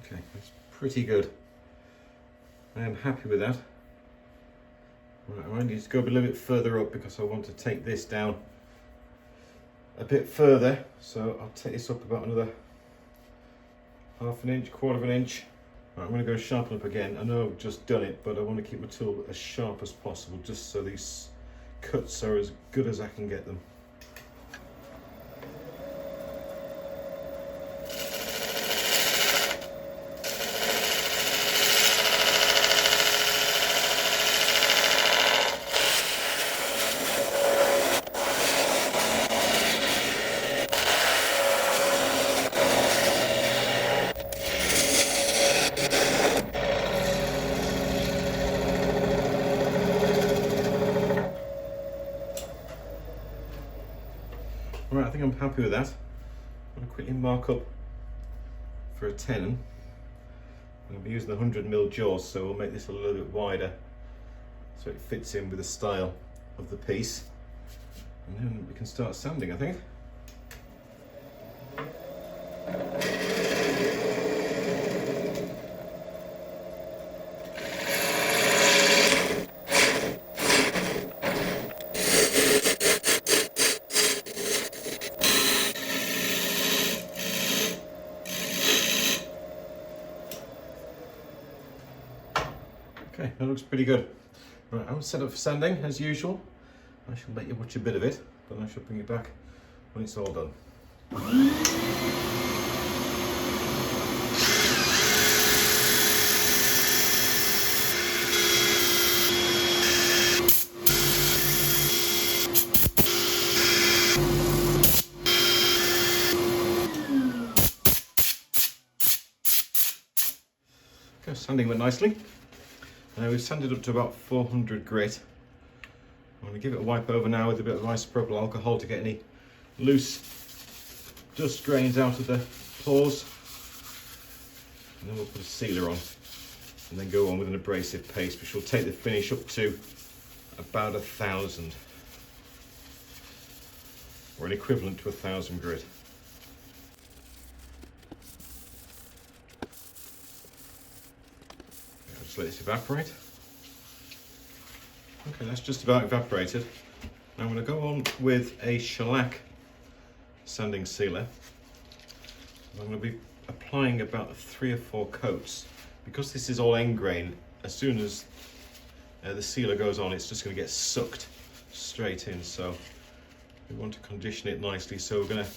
A: Okay, that's pretty good. I am happy with that. Right, I need to go a little bit further up because I want to take this down a bit further. So I'll take this up about another half an inch, quarter of an inch. Right, I'm going to go sharpen up again. I know I've just done it, but I want to keep my tool as sharp as possible just so these cuts are as good as I can get them.
C: Right, I think I'm happy with that. I'm going to quickly mark up for a tenon. I'm going to be using the 100mm jaws, so we'll make this a little bit wider so it fits in with the style of the piece. And then we can start sanding, I think. Okay, that looks pretty good. Right, I'll set up for sanding as usual. I shall let you watch a bit of it, but I shall bring it back when it's all done. Okay, sanding went nicely. We've sanded up to about 400 grit. I'm going to give it a wipe over now with a bit of isopropyl alcohol to get any loose dust grains out of the pores. And then we'll put a sealer on and then go on with an abrasive paste, which will take the finish up to about 1,000, or an equivalent to 1,000 grit. Just let this evaporate. Okay, that's just about evaporated. Now I'm going to go on with a shellac sanding sealer. I'm going to be applying about 3 or 4 coats. Because this is all end grain, as soon as the sealer goes on, it's just going to get sucked straight in. So we want to condition it nicely. So we're going to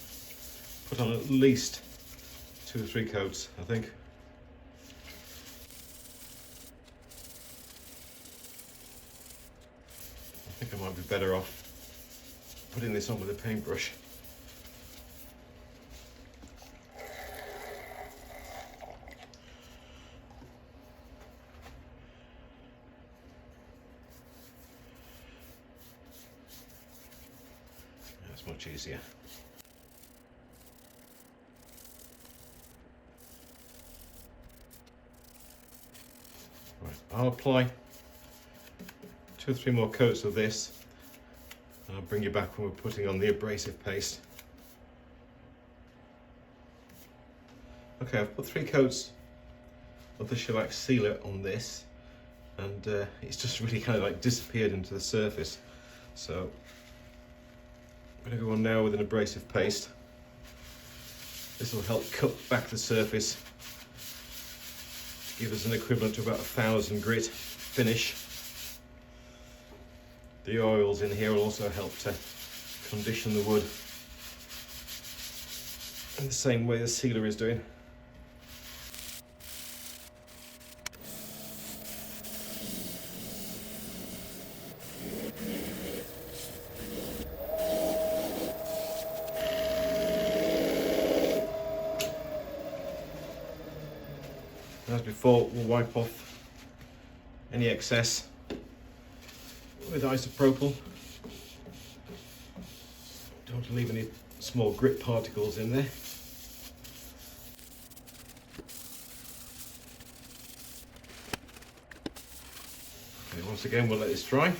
C: put on at least 2 or 3 coats, I think. I think I might be better off putting this on with a paintbrush. That's much easier. Right, I'll apply 2 or 3 more coats of this. I'll bring you back when we're putting on the abrasive paste. Okay, I've put 3 coats of the shellac sealer on this, and it's just really kind of like disappeared into the surface. So I'm going to go on now with an abrasive paste. This will help cut back the surface to give us an equivalent to about 1,000 grit finish. The oils in here will also help to condition the wood in the same way the sealer is doing. As before, we'll wipe off any excess with isopropyl. Don't want to leave any small grit particles in there. Okay, once again we'll let this dry. Okay,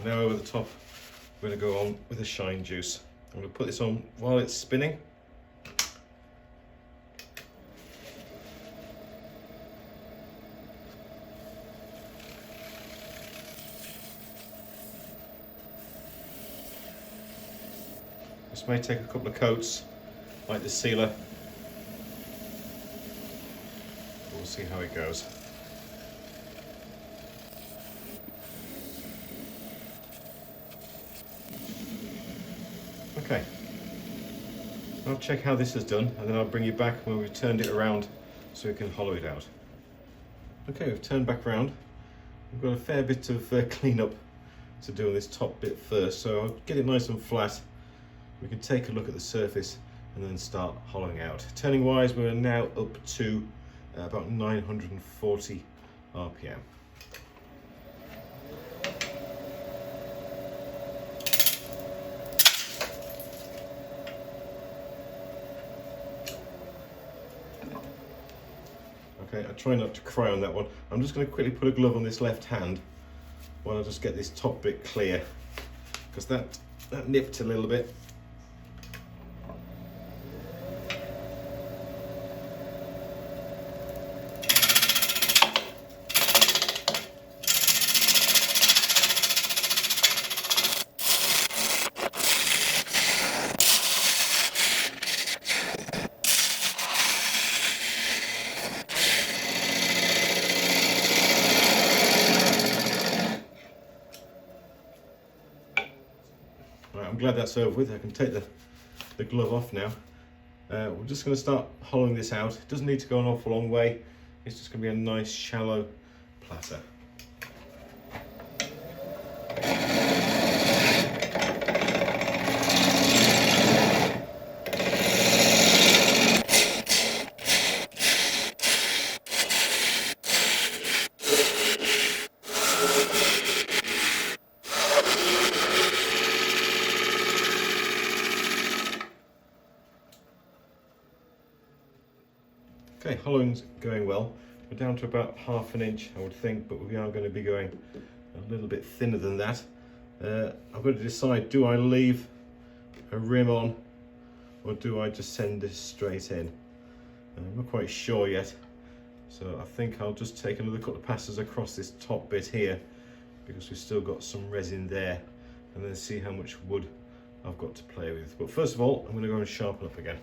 C: now over the top we're going to go on with the shine juice. I'm going to put this on while it's spinning. This may take a couple of coats, like the sealer. We'll see how it goes. Okay, I'll check how this is done, and then I'll bring you back when we've turned it around so we can hollow it out. Okay, we've turned back around. We've got a fair bit of clean-up to do on this top bit first, so I'll get it nice and flat. We can take a look at the surface and then start hollowing out. Turning wise, we're now up to about 940 RPM.
A: Okay, I try not to cry on that one. I'm just going to quickly put a glove on this left hand while I just get this top bit clear, because that nipped a little bit. I'm glad that's over with. I can take the glove off now. We're just going to start hollowing this out. It doesn't need to go an awful long way. It's just going to be a nice shallow platter. Okay, hollowing's going well. We're down to about 1/2 inch, I would think, but we are going to be going a little bit thinner than that. I've got to decide, do I leave a rim on or do I just send this straight in? I'm not quite sure yet, so I think I'll just take another couple of passes across this top bit here, because we've still got some resin there, and then see how much wood I've got to play with. But first of all, I'm going to go and sharpen up again.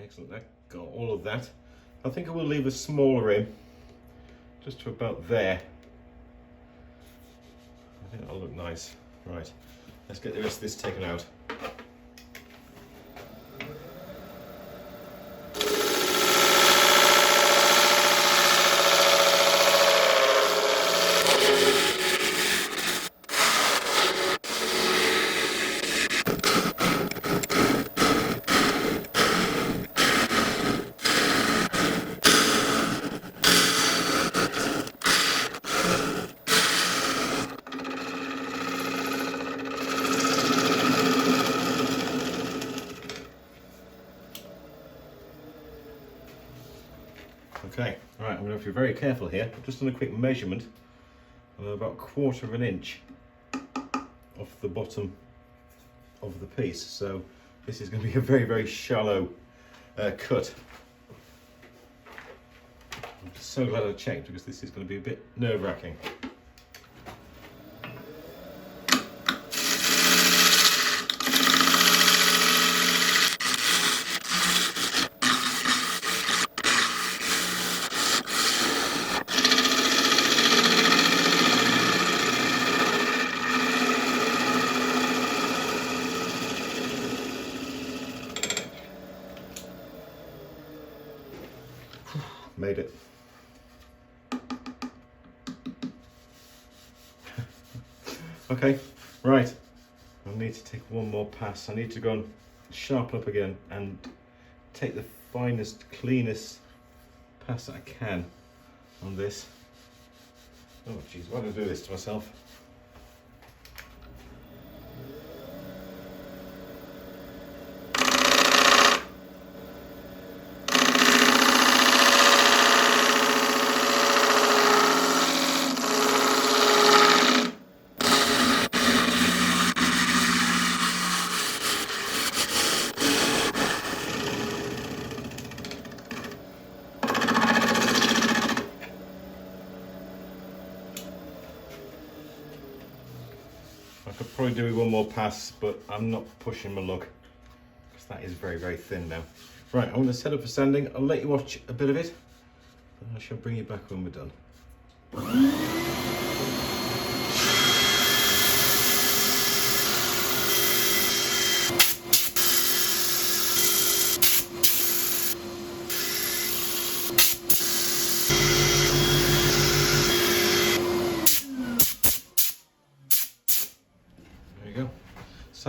A: Excellent, that got all of that. I think I will leave a smaller rim, just to about there. I think that'll look nice. Right, let's get the rest of this taken out. Okay, right, I'm going to have to be very careful here. I've just done a quick measurement of about 1/4 inch off the bottom of the piece, so this is going to be a very, very shallow cut. I'm so glad I checked, because this is going to be a bit nerve-wracking. Made it. Okay, right. I need to take one more pass. I need to go and sharpen up again and take the finest, cleanest pass that I can on this. Oh jeez, why did I do this to myself? I could probably do one more pass, but I'm not pushing my luck, because that is very, very thin now. Right, I'm going to set up for sanding. I'll let you watch a bit of it, and I shall bring you back when we're done.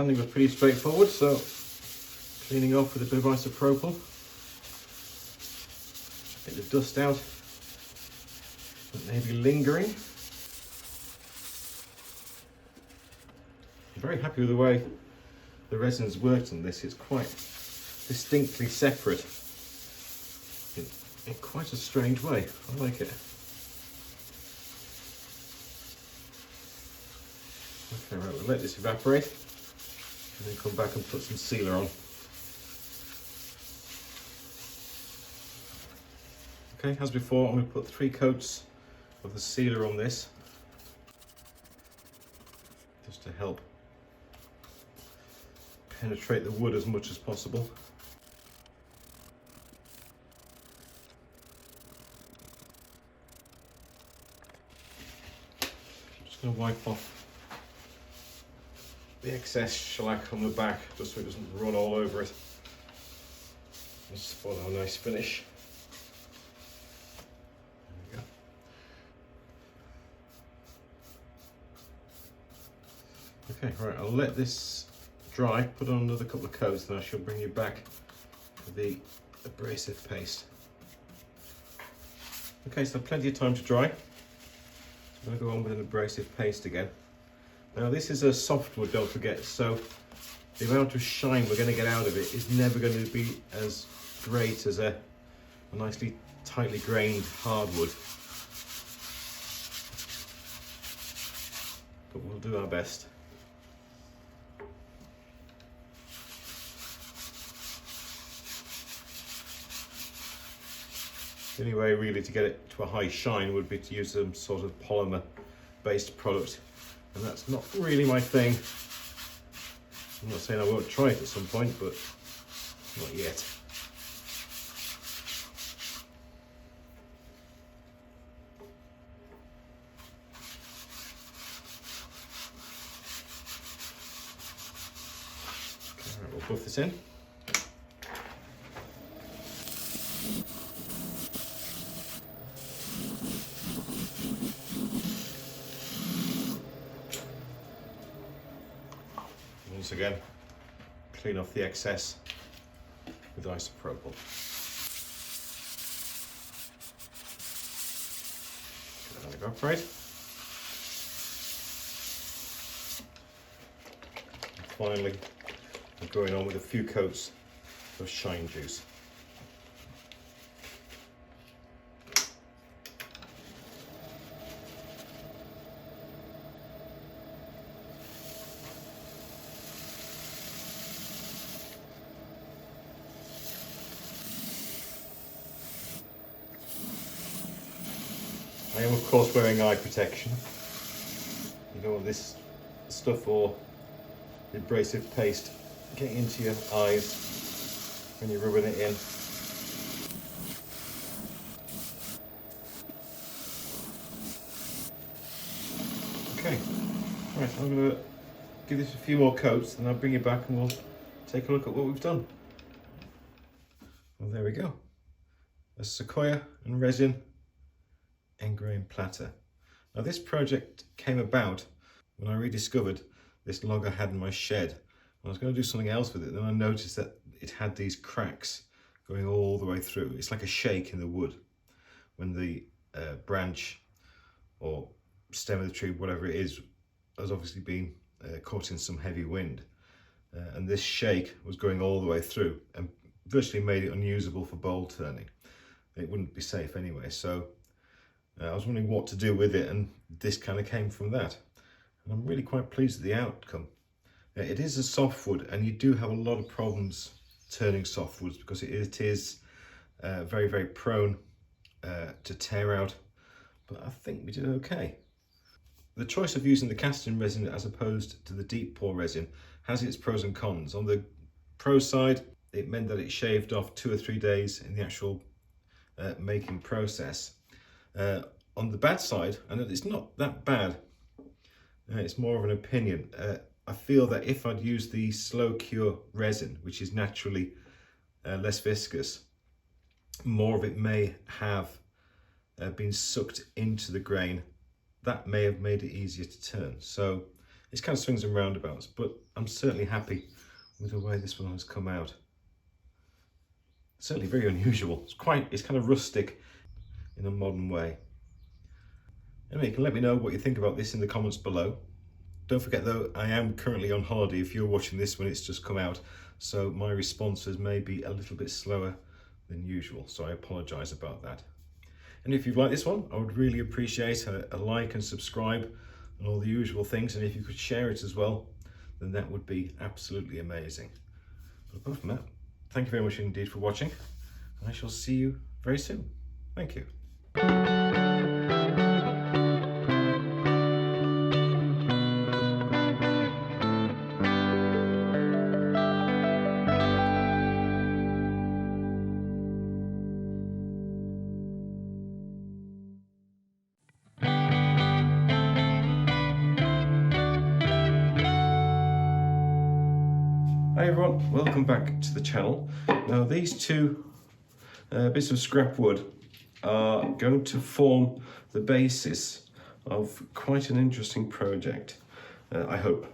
C: sanding was pretty straightforward, so cleaning off with a bit of isopropyl. Get the dust out that may be lingering. I'm very happy with the way the resin's worked on this. It's quite distinctly separate in quite a strange way. I like it. Okay, right, we'll let this evaporate and then come back and put some sealer on. Okay, as before, I'm going to put 3 coats of the sealer on this, just to help penetrate the wood as much as possible. I'm just going to wipe off the excess shellac on the back, just so it doesn't run all over it. Just spoil a nice finish. There we go. Okay, right, I'll let this dry, put on another couple of coats, and I shall bring you back with the abrasive paste. Okay, so plenty of time to dry. I'm going to go on with an abrasive paste again. Now this is a softwood, don't forget, so the amount of shine we're going to get out of it is never going to be as great as a nicely tightly grained hardwood. But we'll do our best. The only way really to get it to a high shine would be to use some sort of polymer based product, and that's not really my thing. I'm not saying I won't try it at some point, but not yet. Okay, right, we'll buff this in. Once again, clean off the excess with isopropyl. Let it evaporate. And finally, I'm going on with a few coats of shine juice. I am of course wearing eye protection. You don't want this stuff or the abrasive paste getting into your eyes when you're rubbing it in. Okay, right, I'm going to give this a few more coats, then I'll bring you back and we'll take a look at what we've done. Well, there we go. A sequoia and resin engrained platter. Now this project came about when I rediscovered this log I had in my shed. I was going to do something else with it, then I noticed that it had these cracks going all the way through. It's like a shake in the wood when the branch or stem of the tree, whatever it is, has obviously been caught in some heavy wind. And this shake was going all the way through and virtually made it unusable for bowl turning. It wouldn't be safe anyway, so I was wondering what to do with it, and this kind of came from that. And I'm really quite pleased with the outcome. It is a softwood, and you do have a lot of problems turning softwoods because it is very, very prone to tear out, but I think we did okay. The choice of using the casting resin as opposed to the deep pour resin has its pros and cons. On the pro side, it meant that it shaved off 2 or 3 days in the actual making process. On the bad side, and it's not that bad, it's more of an opinion, I feel that if I'd used the slow cure resin, which is naturally less viscous, more of it may have been sucked into the grain. That may have made it easier to turn. So
A: It's kind of swings and roundabouts, but I'm certainly happy with the way this one has come out. Certainly very unusual. It's kind of rustic in a modern way. Anyway, you can let me know what you think about this in the comments below. Don't forget though, I am currently on holiday if you're watching this when it's just come out, so my responses may be a little bit slower than usual, so I apologise about that. And if you've liked this one, I would really appreciate a like and subscribe and all the usual things, and if you could share it as well, then that would be absolutely amazing. But apart from that, thank you very much indeed for watching, and I shall see you very soon. Thank you. Hi everyone, welcome back to the channel. Now these two bits of scrap wood are going to form the basis of quite an interesting project, I hope.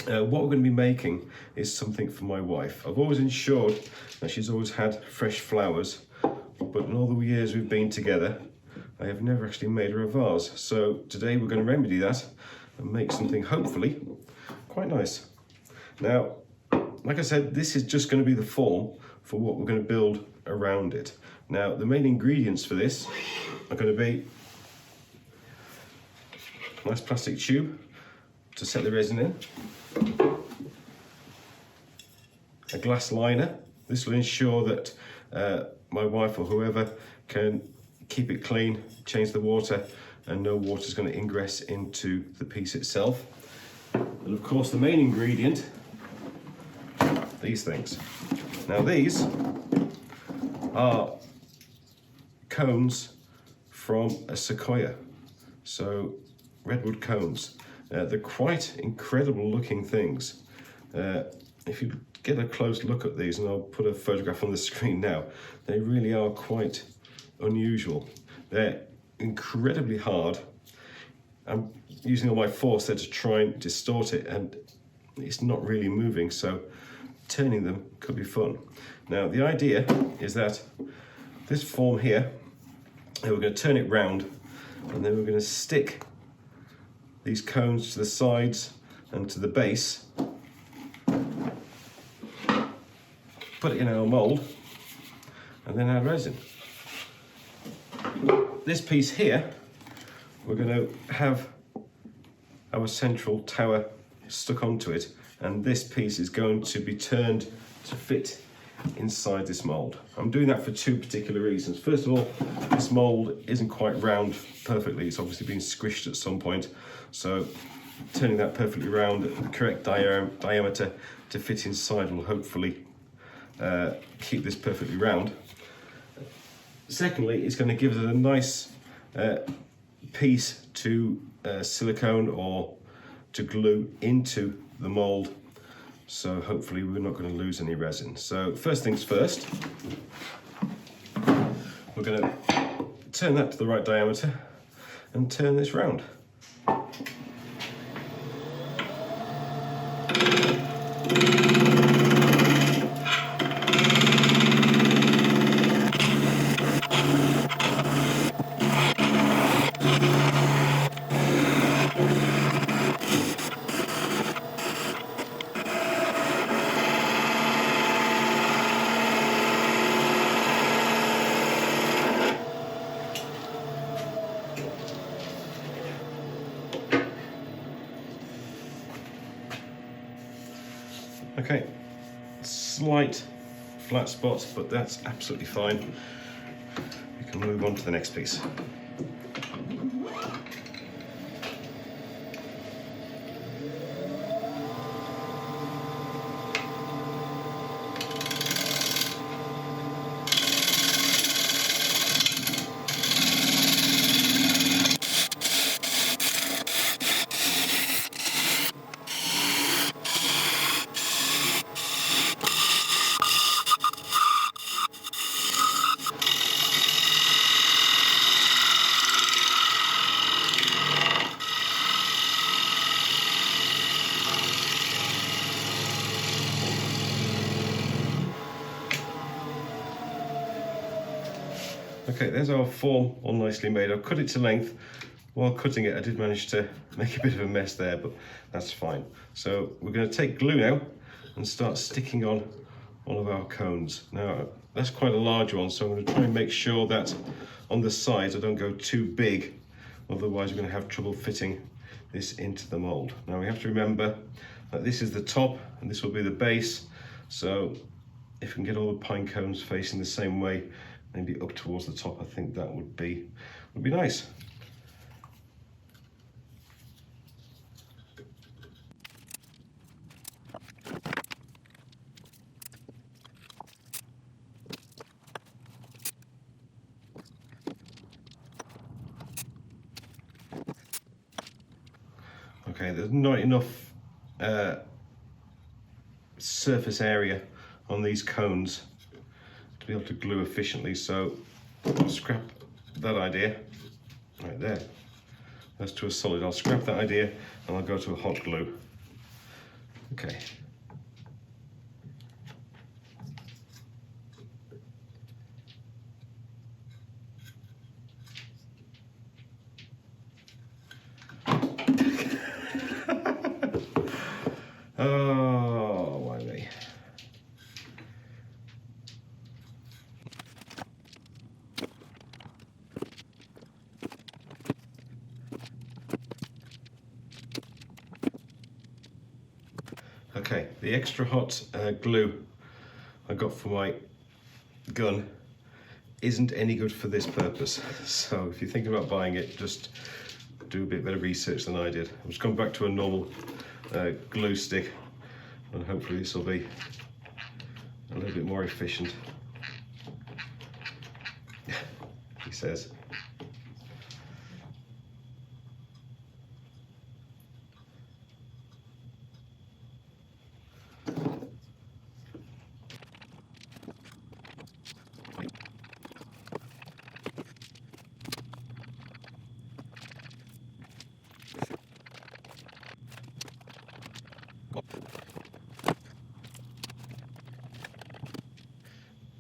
A: What we're going to be making is something for my wife. I've always ensured that she's always had fresh flowers, but in all the years we've been together, I have never actually made her a vase. So today we're going to remedy that and make something hopefully quite nice. Now, like I said, this is just going to be the form for what we're going to build around it. Now, the main ingredients for this are going to be a nice plastic tube to set the resin in, a glass liner. This will ensure that my wife or whoever can keep it clean, change the water, and no water is going to ingress into the piece itself. And of course, the main ingredient, these things. Now these are cones from a sequoia, so redwood cones. They're quite incredible looking things. If you get a close look at these, and I'll put a photograph on the screen now, they really are quite unusual. They're incredibly hard. I'm using all my force there to try and distort it, and it's not really moving, so turning them could be fun. Now the idea is that this form here, we're going to turn it round, and then we're going to stick these cones to the sides and to the base, put it in our mould, and then our resin. This piece here, we're going to have our central tower stuck onto it, and this piece is going to be turned to fit inside this mould. I'm doing that for two particular reasons. First of all, this mould isn't quite round perfectly. It's obviously been squished at some point, so turning that perfectly round at the correct diameter to fit inside will hopefully keep this perfectly round. Secondly, it's going to give it a nice piece to silicone or to glue into the mould, so hopefully we're not going to lose any resin. So first things first, we're going to turn that to the right diameter and turn this round. Okay, slight flat spots, but that's absolutely fine. We can move on to the next piece. Okay, there's our form all nicely made. I've cut it to length. While cutting it, I did manage to make a bit of a mess there, but that's fine. So we're going to take glue now and start sticking on all of our cones. Now, that's quite a large one, so I'm going to try and make sure that on the sides I don't go too big, otherwise we're going to have trouble fitting this into the mold. Now we have to remember that this is the top and this will be the base, so if we can get all the pine cones facing the same way, maybe up towards the top, I think that would be nice. Okay, there's not enough surface area on these cones to be able to glue efficiently, so I'll scrap that idea right there. That's to a solid. I'll scrap that idea and I'll go to a hot glue. Okay. Oh, why me? Okay, the extra hot glue I got for my gun isn't any good for this purpose. So if you're thinking about buying it, just do a bit better research than I did. I'm just going back to a normal glue stick, and hopefully this will be a little bit more efficient. He says.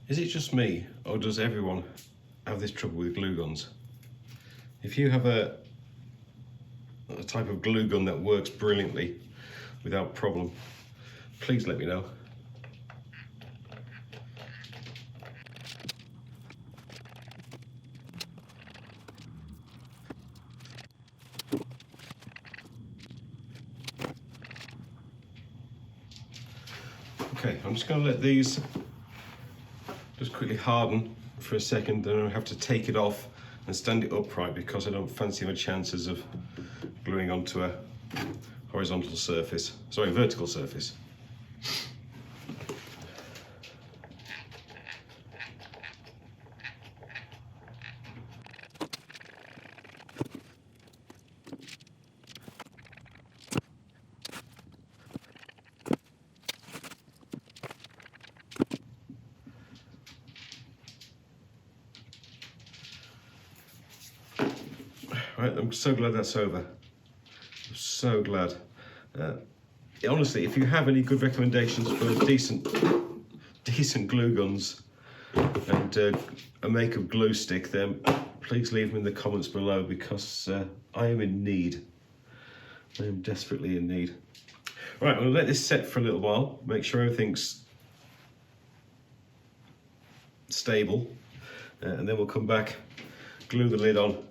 A: Is it just me, or does everyone have this trouble with glue guns? If you have a type of glue gun that works brilliantly without problem, please let me know. Okay, I'm just going to let these just quickly harden for a second, then I'll have to take it off and stand it upright because I don't fancy my chances of gluing onto a horizontal surface, sorry, vertical surface. Right, I'm so glad that's over. I'm so glad. Honestly, if you have any good recommendations for decent glue guns and a makeup glue stick, then please leave them in the comments below, because I am in need. I am desperately in need. Right, I'm going to let this set for a little while, make sure everything's stable, and then we'll come back, glue the lid on,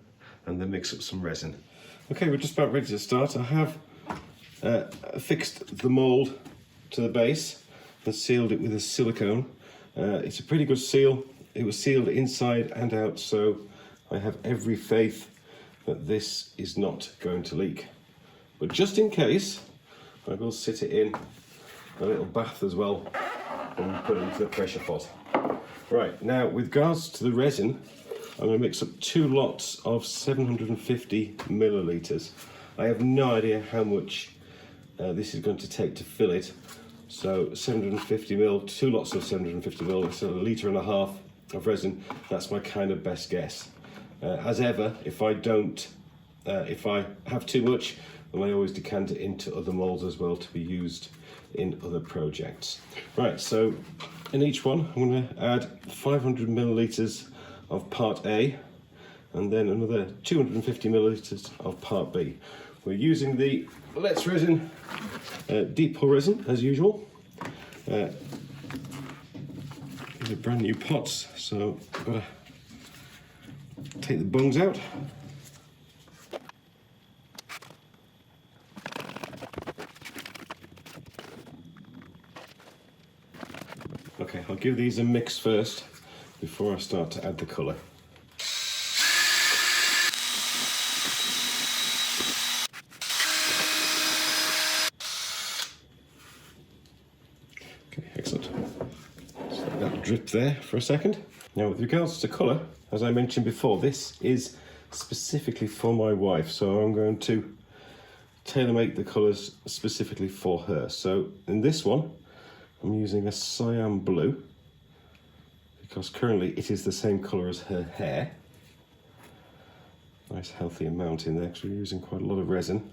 A: and then mix up some resin. Okay, we're just about ready to start. I have fixed the mould to the base and sealed it with a silicone. It's a pretty good seal. It was sealed inside and out, so I have every faith that this is not going to leak. But just in case, I will sit it in a little bath as well and put it into the pressure pot. Right, now with regards to the resin, I'm going to mix up 2 lots of 750 millilitres. I have no idea how much this is going to take to fill it. So 750 mil, 2 lots of 750 mil, so 1.5 litres of resin. That's my kind of best guess. As ever, if I have too much, then I always decant it into other moulds as well to be used in other projects. Right, so in each one, I'm going to add 500 millilitres of part A, and then another 250 millilitres of part B. We're using the letsresin deep pour resin as usual. These are brand new pots, so I've got to take the bungs out. Okay, I'll give these a mix first before I start to add the colour. Okay, excellent. Just let that drip there for a second. Now with regards to colour, as I mentioned before, this is specifically for my wife, so I'm going to tailor-make the colours specifically for her. So in this one, I'm using a cyan blue because currently it is the same colour as her hair. Nice healthy amount in there because we're using quite a lot of resin.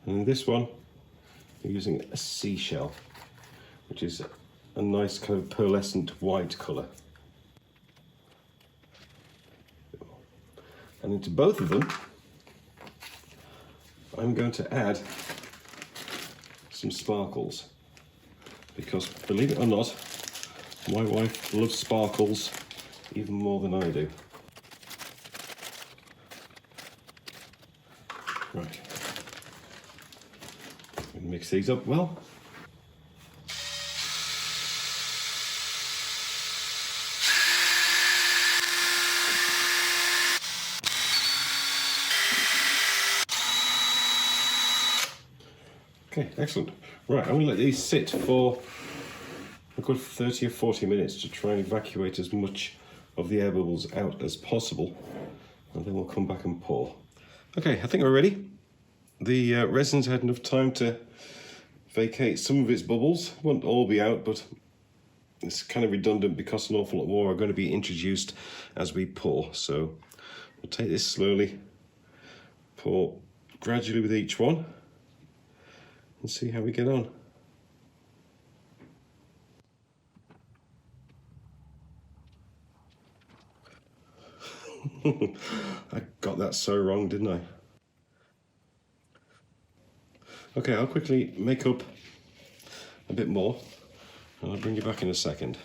A: And in this one, we're using a seashell, which is a nice kind of pearlescent white colour. And into both of them, I'm going to add some sparkles, because believe it or not, my wife loves sparkles even more than I do. Right, mix these up well. Okay, excellent. Right, I'm going to let these sit for a good 30 or 40 minutes to try and evacuate as much of the air bubbles out as possible, and then we'll come back and pour. Okay, I think we're ready. The resin's had enough time to vacate some of its bubbles. Won't all be out, but it's kind of redundant because an awful lot more are going to be introduced as we pour. So we'll take this slowly, pour gradually with each one, and see how we get on. I got that so wrong, didn't I? Okay, I'll quickly make up a bit more and I'll bring you back in a second.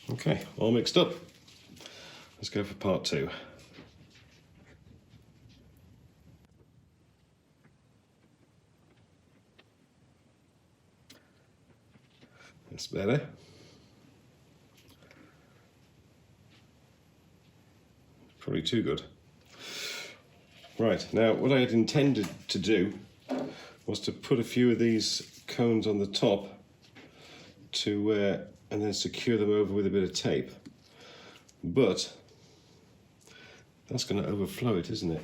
A: Okay, all mixed up. Let's go for part two. That's better. Probably too good. Right, now what I had intended to do was to put a few of these cones on the top to and then secure them over with a bit of tape. But that's going to overflow it, isn't it?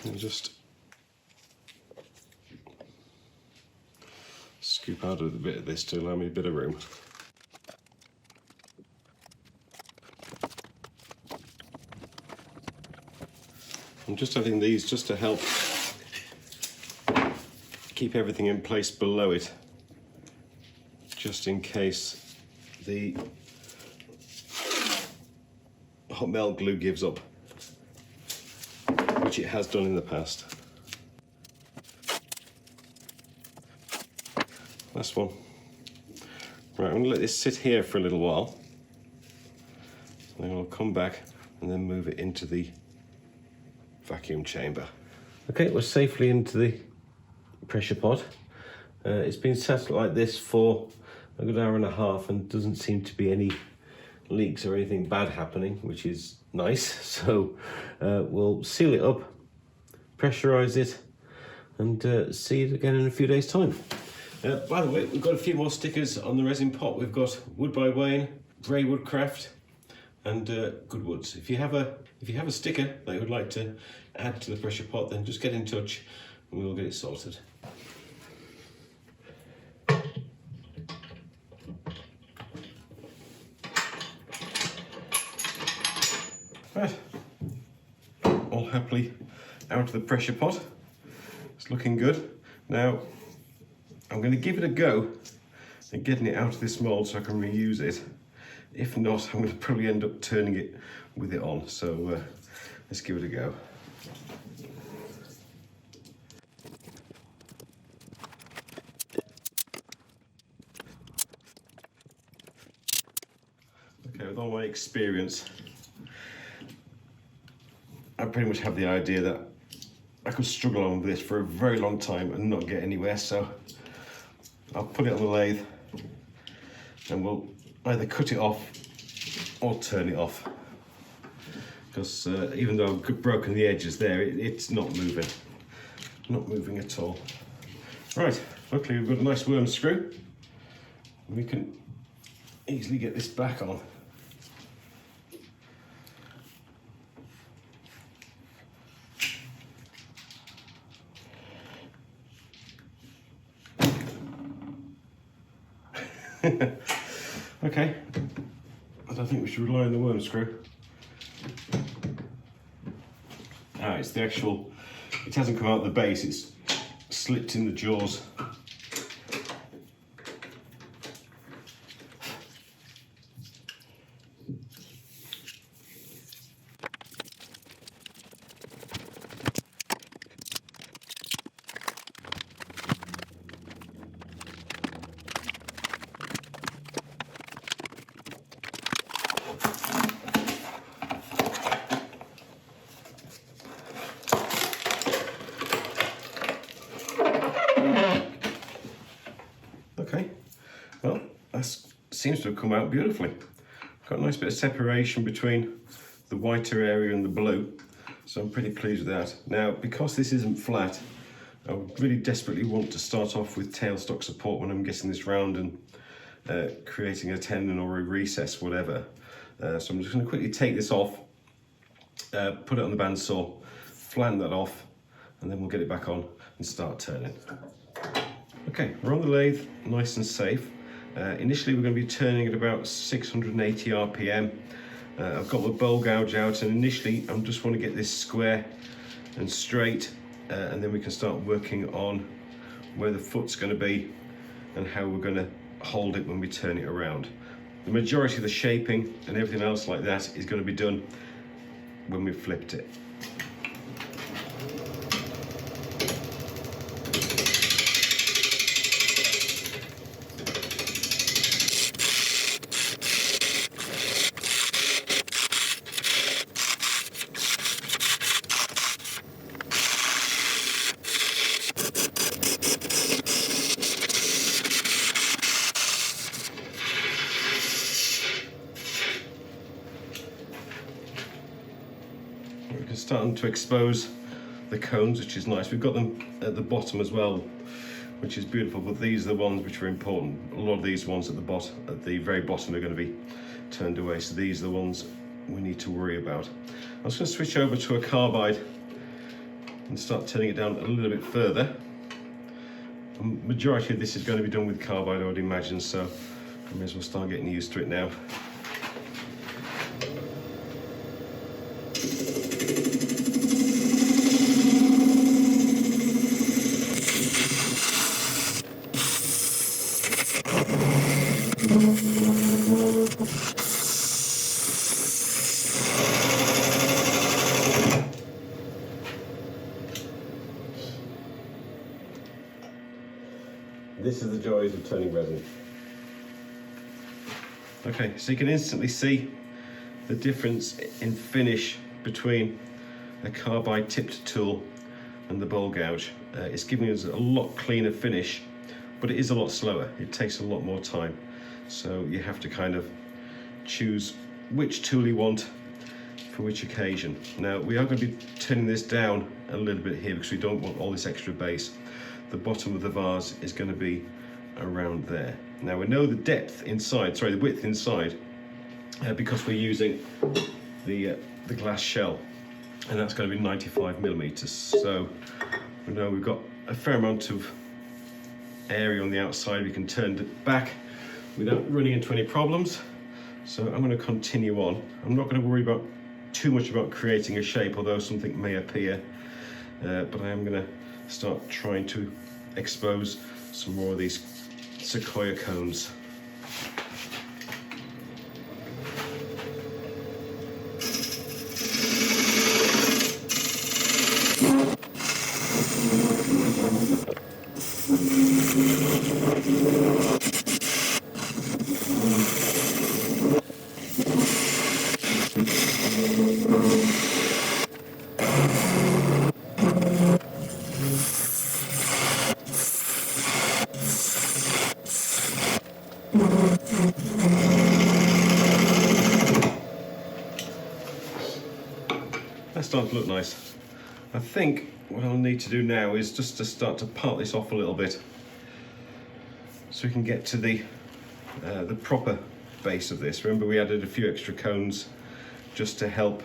A: I'll just scoop out a bit of this to allow me a bit of room. I'm just adding these just to help keep everything in place below it, just in case the hot melt glue gives up, which it has done in the past. Last one. Right, I'm going to let this sit here for a little while, then I'll come back and then move it into the vacuum chamber. Okay, we're safely into the pressure pot. It's been sat like this for a good hour and a half and doesn't seem to be any leaks or anything bad happening, which is nice. So we'll seal it up, pressurize it, and see it again in a few days' time. By the way, we've got a few more stickers on the resin pot. We've got Wood by Wayne, Grey Woodcraft, and Good Woods. If you have a sticker that you would like to add to the pressure pot, then just get in touch and we'll get it sorted. Right, all happily out of the pressure pot. It's looking good. Now I'm going to give it a go and getting it out of this mould so I can reuse it. If not, I'm going to probably end up turning it with it on. So let's give it a go. Okay, with all my experience, I pretty much have the idea that I could struggle on with this for a very long time and not get anywhere. So I'll put it on the lathe and we'll either cut it off or turn it off, because even though I've broken the edges there, it's not moving at all. Right, luckily we've got a nice worm screw. We can easily get this back on. Okay, I don't think we should rely on the worm screw. It's the actual, it hasn't come out the base, it's slipped in the jaws. Okay, well, that seems to have come out beautifully. Got a nice bit of separation between the whiter area and the blue, so I'm pretty pleased with that. Now, because this isn't flat, I would really desperately want to start off with tailstock support when I'm getting this round and creating a tendon or a recess, whatever. So I'm just going to quickly take this off, put it on the bandsaw, flatten that off, and then we'll get it back on and start turning. Okay, we're on the lathe, nice and safe. Initially we're going to be turning at about 680 RPM. I've got the bowl gouge out, and initially I just want to get this square and straight, and then we can start working on where the foot's going to be and how we're going to hold it when we turn it around. The majority of the shaping and everything else like that is going to be done when we've flipped it. We're starting to expose the cones, which is nice. We've got them at the bottom as well, which is beautiful, but these are the ones which are important. A lot of these ones at the bottom, at the very bottom, are going to be turned away, so these are the ones we need to worry about. I'm just going to switch over to a carbide and start turning it down a little bit further. The majority of this is going to be done with carbide, I would imagine, so I may as well start getting used to it now. This is the joys of turning resin. Okay, so you can instantly see the difference in finish between a carbide tipped tool and the bowl gouge. It's giving us a lot cleaner finish, but it is a lot slower. It takes a lot more time. So you have to kind of choose which tool you want for which occasion. Now, we are going to be turning this down a little bit here because we don't want all this extra base. The bottom of the vase is going to be around there. Now, we know the depth inside, sorry, the width inside, because we're using the glass shell, and that's going to be 95 millimeters. So we know we've got a fair amount of area on the outside. We can turn it back without running into any problems. So I'm going to continue on. I'm not going to worry about too much about creating a shape, although something may appear, but I am going to start trying to expose some more of these sequoia cones. That's starting to look nice. I think what I'll need to do now is just to start to part this off a little bit so we can get to the proper base of this. Remember, we added a few extra cones just to help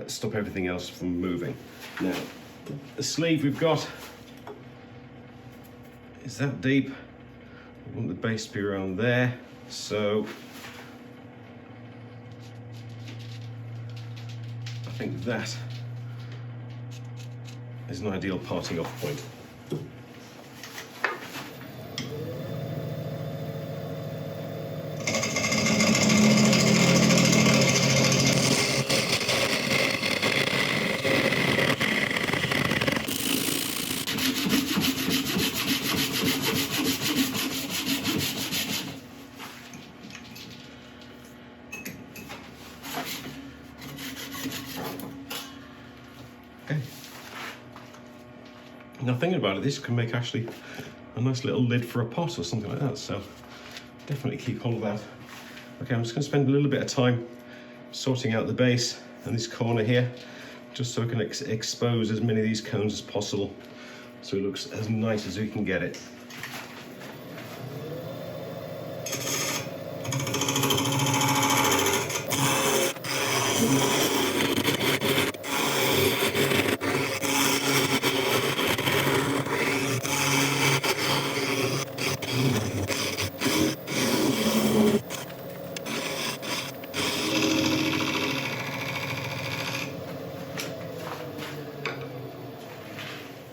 A: stop everything else from moving. Now, the sleeve we've got is that deep. We want the base to be around there, so I think that is an ideal parting off point. Okay. Now thinking about it, this can make actually a nice little lid for a pot or something like that, so definitely keep hold of that. Okay, I'm just going to spend a little bit of time sorting out the base and this corner here, just so I can expose as many of these cones as possible so it looks as nice as we can get it.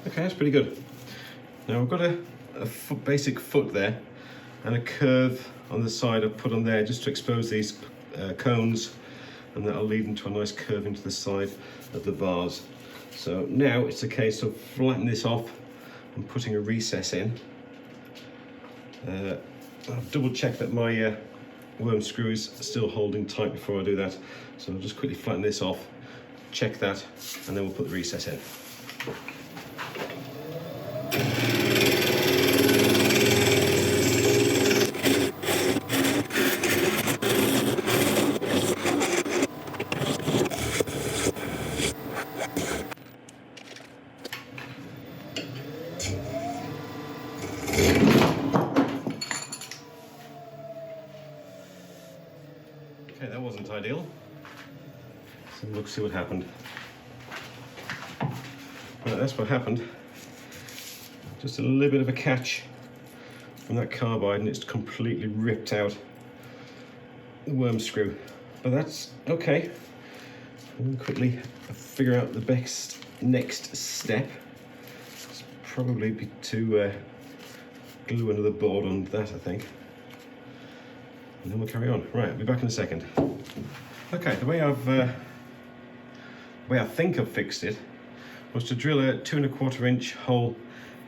A: Okay, that's pretty good. Now I've got a basic foot there and a curve on the side I've put on there just to expose these cones, and that'll lead into a nice curve into the side of the vase. So now it's a case of flattening this off and putting a recess in. I've double checked that my worm screw is still holding tight before I do that, so I'll just quickly flatten this off, check that, and then we'll put the recess in. Okay, that wasn't ideal. So look, see what happened. Right, that's what happened. Just a little bit of a catch from that carbide and it's completely ripped out the worm screw. But that's okay. We'll quickly figure out the next step. It's probably be to glue another board on that, I think. And then we'll carry on. Right, I'll be back in a second. Okay, the way I think I've fixed it was to drill a 2 1/4 inch hole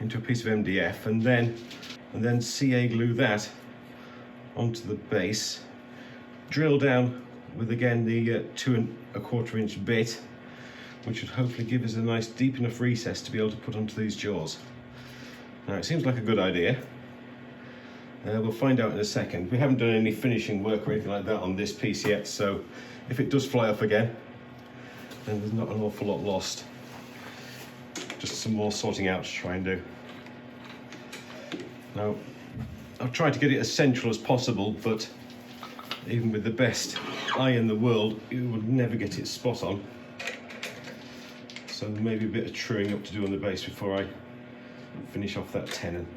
A: into a piece of MDF and then CA glue that onto the base. Drill down with again the 2 1/4 inch bit, which would hopefully give us a nice deep enough recess to be able to put onto these jaws. Now it seems like a good idea. We'll find out in a second. We haven't done any finishing work or anything like that on this piece yet, so if it does fly off again, then there's not an awful lot lost. Just some more sorting out to try and do. Now, I've tried to get it as central as possible, but even with the best eye in the world, you would never get it spot on. So maybe a bit of truing up to do on the base before I finish off that tenon.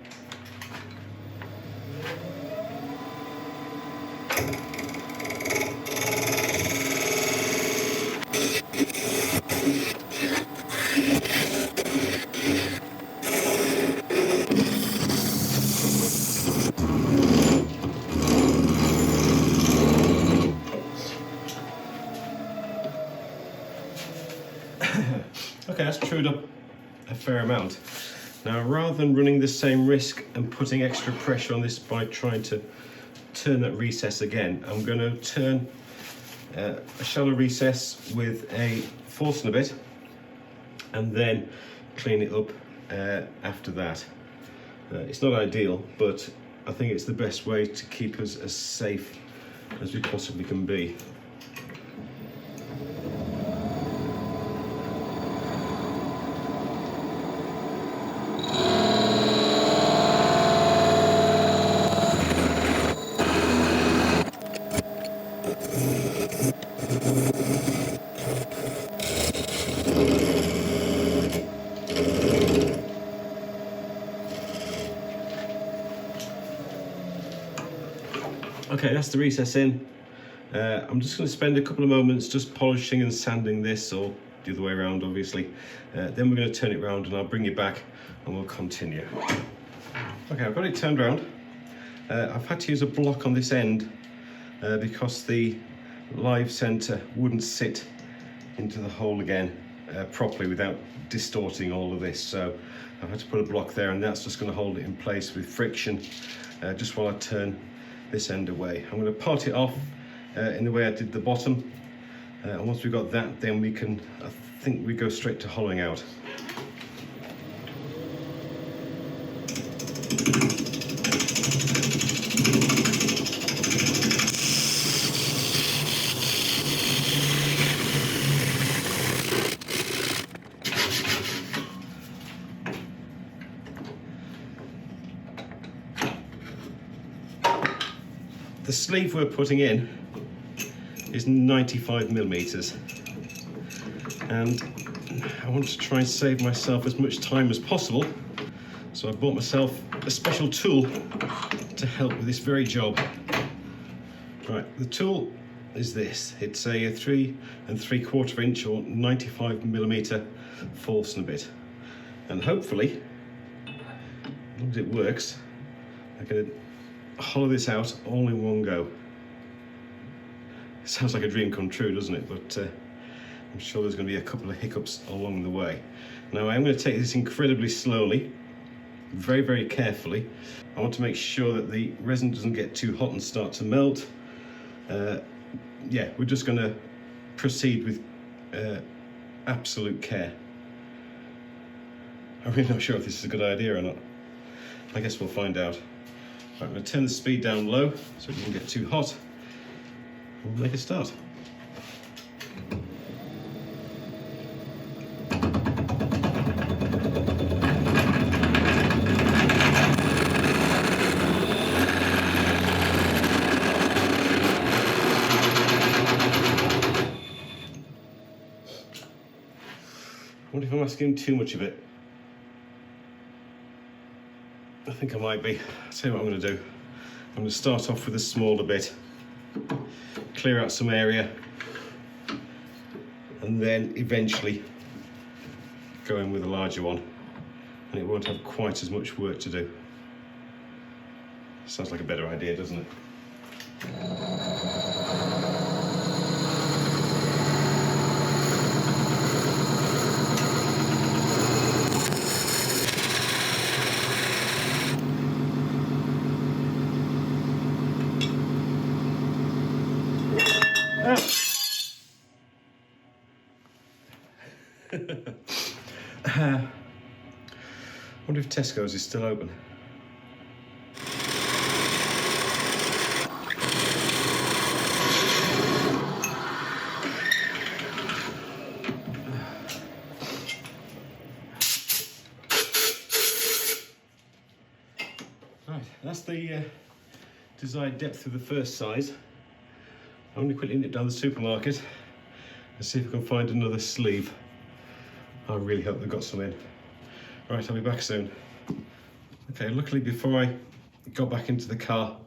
A: screwed up a fair amount. Now, rather than running the same risk and putting extra pressure on this by trying to turn that recess again, I'm going to turn a shallow recess with a Forstner bit and then clean it up after that. It's not ideal, but I think it's the best way to keep us as safe as we possibly can be. Okay, that's the recess in. I'm just going to spend a couple of moments just polishing and sanding this, or the other way around obviously. Then we're going to turn it around and I'll bring you back and we'll continue. Okay, I've got it turned around. I've had to use a block on this end because the live centre wouldn't sit into the hole again properly without distorting all of this. So I've had to put a block there, and that's just going to hold it in place with friction just while I turn this end away. I'm going to part it off in the way I did the bottom, and once we've got that, then we can, I think we go straight to hollowing out. The sleeve we're putting in is 95 millimeters, and I want to try and save myself as much time as possible, so I bought myself a special tool to help with this very job. Right, the tool is this. It's a 3 3/4 inch or 95 millimeter Forstner bit, and hopefully, as long as it works, I can hollow this out all in one go. Sounds like a dream come true, doesn't it? But I'm sure there's going to be a couple of hiccups along the way. Now I'm going to take this incredibly slowly, very, very carefully. I want to make sure that the resin doesn't get too hot and start to melt. Yeah, we're just going to proceed with absolute care. I'm really not sure if this is a good idea or not. I guess we'll find out. Right, I'm going to turn the speed down low so it doesn't get too hot. We'll make a start. I wonder if I'm asking too much of it. I think I might be. I'll tell you what I'm going to do. I'm going to start off with a smaller bit, clear out some area, and then eventually go in with a larger one, and it won't have quite as much work to do. Sounds like a better idea, doesn't it? I wonder if Tesco's is still open. Right, that's the desired depth of the first size. I'm going to quickly nip down the supermarket and see if I can find another sleeve. I really hope they've got some in. Right, I'll be back soon. Okay, luckily before I got back into the car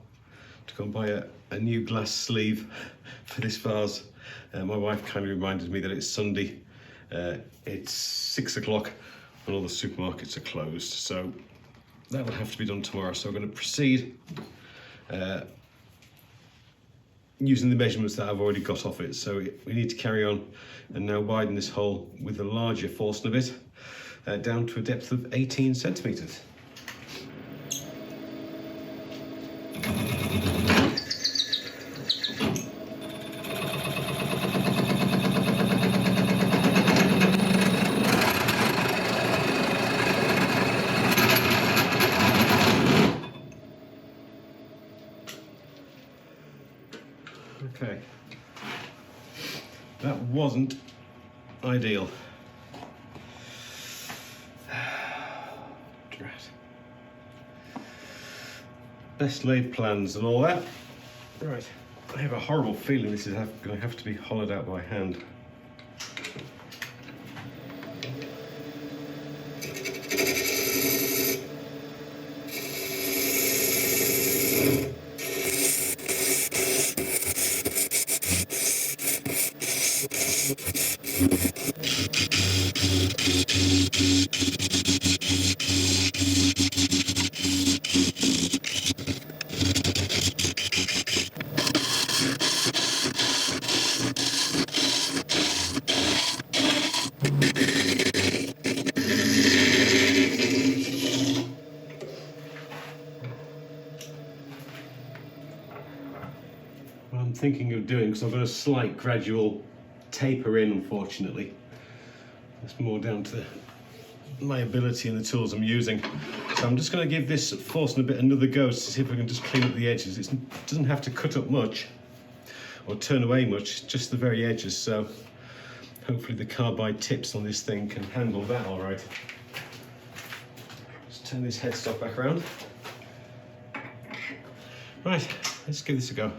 A: to go and buy a new glass sleeve for this vase, my wife kindly reminded me that it's Sunday. It's 6 o'clock and all the supermarkets are closed, so that will have to be done tomorrow. So I'm going to proceed using the measurements that I've already got off it. So we need to carry on and now widen this hole with a larger Forstner bit. down to a depth of 18 centimetres. Okay, that wasn't ideal. Drat. Best laid plans and all that. Right, I have a horrible feeling this is going to have to be hollowed out by hand. Thinking of doing, because I've got a slight gradual taper in, unfortunately. It's more down to my ability and the tools I'm using. So I'm just going to give this force and a bit another go to see if I can just clean up the edges. It doesn't have to cut up much or turn away much, just the very edges. So hopefully the carbide tips on this thing can handle that all right. Just turn this headstock back around. Right, let's give this a go.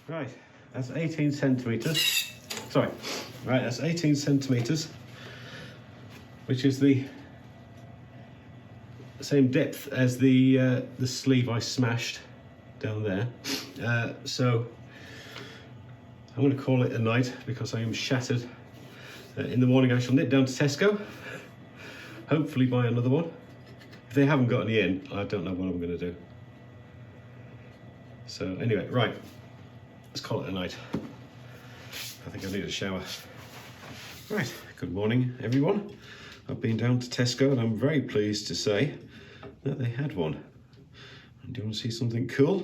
A: Right, that's 18 centimetres. Sorry, right, that's 18 centimetres, which is the same depth as the sleeve I smashed down there. So I'm going to call it a night because I am shattered. In the morning I shall nip down to Tesco, hopefully buy another one. If they haven't got any in, I don't know what I'm going to do. So anyway, right, let's call it a night. I think I need a shower. Right, good morning everyone. I've been down to Tesco and I'm very pleased to say that they had one. And do you want to see something cool?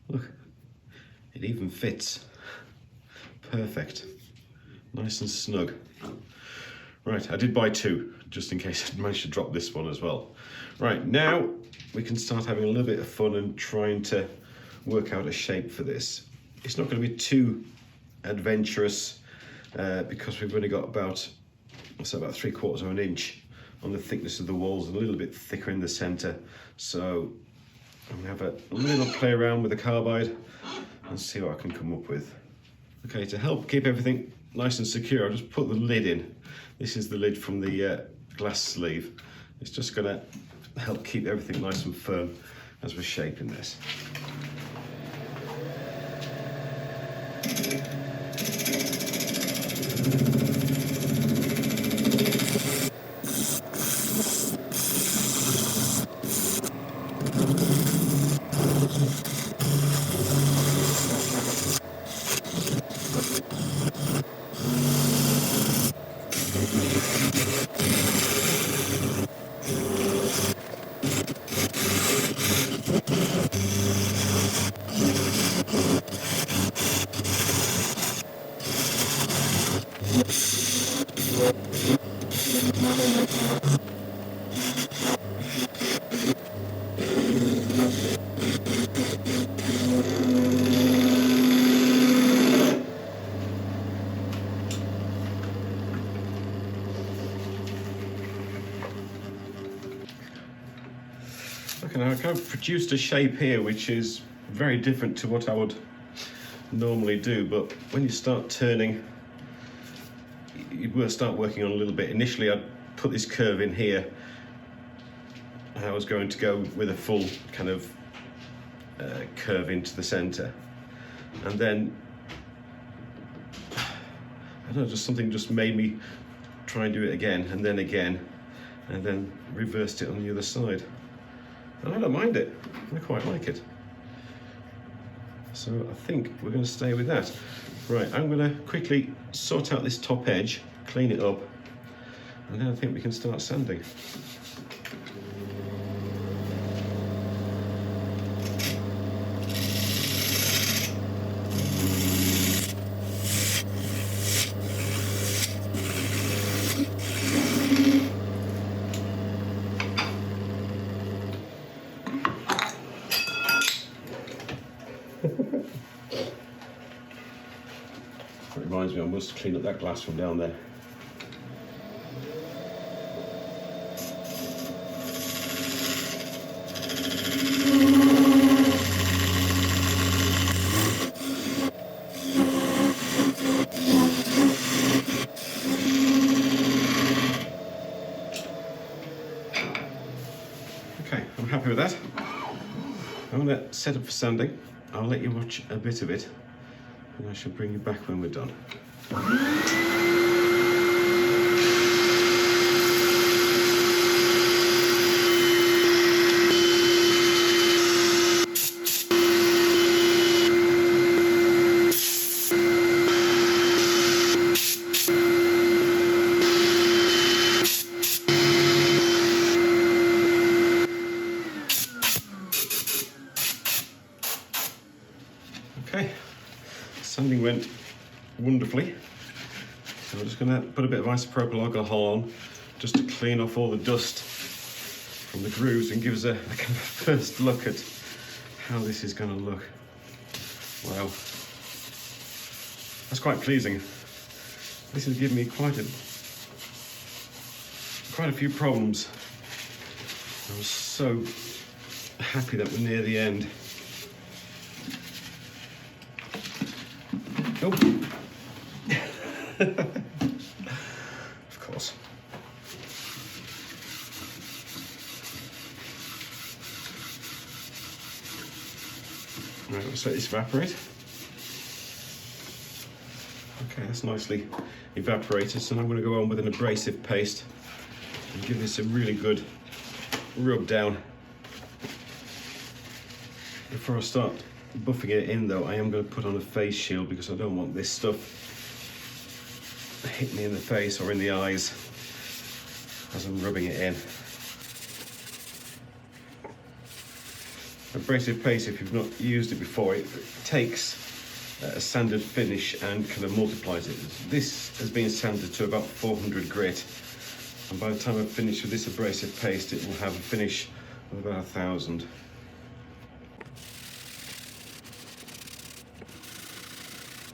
A: Look. It even fits. Perfect. Nice and snug. Right, I did buy two, just in case I managed to drop this one as well. Right, now we can start having a little bit of fun and trying to work out a shape for this. It's not going to be too adventurous because we've only got about 3/4 of an inch on the thickness of the walls and a little bit thicker in the centre. So I'm going to have a little play around with the carbide and see what I can come up with. Okay, to help keep everything nice and secure, I'll just put the lid in. This is the lid from the glass sleeve. It's just gonna help keep everything nice and firm as we're shaping this. Okay, now I've kind of produced a shape here which is very different to what I would normally do, but when you start turning, you will start working on a little bit. Initially I'd put this curve in here and I was going to go with a full kind of curve into the centre, and then I don't know, just something just made me try and do it again, and then reversed it on the other side. And I don't mind it, I quite like it. So I think we're going to stay with that. Right, I'm going to quickly sort out this top edge, clean it up, and then I think we can start sanding. It reminds me, I must clean up that glass from down there. Okay, I'm happy with that. I'm going to set up for sanding. I'll let you watch a bit of it, and I shall bring you back when we're done. Okay, sanding went wonderfully. So I'm just going to put a bit of isopropyl alcohol on just to clean off all the dust from the grooves and give us a kind of first look at how this is going to look. Wow, that's quite pleasing. This has given me quite a few problems. I was so happy that we're near the end. Oh. Of course. Right, let's let this evaporate. Okay, that's nicely evaporated, so now I'm going to go on with an abrasive paste and give this a really good rub down. Before I start buffing it in though, I am going to put on a face shield because I don't want this stuff hit me in the face or in the eyes as I'm rubbing it in. Abrasive paste, if you've not used it before, it takes a sanded finish and kind of multiplies it. This has been sanded to about 400 grit, and by the time I've finished with this abrasive paste it will have a finish of about 1000.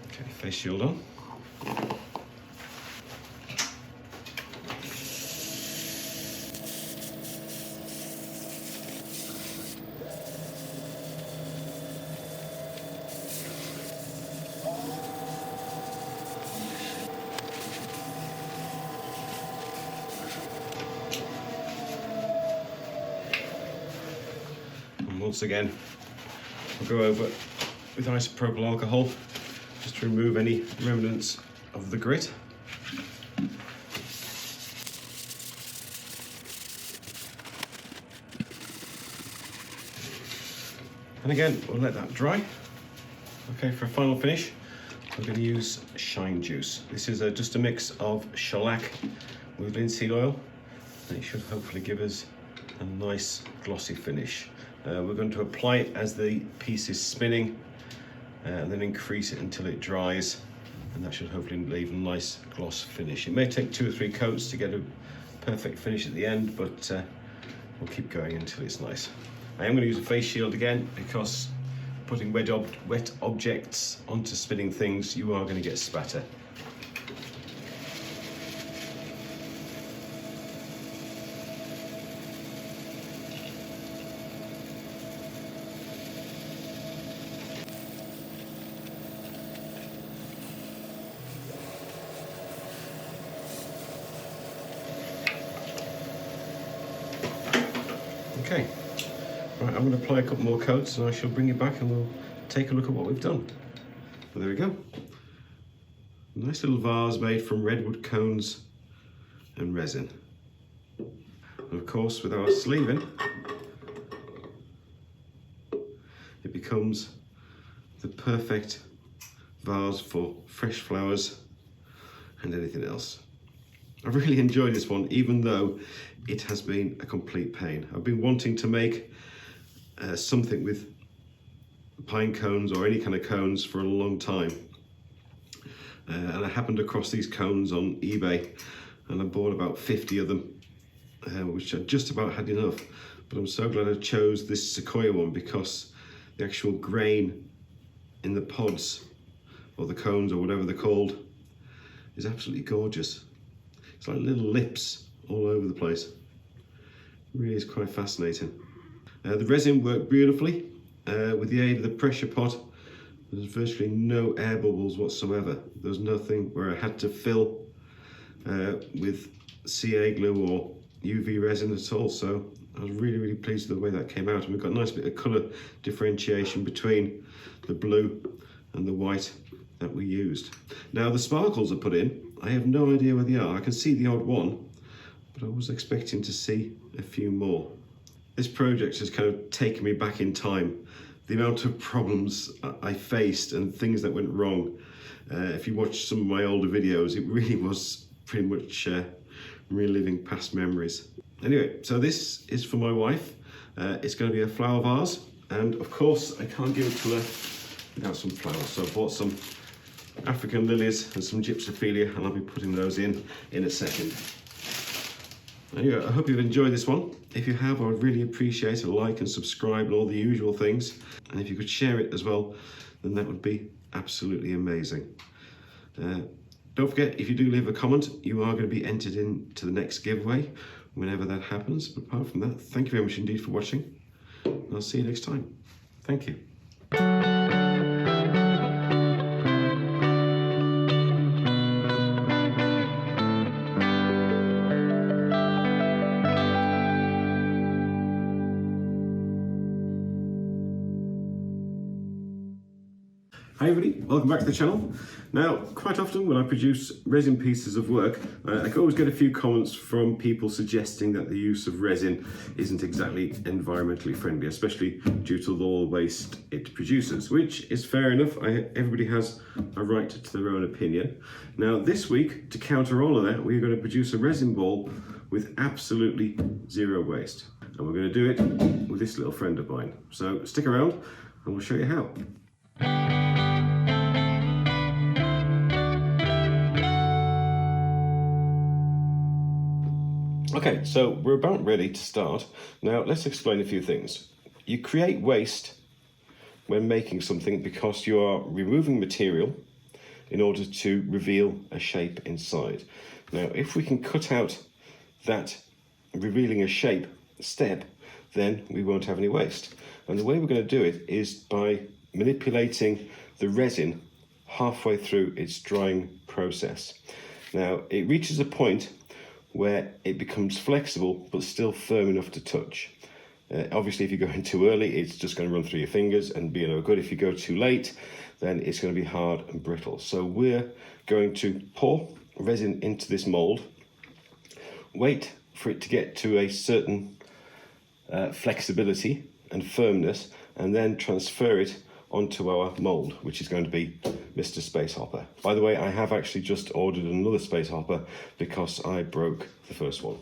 A: Okay, face shield on. Once again, we'll go over with isopropyl alcohol just to remove any remnants of the grit. And again, we'll let that dry. Okay, for a final finish, we're going to use shine juice. This is just a mix of shellac with linseed oil, and it should hopefully give us a nice glossy finish. We're going to apply it as the piece is spinning and then increase it until it dries, and that should hopefully leave a nice gloss finish. It may take 2 or 3 coats to get a perfect finish at the end, but we'll keep going until it's nice. I am going to use a face shield again because putting wet objects onto spinning things, you are going to get spatter. Okay, right, I'm going to apply a couple more coats and I shall bring you back and we'll take a look at what we've done. Well, there we go. Nice little vase made from redwood cones and resin. And of course, with our sleeving, it becomes the perfect vase for fresh flowers and anything else. I've really enjoyed this one, even though it has been a complete pain. I've been wanting to make something with pine cones or any kind of cones for a long time. And I happened across these cones on eBay, and I bought about 50 of them, which I just about had enough. But I'm so glad I chose this sequoia one, because the actual grain in the pods, or the cones, or whatever they're called, is absolutely gorgeous. It's like little lips all over the place. It really is quite fascinating. The resin worked beautifully. With the aid of the pressure pot, there's virtually no air bubbles whatsoever. There's nothing where I had to fill with CA glue or UV resin at all. So I was really pleased with the way that came out. And we've got a nice bit of colour differentiation between the blue and the white that we used. Now the sparkles I put in, I have no idea where they are. I can see the odd one, but I was expecting to see a few more. This project has kind of taken me back in time. The amount of problems I faced and things that went wrong. If you watch some of my older videos, it really was pretty much reliving past memories. Anyway, so this is for my wife. It's going to be a flower vase, and of course I can't give it to her without some flowers. So I bought some African lilies and some gypsophilia, and I'll be putting those in a second. Anyway, I hope you've enjoyed this one. If you have, I would really appreciate a like and subscribe and all the usual things. And if you could share it as well, then that would be absolutely amazing. Don't forget, if you do leave a comment, you are going to be entered into the next giveaway whenever that happens. But apart from that, thank you very much indeed for watching. And I'll see you next time. Thank you. Hi everybody, welcome back to the channel. Now, quite often when I produce resin pieces of work, I can always get a few comments from people suggesting that the use of resin isn't exactly environmentally friendly, especially due to all the waste it produces, which is fair enough. Everybody has a right to their own opinion. Now, this week, to counter all of that, we're going to produce a resin ball with absolutely zero waste. And we're going to do it with this little friend of mine. So stick around and we'll show you how. Okay, so we're about ready to start. Now let's explain a few things. You create waste when making something because you are removing material in order to reveal a shape inside. Now if we can cut out that revealing a shape step, then we won't have any waste. And the way we're going to do it is by manipulating the resin halfway through its drying process. Now it reaches a point where it becomes flexible but still firm enough to touch. Obviously if you go in too early, it's just going to run through your fingers and be no good. If you go too late, then it's going to be hard and brittle. So we're going to pour resin into this mold, wait for it to get to a certain flexibility and firmness, and then transfer it onto our mold, which is going to be Mr. Space Hopper. By the way, I have actually just ordered another Space Hopper because I broke the first one.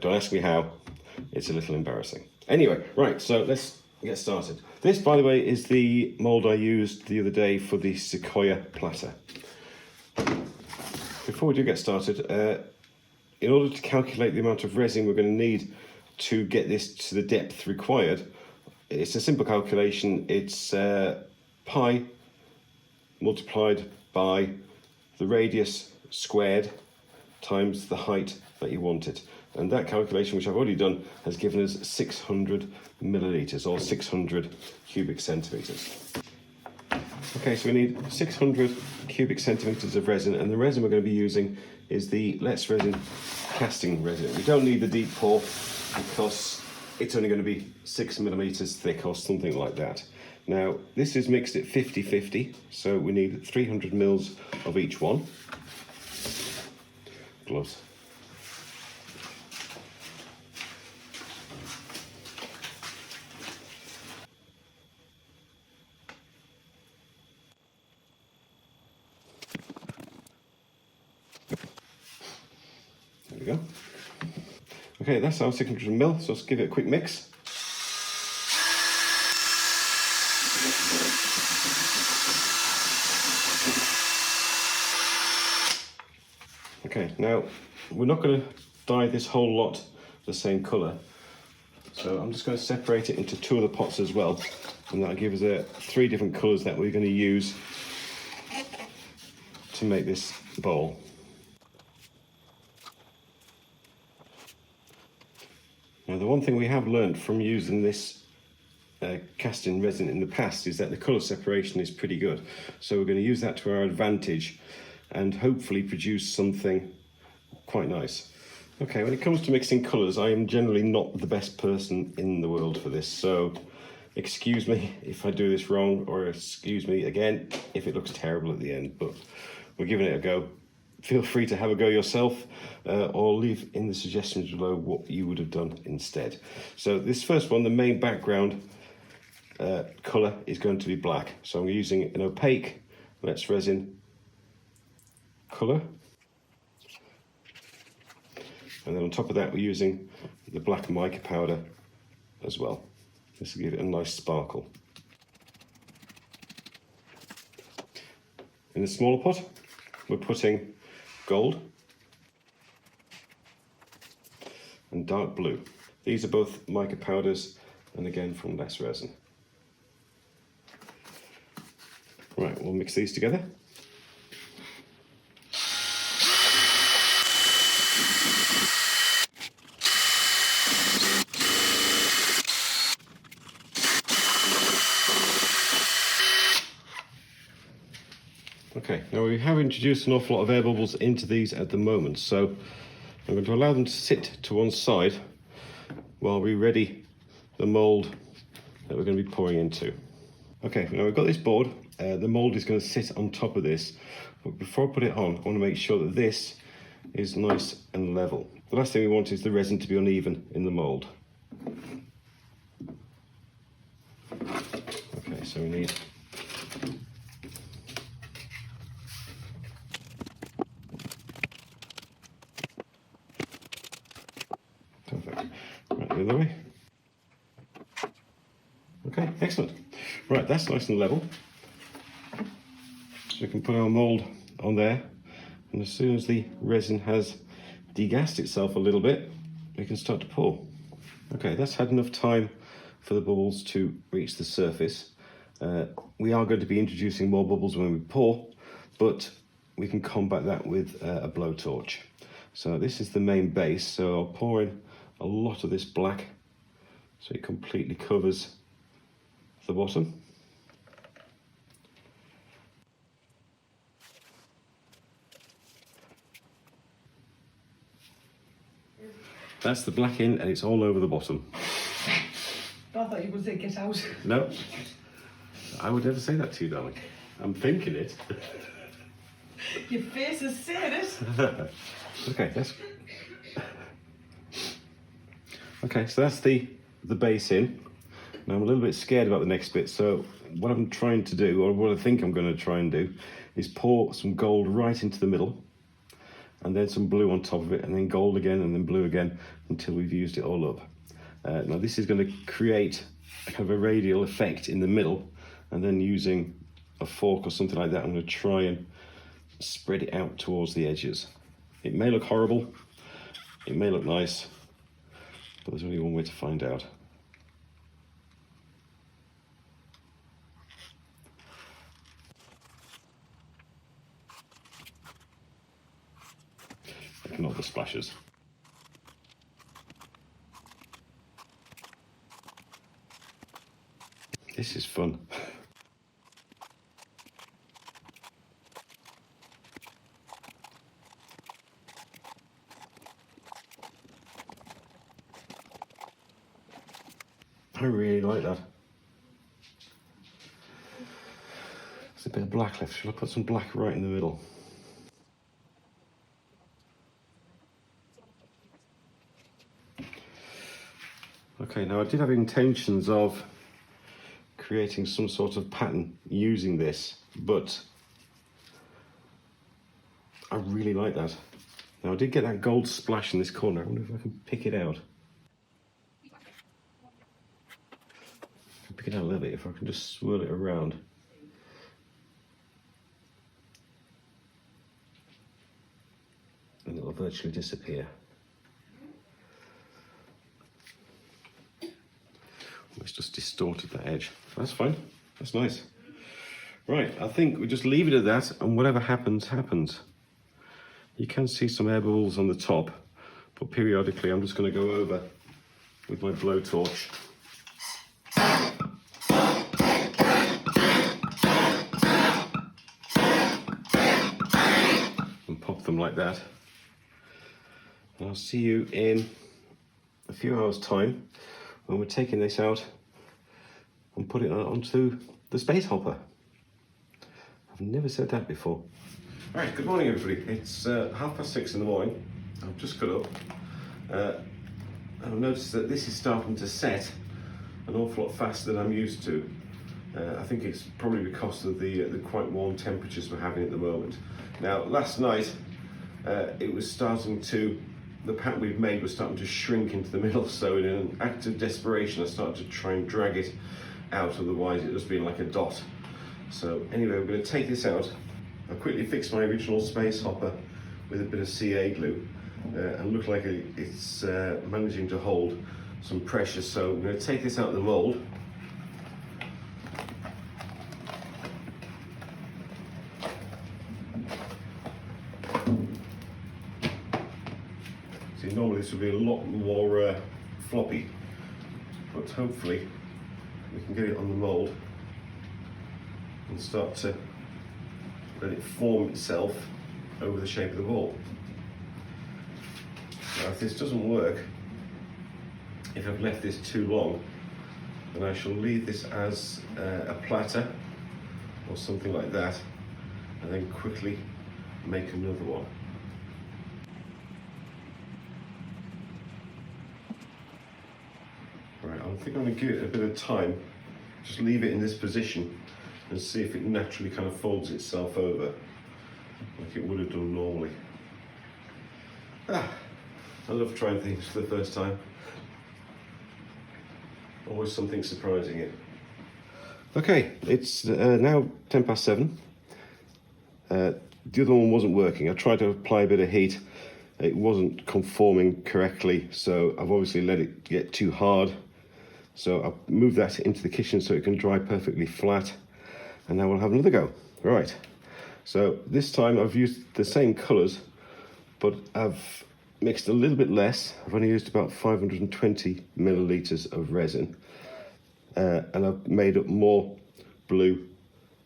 A: Don't ask me how, it's a little embarrassing. Anyway, right, so let's get started. This, by the way, is the mold I used the other day for the Sequoia platter. Before we do get started, in order to calculate the amount of resin we're going to need to get this to the depth required, it's a simple calculation. It's pi multiplied by the radius squared times the height that you want it. And that calculation, which I've already done, has given us 600 millilitres or 600 cubic centimetres. Okay, so we need 600 cubic centimetres of resin, and the resin we're going to be using is the letsresin casting resin. We don't need the deep pour because it's only going to be 6 millimeters thick or something like that. Now, this is mixed at 50-50, so we need 300 mils of each one. Gloves. Okay, that's our 600 ml, so let's give it a quick mix. Okay, now we're not going to dye this whole lot the same colour, so I'm just going to separate it into 2 other pots as well, and that'll give us 3 different colours that we're going to use to make this bowl. Now, the one thing we have learned from using this casting resin in the past is that the colour separation is pretty good, so we're going to use that to our advantage and hopefully produce something quite nice. Okay, when it comes to mixing colours, I am generally not the best person in the world for this, so excuse me if I do this wrong, or excuse me again if it looks terrible at the end, but we're giving it a go. Feel free to have a go yourself, or leave in the suggestions below what you would have done instead. So this first one, the main background colour is going to be black, so I'm using an opaque letsresin colour, and then on top of that we're using the black mica powder as well. This will give it a nice sparkle. In the smaller pot we're putting gold and dark blue. These are both mica powders, and again from letsresin. Right, we'll mix these together. Okay, now we have introduced an awful lot of air bubbles into these at the moment, so I'm going to allow them to sit to one side while we ready the mould that we're going to be pouring into. Okay, now we've got this board, the mould is going to sit on top of this, but before I put it on, I want to make sure that this is nice and level. The last thing we want is the resin to be uneven in the mould. Okay, so we need the other way. Okay, excellent. Right, that's nice and level. We can put our mould on there, and as soon as the resin has degassed itself a little bit, we can start to pour. Okay, that's had enough time for the bubbles to reach the surface. We are going to be introducing more bubbles when we pour, but we can combat that with a blowtorch. So this is the main base, so I'll pour in a lot of this black so it completely covers the bottom. That's the black in, and it's all over the bottom.
D: I thought you would say get out.
A: No, I would never say that to you, darling. I'm thinking it.
D: Your face is saying it.
A: Okay, so that's the base in. Now I'm a little bit scared about the next bit, so what I'm trying to do, or what I think I'm going to try and do, is pour some gold right into the middle, and then some blue on top of it, and then gold again, and then blue again, until we've used it all up. Now this is going to create a kind of a radial effect in the middle, and then using a fork or something like that, I'm going to try and spread it out towards the edges. It may look horrible, it may look nice, but there's only one way to find out. Ignore the splashes. This is fun. I really like that. There's a bit of black left. Shall I put some black right in the middle? Okay, now I did have intentions of creating some sort of pattern using this, but I really like that. Now I did get that gold splash in this corner. I wonder if I can pick it out. Pick it out a little bit if I can just swirl it around. And it'll virtually disappear. It's just distorted that edge. That's fine. That's nice. Right, I think we just leave it at that, and whatever happens, happens. You can see some air bubbles on the top, but periodically I'm just going to go over with my blowtorch. And pop them like that. And I'll see you in a few hours' time when we're taking this out and put it onto the space hopper. I've never said that before. All right, good morning everybody. It's 6:30 in the morning. I've just got up. I've noticed that this is starting to set an awful lot faster than I'm used to. I think it's probably because of the quite warm temperatures we're having at the moment. Now, last night it was starting to, the pattern we've made was starting to shrink into the middle, so in an act of desperation I started to try and drag it out, otherwise it was being like a dot. So anyway, we're going to take this out. I'll quickly fix my original space hopper with a bit of CA glue and look like it's managing to hold some pressure. So I'm going to take this out of the mould. See, normally this would be a lot more floppy, but hopefully we can get it on the mould and start to let it form itself over the shape of the ball. Now, if this doesn't work, if I've left this too long, then I shall leave this as a platter or something like that, and then quickly make another one. Right, I think I'm going to give it a bit of time, just leave it in this position and see if it naturally kind of folds itself over like it would have done normally. I love trying things for the first time. Always something surprising it. Okay, it's now 7:10. The other one wasn't working. I tried to apply a bit of heat. It wasn't conforming correctly, so I've obviously let it get too hard. So I've moved that into the kitchen so it can dry perfectly flat. And now we'll have another go. Right, so this time I've used the same colours, but I've mixed a little bit less. I've only used about 520 millilitres of resin, and I've made up more blue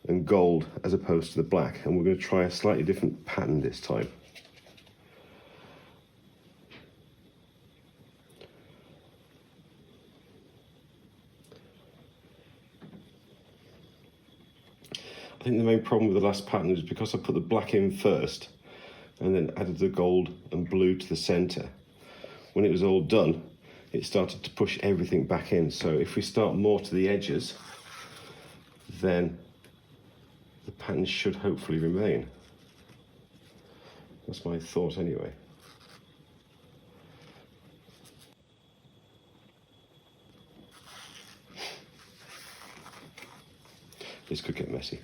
A: and gold as opposed to the black, and we're going to try a slightly different pattern this time. I think the main problem with the last pattern is because I put the black in first and then added the gold and blue to the centre. When it was all done, it started to push everything back in. So if we start more to the edges, then the pattern should hopefully remain. That's my thought anyway. This could get messy.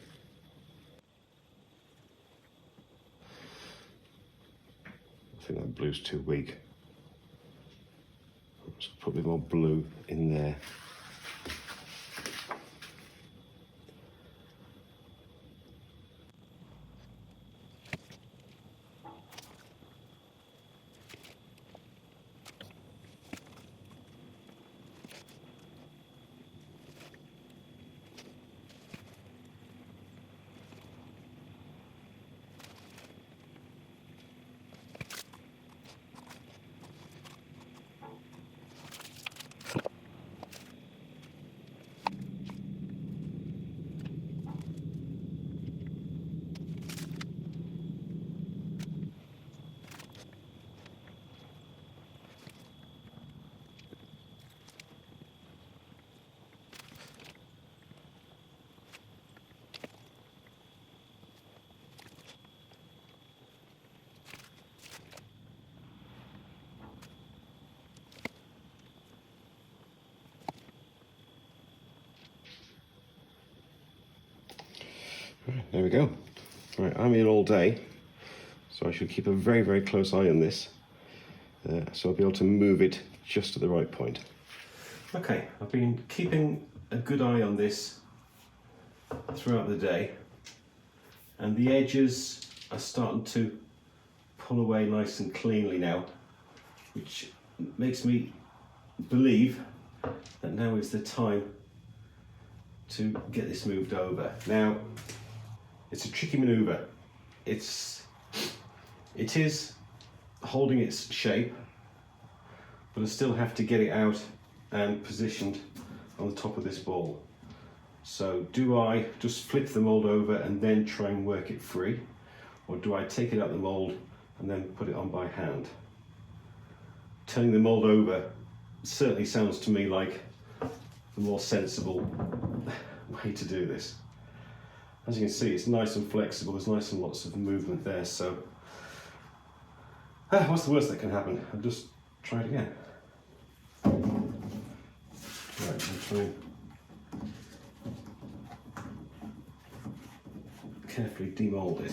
A: I think that blue's too weak. Let's put a bit more blue in there. there we go. Right, I'm in all day, so I should keep a very, very close eye on this. So I'll be able to move it just at the right point. Okay, I've been keeping a good eye on this throughout the day, and the edges are starting to pull away nice and cleanly now, which makes me believe that now is the time to get this moved over. Now, it's a tricky maneuver. It is holding its shape, but I still have to get it out and positioned on the top of this ball. So do I just flip the mold over and then try and work it free, or do I take it out of the mold and then put it on by hand? Turning the mold over certainly sounds to me like the more sensible way to do this. As you can see, it's nice and flexible, there's nice and lots of movement there, so what's the worst that can happen? I'll just try it again. Right, I'll try and carefully demold it.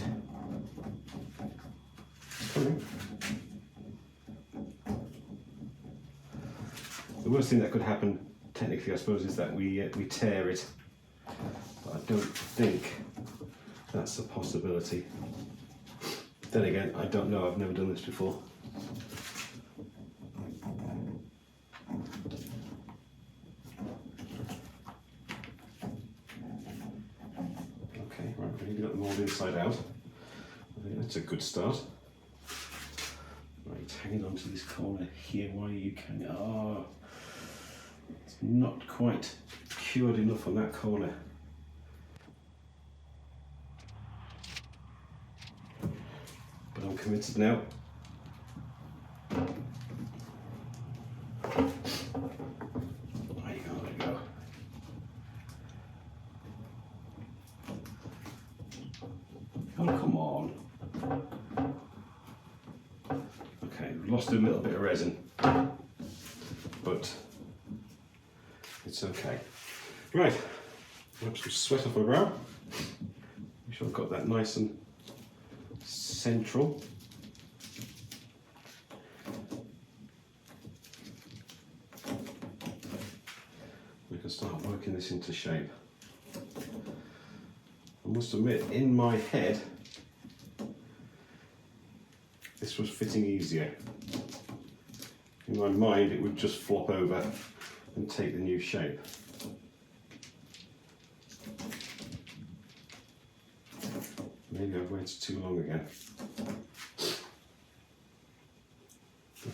A: The worst thing that could happen, technically, I suppose, is that we tear it. But I don't think that's a possibility. Then again, I don't know, I've never done this before. Okay, right, we've got the mould inside out. I think that's a good start. Right, it's hanging onto this corner here. Why are you kind of... Oh, it's not quite cured enough on that corner. But I'm committed now. There you go, there you go. Oh, come on. Okay, we've lost a little bit of resin, but it's okay. Right, wipe some sweat off my brow. Make sure I've got that nice and central. We can start working this into shape. I must admit, in my head, this was fitting easier. In my mind, it would just flop over and take the new shape. Maybe I've waited too long again.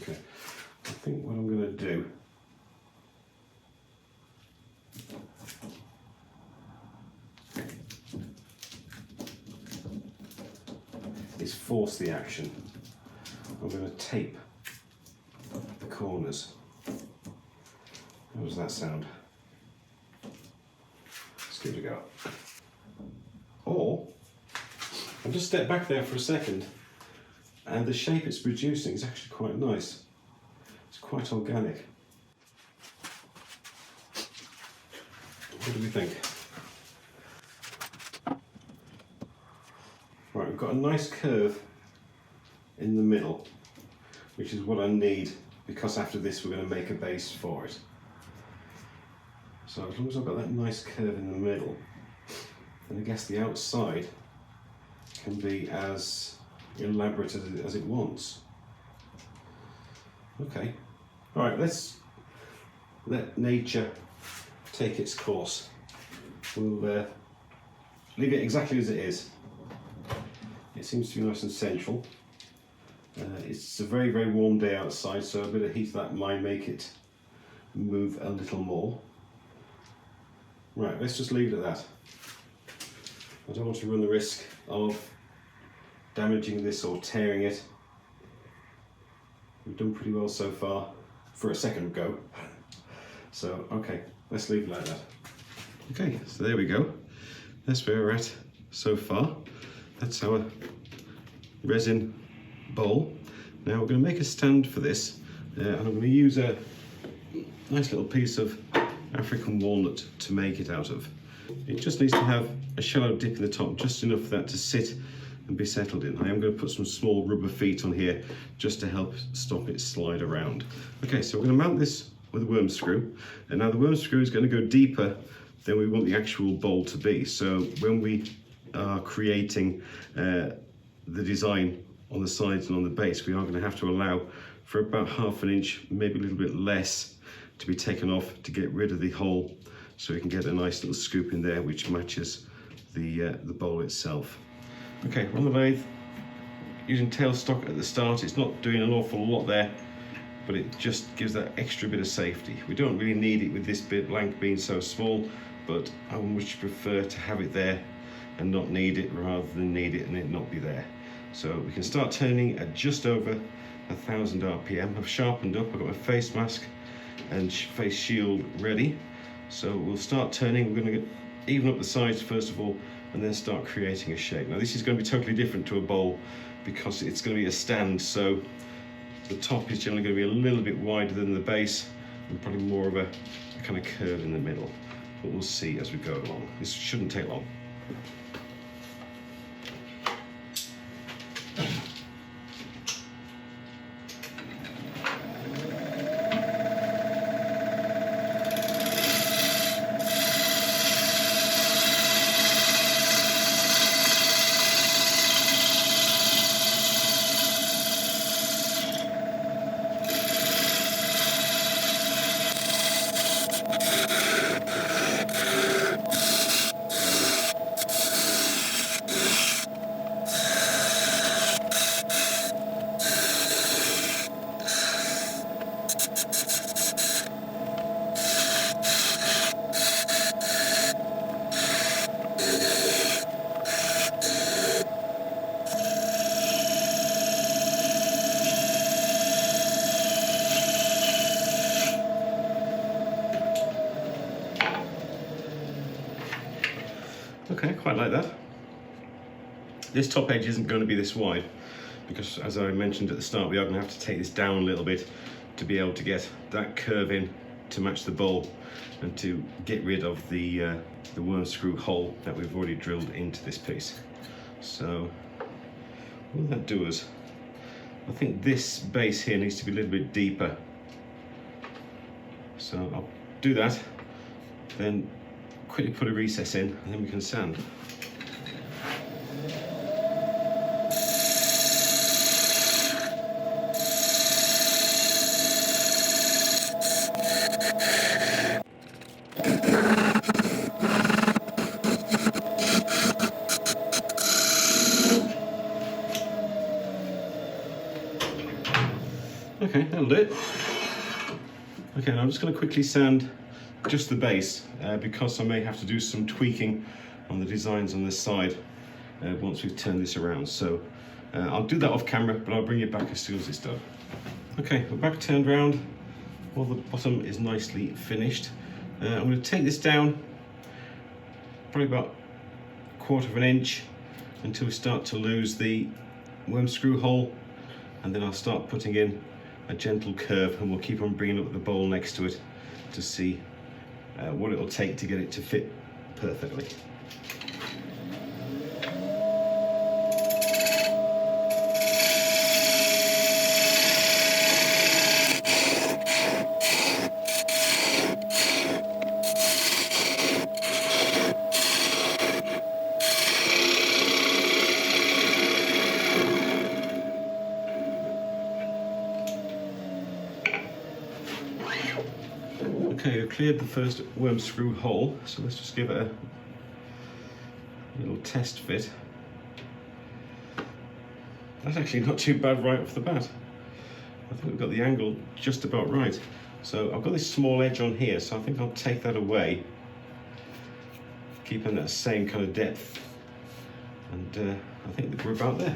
A: Okay, I think what I'm going to do is force the action. I'm going to tape the corners. How does that sound? Let's give it a go. Or I'll just step back there for a second, and the shape it's producing is actually quite nice. It's quite organic. What do we think? Right, we've got a nice curve in the middle, which is what I need, because after this we're going to make a base for it. So as long as I've got that nice curve in the middle, then I guess the outside can be as elaborate as it wants. Okay, all right, let's let nature take its course. We'll leave it exactly as it is. It seems to be nice and central. It's a very, very warm day outside, so a bit of heat that might make it move a little more. Right, let's just leave it at that. I don't want to run the risk of damaging this or tearing it. We've done pretty well so far for a second go. So, okay, let's leave it like that. Okay, so there we go. That's where we're at so far. That's our resin bowl. Now we're going to make a stand for this, and I'm going to use a nice little piece of African walnut to make it out of. It just needs to have a shallow dip in the top, just enough for that to sit and be settled in. I am going to put some small rubber feet on here just to help stop it slide around. Okay, so we're going to mount this with a worm screw, and now the worm screw is going to go deeper than we want the actual bowl to be. So when we are creating the design on the sides and on the base, we are going to have to allow for about 1/2 inch, maybe a little bit less, to be taken off to get rid of the hole, so we can get a nice little scoop in there which matches the bowl itself. Okay, we're on the lathe using tailstock at the start. It's not doing an awful lot there, but it just gives that extra bit of safety. We don't really need it with this bit blank being so small, but I would much prefer to have it there and not need it rather than need it and it not be there. So we can start turning at just over 1000 RPM. I've sharpened up, I've got my face mask and face shield ready. So we'll start turning. We're going to even up the sides first of all and then start creating a shape. Now this is going to be totally different to a bowl because it's going to be a stand, so the top is generally going to be a little bit wider than the base and probably more of a kind of curve in the middle. But we'll see as we go along. This shouldn't take long. Okay, quite like that. This top edge isn't going to be this wide because, as I mentioned at the start, we are going to have to take this down a little bit to be able to get that curve in to match the bowl and to get rid of the worm screw hole that we've already drilled into this piece. So what will that do us? I think this base here needs to be a little bit deeper. So I'll do that, then quickly put a recess in and then we can sand. Okay, that'll do it. Okay, now I'm just going to quickly sand just the base because I may have to do some tweaking on the designs on this side once we've turned this around. So I'll do that off camera, but I'll bring it back as soon as it's done. Okay, we're back turned round. Well, the bottom is nicely finished. I'm going to take this down probably about 1/4 inch until we start to lose the worm screw hole, and then I'll start putting in a gentle curve, and we'll keep on bringing up the bowl next to it to see what it'll take to get it to fit perfectly. Okay, we've cleared the first worm screw hole, so let's just give it a little test fit. That's actually not too bad right off the bat. I think we've got the angle just about right. So I've got this small edge on here, so I think I'll take that away, keeping that same kind of depth, and I think that we're about there.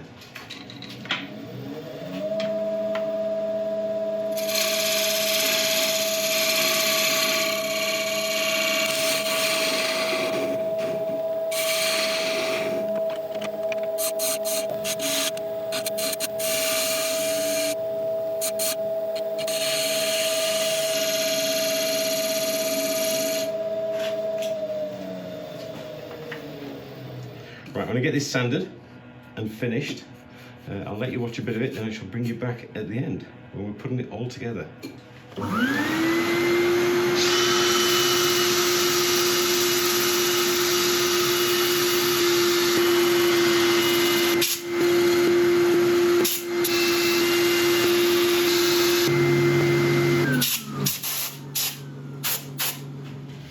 A: Right, I'm gonna get this sanded and finished. I'll let you watch a bit of it, and I shall bring you back at the end when we're putting it all together.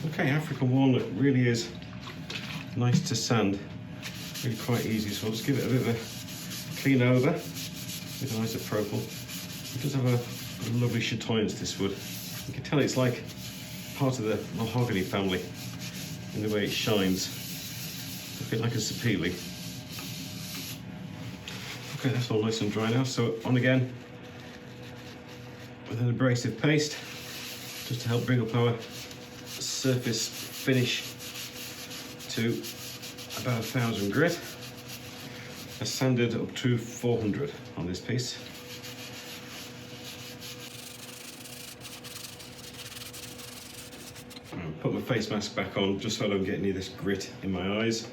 A: Okay, African walnut really is nice to sand, really quite easy, so I'll just give it a bit of a clean over with an isopropyl. It does have a lovely chatoyance, this wood. You can tell it's like part of the mahogany family in the way it shines, a bit like a sapele. Okay, that's all nice and dry now, so on again with an abrasive paste just to help bring up our surface finish to about 1000 grit. I sanded up to 400 on this piece. I'll put my face mask back on just so I don't get any of this grit in my eyes.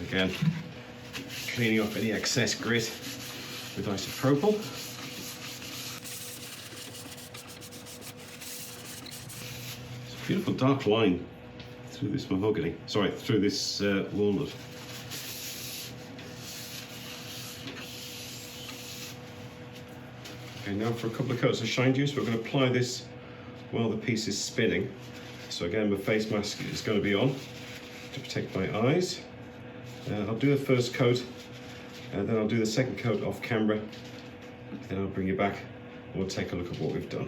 A: Again, cleaning up any excess grit with isopropyl. It's a beautiful dark line through this mahogany, sorry, through this walnut. Okay, now for a couple of coats of shine juice, we're going to apply this while the piece is spinning. So again, my face mask is going to be on to protect my eyes. I'll do the first coat, and then I'll do the second coat off camera, then I'll bring you back and we'll take a look at what we've done.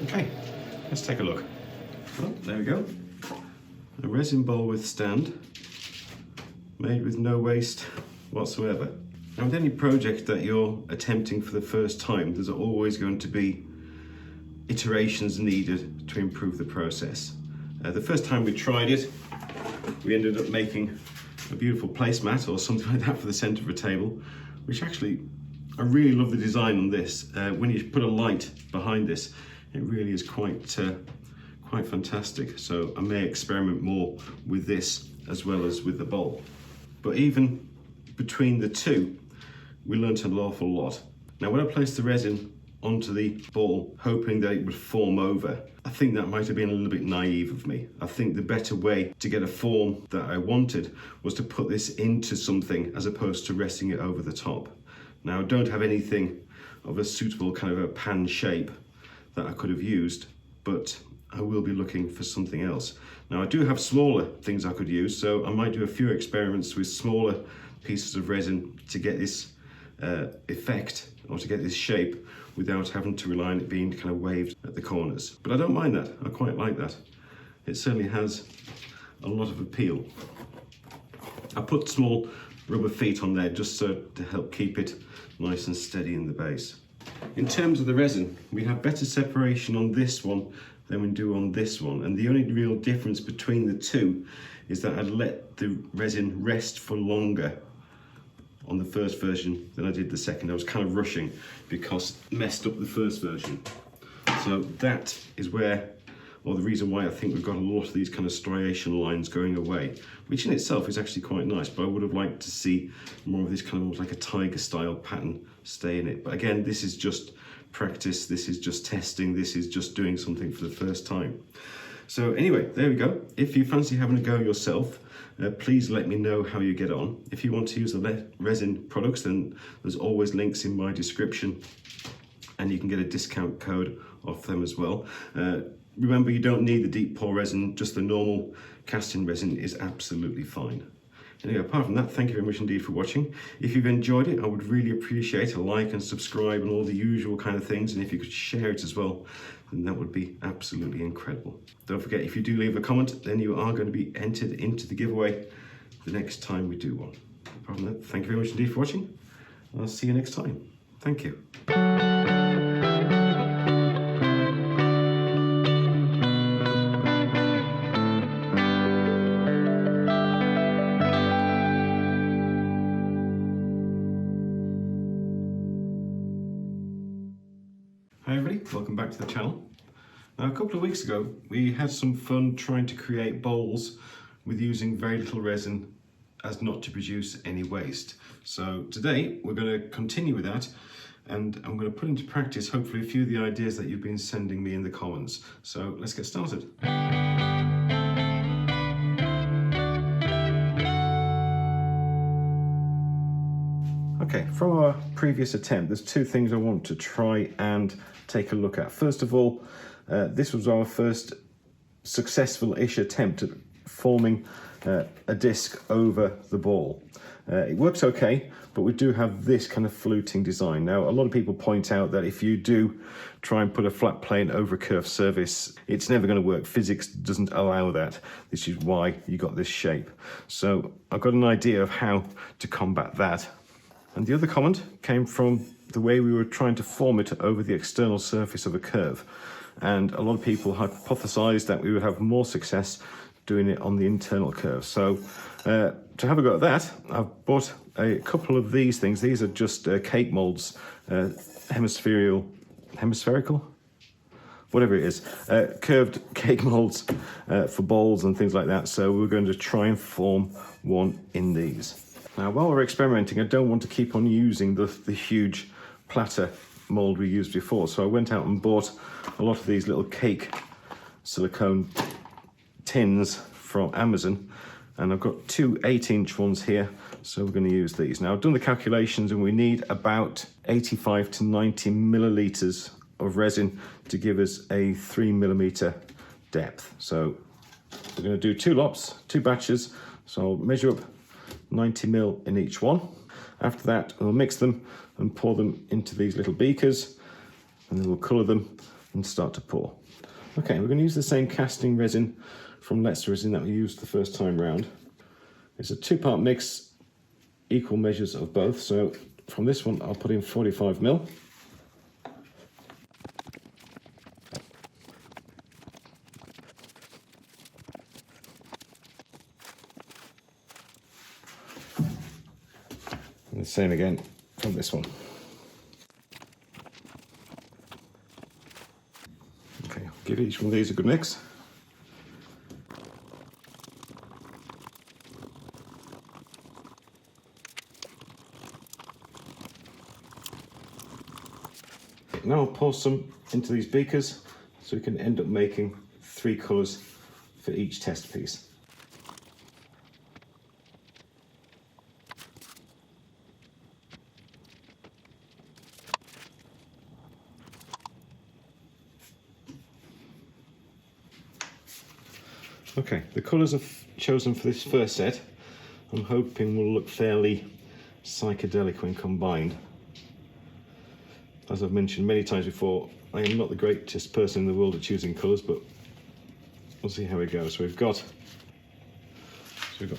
A: Okay, let's take a look. Oh, there we go. A resin bowl with stand, made with no waste whatsoever. Now with any project that you're attempting for the first time, there's always going to be iterations needed to improve the process. The first time we tried it, we ended up making a beautiful placemat or something like that for the center of a table, which actually, I really love the design on this. When you put a light behind this, it really is quite fantastic. So I may experiment more with this as well as with the bowl. But even between the two, we learnt an awful lot. Now when I placed the resin onto the ball, hoping that it would form over, I think that might have been a little bit naive of me. I think the better way to get a form that I wanted was to put this into something as opposed to resting it over the top. Now I don't have anything of a suitable kind of a pan shape that I could have used, but I will be looking for something else. Now I do have smaller things I could use, so I might do a few experiments with smaller pieces of resin to get this effect, or to get this shape, without having to rely on it being kind of waved at the corners. But I don't mind that, I quite like that. It certainly has a lot of appeal. I put small rubber feet on there just so to help keep it nice and steady in the base. In terms of the resin, we have better separation on this one than we do on this one, and the only real difference between the two is that I'd let the resin rest for longer on the first version than I did the second. I was kind of rushing because I messed up the first version. So that is where, or the reason why I think we've got a lot of these kind of striation lines going away, which in itself is actually quite nice, but I would have liked to see more of this kind of almost like a tiger style pattern stay in it. But again, this is just practice, this is just testing, this is just doing something for the first time. So anyway, there we go. If you fancy having a go yourself, please let me know how you get on. If you want to use the resin products, then there's always links in my description, and you can get a discount code off them as well. Remember, you don't need the deep pour resin, just the normal casting resin is absolutely fine. Anyway, apart from that, thank you very much indeed for watching. If you've enjoyed it, I would really appreciate a like and subscribe and all the usual kind of things, and if you could share it as well, then that would be absolutely incredible. Don't forget, if you do leave a comment, then you are going to be entered into the giveaway the next time we do one. Apart from that, thank you very much indeed for watching. I'll see you next time. Thank you. Hi everybody, welcome back to the channel. Now a couple of weeks ago we had some fun trying to create bowls with using very little resin as not to produce any waste. So today we're going to continue with that, and I'm going to put into practice hopefully a few of the ideas that you've been sending me in the comments. So let's get started. Okay, from our previous attempt, there's two things I want to try and take a look at. First of all, this was our first successful-ish attempt at forming a disc over the ball. It works okay, but we do have this kind of fluting design. Now, a lot of people point out that if you do try and put a flat plane over a curved surface, it's never going to work. Physics doesn't allow that. This is why you got this shape. So I've got an idea of how to combat that. And the other comment came from the way we were trying to form it over the external surface of a curve. And a lot of people hypothesized that we would have more success doing it on the internal curve. So to have a go at that, I've bought a couple of these things. These are just cake molds, hemispherical, whatever it is, curved cake molds for bowls and things like that. So we're going to try and form one in these. Now, while we're experimenting, I don't want to keep on using the huge platter mold we used before. So I went out and bought a lot of these little cake silicone tins from Amazon, and I've got two 8-inch ones here, so we're going to use these. Now, I've done the calculations and we need about 85 to 90 milliliters of resin to give us a 3mm depth. So we're going to do two lots, two batches, so I'll measure up 90 ml in each one. After that, we'll mix them and pour them into these little beakers, and then we'll colour them and start to pour. Okay, we're going to use the same casting resin from letsresin that we used the first time round. It's a 2-part mix, equal measures of both. So from this one, I'll put in 45 ml. And the same again from this one. Okay, I'll give each one of these a good mix. Now I'll pour some into these beakers so we can end up making 3 colours for each test piece. Okay, the colours I've chosen for this first set, I'm hoping will look fairly psychedelic when combined. As I've mentioned many times before, I am not the greatest person in the world at choosing colours, but we'll see how it goes. So we've got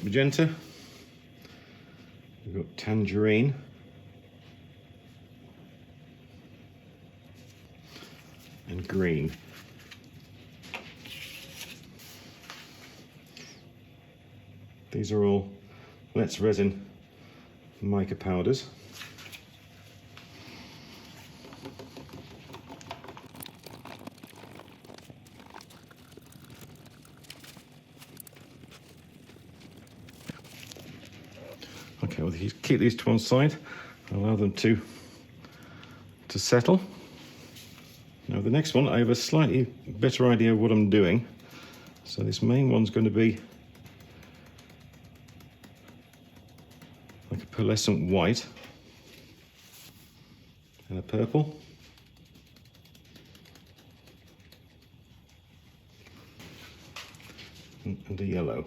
A: magenta, we've got tangerine, and green. These are all letsresin mica powders. Okay, well, keep these to one side, allow them to settle. Now the next one, I have a slightly better idea of what I'm doing. So this main one's going to be like a pearlescent white and a purple. And a yellow.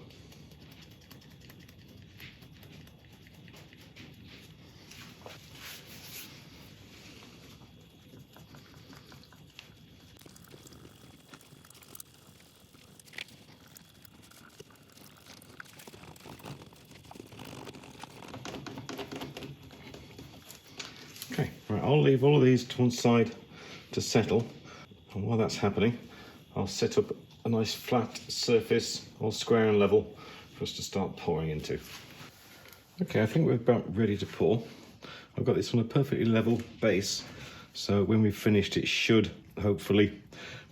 A: Right, I'll leave all of these to one side to settle, and while that's happening, I'll set up a nice flat surface, all square and level, for us to start pouring into. Okay, I think we're about ready to pour. I've got this on a perfectly level base, so when we've finished it should hopefully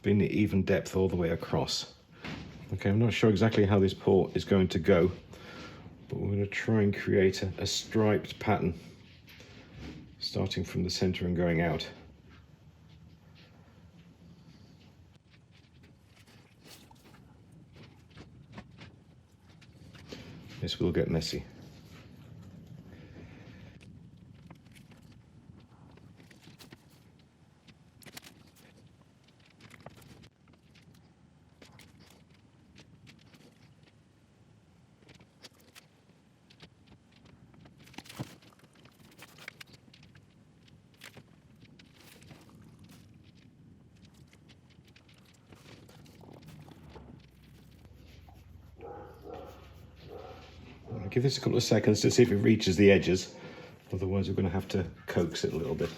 A: be an even depth all the way across. Okay, I'm not sure exactly how this pour is going to go, but we're going to try and create a striped pattern starting from the center and going out. This will get messy. Give this a couple of seconds to see if it reaches the edges, otherwise we're going to have to coax it a little bit.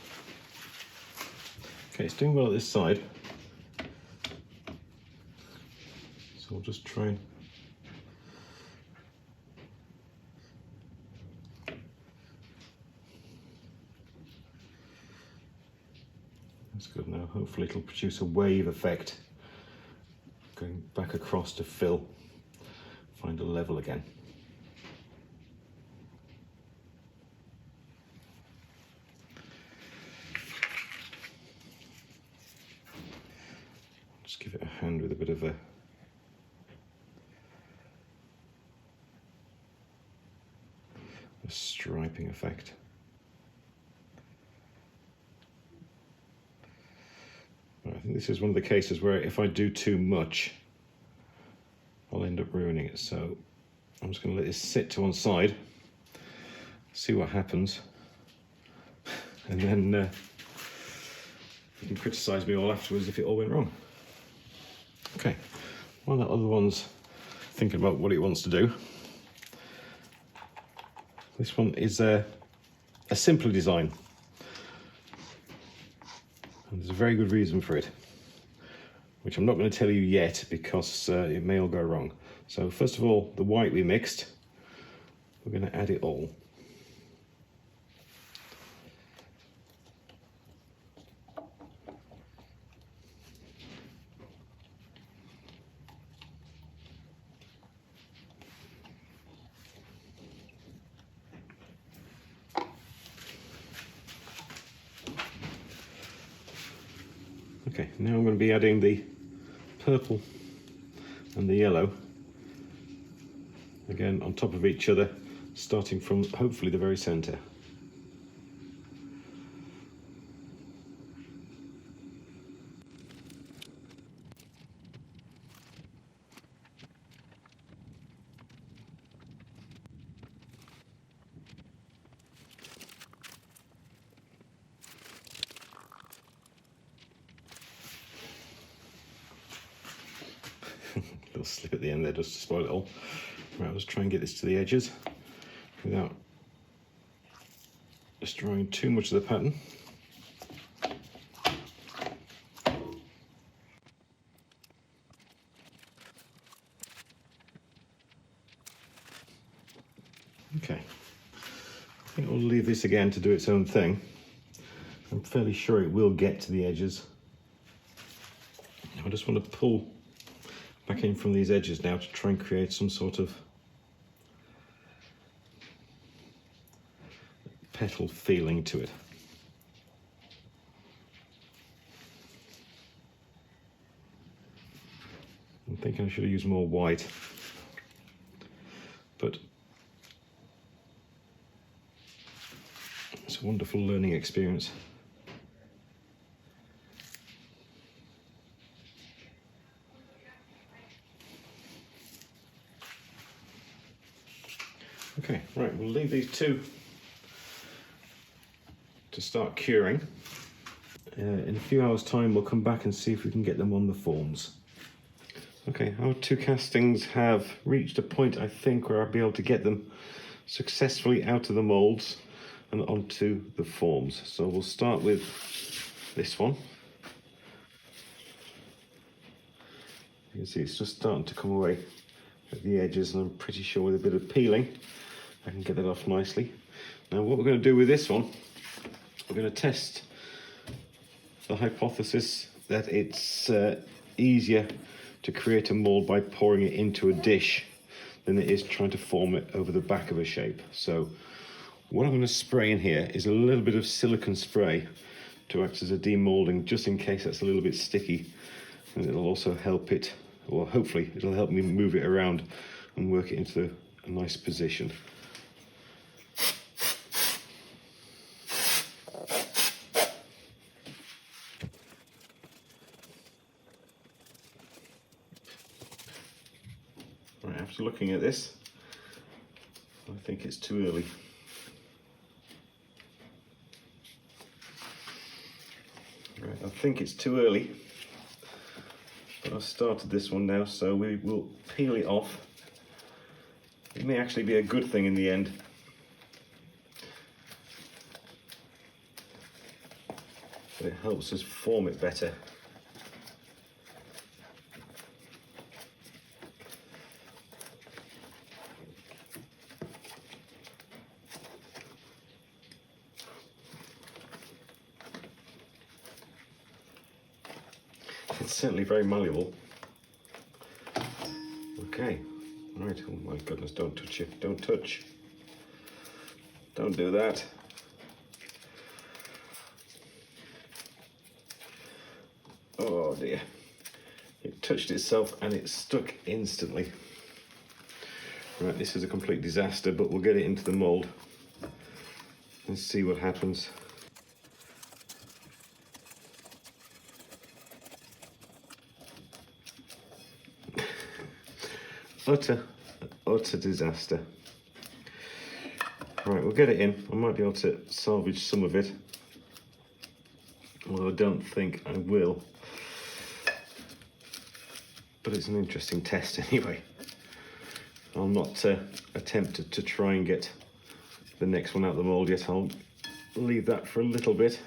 A: Okay, it's doing well at this side, so we'll just try and that's good now. Hopefully it'll produce a wave effect going back across to fill, find a level again. Give it a hand with a bit of a striping effect. I think this is one of the cases where if I do too much, I'll end up ruining it. So I'm just going to let this sit to one side, see what happens, and then you can criticise me all afterwards if it all went wrong. Okay, while that other one's thinking about what it wants to do, this one is a simpler design. And there's a very good reason for it, which I'm not going to tell you yet because it may all go wrong. So first of all, the white we mixed, we're going to add it all. Okay, now I'm going to be adding the purple and the yellow, again on top of each other, starting from hopefully the very centre. Little slip at the end there just to spoil it all. Right, I'll just try and get this to the edges without destroying too much of the pattern. Okay, I think we'll leave this again to do its own thing. I'm fairly sure it will get to the edges. I just want to pull back in from these edges now to try and create some sort of petal feeling to it. I'm thinking I should have used more white, but it's a wonderful learning experience. Okay, right, we'll leave these two to start curing. In a few hours' time, we'll come back and see if we can get them on the forms. Okay, our two castings have reached a point, I think, where I'll be able to get them successfully out of the moulds. and onto the forms. So we'll start with this one. You can see it's just starting to come away at the edges, and I'm pretty sure with a bit of peeling I can get that off nicely. Now what we're going to do with this one, we're going to test the hypothesis that it's easier to create a mold by pouring it into a dish than it is trying to form it over the back of a shape. So what I'm going to spray in here is a little bit of silicone spray to act as a demolding, just in case that's a little bit sticky, and it'll also help it, or hopefully it'll help me move it around and work it into a nice position. Right, after looking at this, I think it's too early. Right, I think it's too early, but I've started this one now, so we will peel it off. It may actually be a good thing in the end. But it helps us form it better. It's certainly very malleable. Okay, right, oh my goodness, don't touch it, don't touch. Don't do that. Oh dear, it touched itself and it stuck instantly. Right, this is a complete disaster, but we'll get it into the mould and see what happens. Utter disaster. Right, we'll get it in. I might be able to salvage some of it, although I don't think I will. But it's an interesting test anyway. I'll not attempt to try and get the next one out of the mould yet. I'll leave that for a little bit.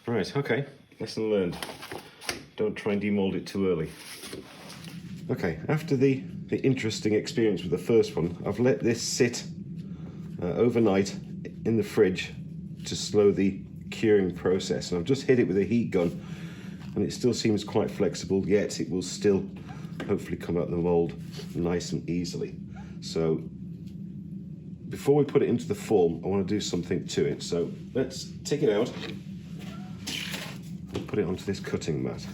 A: Right, okay, lesson learned. Don't try and demold it too early. Okay, after the interesting experience with the first one, I've let this sit overnight in the fridge to slow the curing process. And I've just hit it with a heat gun, and it still seems quite flexible, yet it will still hopefully come out of the mold nice and easily. So before we put it into the form, I want to do something to it. So let's take it out. Put it onto this cutting mat.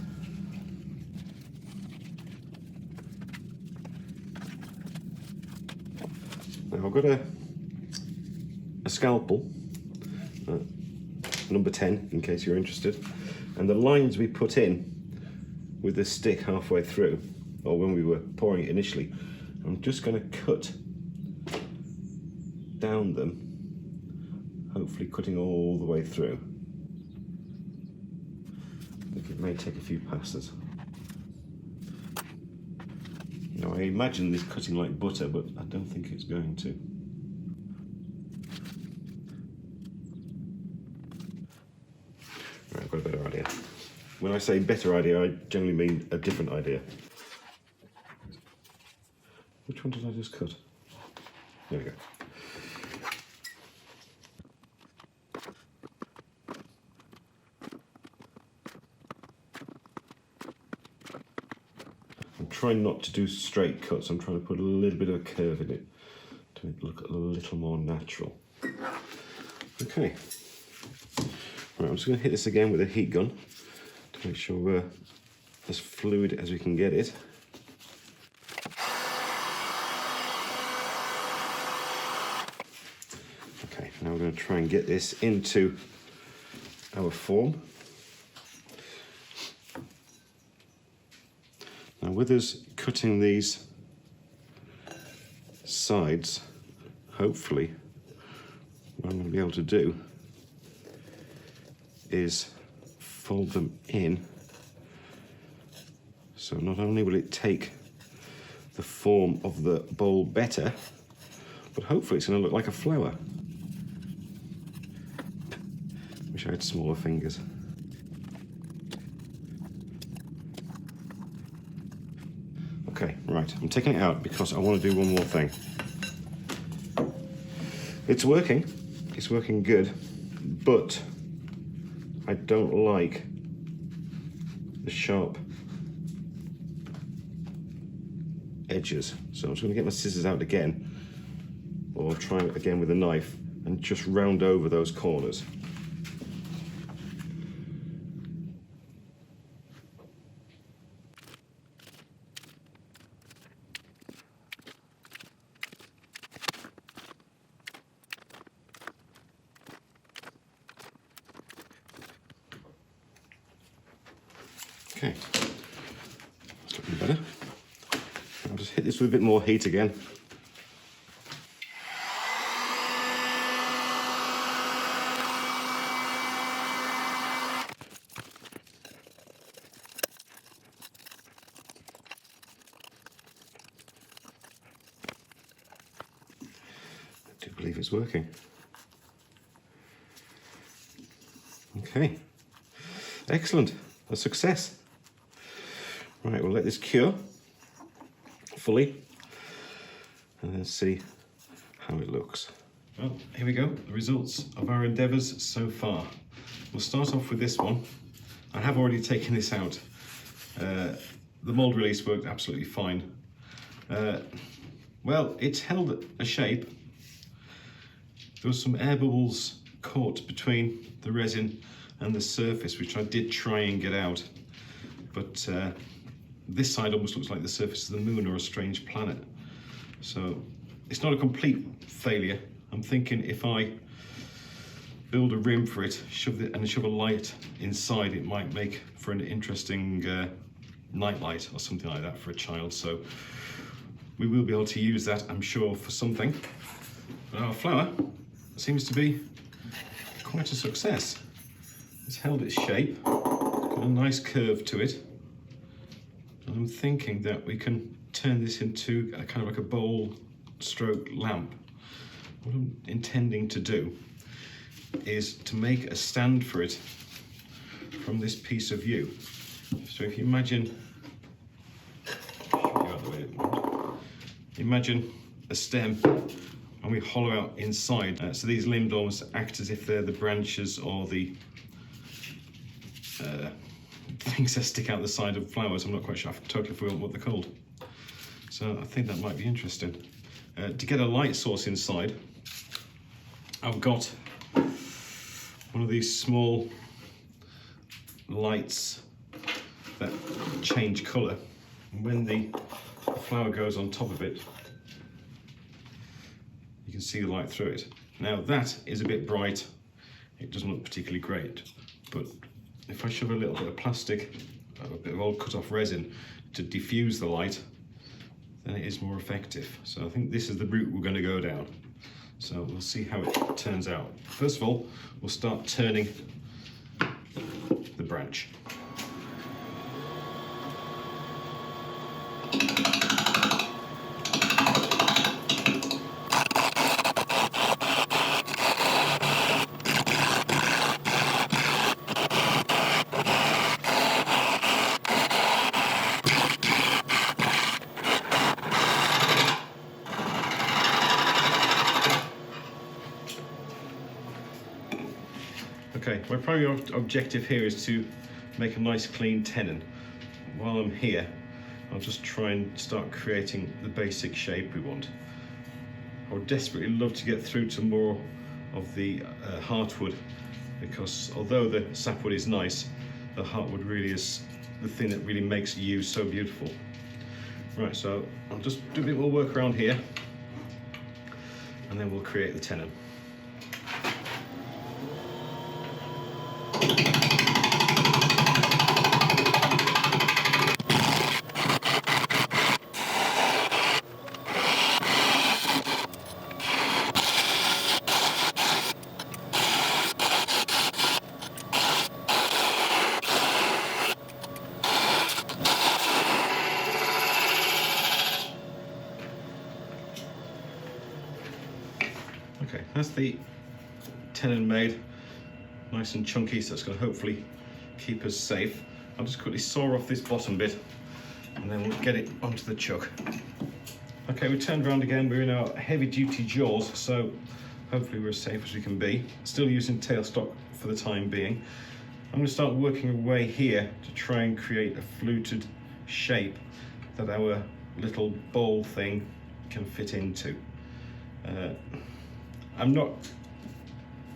A: Now I've got a scalpel, number 10 in case you're interested, and the lines we put in with the stick halfway through, or when we were pouring it initially, I'm just going to cut down them, hopefully cutting all the way through. It may take a few passes. Now I imagine this cutting like butter, but I don't think it's going to. Right, I've got a better idea. When I say better idea, I generally mean a different idea. Which one did I just cut? There we go. Trying not to do straight cuts. I'm trying to put a little bit of a curve in it to make it look a little more natural. Okay. Right, I'm just going to hit this again with a heat gun to make sure we're as fluid as we can get it. Okay, now we're going to try and get this into our form. Now with us cutting these sides, hopefully what I'm going to be able to do is fold them in, so not only will it take the form of the bowl better, but hopefully it's going to look like a flower. Wish I had smaller fingers. Okay, right, I'm taking it out because I want to do one more thing. It's working good, but I don't like the sharp edges. So I'm just going to get my scissors out again, or try it again with a knife and just round over those corners. Okay, that's looking better. I'll just hit this with a bit more heat again. I do believe it's working. Okay, excellent, a success. Right, we'll let this cure fully and then see how it looks. Well, here we go, the results of our endeavours so far. We'll start off with this one. I have already taken this out. The mould release worked absolutely fine. Well, it's held a shape. There was some air bubbles caught between the resin and the surface, which I did try and get out. But this side almost looks like the surface of the moon or a strange planet. So it's not a complete failure. I'm thinking if I build a rim for it, shove a light inside, it might make for an interesting night light or something like that for a child. So we will be able to use that, I'm sure, for something. But our flower seems to be quite a success. It's held its shape, got a nice curve to it. And I'm thinking that we can turn this into a kind of like a bowl stroke lamp. What I'm intending to do is to make a stand for it from this piece of yew. So if you imagine, imagine a stem and we hollow out inside. So these limbs almost act as if they're the branches or the things that stick out the side of flowers. I'm not quite sure, I've totally forgotten what they're called. So I think that might be interesting. To get a light source inside, I've got one of these small lights that change colour. And when the flower goes on top of it, you can see the light through it. Now that is a bit bright, it doesn't look particularly great, but if I shove a little bit of plastic, a bit of old cut off resin to diffuse the light, then it is more effective. So I think this is the route we're going to go down. So we'll see how it turns out. First of all, we'll start turning the branch. Okay, my primary objective here is to make a nice clean tenon. While I'm here, I'll just try and start creating the basic shape we want. I would desperately love to get through to more of the heartwood, because although the sapwood is nice, the heartwood really is the thing that really makes yew so beautiful. Right, so I'll just do a bit more work around here, and then we'll create the tenon.
C: has the tenon made nice and chunky, so it's going to hopefully keep us safe. I'll just quickly saw off this bottom bit and then we'll get it onto the chuck. Okay, we turned around again. We're in our heavy duty jaws, so hopefully we're as safe as we can be. Still using tailstock for the time being. I'm going to start working away here to try and create a fluted shape that our little bowl thing can fit into. I'm not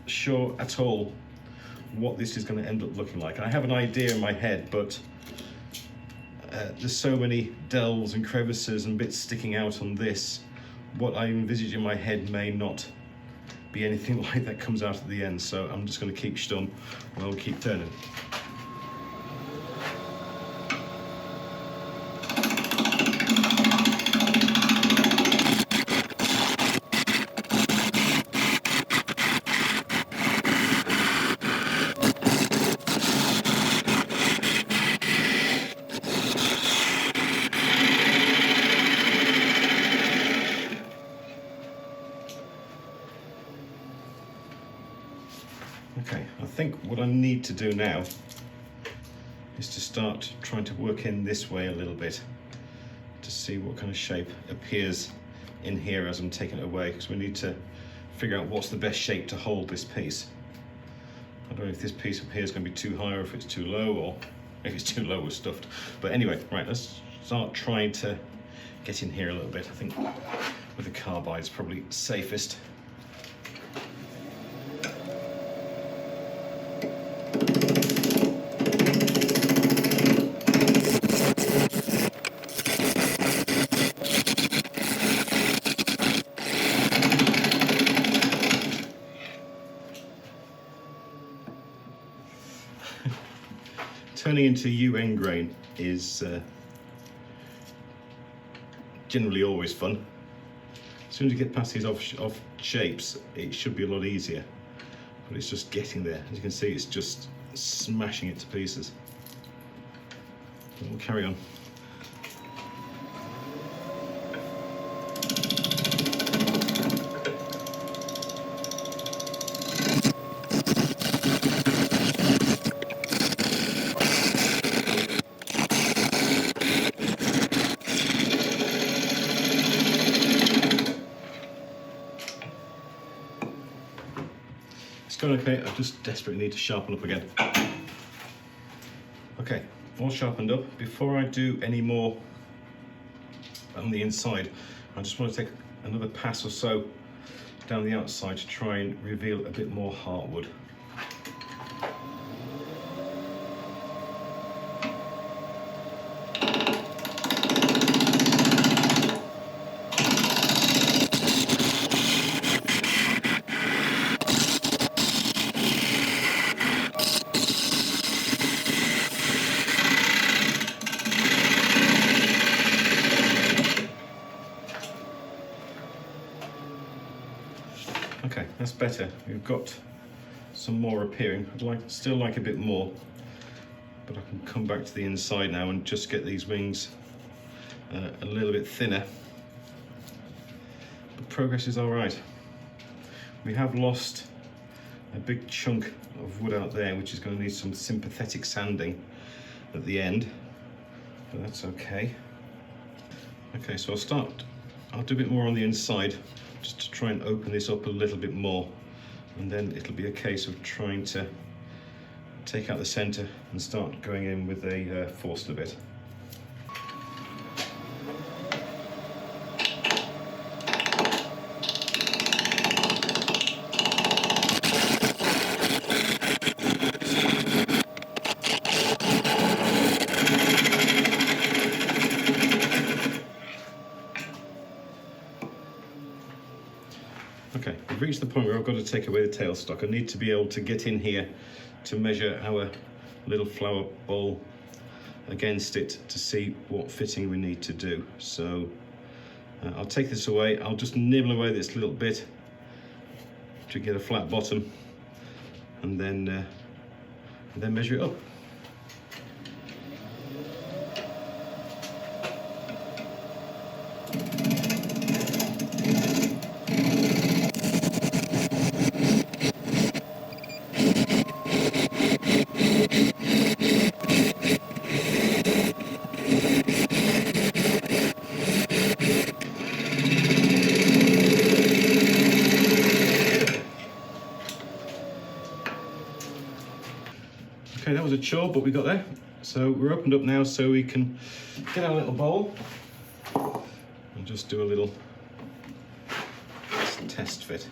C: sure at all what this is going to end up looking like. I have an idea in my head, but there's so many delves and crevices and bits sticking out on this. What I envisage in my head may not be anything like that comes out at the end, so I'm just going to keep stum and I'll keep turning. Okay, I think what I need to do now is to start trying to work in this way a little bit to see what kind of shape appears in here as I'm taking it away, because we need to figure out what's the best shape to hold this piece. I don't know if this piece up here is going to be too high or if it's too low, or if it's too low we're stuffed. But anyway, right, let's start trying to get in here a little bit. I think with the carbide it's probably safest. Turning into UN grain is generally always fun. As soon as you get past these off shapes, it should be a lot easier. But it's just getting there. As you can see, it's just smashing it to pieces. But we'll carry on. Okay, I just desperately need to sharpen up again. Okay, all sharpened up. Before I do any more on the inside, I just want to take another pass or so down the outside to try and reveal a bit more heartwood. Okay, that's better. We've got some more appearing. I'd still like a bit more, but I can come back to the inside now and just get these wings a little bit thinner. But progress is all right. We have lost a big chunk of wood out there, which is going to need some sympathetic sanding at the end, but that's okay. Okay, so I'll do a bit more on the inside, just to try and open this up a little bit more, and then it'll be a case of trying to take out the center and start going in with a Forstner bit. Okay, we've reached the point where I've got to take away the tailstock. I need to be able to get in here to measure our little flower bowl against it to see what fitting we need to do. So I'll take this away. I'll just nibble away this little bit to get a flat bottom, and then measure it up. Okay, that was a chore, but we got there. So we're opened up now so we can get our little bowl and just do a little test fit.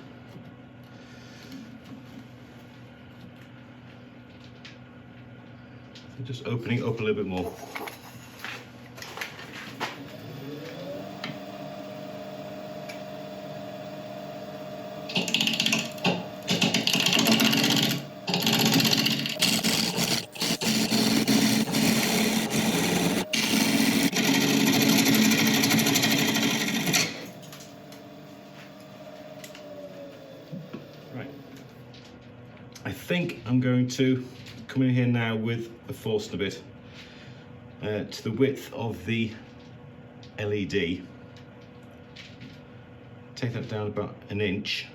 C: So just opening it up a little bit more. I think I'm going to come in here now with a Forstner bit to the width of the LED. Take that down about an inch,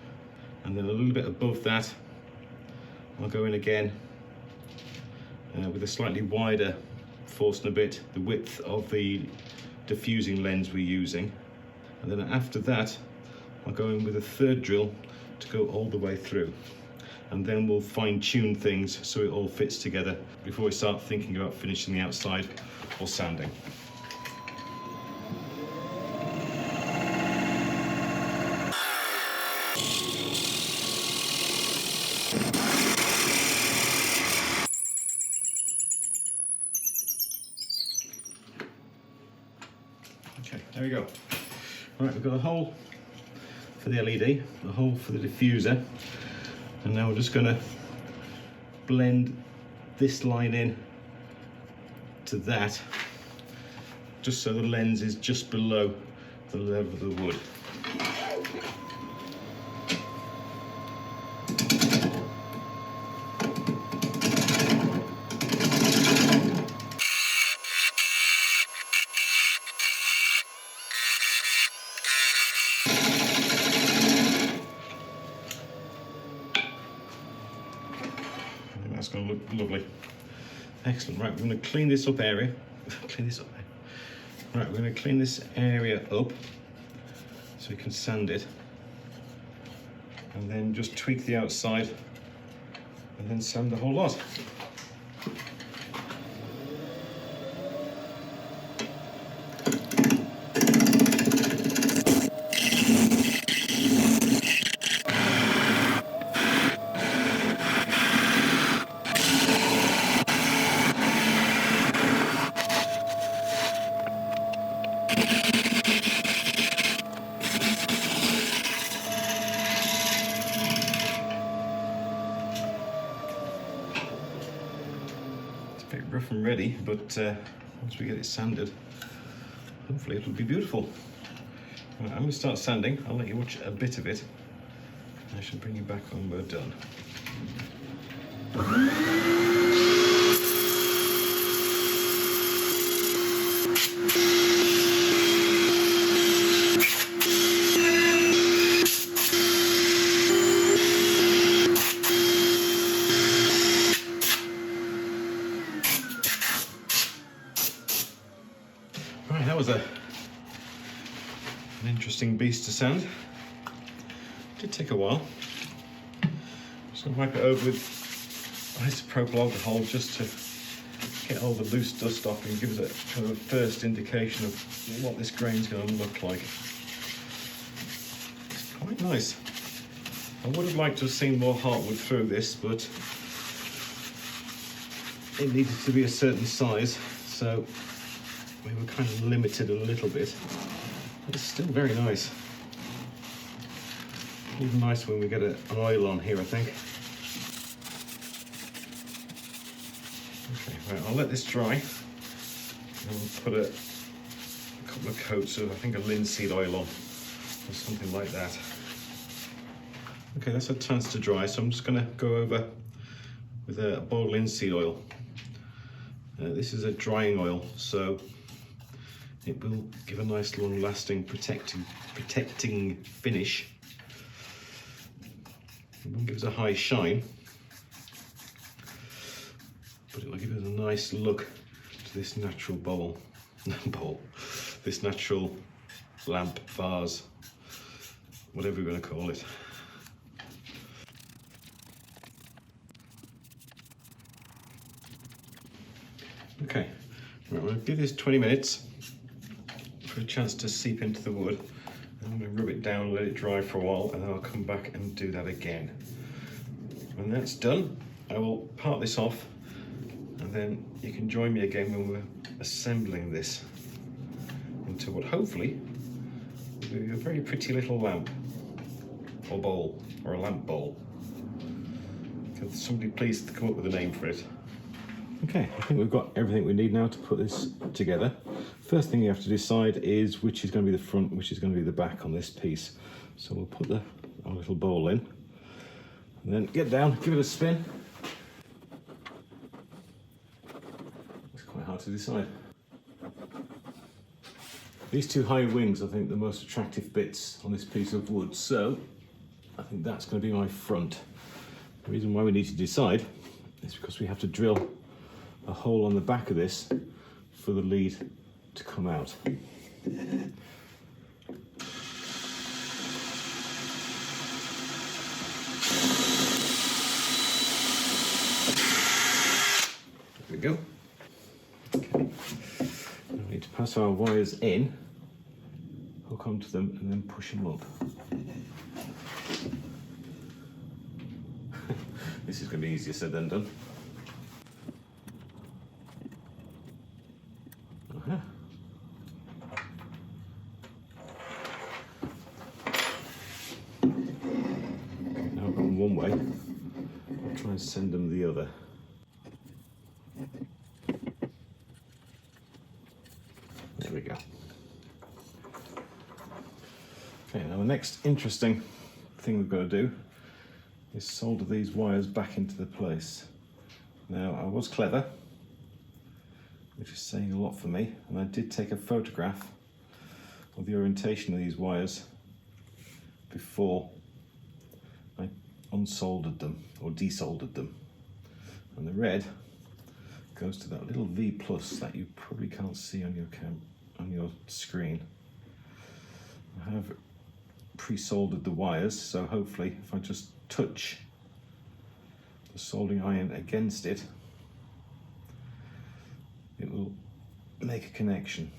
C: and then a little bit above that I'll go in again with a slightly wider Forstner bit, the width of the diffusing lens we're using, and then after that I'll go in with a third drill to go all the way through. And then we'll fine-tune things so it all fits together before we start thinking about finishing the outside or sanding. Okay, there we go. Right, we've got a hole for the LED, a hole for the diffuser. And now we're just going to blend this line in to that, just so the lens is just below the level of the wood. That's going to look lovely. Excellent. Right, we're going to clean this up area. Right, we're going to clean this area up so we can sand it, and then just tweak the outside, and then sand the whole lot. Rough and ready, but once we get it sanded, hopefully it'll be beautiful. Right, I'm going to start sanding. I'll let you watch a bit of it. I shall bring you back when we're done. Right, that was an interesting beast to sand. Did take a while. Just going to wipe it over with isopropyl alcohol just to get all the loose dust off and give us a kind of a first indication of what this grain's going to look like. It's quite nice. I would have liked to have seen more heartwood through this, but it needed to be a certain size, so we were kind of limited a little bit. But it's still very nice. Even nice when we get an oil on here, I think. Okay, right, I'll let this dry. And we'll put a couple of coats of, I think, a linseed oil on, or something like that. Okay, that's a chance to dry, so I'm just going to go over with a boiled linseed oil. This is a drying oil, so it will give a nice long-lasting protecting finish. It won't give us a high shine, but it will give us a nice look to this natural this natural lamp, vase, whatever we're going to call it.
A: Okay, right, I'm going to give this 20 minutes for a chance to seep into the wood. I'm going to rub it down, let it dry for a while, and then I'll come back and do that again. When that's done, I will part this off, and then you can join me again when we're assembling this into what hopefully will be a very pretty little lamp, or bowl, or a lamp bowl. Could somebody please come up with a name for it? Okay, I think we've got everything we need now to put this together. First thing you have to decide is which is going to be the front, which is going to be the back on this piece. So we'll put our little bowl in, and then get down, give it a spin. It's quite hard to decide. These two high wings, I think, the most attractive bits on this piece of wood, so I think that's going to be my front. The reason why we need to decide is because we have to drill a hole on the back of this for the lead to come out. There we go. Okay. We need to pass our wires in, hook onto them, and then push them up. This is going to be easier said than done. Now I've gone one way, I'll try and send them the other. There we go. Okay, now the next interesting thing we've got to do is solder these wires back into the place. Now, I was clever, which is saying a lot for me, and I did take a photograph of the orientation of these wires before I unsoldered them or desoldered them. And the red goes to that little V plus that you probably can't see on your screen. I have pre-soldered the wires, so hopefully if I just touch the soldering iron against it, it will make a connection.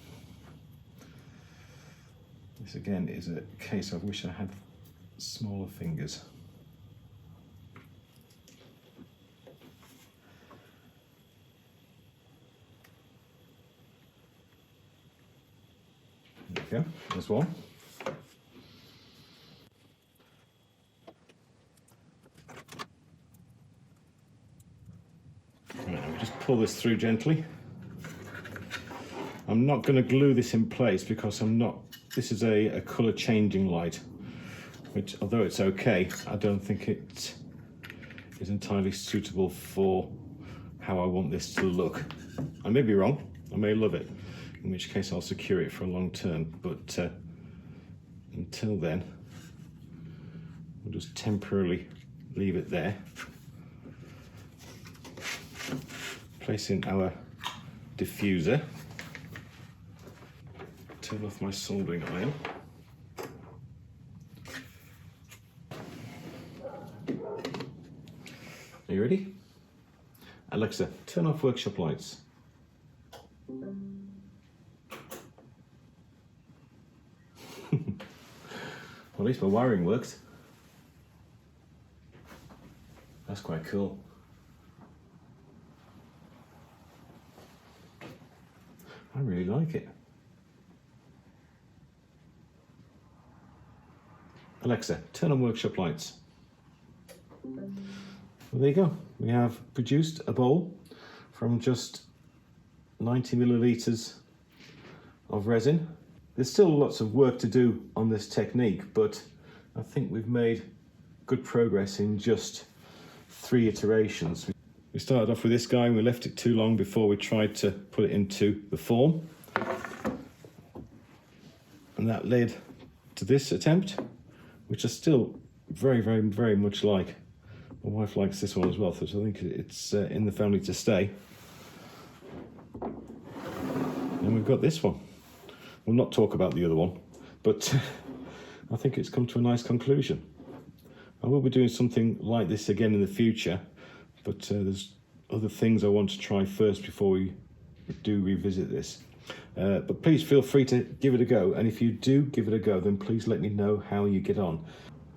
A: This again is a case of wish I had smaller fingers. There we go, there's one. Just pull this through gently. I'm not going to glue this in place because this is a colour changing light, which although it's okay, I don't think it is entirely suitable for how I want this to look. I may be wrong, I may love it, in which case I'll secure it for a long term, but until then, we'll just temporarily leave it there. Place in our diffuser, turn off my soldering iron. Are you ready? Alexa, turn off workshop lights. Well, at least my wiring works. That's quite cool. I really like it. Alexa, turn on workshop lights. Well, there you go. We have produced a bowl from just 90 millilitres of resin. There's still lots of work to do on this technique, but I think we've made good progress in just 3 iterations. We started off with this guy and we left it too long before we tried to put it into the form. And that led to this attempt, which I still very, very, very much like. My wife likes this one as well, so I think it's in the family to stay. And we've got this one. We'll not talk about the other one, but I think it's come to a nice conclusion. I will be doing something like this again in the future, but there's other things I want to try first before we do revisit this. But please feel free to give it a go, and if you do give it a go, then please let me know how you get on.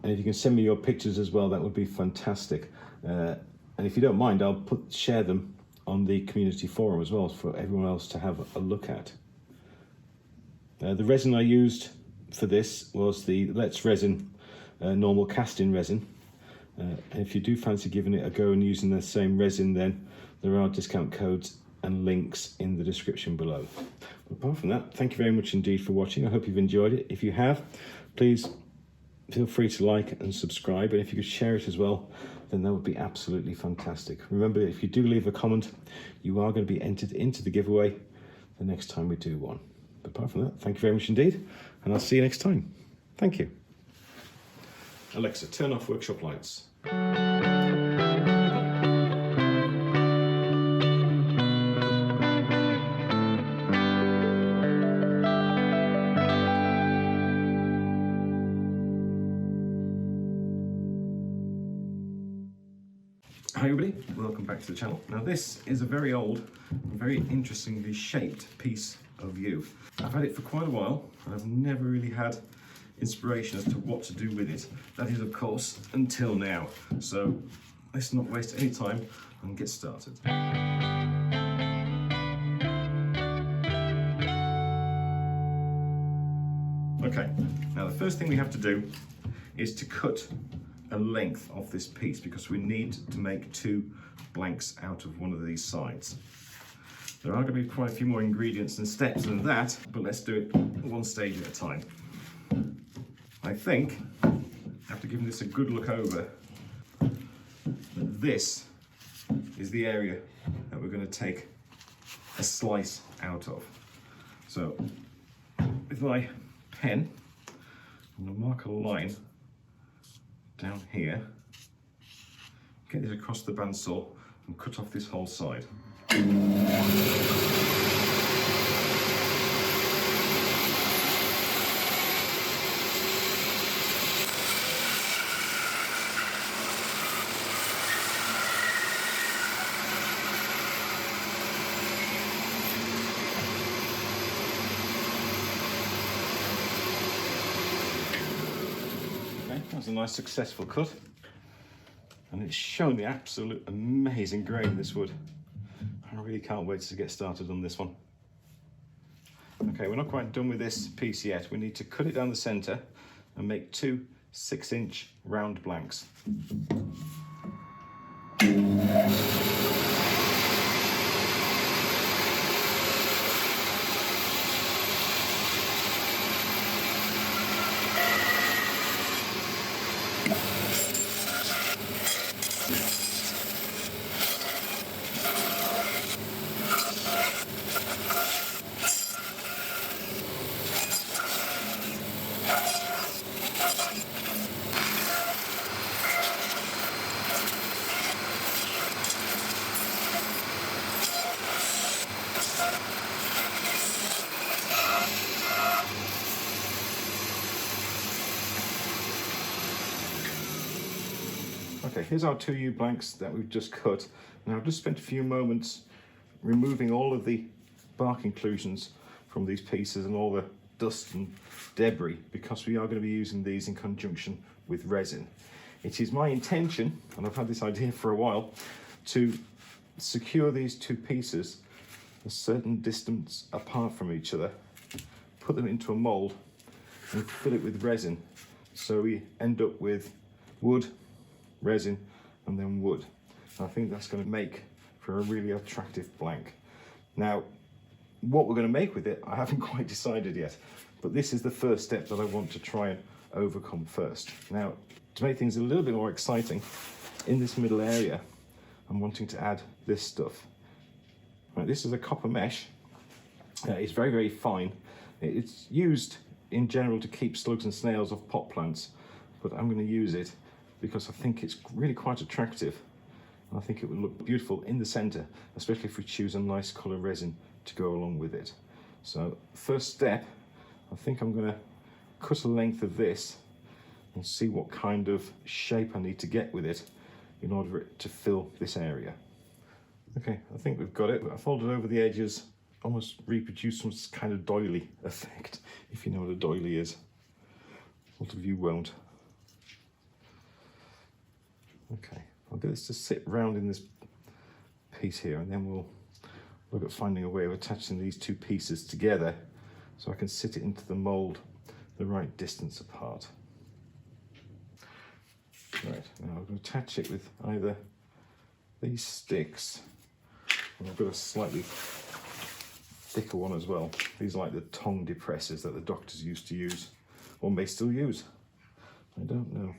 A: And if you can send me your pictures as well, that would be fantastic. And if you don't mind, I'll share them on the community forum as well for everyone else to have a look at. The resin I used for this was the letsresin normal casting resin. And if you do fancy giving it a go and using the same resin, then there are discount codes and links in the description below. But apart from that, thank you very much indeed for watching. I hope you've enjoyed it. If you have, please feel free to like and subscribe, and if you could share it as well, then that would be absolutely fantastic. Remember, if you do leave a comment, you are going to be entered into the giveaway the next time we do one. But apart from that, thank you very much indeed, and I'll see you next time. Thank you. Alexa, turn off workshop lights. Hi everybody, welcome back to the channel. Now this is a very old, very interestingly shaped piece of yew. I've had it for quite a while and I've never really had inspiration as to what to do with it. That is, of course, until now. So let's not waste any time and get started. Okay, now the first thing we have to do is to cut a length of this piece, because we need to make 2 blanks out of one of these sides. There are going to be quite a few more ingredients and steps than that, but let's do it one stage at a time. I think, after giving this a good look over, that this is the area that we're going to take a slice out of. So with my pen, I'm going to mark a line down here, get this across the bandsaw and cut off this whole side. That was a nice successful cut, and it's shown the absolute amazing grain, this wood. I really can't wait to get started on this one. Okay, we're not quite done with this piece yet. We need to cut it down the centre and make 2 6-inch round blanks. Okay, here's our 2 yew blanks that we've just cut. Now I've just spent a few moments removing all of the bark inclusions from these pieces and all the dust and debris, because we are going to be using these in conjunction with resin. It is my intention, and I've had this idea for a while, to secure these 2 pieces a certain distance apart from each other, put them into a mould and fill it with resin, so we end up with wood, resin and then wood. I think that's going to make for a really attractive blank. Now, what we're going to make with it, I haven't quite decided yet, but this is the first step that I want to try and overcome first. Now, to make things a little bit more exciting, in this middle area, I'm wanting to add this stuff. Right, this is a copper mesh. It's very, very fine. It's used in general to keep slugs and snails off pot plants, but I'm going to use it because I think it's really quite attractive, and I think it would look beautiful in the centre, especially if we choose a nice colour resin to go along with it. So first step, I think I'm going to cut a length of this and see what kind of shape I need to get with it in order for it to fill this area. Okay, I think we've got it. I folded over the edges almost reproduce some kind of doily effect, if you know what a doily is. A lot of you won't. Okay, I'll get this to sit round in this piece here, and then we'll look at finding a way of attaching these two pieces together so I can sit it into the mould the right distance apart. Right, now I'm going to attach it with either these sticks, and I've got a slightly thicker one as well. These are like the tongue depressors that the doctors used to use, or may still use. I don't know.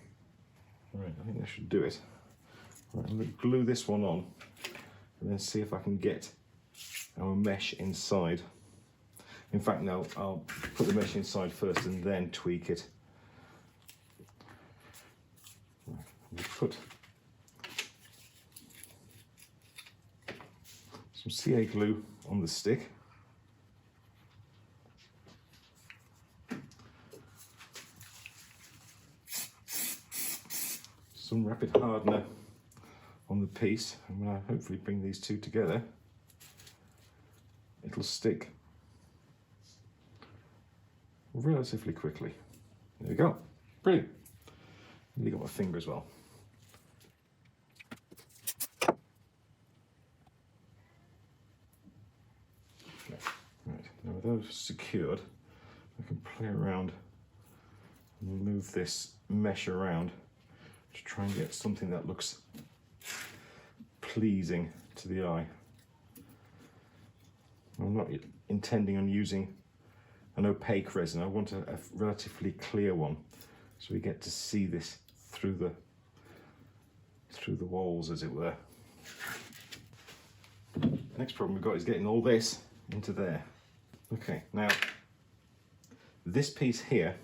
A: Right, I think I should do it. Right, I'm going to glue this one on and then see if I can get our mesh inside. In fact, no, I'll put the mesh inside first and then tweak it. Right, I'm going to put some CA glue on the stick. Some rapid hardener on the piece, and when I hopefully bring these two together, it'll stick relatively quickly. There we go. Brilliant. Nearly got my finger as well. Okay. Right, now with those secured, I can play around and move this mesh around to try and get something that looks pleasing to the eye. I'm not intending on using an opaque resin. I want a relatively clear one, so we get to see this through the walls, as it were. The next problem we've got is getting all this into there. Okay, now this piece here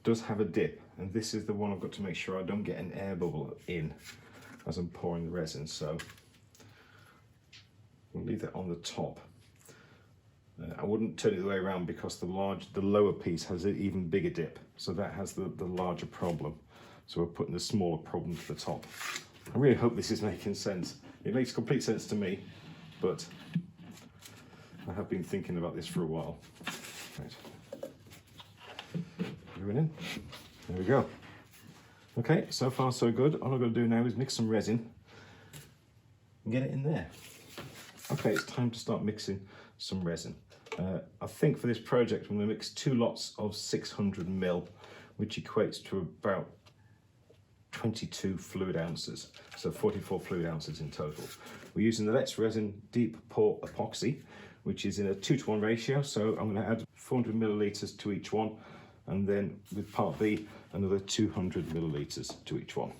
A: does have a dip, and this is the one I've got to make sure I don't get an air bubble in as I'm pouring the resin, so we'll leave that on the top. I wouldn't turn it the way around because the lower piece has an even bigger dip, so that has the larger problem. So we're putting the smaller problem to the top. I really hope this is making sense. It makes complete sense to me, but I have been thinking about this for a while. Right. Going in. There we go. Okay, so far so good. All I've got to do now is mix some resin and get it in there. Okay, it's time to start mixing some resin. I think for this project I'm going to mix 2 lots of 600 ml, which equates to about 22 fluid ounces, so 44 fluid ounces in total. We're using the letsresin deep pour epoxy, which is in a 2:1 ratio, so I'm going to add 400 millilitres to each one, and then with part B another 200 millilitres to each one.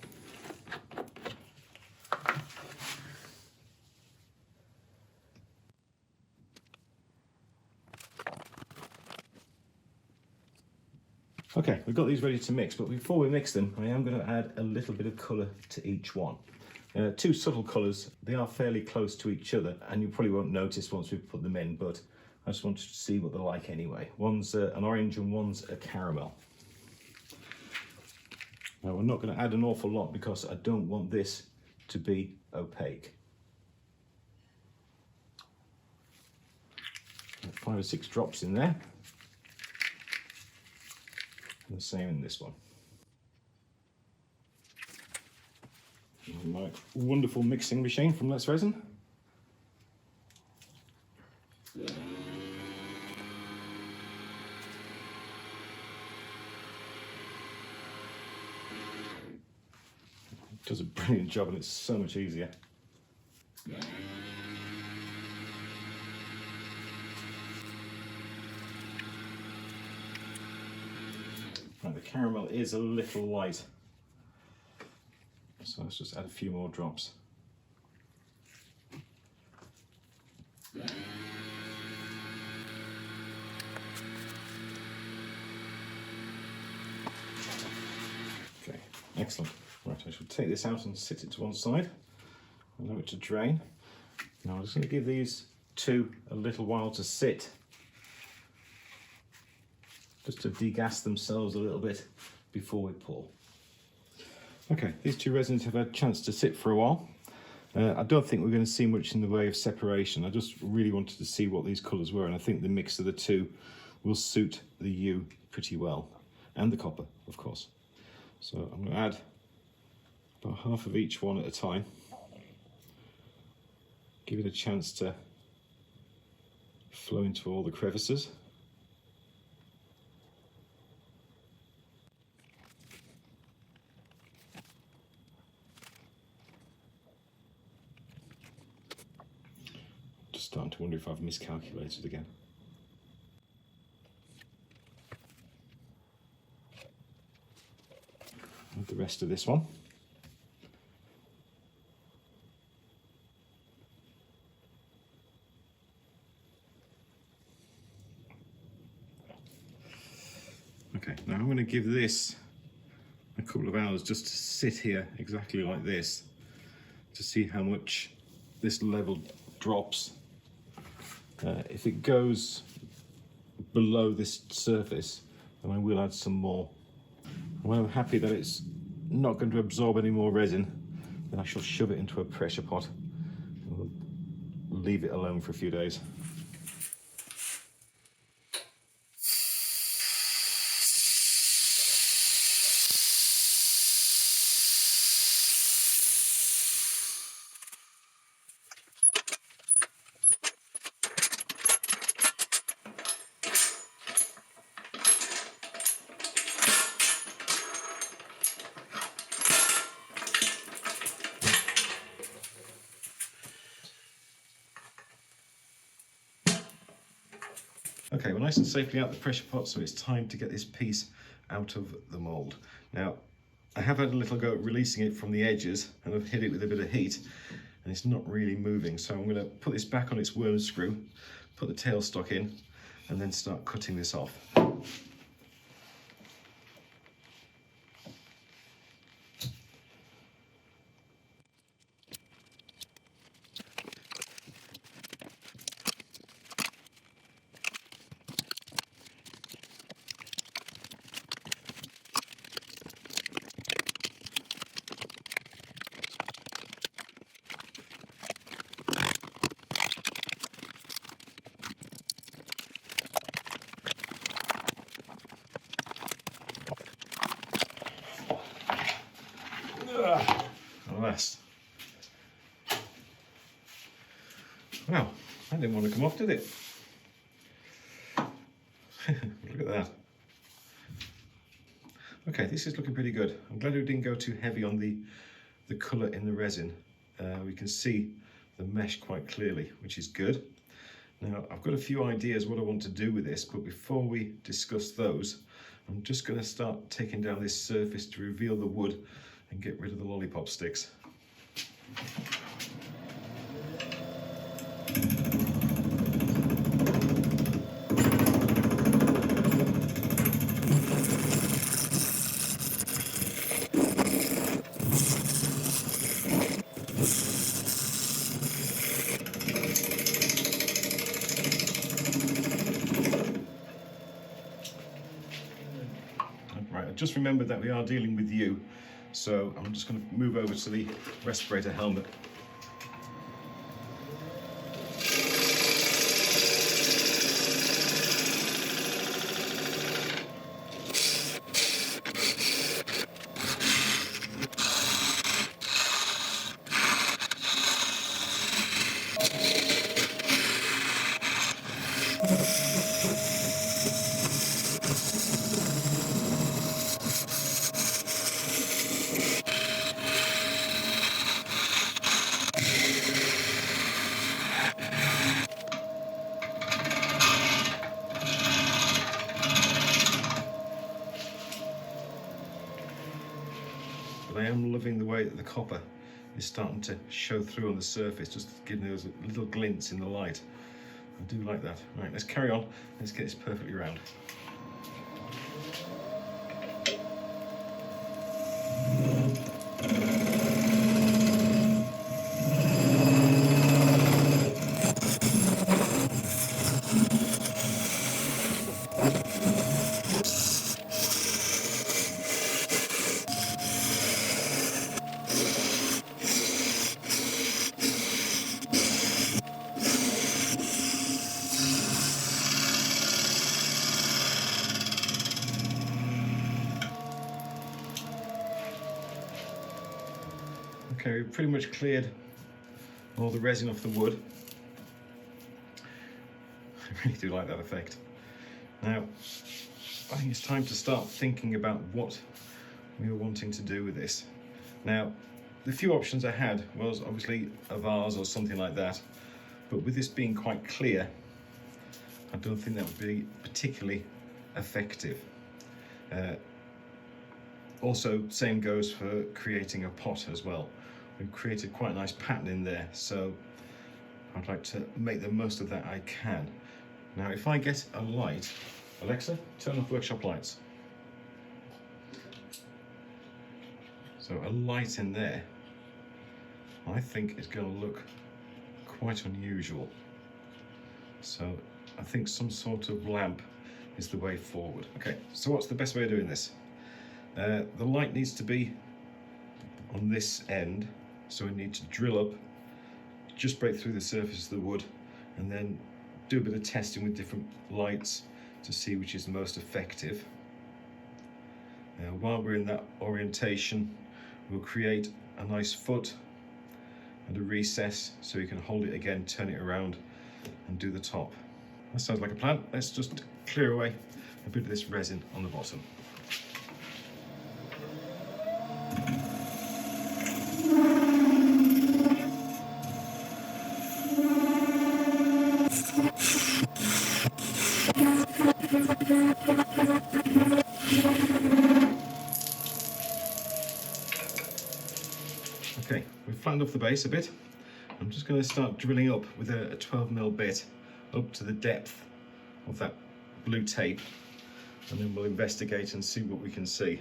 A: Okay, we've got these ready to mix, but before we mix them, I am going to add a little bit of colour to each one. 2 subtle colours. They are fairly close to each other, and you probably won't notice once we've put them in, but I just wanted to see what they're like anyway. One's an orange and one's a caramel. Now we're not going to add an awful lot because I don't want this to be opaque. 5 or 6 drops in there. And the same in this one. And my wonderful mixing machine from letsresin. Does a brilliant job, and it's so much easier. Right, the caramel is a little light, so let's just add a few more drops. Okay, excellent. Right, I shall take this out and sit it to one side. Allow it to drain. Now I'm just going to give these 2 a little while to sit, just to degas themselves a little bit before we pour. Okay, these 2 resins have had a chance to sit for a while.
C: I don't think we're going to see much in the way of separation. I just really wanted to see what these colours were, and I think the mix of the two will suit the yew pretty well, and the copper, of course. So I'm going to add about half of each one at a time. Give it a chance to flow into all the crevices. Just starting to wonder if I've miscalculated again. And the rest of this one. Okay, now I'm going to give this a couple of hours just to sit here exactly like this to see how much this level drops. If it goes below this surface, then I will add some more. When I'm happy that it's not going to absorb any more resin, then I shall shove it into a pressure pot and we'll leave it alone for a few days. Okay, we're nice and safely out the pressure pot, so it's time to get this piece out of the mould. Now, I have had a little go at releasing it from the edges, and I've hit it with a bit of heat, and it's not really moving. So I'm going to put this back on its worm screw, put the tailstock in, and then start cutting this off. Alas. Well, that didn't want to come off, did it? Look at that. Okay, this is looking pretty good. I'm glad we didn't go too heavy on the colour in the resin. We can see the mesh quite clearly, which is good. Now, I've got a few ideas what I want to do with this, but before we discuss those, I'm just going to start taking down this surface to reveal the wood and get rid of the lollipop sticks. Right, I just remembered that we are dealing with yew. So I'm just going to move over to the respirator helmet. I am loving the way that the copper is starting to show through on the surface, just giving those little glints in the light. I do like that. Right, let's carry on. Let's get this perfectly round. Okay, we've pretty much cleared all the resin off the wood. I really do like that effect. Now, I think it's time to start thinking about what we were wanting to do with this. Now, the few options I had was obviously a vase or something like that, but with this being quite clear, I don't think that would be particularly effective. Also, same goes for creating a pot as well. We've created quite a nice pattern in there, so I'd like to make the most of that I can. Now, if I get a light, Alexa, turn off workshop lights. So a light in there, I think is going to look quite unusual. So I think some sort of lamp is the way forward. Okay, so what's the best way of doing this? The light needs to be on this end, so we need to drill up, just break through the surface of the wood, and then do a bit of testing with different lights to see which is the most effective. While we're in that orientation, we'll create a nice foot and a recess so you can hold it again, turn it around and do the top. That sounds like a plan. Let's just clear away a bit of this resin on the bottom. Okay, we've flattened off the base a bit. I'm just going to start drilling up with a 12mm bit up to the depth of that blue tape, and then we'll investigate and see what we can see.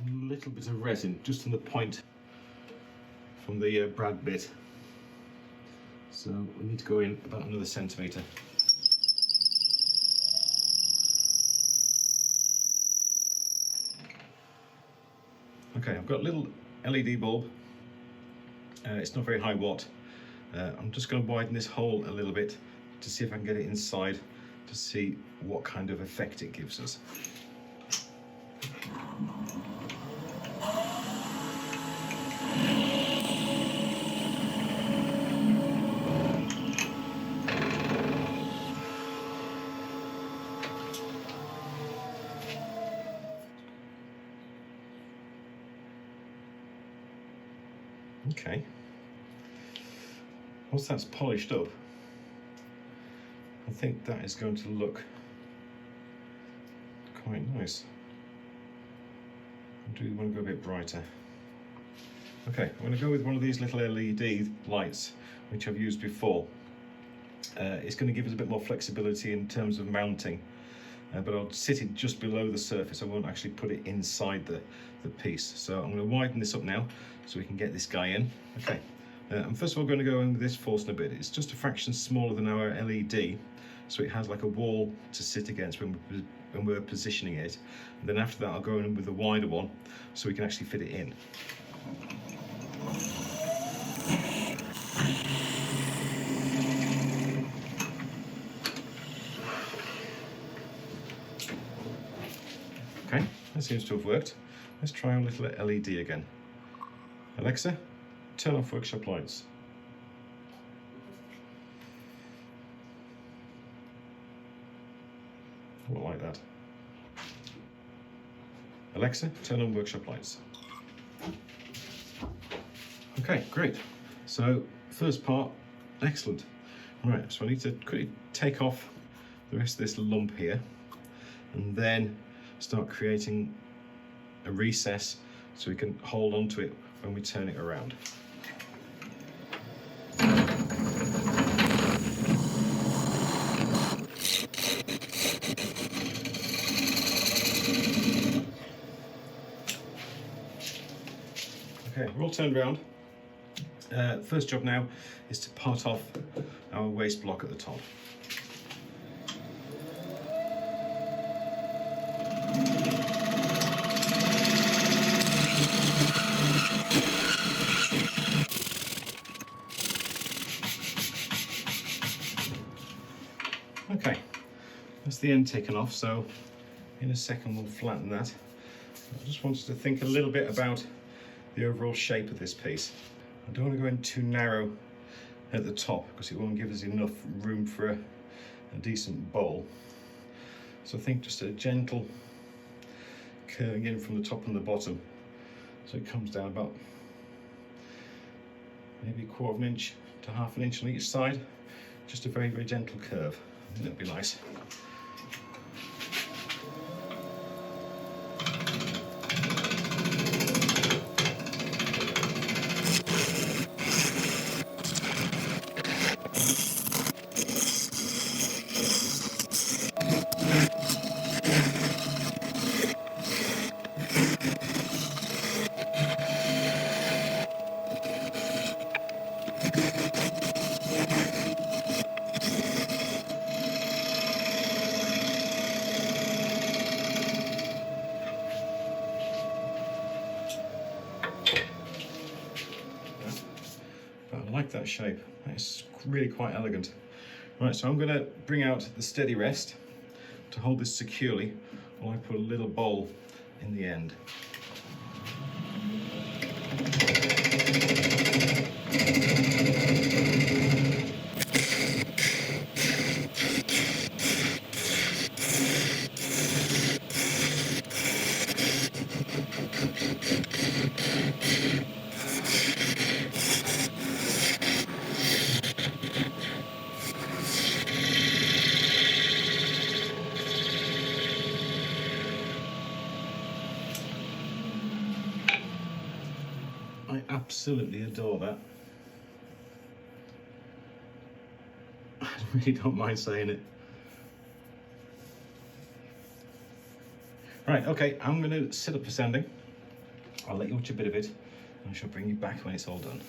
C: A little bit of resin just on the point from the brad bit, so we need to go in about another centimetre. Okay, I've got a little LED bulb. It's not very high watt. I'm just going to widen this hole a little bit to see if I can get it inside to see what kind of effect it gives us. Okay, once that's polished up, I think that is going to look quite nice. I do want to go a bit brighter. Okay, I'm going to go with one of these little LED lights which I've used before. It's going to give us a bit more flexibility in terms of mounting, but I'll sit it just below the surface. I won't actually put it inside the piece. So I'm going to widen this up now so we can get this guy in. Okay, I'm first of all going to go in with this Forstner bit. It's just a fraction smaller than our LED, so it has like a wall to sit against when we're positioning it. And then after that I'll go in with a wider one so we can actually fit it in. Okay, that seems to have worked. Let's try our little LED again. Alexa, turn off workshop lights. Not like that. Alexa, turn on workshop lights. Okay, great. So, first part, excellent. Right, so I need to quickly take off the rest of this lump here, and then start creating a recess so we can hold on to it when we turn it around. Okay, we're all turned around. First job now is to part off our waste block at the top. Okay, that's the end taken off, so in a second we'll flatten that. I just wanted to think a little bit about the overall shape of this piece. I don't want to go in too narrow at the top because it won't give us enough room for a decent bowl. So I think just a gentle curving in from the top and the bottom, so it comes down about maybe 1/4 of an inch to 1/2 an inch on each side. Just a very, very gentle curve. I think that'd be nice. I like that shape. It's really quite elegant. Right, so I'm going to bring out the steady rest to hold this securely while I put a little bowl in the end. I absolutely adore that. I really don't mind saying it. Right, okay, I'm going to set up for sanding. I'll let you watch a bit of it, and I shall bring you back when it's all done.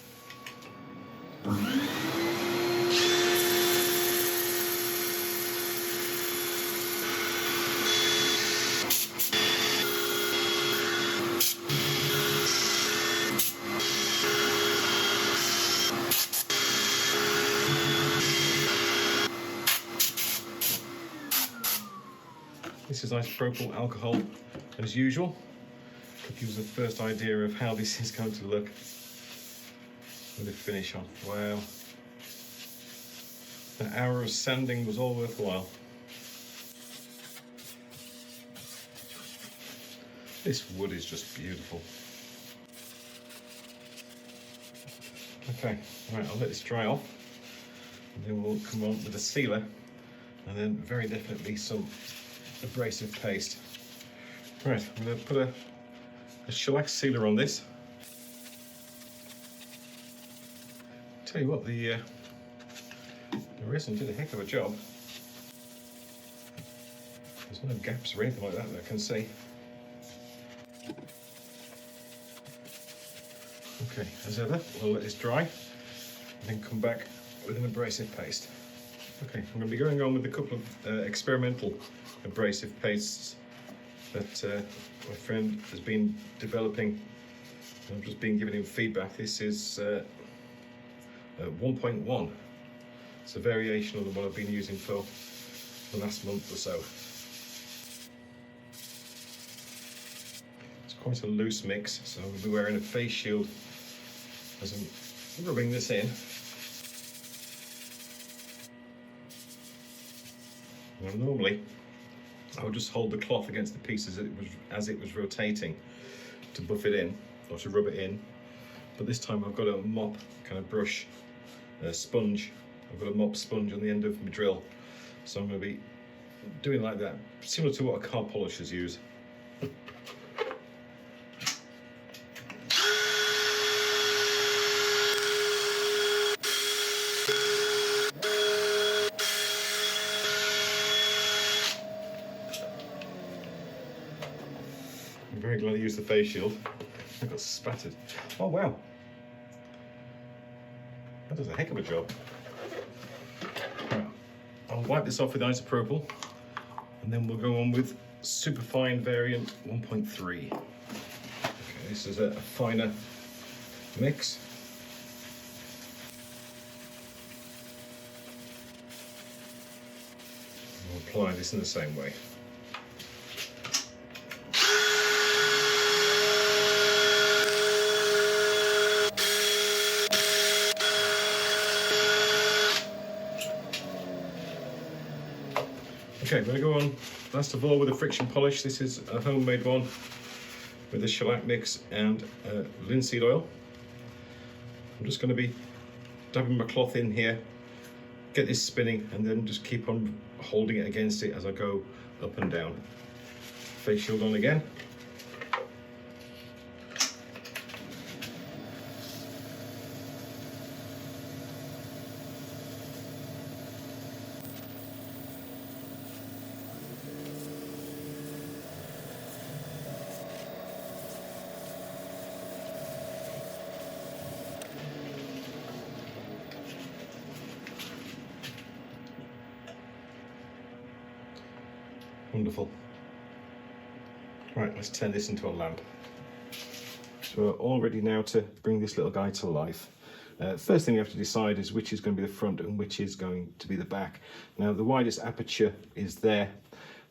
C: This is isopropyl alcohol as usual. To give us a first idea of how this is going to look with the finish on. Wow. The hour of sanding was all worthwhile. This wood is just beautiful. Okay, right, I'll let this dry off, and then we'll come on with a sealer, and then very definitely some abrasive paste. Right, I'm going to put a shellac sealer on this. Tell you what, the resin did a heck of a job. There's no gaps or anything like that I can see. Okay, as ever, we'll let this dry and then come back with an abrasive paste. Okay, I'm going to be going on with a couple of experimental abrasive pastes that my friend has been developing. I've just been giving him feedback. This is 1.1. It's a variation of the one I've been using for the last month or so. It's quite a loose mix, so I'm going to be wearing a face shield as I'm rubbing this in. Now, normally I would just hold the cloth against the pieces as it was rotating to buff it in or to rub it in, but this time I've got a mop kind of brush sponge. I've got a mop sponge on the end of my drill, so I'm going to be doing like that, similar to what a car polishers use. I'm very glad I used the face shield. I got spattered. Oh wow, that does a heck of a job. Right. I'll wipe this off with isopropyl, and then we'll go on with superfine variant 1.3. Okay, this is a finer mix. apply this in the same way. Okay, I'm going to go on last of all with a friction polish. This is a homemade one with a shellac mix and linseed oil. I'm just going to be dabbing my cloth in here, get this spinning, and then just keep on holding it against it as I go up and down. Face shield on again. Wonderful. Right, let's turn this into a lamp. So we're all ready now to bring this little guy to life. First thing you have to decide is which is going to be the front and which is going to be the back. Now the widest aperture is there.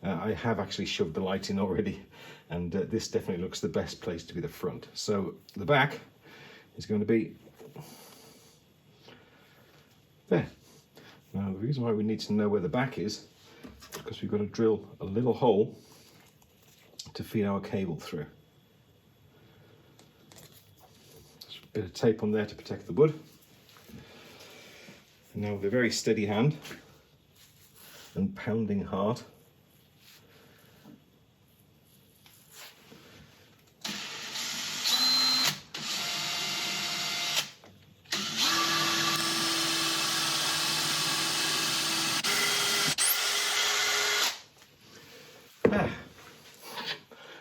C: I have actually shoved the light in already, and this definitely looks the best place to be the front. So the back is going to be there. Now the reason why we need to know where the back is because we've got to drill a little hole to feed our cable through. Just a bit of tape on there to protect the wood. And now with a very steady hand and pounding heart,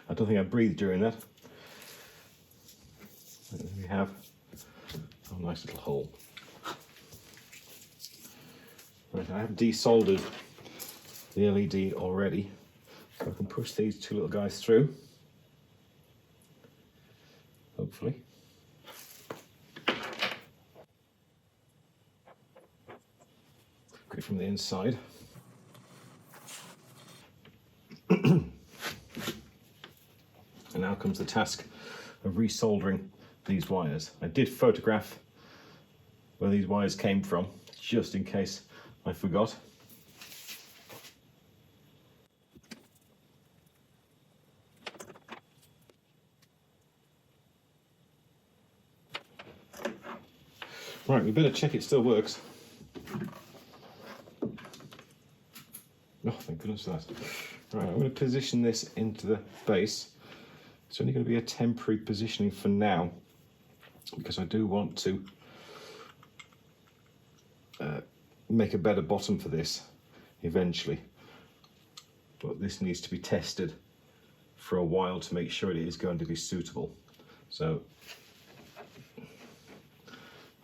C: I don't think I breathed during that. There we have a nice little hole. Right, I have desoldered the LED already, so I can push these two little guys through, hopefully. Go from the inside. And now comes the task of resoldering these wires. I did photograph where these wires came from, just in case I forgot. Right, we better check it still works. Oh, thank goodness for that. Right, I'm going to position this into the base. It's only going to be a temporary positioning for now, because I do want to make a better bottom for this eventually. But this needs to be tested for a while to make sure it is going to be suitable. So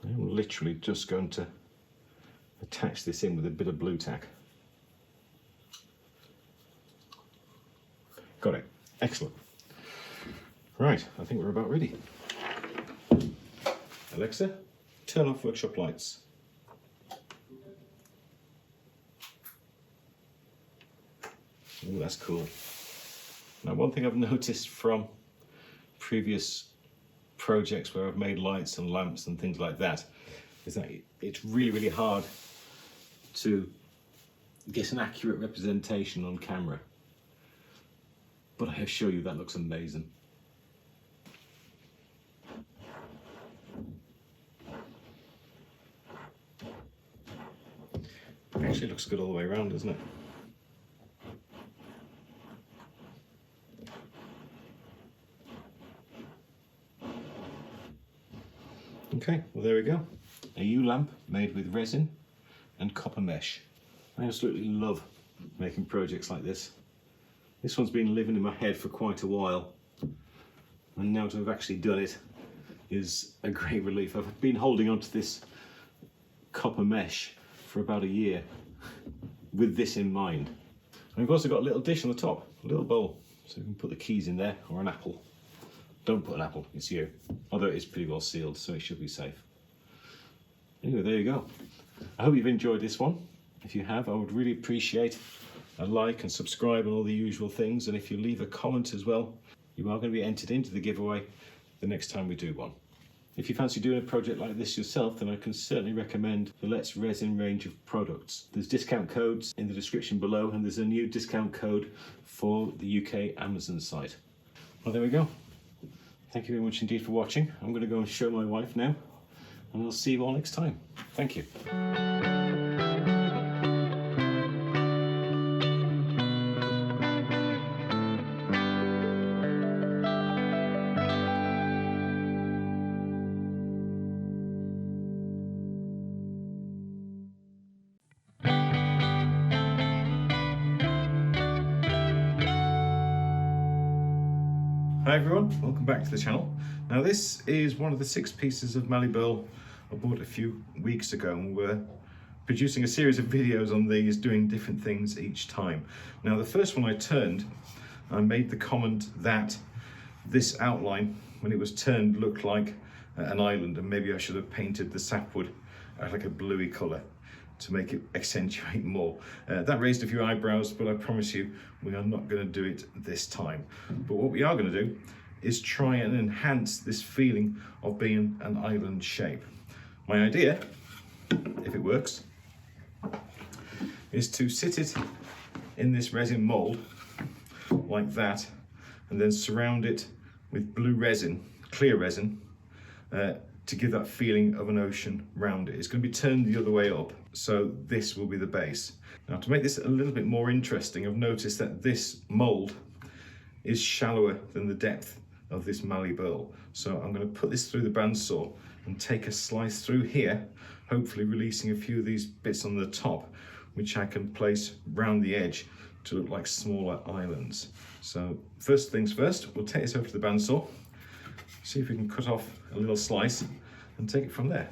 C: I'm literally just going to attach this in with a bit of blue tack. Got it. Excellent. Right, I think we're about ready. Alexa, turn off workshop lights. Ooh, that's cool. Now, one thing I've noticed from previous projects where I've made lights and lamps and things like that is that it's really, really hard to get an accurate representation on camera. But I assure you that looks amazing. Actually looks good all the way around, doesn't it? Okay, well there we go. A YEW lamp made with resin and copper mesh. I absolutely love making projects like this. This one's been living in my head for quite a while, and now to have actually done it is a great relief. I've been holding on to this copper mesh for about a year with this in mind. And we've also got a little dish on the top, a little bowl, so you can put the keys in there, or an apple. Don't put an apple, it's you. Although it is pretty well sealed, so it should be safe. Anyway, there you go. I hope you've enjoyed this one. If you have, I would really appreciate a like and subscribe and all the usual things. And if you leave a comment as well, you are going to be entered into the giveaway the next time we do one. If you fancy doing a project like this yourself, then I can certainly recommend the Let's Resin range of products. There's discount codes in the description below, and there's a new discount code for the UK Amazon site. Well, there we go. Thank you very much indeed for watching. I'm going to go and show my wife now, and I'll see you all next time. Thank you.
A: Hi everyone, welcome back to the channel. Now this is one of the 6 pieces of Mallee Burl I bought a few weeks ago, and we're producing a series of videos on these, doing different things each time. Now the first one I turned, I made the comment that this outline, when it was turned, looked like an island, and maybe I should have painted the sapwood like a bluey colour to make it accentuate more. That raised a few eyebrows, but I promise you we are not going to do it this time. But what we are going to do is try and enhance this feeling of being an island shape. My idea, if it works, is to sit it in this resin mould like that, and then surround it with blue resin, clear resin, to give that feeling of an ocean round it. It's going to be turned the other way up, so this will be the base. Now to make this a little bit more interesting, I've noticed that this mould is shallower than the depth of this Mallee Burl. So I'm going to put this through the bandsaw and take a slice through here, hopefully releasing a few of these bits on the top, which I can place round the edge to look like smaller islands. So first things first, we'll take this over to the bandsaw, see if we can cut off a little slice and take it from there.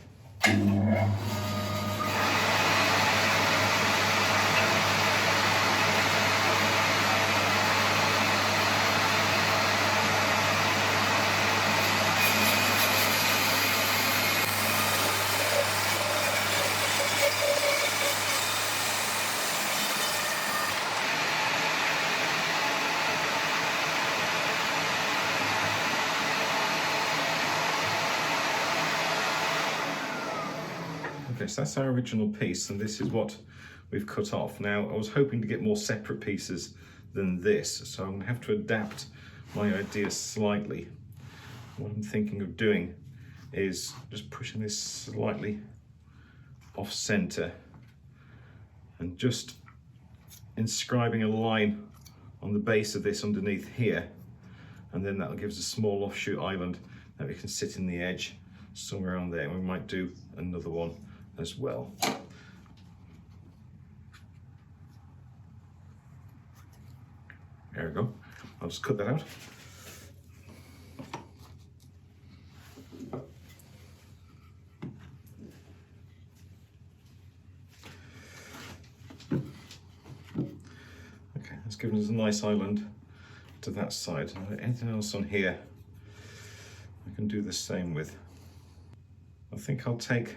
A: Okay, so that's our original piece, and this is what we've cut off. Now, I was hoping to get more separate pieces than this, so I'm going to have to adapt my idea slightly. What I'm thinking of doing is just pushing this slightly off center and just inscribing a line on the base of this underneath here, and then that gives a small offshoot island that we can sit in the edge somewhere around there. We might do another one as well. There we go. I'll just cut that out. Okay, that's given us a nice island to that side. Anything else on here I can do the same with. I think I'll take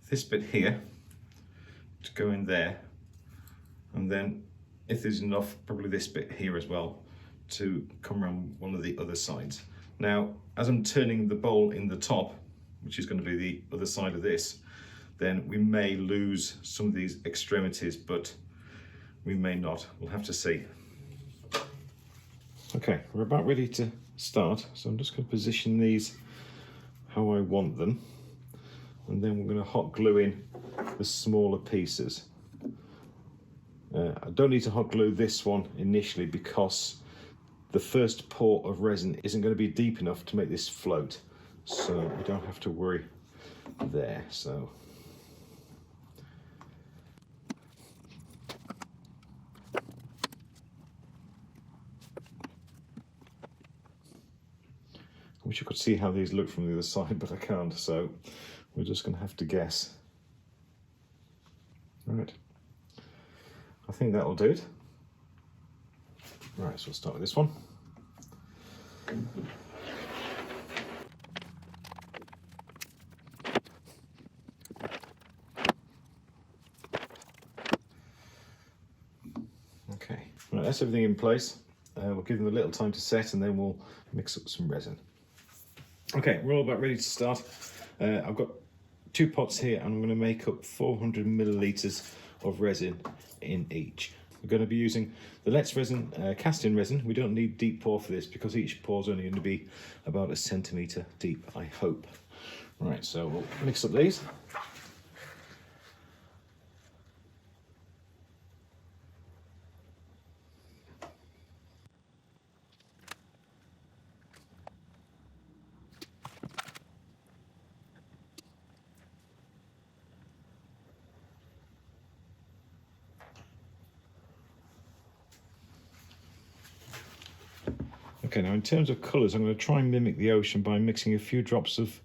A: this bit here to go in there, and then if there's enough, probably this bit here as well to come around one of the other sides. Now, as I'm turning the bowl in the top, which is going to be the other side of this, then we may lose some of these extremities, but we may not. We'll have to see. Okay, we're about ready to start, so I'm just going to position these how I want them, and then we're going to hot glue in the smaller pieces. I don't need to hot glue this one initially because the first pour of resin isn't going to be deep enough to make this float, so we don't have to worry there. So I wish I could see how these look from the other side, but I can't, so we're just going to have to guess. Right, I think that'll do it. Right, so we'll start with this one.
C: Right, that's everything in place. We'll give them a little time to set and then we'll mix up some resin. Okay, we're all about ready to start. I've got 2 pots here and I'm going to make up 400 millilitres of resin in each. We're going to be using the letsresin cast-in resin. We don't need deep pour for this because each pour is only going to be about 1 centimetre deep, I hope. Right, so we'll mix up these. Okay, now in terms of colours, I'm going to try and mimic the ocean by mixing a few drops of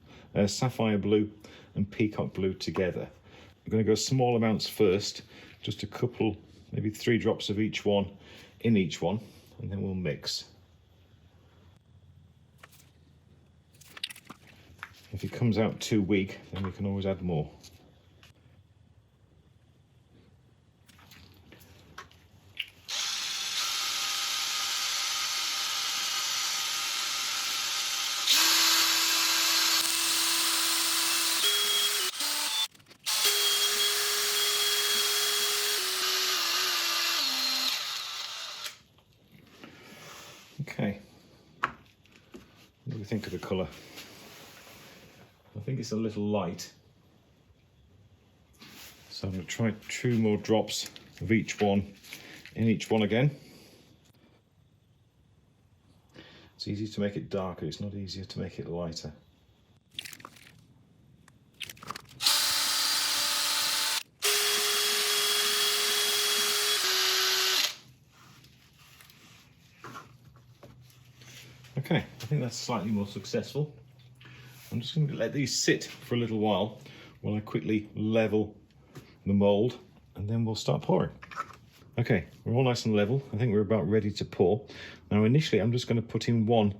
C: sapphire blue and peacock blue together. I'm going to go small amounts first, just a couple, maybe 3 drops of each one in each one, and then we'll mix. If it comes out too weak, then we can always add more. Okay, what do we think of the colour? I think it's a little light, so I'm going to try 2 more drops of each one in each one again. It's easy to make it darker, it's not easier to make it lighter. Okay, I think that's slightly more successful. I'm just going to let these sit for a little while I quickly level the mould, and then we'll start pouring. Okay, we're all nice and level. I think we're about ready to pour. Now initially I'm just going to put in 1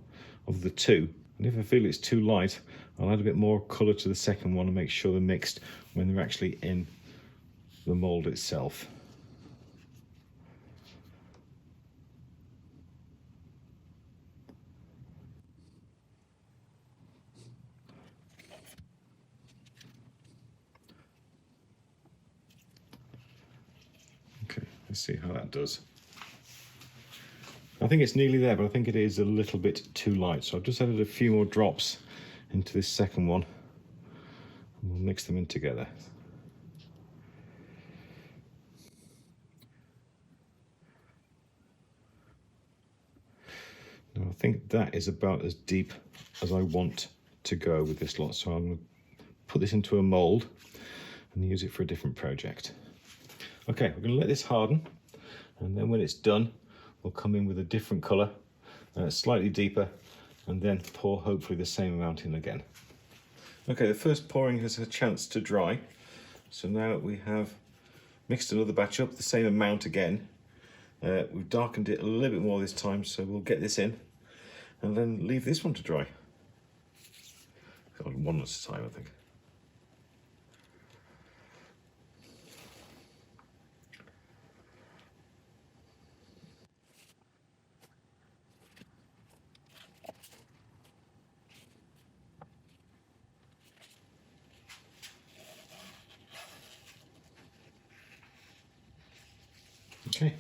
C: of the 2, and if I feel it's too light, I'll add a bit more colour to the second one and make sure they're mixed when they're actually in the mould itself. Okay, let's see how that does. I think it's nearly there, but I think it is a little bit too light. So I've just added a few more drops into this second one, and we'll mix them in together. Now I think that is about as deep as I want to go with this lot. So I'm going to put this into a mould and use it for a different project. Okay, we're going to let this harden, and then when it's done, we'll come in with a different colour, slightly deeper, and then pour hopefully the same amount in again. Okay, the first pouring has a chance to dry, so now we have mixed another batch up, the same amount again. We've darkened it a little bit more this time, so we'll get this in, and then leave this one to dry. Got 1 at a time, I think. Okay,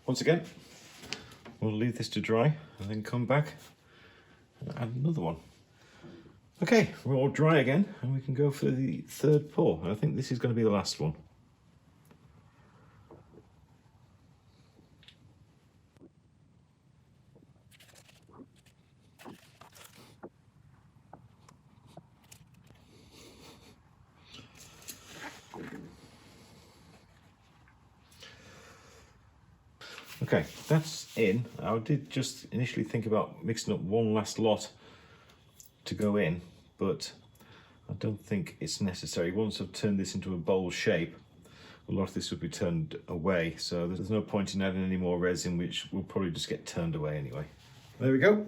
C: once again, we'll leave this to dry and then come back and add another one. Okay, we're all dry again and we can go for the 3rd pour. I think this is going to be the last one. Okay, that's in. I did just initially think about mixing up 1 last lot to go in, but I don't think it's necessary. Once I've turned this into a bowl shape, a lot of this will be turned away, so there's no point in adding any more resin, which will probably just get turned away anyway. There we go,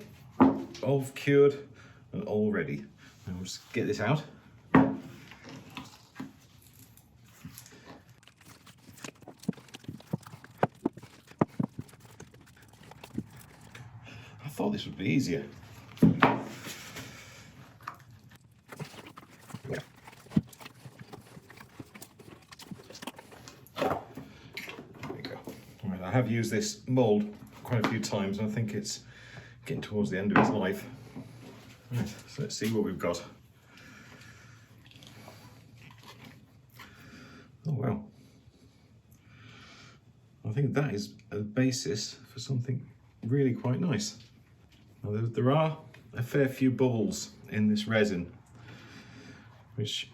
C: all cured and all ready. Now we'll just get this out.
A: thought this would be easier. I have used this mould quite a few times, and I think it's getting towards the end of its life. Right, so let's see what we've got. Oh wow. I think that is a basis for something really quite nice. Now, there are a fair few bubbles in this resin, which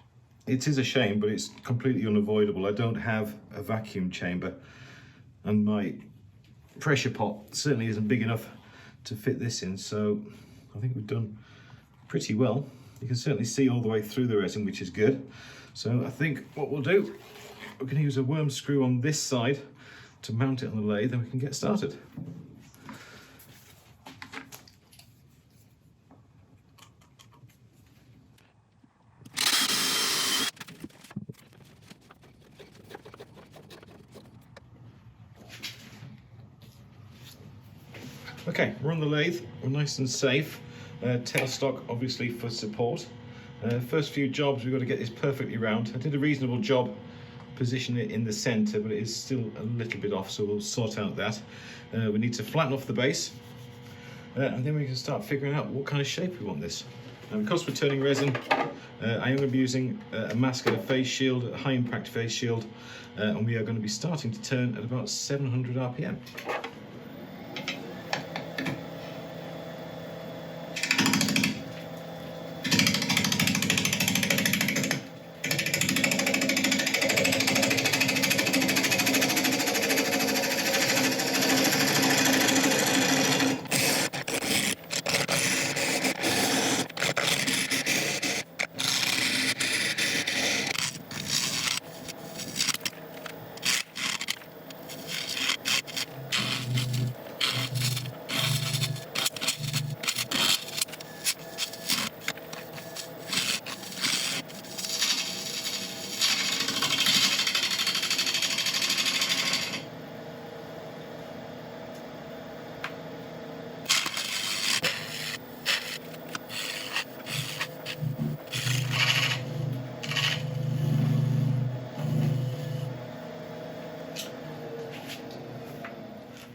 A: it is a shame, but it's completely unavoidable. I don't have a vacuum chamber, and my pressure pot certainly isn't big enough to fit this in, so I think we've done pretty well. You can certainly see all the way through the resin, which is good. So I think what we'll do, we're going to use a worm screw on this side to mount it on the lathe, and we can get started. Okay, we're on the lathe, we're nice and safe. Tailstock obviously for support. First few jobs, we've got to get this perfectly round. I did a reasonable job positioning it in the centre, but it is still a little bit off, so we'll sort out that. We need to flatten off the base, and then we can start figuring out what kind of shape we want this. Now, because we're turning resin, I am going to be using a mask and a face shield, a high impact face shield, and we are going to be starting to turn at about 700 RPM.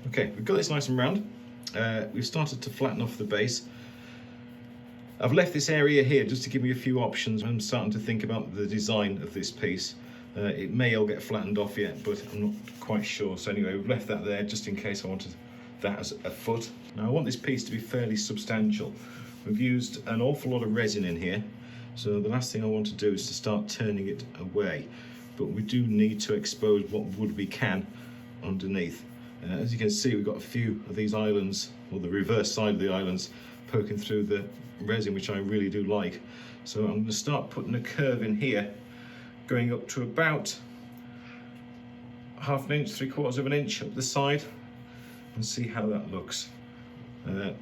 A: Okay, we've got this nice and round. We've started to flatten off the base. I've left this area here just to give me a few options. I'm starting to think about the design of this piece. It may all get flattened off yet, but I'm not quite sure. So anyway, we've left that there just in case I wanted that as a foot. Now I want this piece to be fairly substantial. We've used an awful lot of resin in here, so the last thing I want to do is to start turning it away. But we do need to expose what wood we can underneath. As you can see, we've got a few of these islands, or the reverse side of the islands, poking through the resin, which I really do like. So I'm going to start putting a curve in here, going up to about half an inch, 3/4 of an inch up the side, and see how that looks. I'm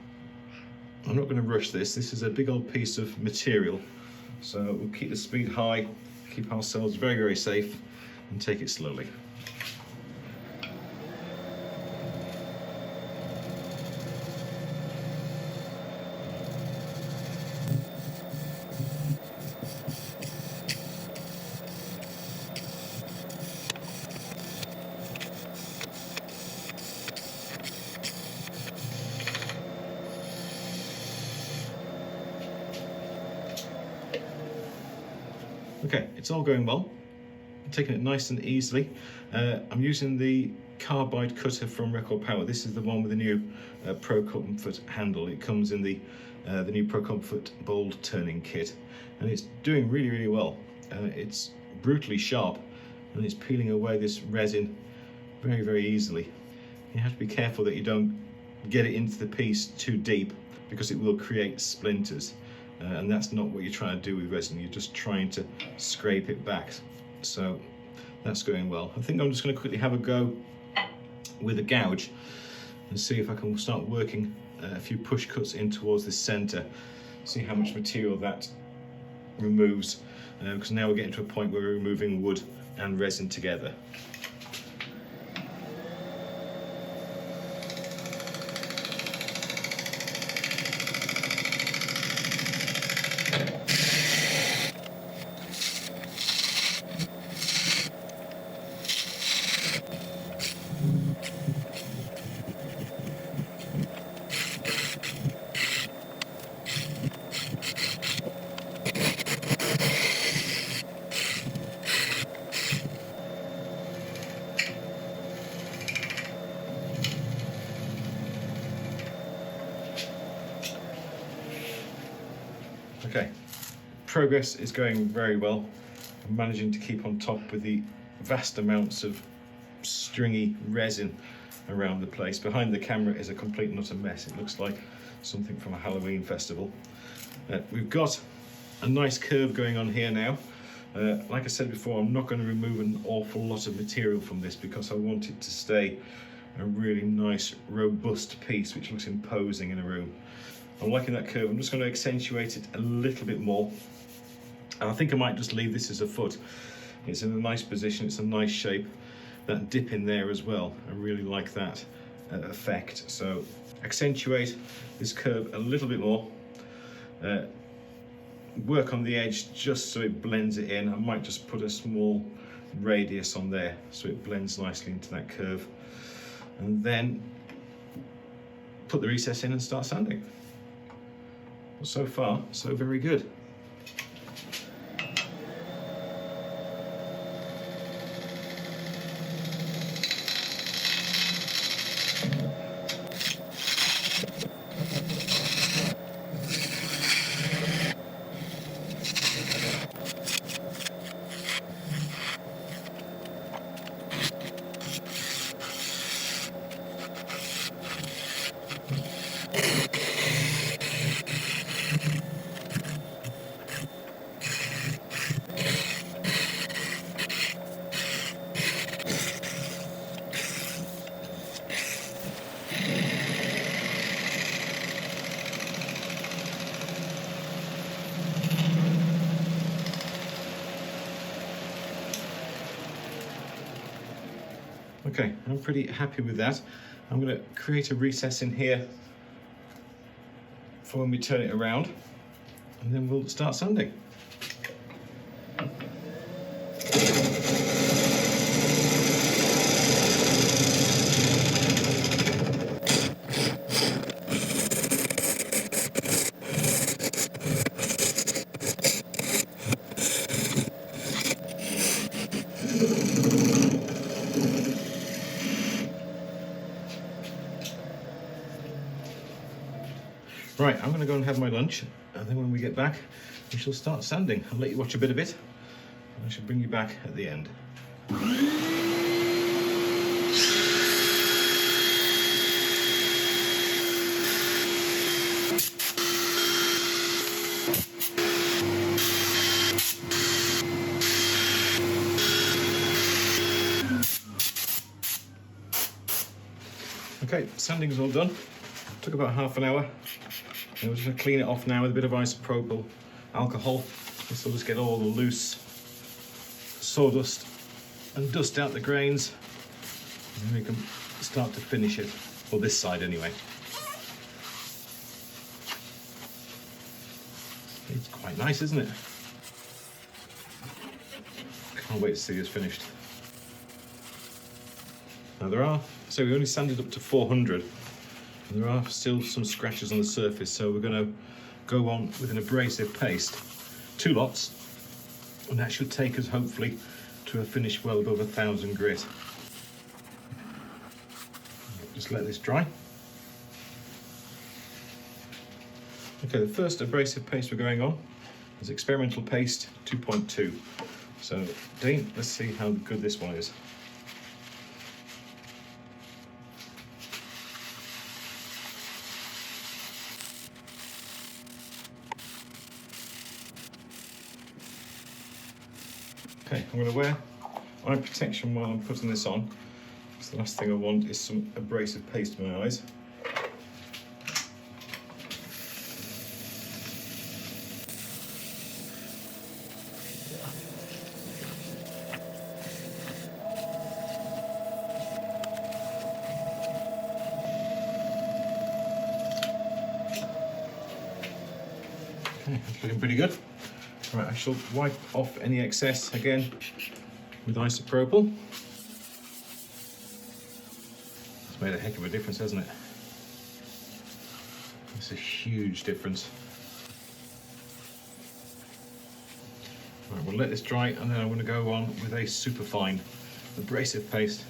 A: not going to rush this. This is a big old piece of material, so we'll keep the speed high, keep ourselves very, very safe, and take it slowly. Okay, it's all going well. I'm taking it nice and easily. I'm using the carbide cutter from Record Power. This is the one with the new Pro Comfort handle. It comes in the new Pro Comfort bold turning kit, and it's doing really, really well. It's brutally sharp, and it's peeling away this resin very, very easily. You have to be careful that you don't get it into the piece too deep, because it will create splinters. And that's not what you're trying to do with resin. You're just trying to scrape it back. So that's going well. I think I'm just going to quickly have a go with a gouge and see if I can start working a few push cuts in towards the center, see how much material that removes, because now we're getting to a point where we're removing wood and resin together.
C: progress is going very well. I'm managing to keep on top with the vast amounts of stringy resin around the place. Behind the camera is a complete and utter mess. It looks like something from a Halloween festival. We've got a nice curve going on here now. Like I said before, I'm not going to remove an awful lot of material from this because I want it to stay a really nice robust piece which looks imposing in a room. I'm liking that curve. I'm just going to accentuate it a little bit more. And I think I might just leave this as a foot. It's in a nice position, it's a nice shape. That dip in there as well, I really like that effect. So accentuate this curve a little bit more. Work on the edge just so it blends it in. I might just put a small radius on there so it blends nicely into that curve. And then put the recess in and start sanding. Well, so far, so very good. Okay, I'm pretty happy with that. I'm going to create a recess in here for when we turn it around, and then we'll start sanding. Right, I'm going to go and have my lunch, and then when we get back, we shall start sanding. I'll let you watch a bit of it, and I shall bring you back at the end. Okay, sanding's all done. Took about half an hour. And we're just going to clean it off now with a bit of isopropyl alcohol. This will just get all the loose sawdust and dust out the grains. And then we can start to finish it, or this side anyway. It's quite nice, isn't it? Can't wait to see this finished. Now so we only sanded up to 400. And there are still some scratches on the surface, so we're going to go on with an abrasive paste, 2 lots, and that should take us hopefully to a finish well above 1,000 grit. Just let this dry. Okay, the first abrasive paste we're going on is experimental paste 2.2. So Dean, let's see how good this one is. Okay, I'm going to wear eye protection while I'm putting this on, because the last thing I want is some abrasive paste in my eyes. Okay, that's looking pretty good. Right, I shall wipe off any excess again with isopropyl. It's made a heck of a difference, hasn't it? It's a huge difference. Right, we'll let this dry, and then I'm going to go on with a superfine abrasive paste.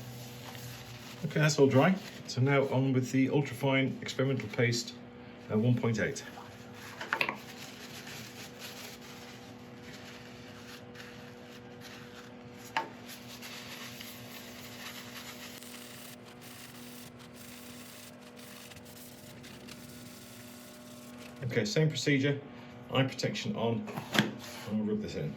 C: Okay, that's all dry. So now on with the ultrafine experimental paste 1.8. Okay, same procedure, eye protection on, and I'll rub this in.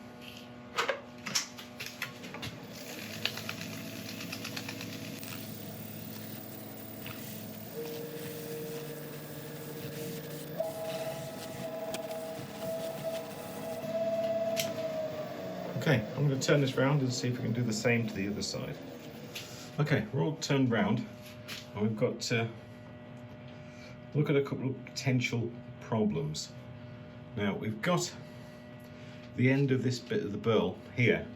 C: Okay, I'm going to turn this round and see if we can do the same to the other side. Okay, we're all turned round, and we've got to look at a couple of potential problems. Now, we've got the end of this bit of the burl here,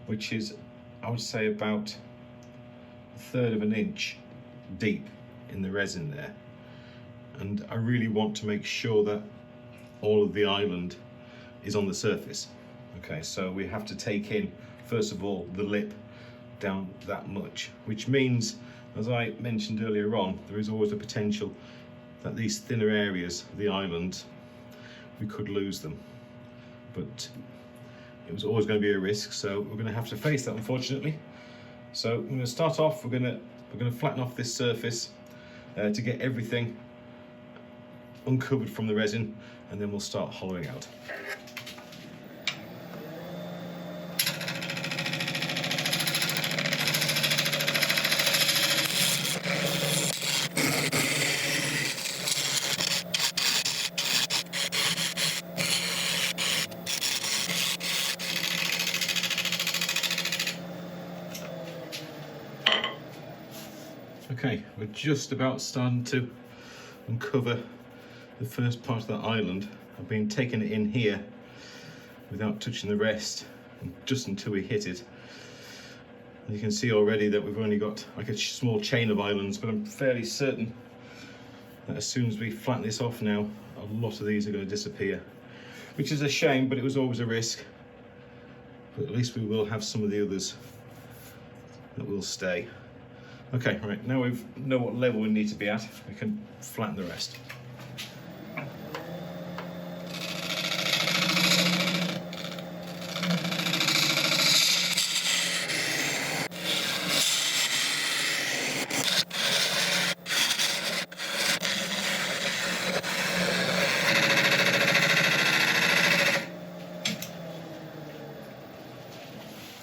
C: which is, I would say, about 1/3 of an inch deep in the resin there. And I really want to make sure that all of the island is on the surface. Okay, so we have to take in, first of all, the lip down that much, which means, as I mentioned earlier on, there is always a potential that these thinner areas of the island, we could lose them. But it was always going to be a risk, so we're going to have to face that, unfortunately. So I'm going to start off, we're going to flatten off this surface to get everything uncovered from the resin, and then we'll start hollowing out. Okay, we're just about starting to uncover the first part of that island. I've been taking it in here without touching the rest, and just until we hit it. And you can see already that we've only got like a small chain of islands, but I'm fairly certain that as soon as we flatten this off now, a lot of these are going to disappear, which is a shame, but it was always a risk. But at least we will have some of the others that will stay. Okay, right, now we know what level we need to be at, we can flatten the rest.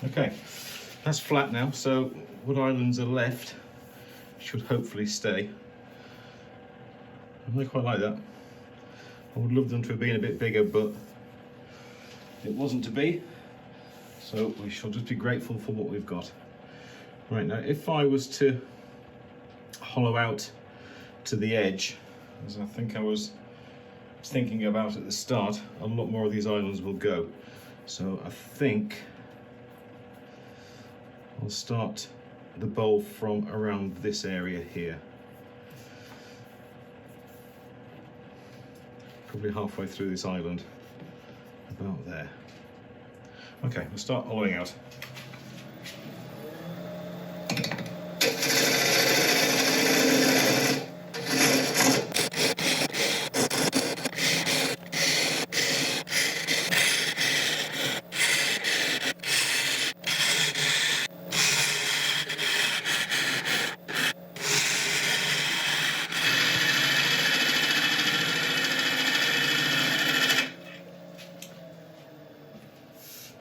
C: Okay, that's flat now, so what islands are left should hopefully stay. I quite like that. I would love them to have been a bit bigger, but it wasn't to be, so we shall just be grateful for what we've got. Right, now if I was to hollow out to the edge, as I think I was thinking about at the start, a lot more of these islands will go. So I think I'll start the bowl from around this area here. Probably halfway through this island, about there. Okay, we'll start hollowing out.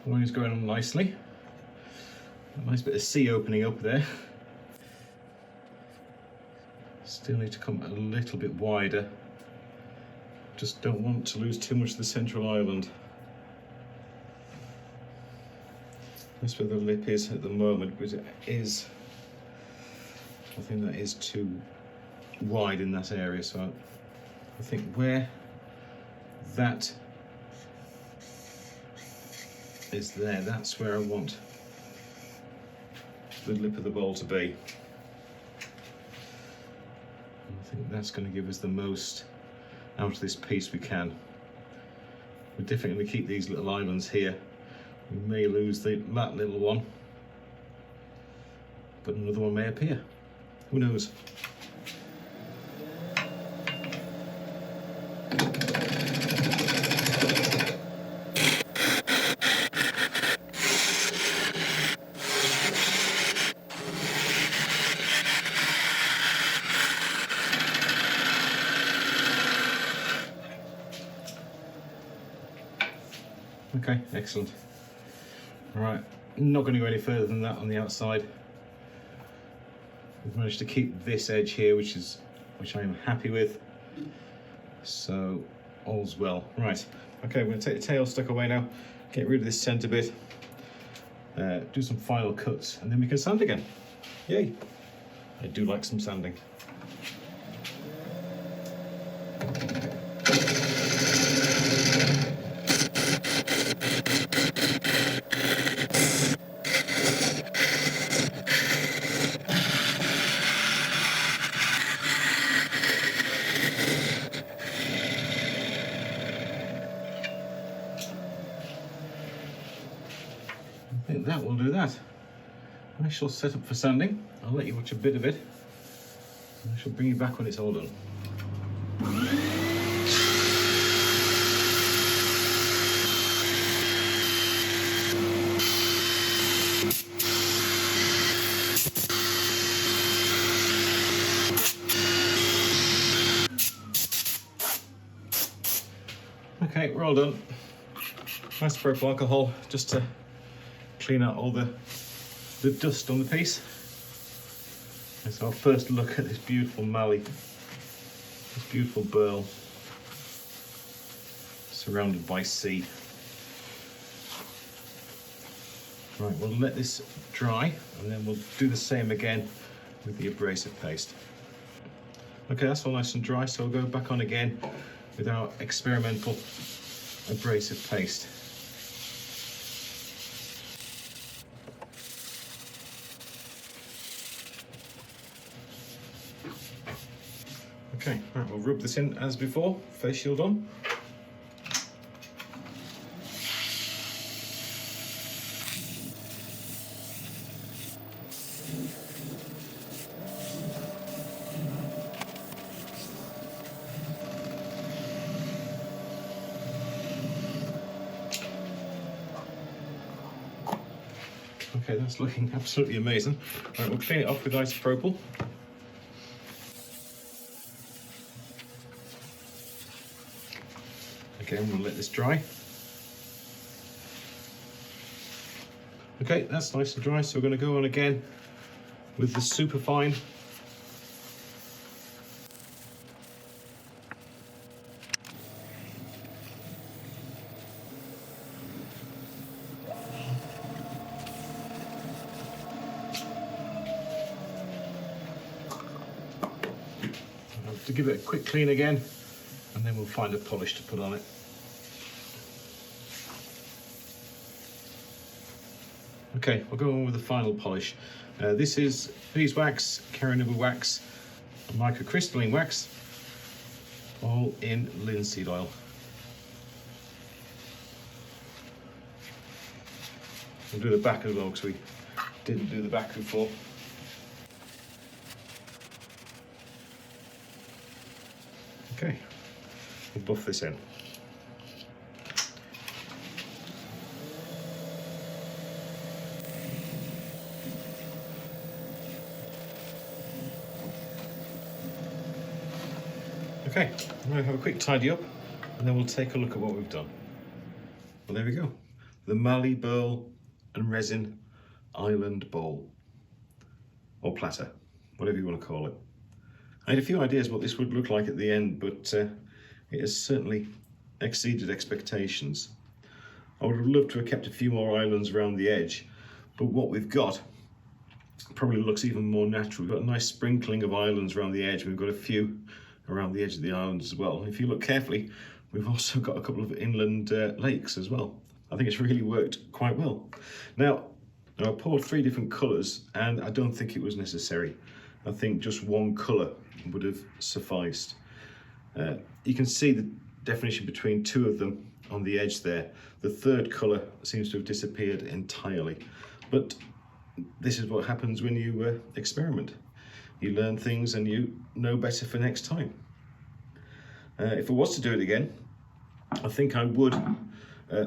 C: One is going on nicely. A nice bit of sea opening up there. Still need to come a little bit wider. Just don't want to lose too much of the central island. That's where the lip is at the moment, but it is, I think that is too wide in that area, so I think where that is there, that's where I want the lip of the bowl to be. I think that's going to give us the most out of this piece we can. We're definitely going to keep these little islands here. We may lose that little one, but another one may appear. Who knows? Okay, excellent. All right, not going to go any further than that on the outside. We've managed to keep this edge here, which I am happy with. So all's well. Right, okay, we're going to take the tail stuck away now, get rid of this centre bit, do some final cuts, and then we can sand again. Yay! I do like some sanding. I think that will do that. I shall set up for sanding. I'll let you watch a bit of it. I shall bring you back when it's all done. Okay, we're all done. Nice purple alcohol just to clean out all the dust on the piece. And so I'll first look at this beautiful Mallee, this beautiful Burl, surrounded by sea. Right, we'll let this dry and then we'll do the same again with the abrasive paste. Okay, that's all nice and dry, so we'll go back on again with our experimental abrasive paste. Okay, right, we'll rub this in as before, face shield on. Okay, that's looking absolutely amazing. Right, we'll clean it off with isopropyl. Again, we'll let this dry. Okay, that's nice and dry, so we're going to go on again with the superfine. To give it a quick clean again, and then we'll find a polish to put on it. Okay, we'll go on with the final polish. This is beeswax, carrot wax, microcrystalline wax, all in linseed oil. We'll do the back as well because we didn't do the back before. Okay, we'll buff this in. Okay, I'm going to have a quick tidy up and then we'll take a look at what we've done. Well, there we go. The Mallee Burl and Resin Island Bowl. Or platter, whatever you want to call it. I had a few ideas what this would look like at the end, but it has certainly exceeded expectations. I would have loved to have kept a few more islands around the edge, but what we've got probably looks even more natural. We've got a nice sprinkling of islands around the edge. We've got a few around the edge of the islands as well. And if you look carefully, we've also got a couple of inland lakes as well. I think it's really worked quite well. Now I poured 3 different colours and I don't think it was necessary. I think just one colour would have sufficed. You can see the definition between 2 of them on the edge there. The third colour seems to have disappeared entirely. But this is what happens when you experiment. You learn things and you know better for next time. If I was to do it again, I think I would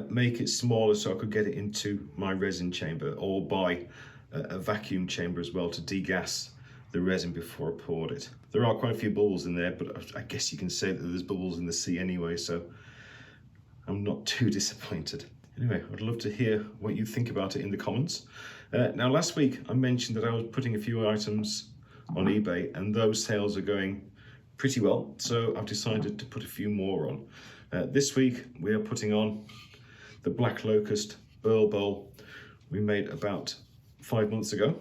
C: make it smaller so I could get it into my resin chamber, or buy a vacuum chamber as well to degas the resin before I poured it. There are quite a few bubbles in there, but I guess you can say that there's bubbles in the sea anyway, so I'm not too disappointed.
A: Anyway, I'd love to hear what you think about it in the comments. Now, last week I mentioned that I was putting a few items on eBay and those sales are going pretty well, so I've decided to put a few more on. This week we are putting on the Black Locust Burl Bowl we made about 5 months ago.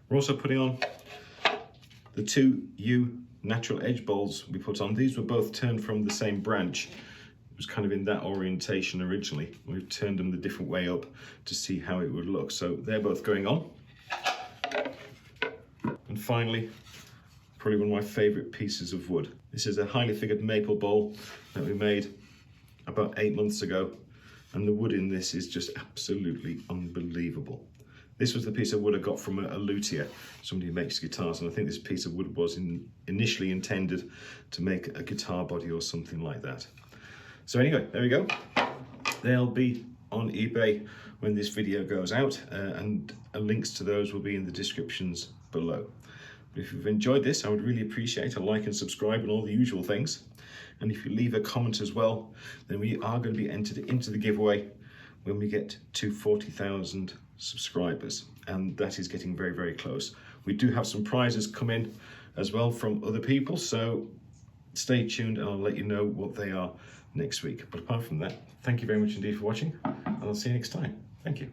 A: We're also putting on the 2 YEW natural edge bowls we put on. These were both turned from the same branch. It was kind of in that orientation originally. We've turned them the different way up to see how it would look. So they're both going on. And finally, probably one of my favourite pieces of wood. This is a highly figured maple bowl that we made about 8 months ago. And the wood in this is just absolutely unbelievable. This was the piece of wood I got from a luthier, somebody who makes guitars, and I think this piece of wood was initially intended to make a guitar body or something like that. So anyway, there we go. They'll be on eBay when this video goes out, and links to those will be in the descriptions below. But if you've enjoyed this, I would really appreciate a like and subscribe and all the usual things. And if you leave a comment as well, then we are going to be entered into the giveaway when we get to 40,000 subscribers, and that is getting very, very close. We do have some prizes come in as well from other people, so stay tuned and I'll let you know what they are next week. But apart from that, thank you very much indeed for watching, and I'll see you next time. Thank you.